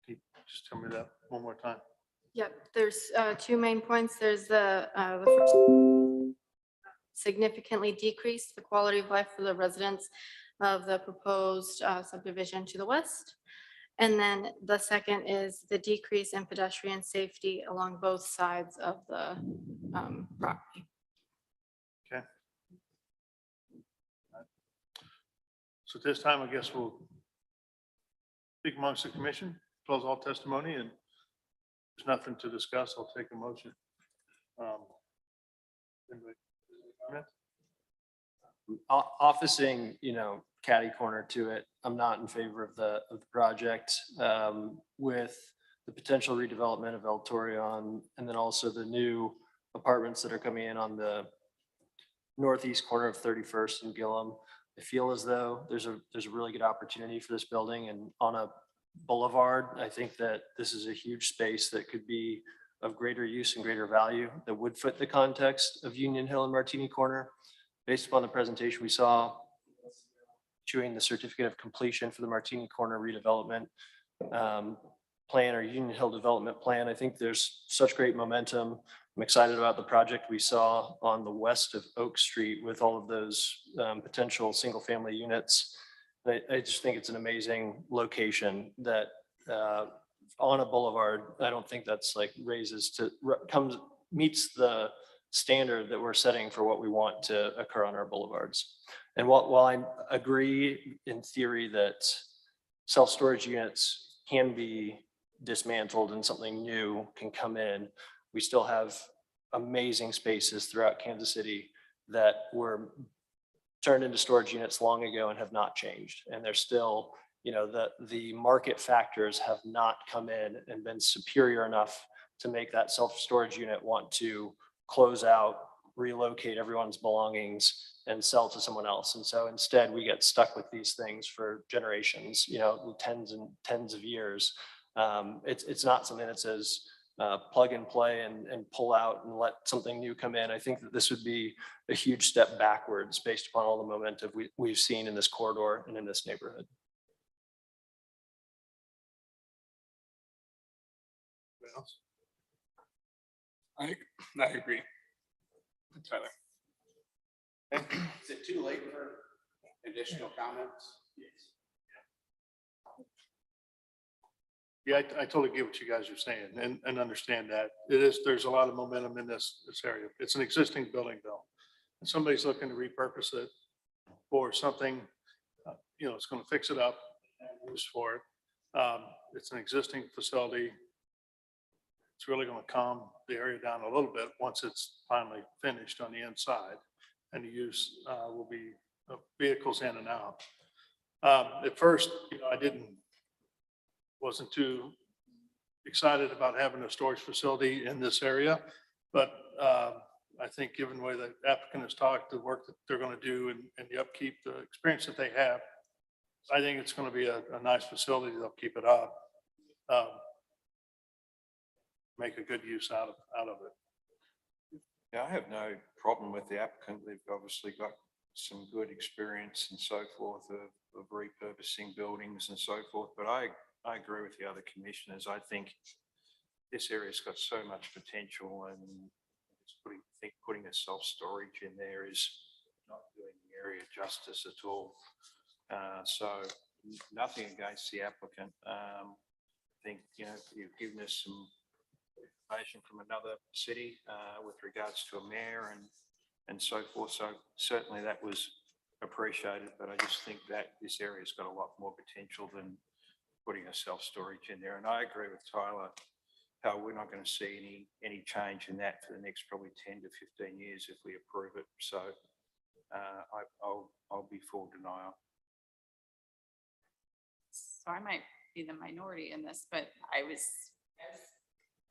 you just tell me that one more time? Yep, there's two main points. There's the first, significantly decrease the quality of life for the residents of the proposed subdivision to the west. And then the second is the decrease in pedestrian safety along both sides of the property. Okay. So this time, I guess we'll speak amongst the commission, close all testimony, and there's nothing to discuss. I'll take a motion. Anybody? Officing, catty corner to it, I'm not in favor of the project with the potential redevelopment of El Torreon, and then also the new apartments that are coming in on the northeast corner of 31st and Gillum. I feel as though there's a really good opportunity for this building, and on a boulevard, I think that this is a huge space that could be of greater use and greater value that would fit the context of Union Hill and Martini Corner. Based upon the presentation we saw, issuing the certificate of completion for the Martini Corner redevelopment plan or Union Hill development plan, I think there's such great momentum. I'm excited about the project we saw on the west of Oak Street with all of those potential single family units. I just think it's an amazing location that on a boulevard, I don't think that's like meets the standard that we're setting for what we want to occur on our boulevards. And while I agree in theory that self-storage units can be dismantled and something new can come in, we still have amazing spaces throughout Kansas City that were turned into storage units long ago and have not changed. And they're still, the market factors have not come in and been superior enough to make that self-storage unit want to close out, relocate everyone's belongings and sell to someone else. And so instead we get stuck with these things for generations, tens and tens of years. It's not something that says plug and play and pull out and let something new come in. I think that this would be a huge step backwards based upon all the momentum we've seen in this corridor and in this neighborhood. I agree. Tyler. Is it too late for additional comments? Yeah, I totally get what you guys are saying and understand that. There's a lot of momentum in this area. It's an existing building though. And somebody's looking to repurpose it for something, it's going to fix it up and use for it. It's an existing facility. It's really going to calm the area down a little bit once it's finally finished on the inside, and the use will be vehicles in and out. At first, I wasn't too excited about having a storage facility in this area, but I think given the way the applicant has talked, the work that they're going to do and the upkeep, the experience that they have, I think it's going to be a nice facility. They'll keep it up. Make a good use out of it. Yeah, I have no problem with the applicant. They've obviously got some good experience and so forth of repurposing buildings and so forth. But I agree with the other commissioners. I think this area's got so much potential, and putting a self-storage in there is not doing the area justice at all. So nothing against the applicant. I think, you've given us some information from another city with regards to a mayor and so forth. So certainly that was appreciated, but I just think that this area's got a lot more potential than putting a self-storage in there. And I agree with Tyler, how we're not going to see any change in that for the next probably 10 to 15 years if we approve it. So I'll be full denial. So I might be the minority in this, but I was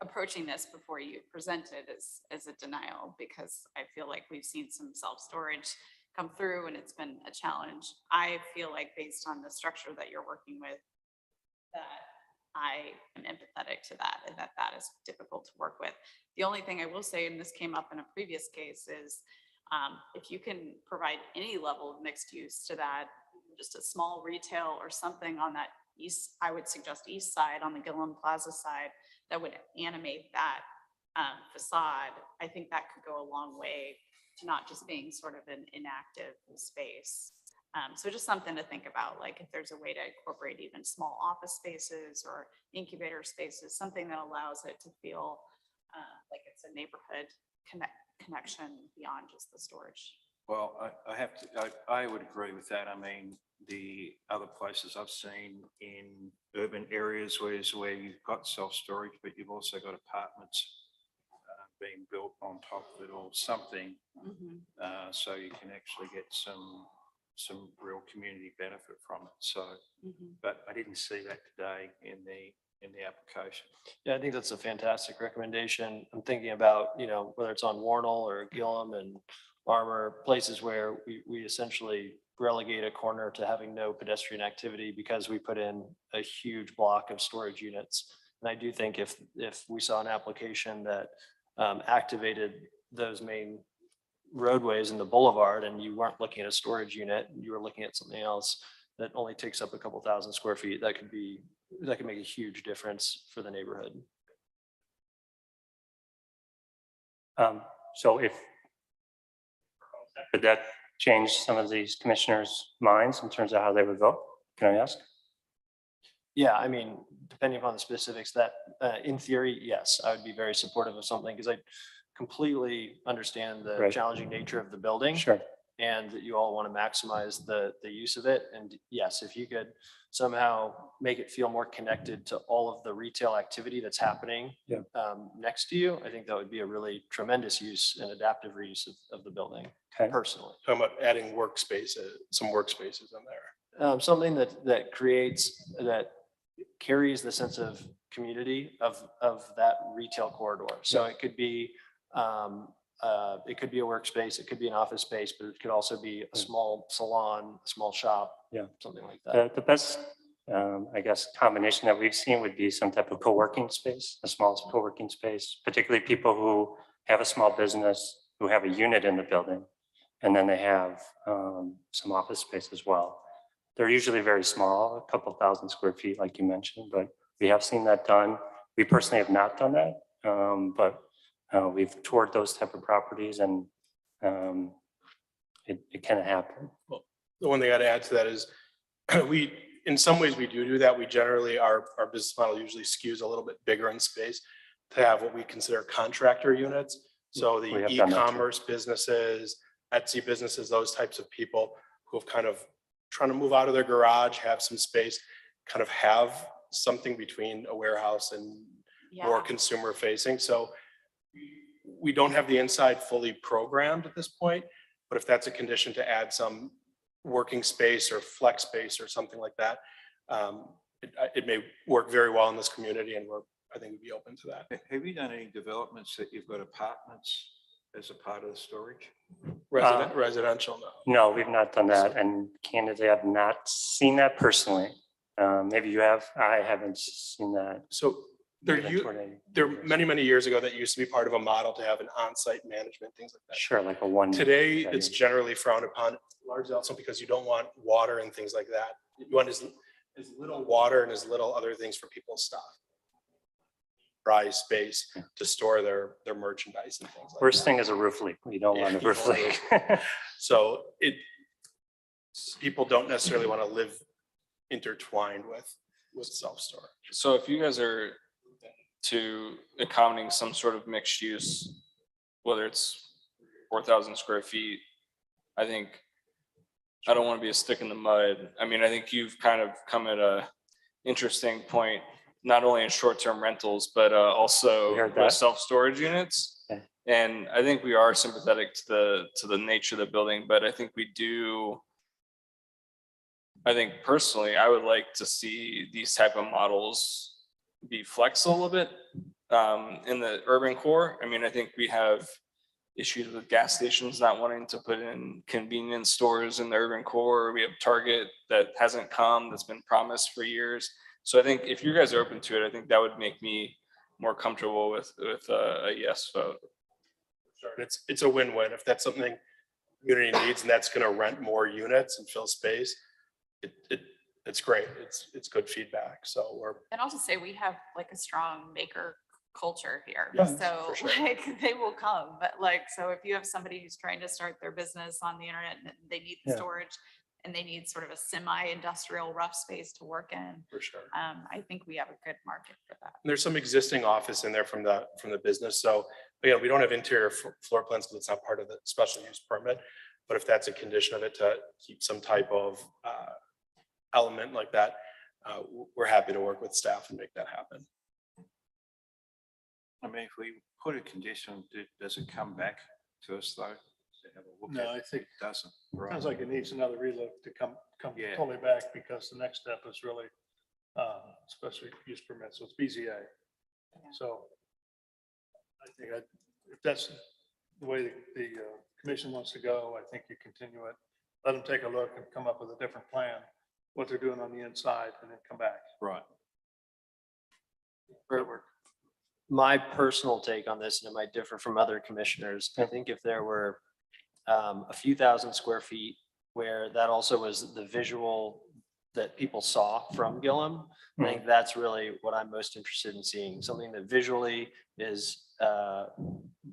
approaching this before you presented as a denial, because I feel like we've seen some self-storage come through and it's been a challenge. I feel like based on the structure that you're working with, that I am empathetic to that and that is difficult to work with. The only thing I will say, and this came up in a previous case, is if you can provide any level of mixed use to that, just a small retail or something on that east, I would suggest east side on the Gillum Plaza side, that would animate that facade. I think that could go a long way to not just being sort of an inactive space. So just something to think about, like if there's a way to incorporate even small office spaces or incubator spaces, something that allows it to feel like it's a neighborhood connection beyond just the storage. Well, I would agree with that. I mean, the other places I've seen in urban areas where you've got self-storage, but you've also got apartments being built on top of it or something. So you can actually get some real community benefit from it. So, but I didn't see that today in the application. Yeah, I think that's a fantastic recommendation. I'm thinking about, whether it's on Warnell or Gillum and Armour, places where we essentially relegate a corner to having no pedestrian activity because we put in a huge block of storage units. And I do think if we saw an application that activated those main roadways in the boulevard and you weren't looking at a storage unit, you were looking at something else that only takes up a couple thousand square feet, that could make a huge difference for the neighborhood. So could that change some of these commissioners' minds in terms of how they would vote? Can I ask? Yeah, I mean, depending upon the specifics, that in theory, yes, I would be very supportive of something because I completely understand the Right. challenging nature of the building. Sure. And that you all want to maximize the use of it. And yes, if you could somehow make it feel more connected to all of the retail activity that's happening next to you, I think that would be a really tremendous use and adaptive reuse of the building, personally. Talking about adding some workspaces in there. Something that carries the sense of community of that retail corridor. So it could be a workspace, it could be an office space, but it could also be a small salon, a small shop, something like that. The best, I guess, combination that we've seen would be some type of co-working space, a small co-working space, particularly people who have a small business, who have a unit in the building, and then they have some office space as well. They're usually very small, a couple thousand square feet, like you mentioned, but we have seen that done. We personally have not done that, but we've toured those type of properties and it can happen. Well, the one thing I'd add to that is in some ways we do that. We generally, our business model usually skews a little bit bigger in space to have what we consider contractor units. So the e-commerce businesses, Etsy businesses, those types of people who have kind of trying to move out of their garage, have some space, kind of have something between a warehouse and more consumer facing. So we don't have the inside fully programmed at this point, but if that's a condition to add some working space or flex space or something like that, it may work very well in this community, and I think we'd be open to that. Have you done any developments that you've got apartments as a part of the storage? Residential, no. No, we've not done that, and candidly, I've not seen that personally. Maybe you have, I haven't seen that. So there many, many years ago, that used to be part of a model to have an on-site management, things like that. Sure, like a one. Today, it's generally frowned upon, largely also because you don't want water and things like that. You want as little water and as little other things for people's stuff. Dry space to store their merchandise and things like that. Worst thing is a roof leak. We don't want a roof leak. So people don't necessarily want to live intertwined with self-storage. So if you guys are to accommodating some sort of mixed use, whether it's 4,000 square feet, I think I don't want to be a stick in the mud. I mean, I think you've kind of come at a interesting point, not only in short-term rentals, but also with self-storage units. Okay. And I think we are sympathetic to the nature of the building, but I think I think personally, I would like to see these type of models be flexed a little bit in the urban core. I mean, I think we have issues with gas stations not wanting to put in convenience stores in the urban core. We have Target that hasn't come, that's been promised for years. So I think if you guys are open to it, I think that would make me more comfortable with a yes vote. It's a win-win. If that's something community needs and that's going to rent more units and fill space, it's great. It's good feedback. So And I'll just say we have like a strong maker culture here. Yeah, So for sure. like they will come, but like, so if you have somebody who's trying to start their business on the internet and they need the Yeah. storage and they need sort of a semi-industrial rough space to work in, for sure. I think we have a good market for that. And there's some existing office in there from the business. So again, we don't have interior floor plans because it's not part of the special use permit. But if that's a condition of it to keep some type of element like that, we're happy to work with staff and make that happen. I mean, if we put a condition, does it come back to us though? To have a look No, at? I think It doesn't. Right. sounds like it needs another relook to come Yeah. totally back, because the next step is really special use permit, so it's BZA. So I think if that's the way the commission wants to go, I think you continue it. Let them take a look and come up with a different plan, what they're doing on the inside, and then come back. Right. My personal take on this, and it might differ from other commissioners, I think if there were a few thousand square feet where that also was the visual that people saw from Gillum, I think that's really what I'm most interested in seeing, something that visually is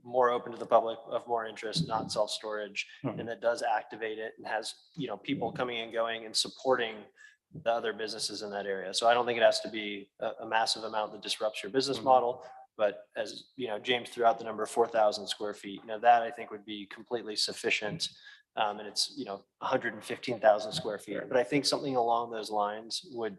more open to the public, of more interest, not self-storage, and that does activate it and has, people coming and going and supporting the other businesses in that area. So I don't think it has to be a massive amount that disrupts your business model. But as James threw out the number 4,000 square feet, that I think would be completely sufficient. And it's 115,000 square feet. But I think something along those lines would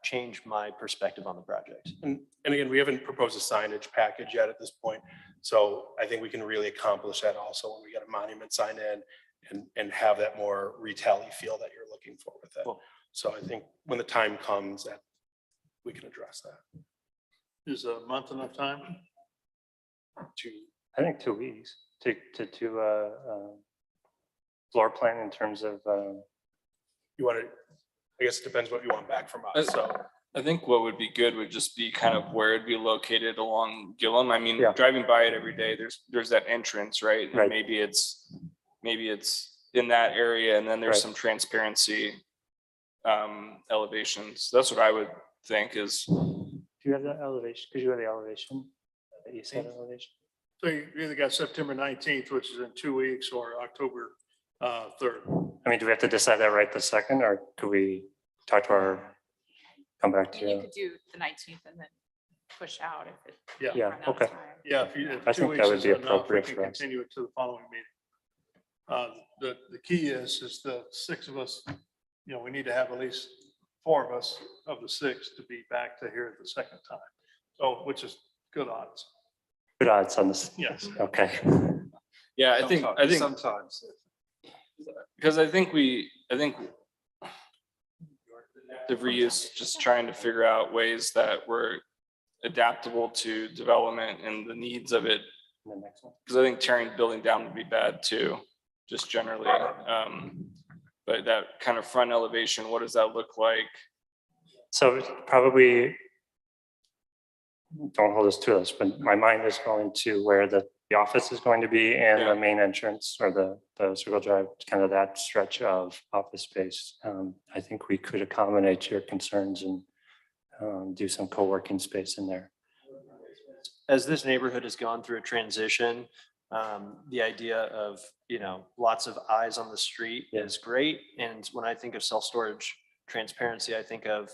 change my perspective on the project. And again, we haven't proposed a signage package yet at this point. So I think we can really accomplish that also when we get a monument sign in and have that more retail-y feel that you're looking for with it. So I think when the time comes that we can address that. Is a month enough time? I think 2 weeks to floor plan in terms of. You want to, I guess it depends what you want back from us. So I think what would be good would just be kind of where it'd be located along Gillum. I mean, driving by it every day, there's that entrance, right? And maybe it's in that area, and then there's some transparency elevations. That's what I would think is. Do you have that elevation? Could you have the elevation? You said elevation? So you either got September 19th, which is in 2 weeks, or October 3rd. I mean, do we have to decide that right this second, or could we talk to come back to You you? could do the 19th and then push out if it. Yeah, run out of okay. time. Yeah, if I 2 think weeks that would is be enough, we appropriate can for us. continue it to the following meeting. The key is the 6 of us, we need to have at least 4 of us of the 6 to be back to here the second time. So, which is good odds. Good odds on this. Yes. Okay. Yeah, I think sometimes. because I think the reuse, just trying to figure out ways that we're adaptable to development and the needs of it the next one. Because I think tearing the building down would be bad too, just generally. But that kind of front elevation, what does that look like? So it's probably, don't hold us to this, but my mind is going to where the office is going to be and Yeah. the main entrance or the circle drive, kind of that stretch of office space. I think we could accommodate your concerns and do some co-working space in there. As this neighborhood has gone through a transition, the idea of, lots of eyes on the street is great. And when I think of self-storage transparency, I think of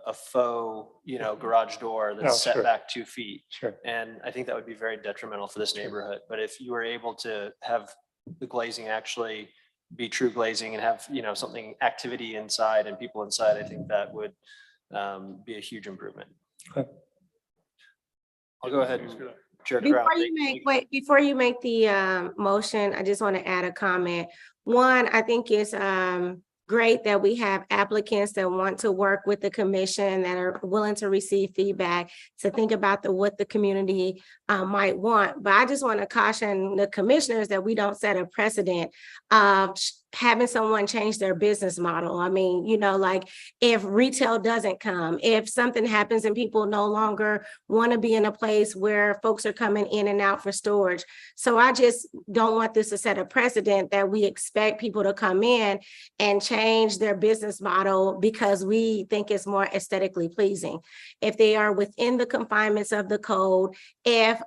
a faux, garage door that's set back 2 feet. Sure. And I think that would be very detrimental for this neighborhood. But if you were able to have the glazing actually be true glazing and have, something activity inside and people inside, I think that would be a huge improvement. Okay. I'll go ahead and Chair Before Corral, before you make the motion, I just want to add a comment. One, I think it's great that we have applicants that want to work with the commission, that are willing to receive feedback, to think about what the community might want. But I just want to caution the commissioners that we don't set a precedent of having someone change their business model. I mean, like if retail doesn't come, if something happens and people no longer want to be in a place where folks are coming in and out for storage. So I just don't want this to set a precedent that we expect people to come in and change their business model because we think it's more aesthetically pleasing. If they are within the confinements of the code, if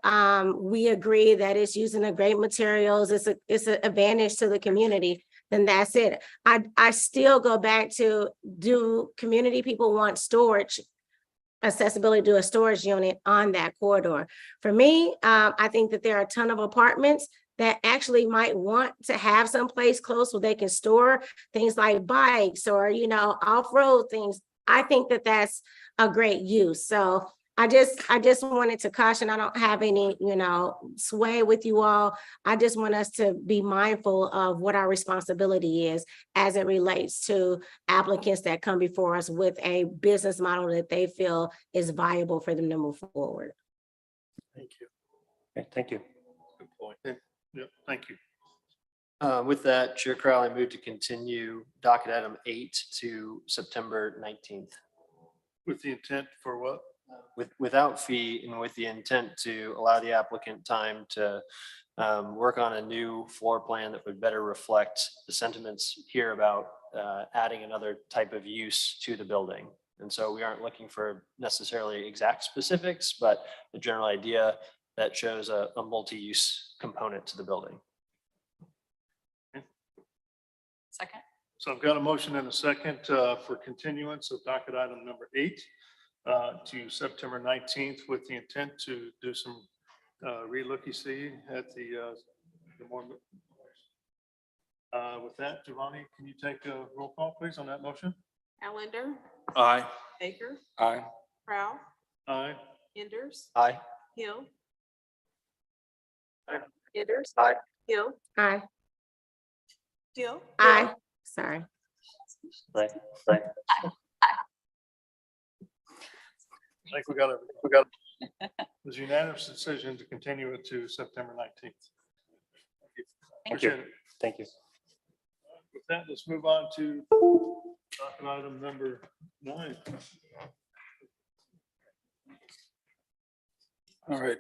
we agree that it's using the great materials, it's an advantage to the community, then that's it. I still go back to, do community people want storage, accessibility to a storage unit on that corridor? For me, I think that there are a ton of apartments that actually might want to have some place close where they can store things like bikes or, off-road things. I think that that's a great use. So I just wanted to caution, I don't have any, sway with you all. I just want us to be mindful of what our responsibility is as it relates to applicants that come before us with a business model that they feel is viable for them to move forward. Thank you. Okay, thank you. Good point. Yep, thank you. with that, Chair Corral, I move to continue docket item 8 to September 19th. With the intent for what? Without fee and with the intent to allow the applicant time to work on a new floor plan that would better reflect the sentiments here about adding another type of use to the building. And so we aren't looking for necessarily exact specifics, but the general idea that shows a multi-use component to the building. Second. So I've got a motion and a second for continuance of docket item number 8 to September 19th with the intent to do some re-looky-see at the more. With that, Giovanni, can you take a roll call, please, on that motion? Allender, Aye. Baker, Aye. Prowl, Aye. Enders, Aye. Hill. Aye. Enders. Aye. Hill, Aye. Hill. Aye. Sorry. I think we got it was unanimous decision to continue it to September 19th. Thank you. Appreciate it. Thank you. With that, let's move on to docket item number 9. All right,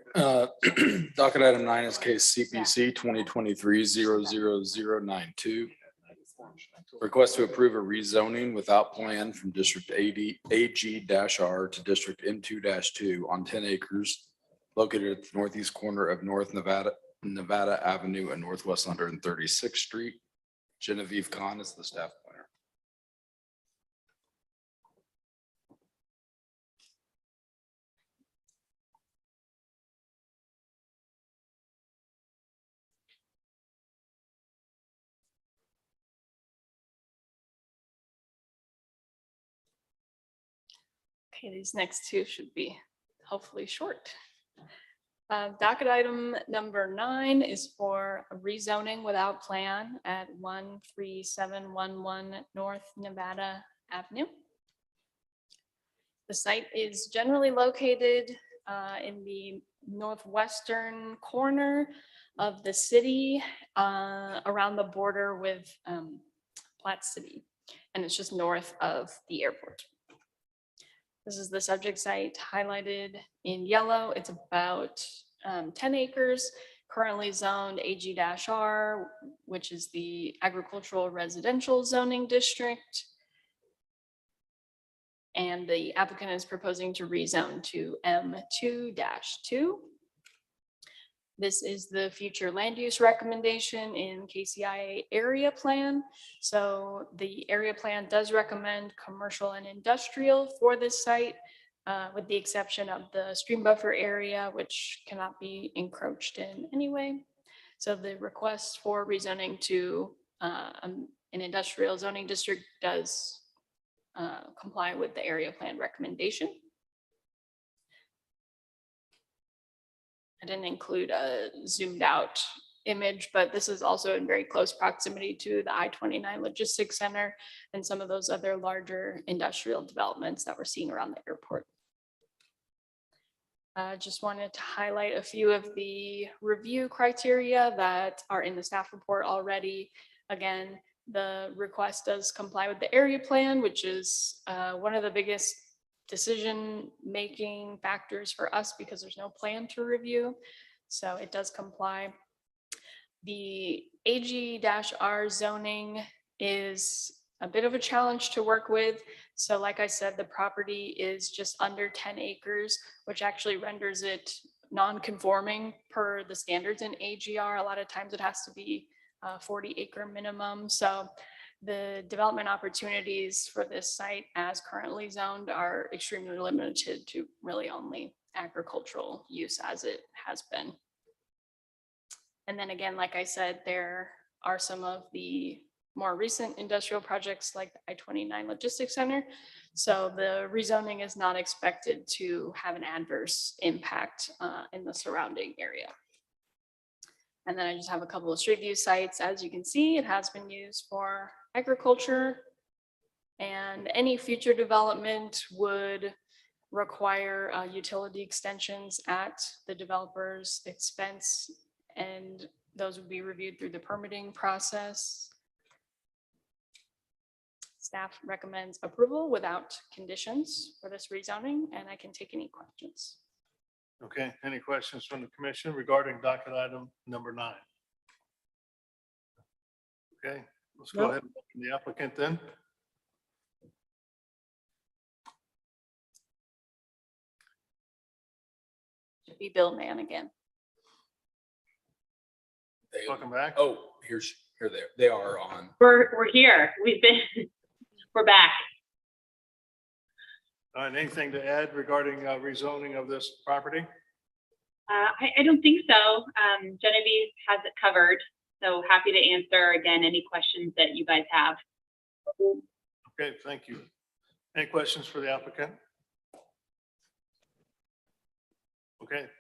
docket item 9 is case CPC 2023-00092. Request to approve a rezoning without plan from District AG-R to District M2-2 on 10 acres located at the northeast corner of North Nevada Avenue and Northwest 136th Street. Genevieve Khan is the staff planner. Okay, these next two should be hopefully short. Docket item number 9 is for a rezoning without plan at 13711 North Nevada Avenue. The site is generally located in the northwestern corner of the city, around the border with Platte City. And it's just north of the airport. This is the subject site highlighted in yellow. It's about 10 acres, currently zoned AG-R, which is the agricultural residential zoning district. And the applicant is proposing to rezone to M2-2. This is the future land use recommendation in KCIA area plan. So the area plan does recommend commercial and industrial for this site, with the exception of the stream buffer area, which cannot be encroached in anyway. So the request for rezoning to an industrial zoning district does comply with the area plan recommendation. I didn't include a zoomed out image, but this is also in very close proximity to the I-29 Logistics Center and some of those other larger industrial developments that we're seeing around the airport. Just wanted to highlight a few of the review criteria that are in the staff report already. Again, the request does comply with the area plan, which is one of the biggest decision-making factors for us because there's no plan to review. So it does comply. The AG-R zoning is a bit of a challenge to work with. So like I said, the property is just under 10 acres, which actually renders it non-conforming per the standards in AG-R. A lot of times it has to be 40-acre minimum. So the development opportunities for this site as currently zoned are extremely limited to really only agricultural use as it has been. And then again, like I said, there are some of the more recent industrial projects like the I-29 Logistics Center. So the rezoning is not expected to have an adverse impact in the surrounding area. And then I just have a couple of street view sites. As you can see, it has been used for agriculture, and any future development would require utility extensions at the developer's expense, and those would be reviewed through the permitting process. Staff recommends approval without conditions for this rezoning, and I can take any questions. Okay, any questions from the commission regarding docket item number 9? Okay, let's go ahead and welcome the applicant then. Should be Bill Mann again. Welcome back. Oh, here they are on. We're here. We're back. All right, anything to add regarding rezoning of this property? I don't think so. Genevieve has it covered. So happy to answer again any questions that you guys have. Okay, thank you. Any questions for the applicant? Okay,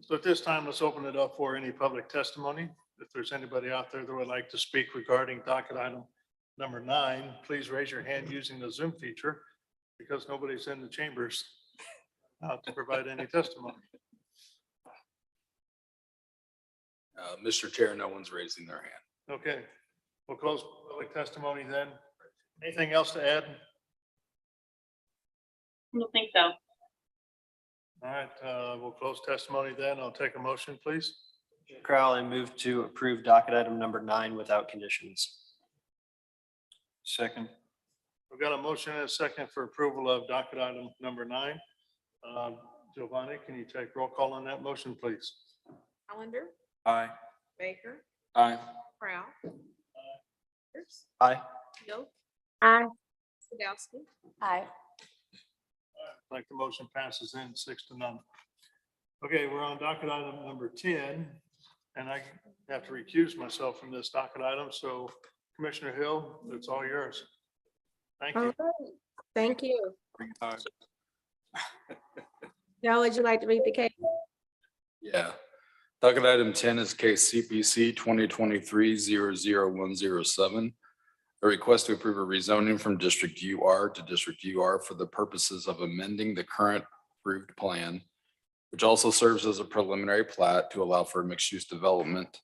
so at this time, let's open it up for any public testimony. If there's anybody out there that would like to speak regarding docket item number 9, please raise your hand using the Zoom feature because nobody's in the chambers to provide any testimony. Mr. Chair, no one's raising their hand. Okay, we'll close public testimony then. Anything else to add? I don't think so. All right, we'll close testimony then. I'll take a motion, please. Crowley, move to approve docket item number 9 without conditions. Second. We've got a motion and a second for approval of docket item number 9. Giovanni, can you take roll call on that motion, please? Allender, Aye. Baker, Aye. Proud. Aye. Hill, Aye. Sadowski. Aye. Like the motion passes in 6-0. Okay, we're on docket item number 10, and I have to recuse myself from this docket item. So Commissioner Hill, it's all yours. Thank All you. right. Thank you. Joe, would you like to read the case? Yeah. Docket item 10 is case CPC 2023-00107. A request to approve a rezoning from District UR to District UR for the purposes of amending the current approved plan which also serves as a preliminary plat to allow for mixed-use development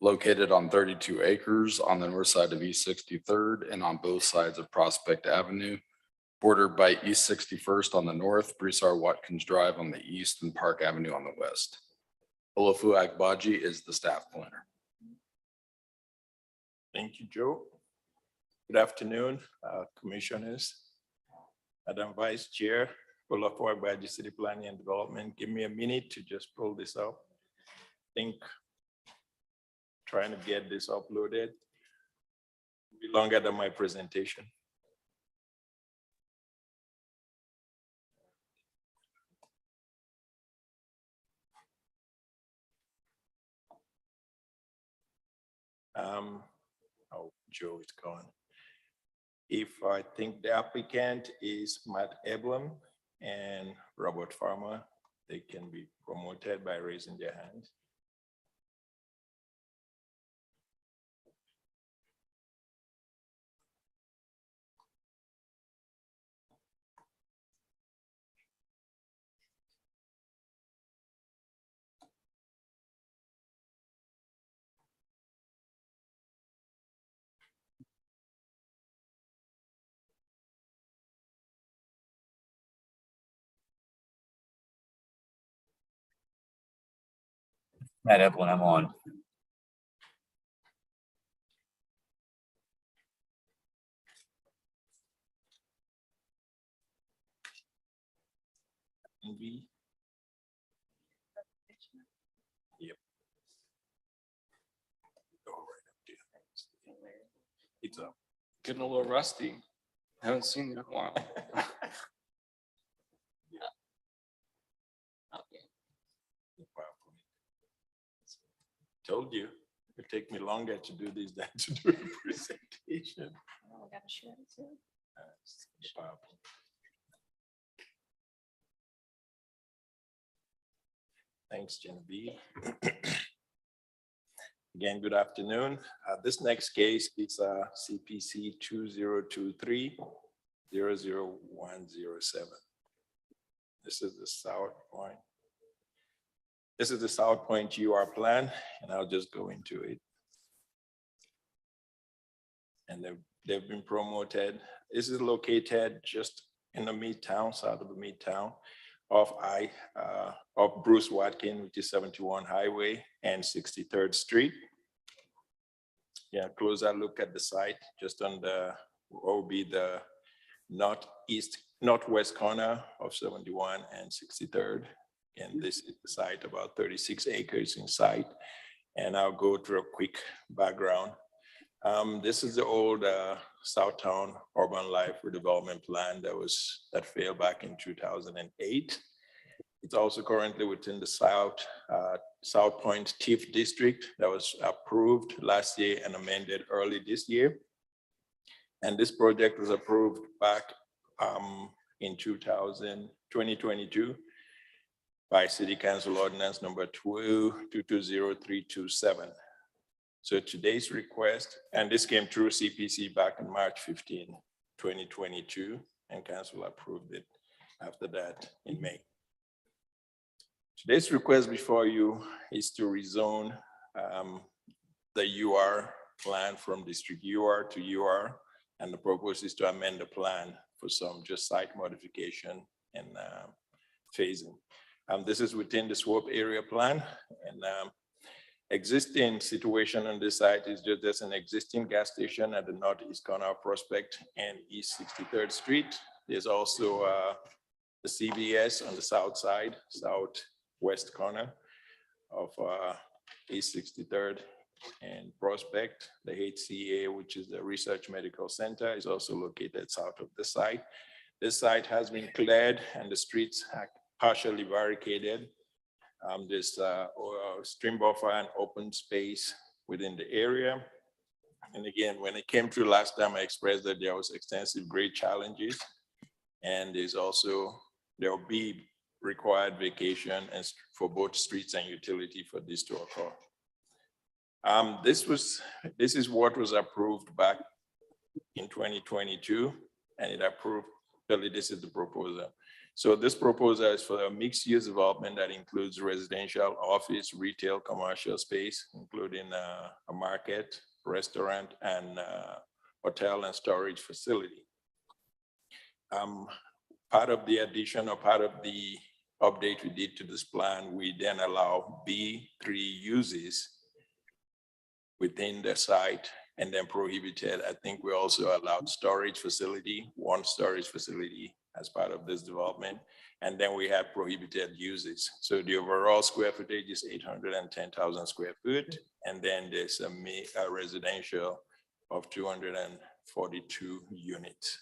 located on 32 acres on the north side of East 63rd and on both sides of Prospect Avenue, bordered by East 61st on the north, Broussard Watkins Drive on the east, and Park Avenue on the west. Olafu Agbaji is the staff planner. Thank you, Joe. Good afternoon, commissioners. Madam Vice Chair, Olafu Agbaji, City Planning and Development. Give me a minute to just pull this up. I think trying to get this uploaded will be longer than my presentation. Oh, Joe is gone. If I think the applicant is Matt Eblum and Robert Farmer, they can be promoted by raising their hands. Matt Evelyn, I'm on. Yep. Go right up there. It's up. Getting a little rusty. Haven't seen you in a while. Told you, it would take me longer to do this than to do the presentation. Oh, I gotta share it too. Thanks, Genevieve. Again, good afternoon. This next case is CPC 2023-00107. This is the South Point. This is the South Point UR plan, and I'll just go into it. And they've been promoted. This is located just in the midtown, south of the midtown, off Bruce Watkins, which is 71 Highway and 63rd Street. Yeah, closer look at the site, just on the, what will be the northwest corner of 71 and 63rd. And this is the site, about 36 acres in site. And I'll go through a quick background. This is the old Southtown Urban Life Redevelopment Plan that failed back in 2008. It's also currently within the South Point TIF district that was approved last year and amended early this year. And this project was approved back in 2022 by City Council Ordinance number 220327. So today's request, and this came through CPC back on March 15, 2022, and council approved it after that in May. Today's request before you is to rezone the UR plan from District UR to UR, and the purpose is to amend the plan for some just site modification and phasing. This is within the swap area plan, and existing situation on this site is just there's an existing gas station at the northeast corner of Prospect and East 63rd Street. There's also the CVS on the south side, southwest corner of East 63rd and Prospect. The HCA, which is the Research Medical Center, is also located south of the site. This site has been cleared and the streets are partially barricaded. There's stream buffer and open space within the area. And again, when it came through last time, I expressed that there was extensive grade challenges, and there will be required vacation and for both streets and utility for this to occur. This is what was approved back in 2022, and it approved, really this is the proposal. So this proposal is for a mixed-use development that includes residential, office, retail, commercial space, including a market, restaurant, and hotel and storage facility. Part of the addition or part of the update we did to this plan, we then allow B3 uses within the site and then prohibited. I think we also allowed storage facility, one storage facility as part of this development. And then we have prohibited uses. So the overall square footage is 810,000 square foot. And then there's a residential of 242 units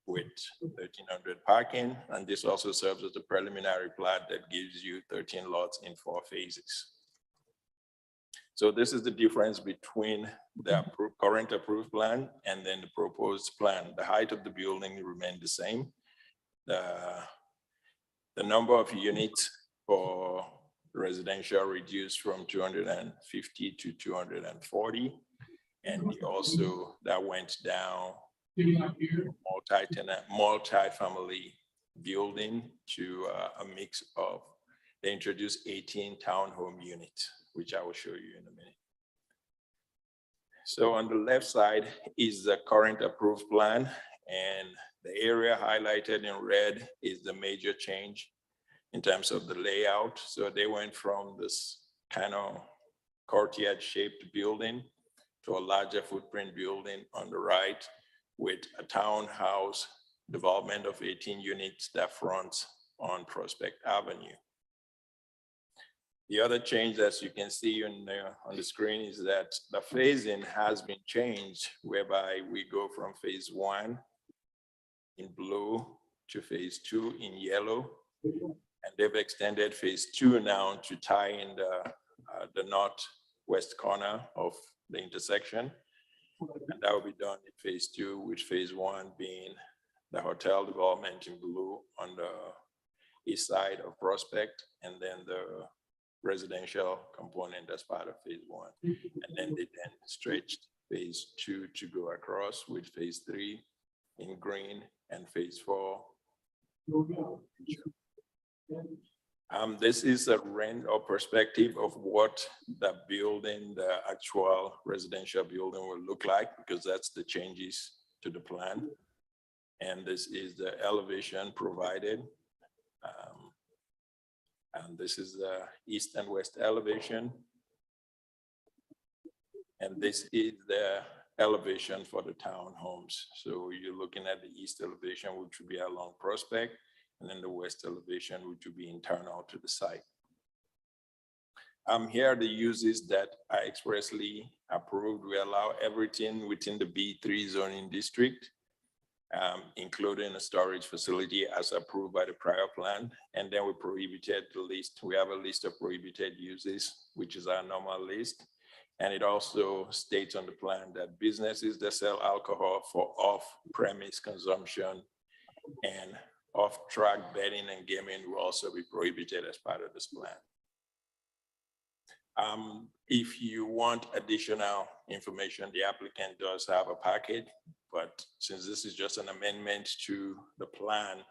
with 1,300 parking. And this also serves as a preliminary plat that gives you 13 lots in 4 phases. So this is the difference between the current approved plan and then the proposed plan. The height of the building remained the same. The number of units for residential reduced from 250 to 240. And also that went down multi-family building to a mix of, they introduced 18 townhome units, which I will show you in a minute. So on the left side is the current approved plan, and the area highlighted in red is the major change in terms of the layout. So they went from this kind of courtyard shaped building to a larger footprint building on the right with a townhouse development of 18 units that fronts on Prospect Avenue. The other change, as you can see on the screen, is that the phasing has been changed, whereby we go from phase 1 in blue to phase 2 in yellow. And they've extended phase 2 now to tie in the northwest corner of the intersection. And that will be done in phase 2, with phase 1 being the hotel development in blue on the east side of Prospect, and then the residential component as part of phase 1. And then they then stretched phase 2 to go across, with phase 3 in green and phase 4. This is a render or perspective of what the building, the actual residential building will look like, because that's the changes to the plan. And this is the elevation provided. And this is the east and west elevation. And this is the elevation for the townhomes. So you're looking at the east elevation, which would be along Prospect, and then the west elevation, which would be internal to the site. Here are the uses that are expressly approved. We allow everything within the B3 zoning district, including a storage facility as approved by the prior plan. And then we prohibited the list. We have a list of prohibited uses, which is our normal list. And it also states on the plan that businesses that sell alcohol for off-premise consumption and off-track betting and gaming will also be prohibited as part of this plan. If you want additional information, the applicant does have a packet, but since this is just an amendment to the plan,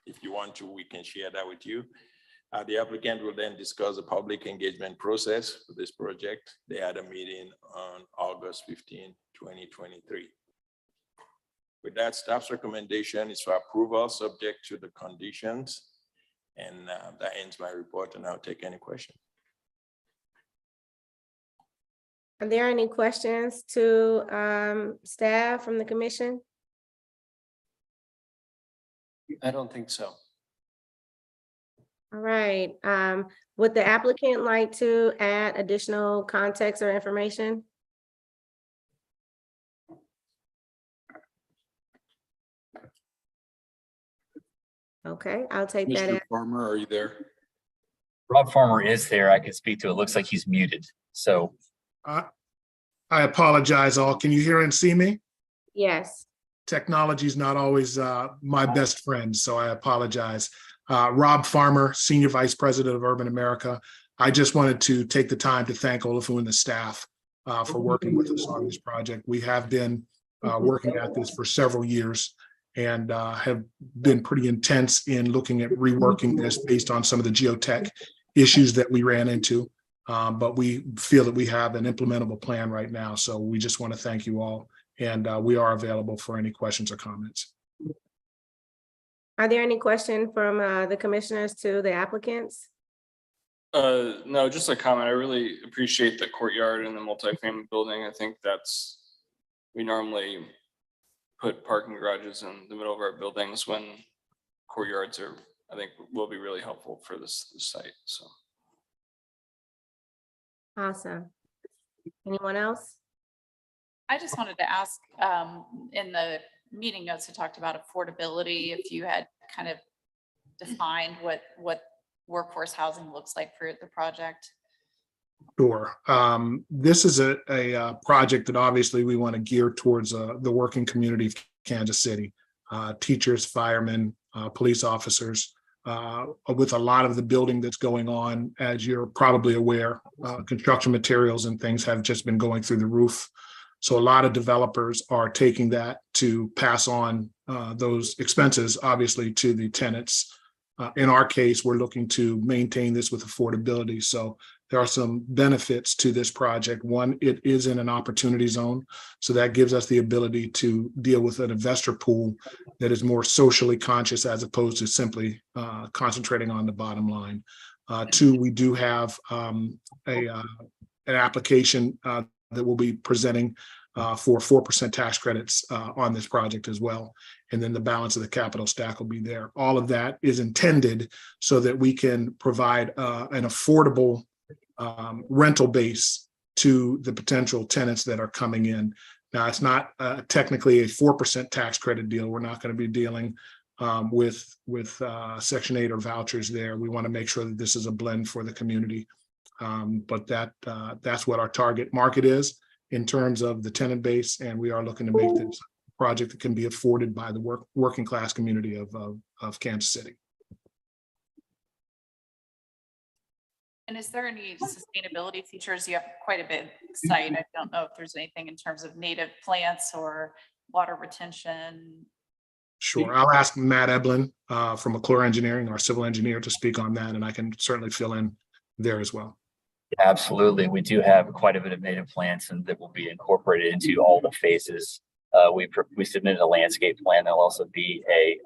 if you want to, we can share that with you. The applicant will then discuss the public engagement process for this project. They had a meeting on August 15, 2023. With that, staff's recommendation is for approval subject to the conditions. And that ends my report, and I'll take any questions. Are there any questions to staff from the commission? I don't think so. All right, would the applicant like to add additional context or information? Okay, I'll take that. Mr. Farmer, are you there? Rob Farmer is there. I can speak to. It looks like he's muted. So I apologize all. Can you hear and see me? Yes. Technology is not always my best friend, so I apologize. Rob Farmer, Senior Vice President of Urban America. I just wanted to take the time to thank Olafu and the staff for working with us on this project. We have been working at this for several years, and have been pretty intense in looking at reworking this based on some of the geotech issues that we ran into. But we feel that we have an implementable plan right now. So we just want to thank you all, and we are available for any questions or comments. Are there any questions from the commissioners to the applicants? No, just a comment. I really appreciate the courtyard and the multifamily building. I think we normally put parking garages in the middle of our buildings when courtyards are, I think will be really helpful for this site, so. Awesome. Anyone else? I just wanted to ask, in the meeting notes, it talked about affordability, if you had kind of defined what workforce housing looks like for the project. Sure. This is a project that obviously we want to gear towards the working community of Kansas City, teachers, firemen, police officers. With a lot of the building that's going on, as you're probably aware, construction materials and things have just been going through the roof. So a lot of developers are taking that to pass on those expenses, obviously, to the tenants. In our case, we're looking to maintain this with affordability. So there are some benefits to this project. One, it is in an opportunity zone. So that gives us the ability to deal with an investor pool that is more socially conscious as opposed to simply concentrating on the bottom line. Two, we do have an application that we'll be presenting for 4% tax credits on this project as well. And then the balance of the capital stack will be there. All of that is intended so that we can provide an affordable rental base to the potential tenants that are coming in. Now, it's not technically a 4% tax credit deal. We're not going to be dealing with Section 8 or vouchers there. We want to make sure that this is a blend for the community. But that's what our target market is in terms of the tenant base, and we are looking to make this project that can be afforded by the working class community of Kansas City. And is there any sustainability features? You have quite a big site. I don't know if there's anything in terms of native plants or water retention. Sure. I'll ask Matt Eblin from McClure Engineering, our civil engineer, to speak on that, and I can certainly fill in there as well. Absolutely. We do have quite a bit of native plants and that will be incorporated into all the phases. We submitted a landscape plan. There'll also be a,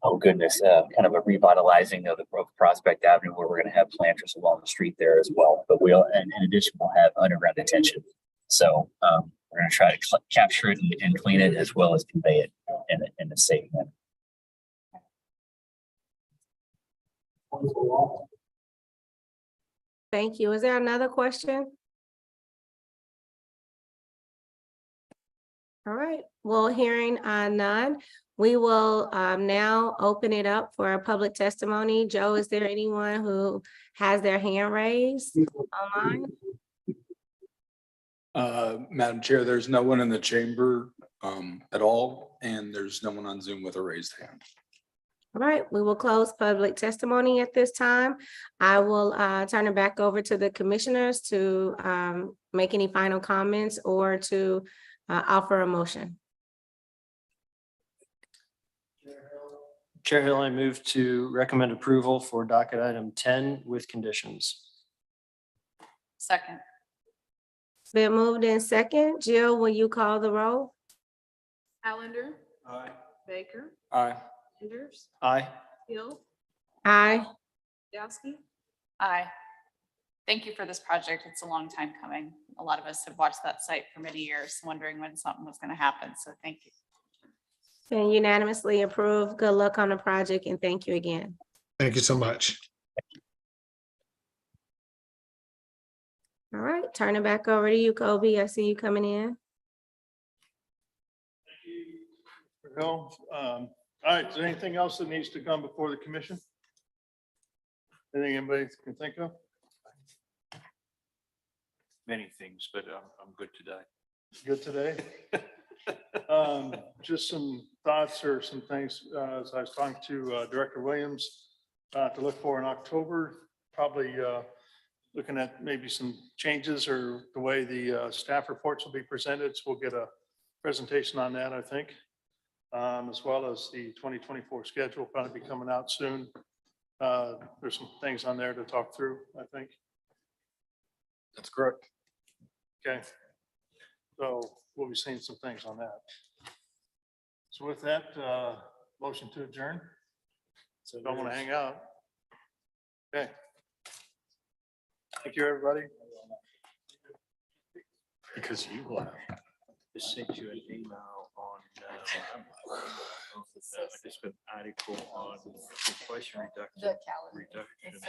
kind of a revitalizing of Prospect Avenue where we're going to have planters along the street there as well. But in addition, we'll have underground detention. So we're going to try to capture it and clean it as well as convey it in a safe manner. Thank you. Is there another question? All right. Well, hearing none, we will now open it up for a public testimony. Joe, is there anyone who has their hand raised online? Madam Chair, there's no one in the chamber at all, and there's no one on Zoom with a raised hand. All right, we will close public testimony at this time. I will turn it back over to the commissioners to make any final comments or to offer a motion. Chair Hill, I move to recommend approval for docket item 10 with conditions. Second. It's been moved in second. Jill, will you call the roll? Allender. Aye. Baker. Aye. Sanders. Aye. Hill. Aye. Yasti. Aye. Thank you for this project. It's a long time coming. A lot of us have watched that site for many years, wondering when something was going to happen. So thank you. And unanimously approved. Good luck on the project and thank you again. Thank you so much. All right, turn it back over to you, Kobe. I see you coming in. All right, is there anything else that needs to come before the commission? Anything anybody can think of? Many things, but I'm good today. Good today? Just some thoughts or some things as I was talking to Director Williams to look for in October, probably looking at maybe some changes or the way the staff reports will be presented. So we'll get a presentation on that, I think. as well as the 2024 schedule probably be coming out soon. There's some things on there to talk through, I think. That's correct. Okay. So we'll be seeing some things on that. So with that, motion to adjourn. So don't want to hang out. Okay. Thank you, everybody. Because you left. Just sent you an email on, I just put an article on inflation reduction. The calendar. Reduction.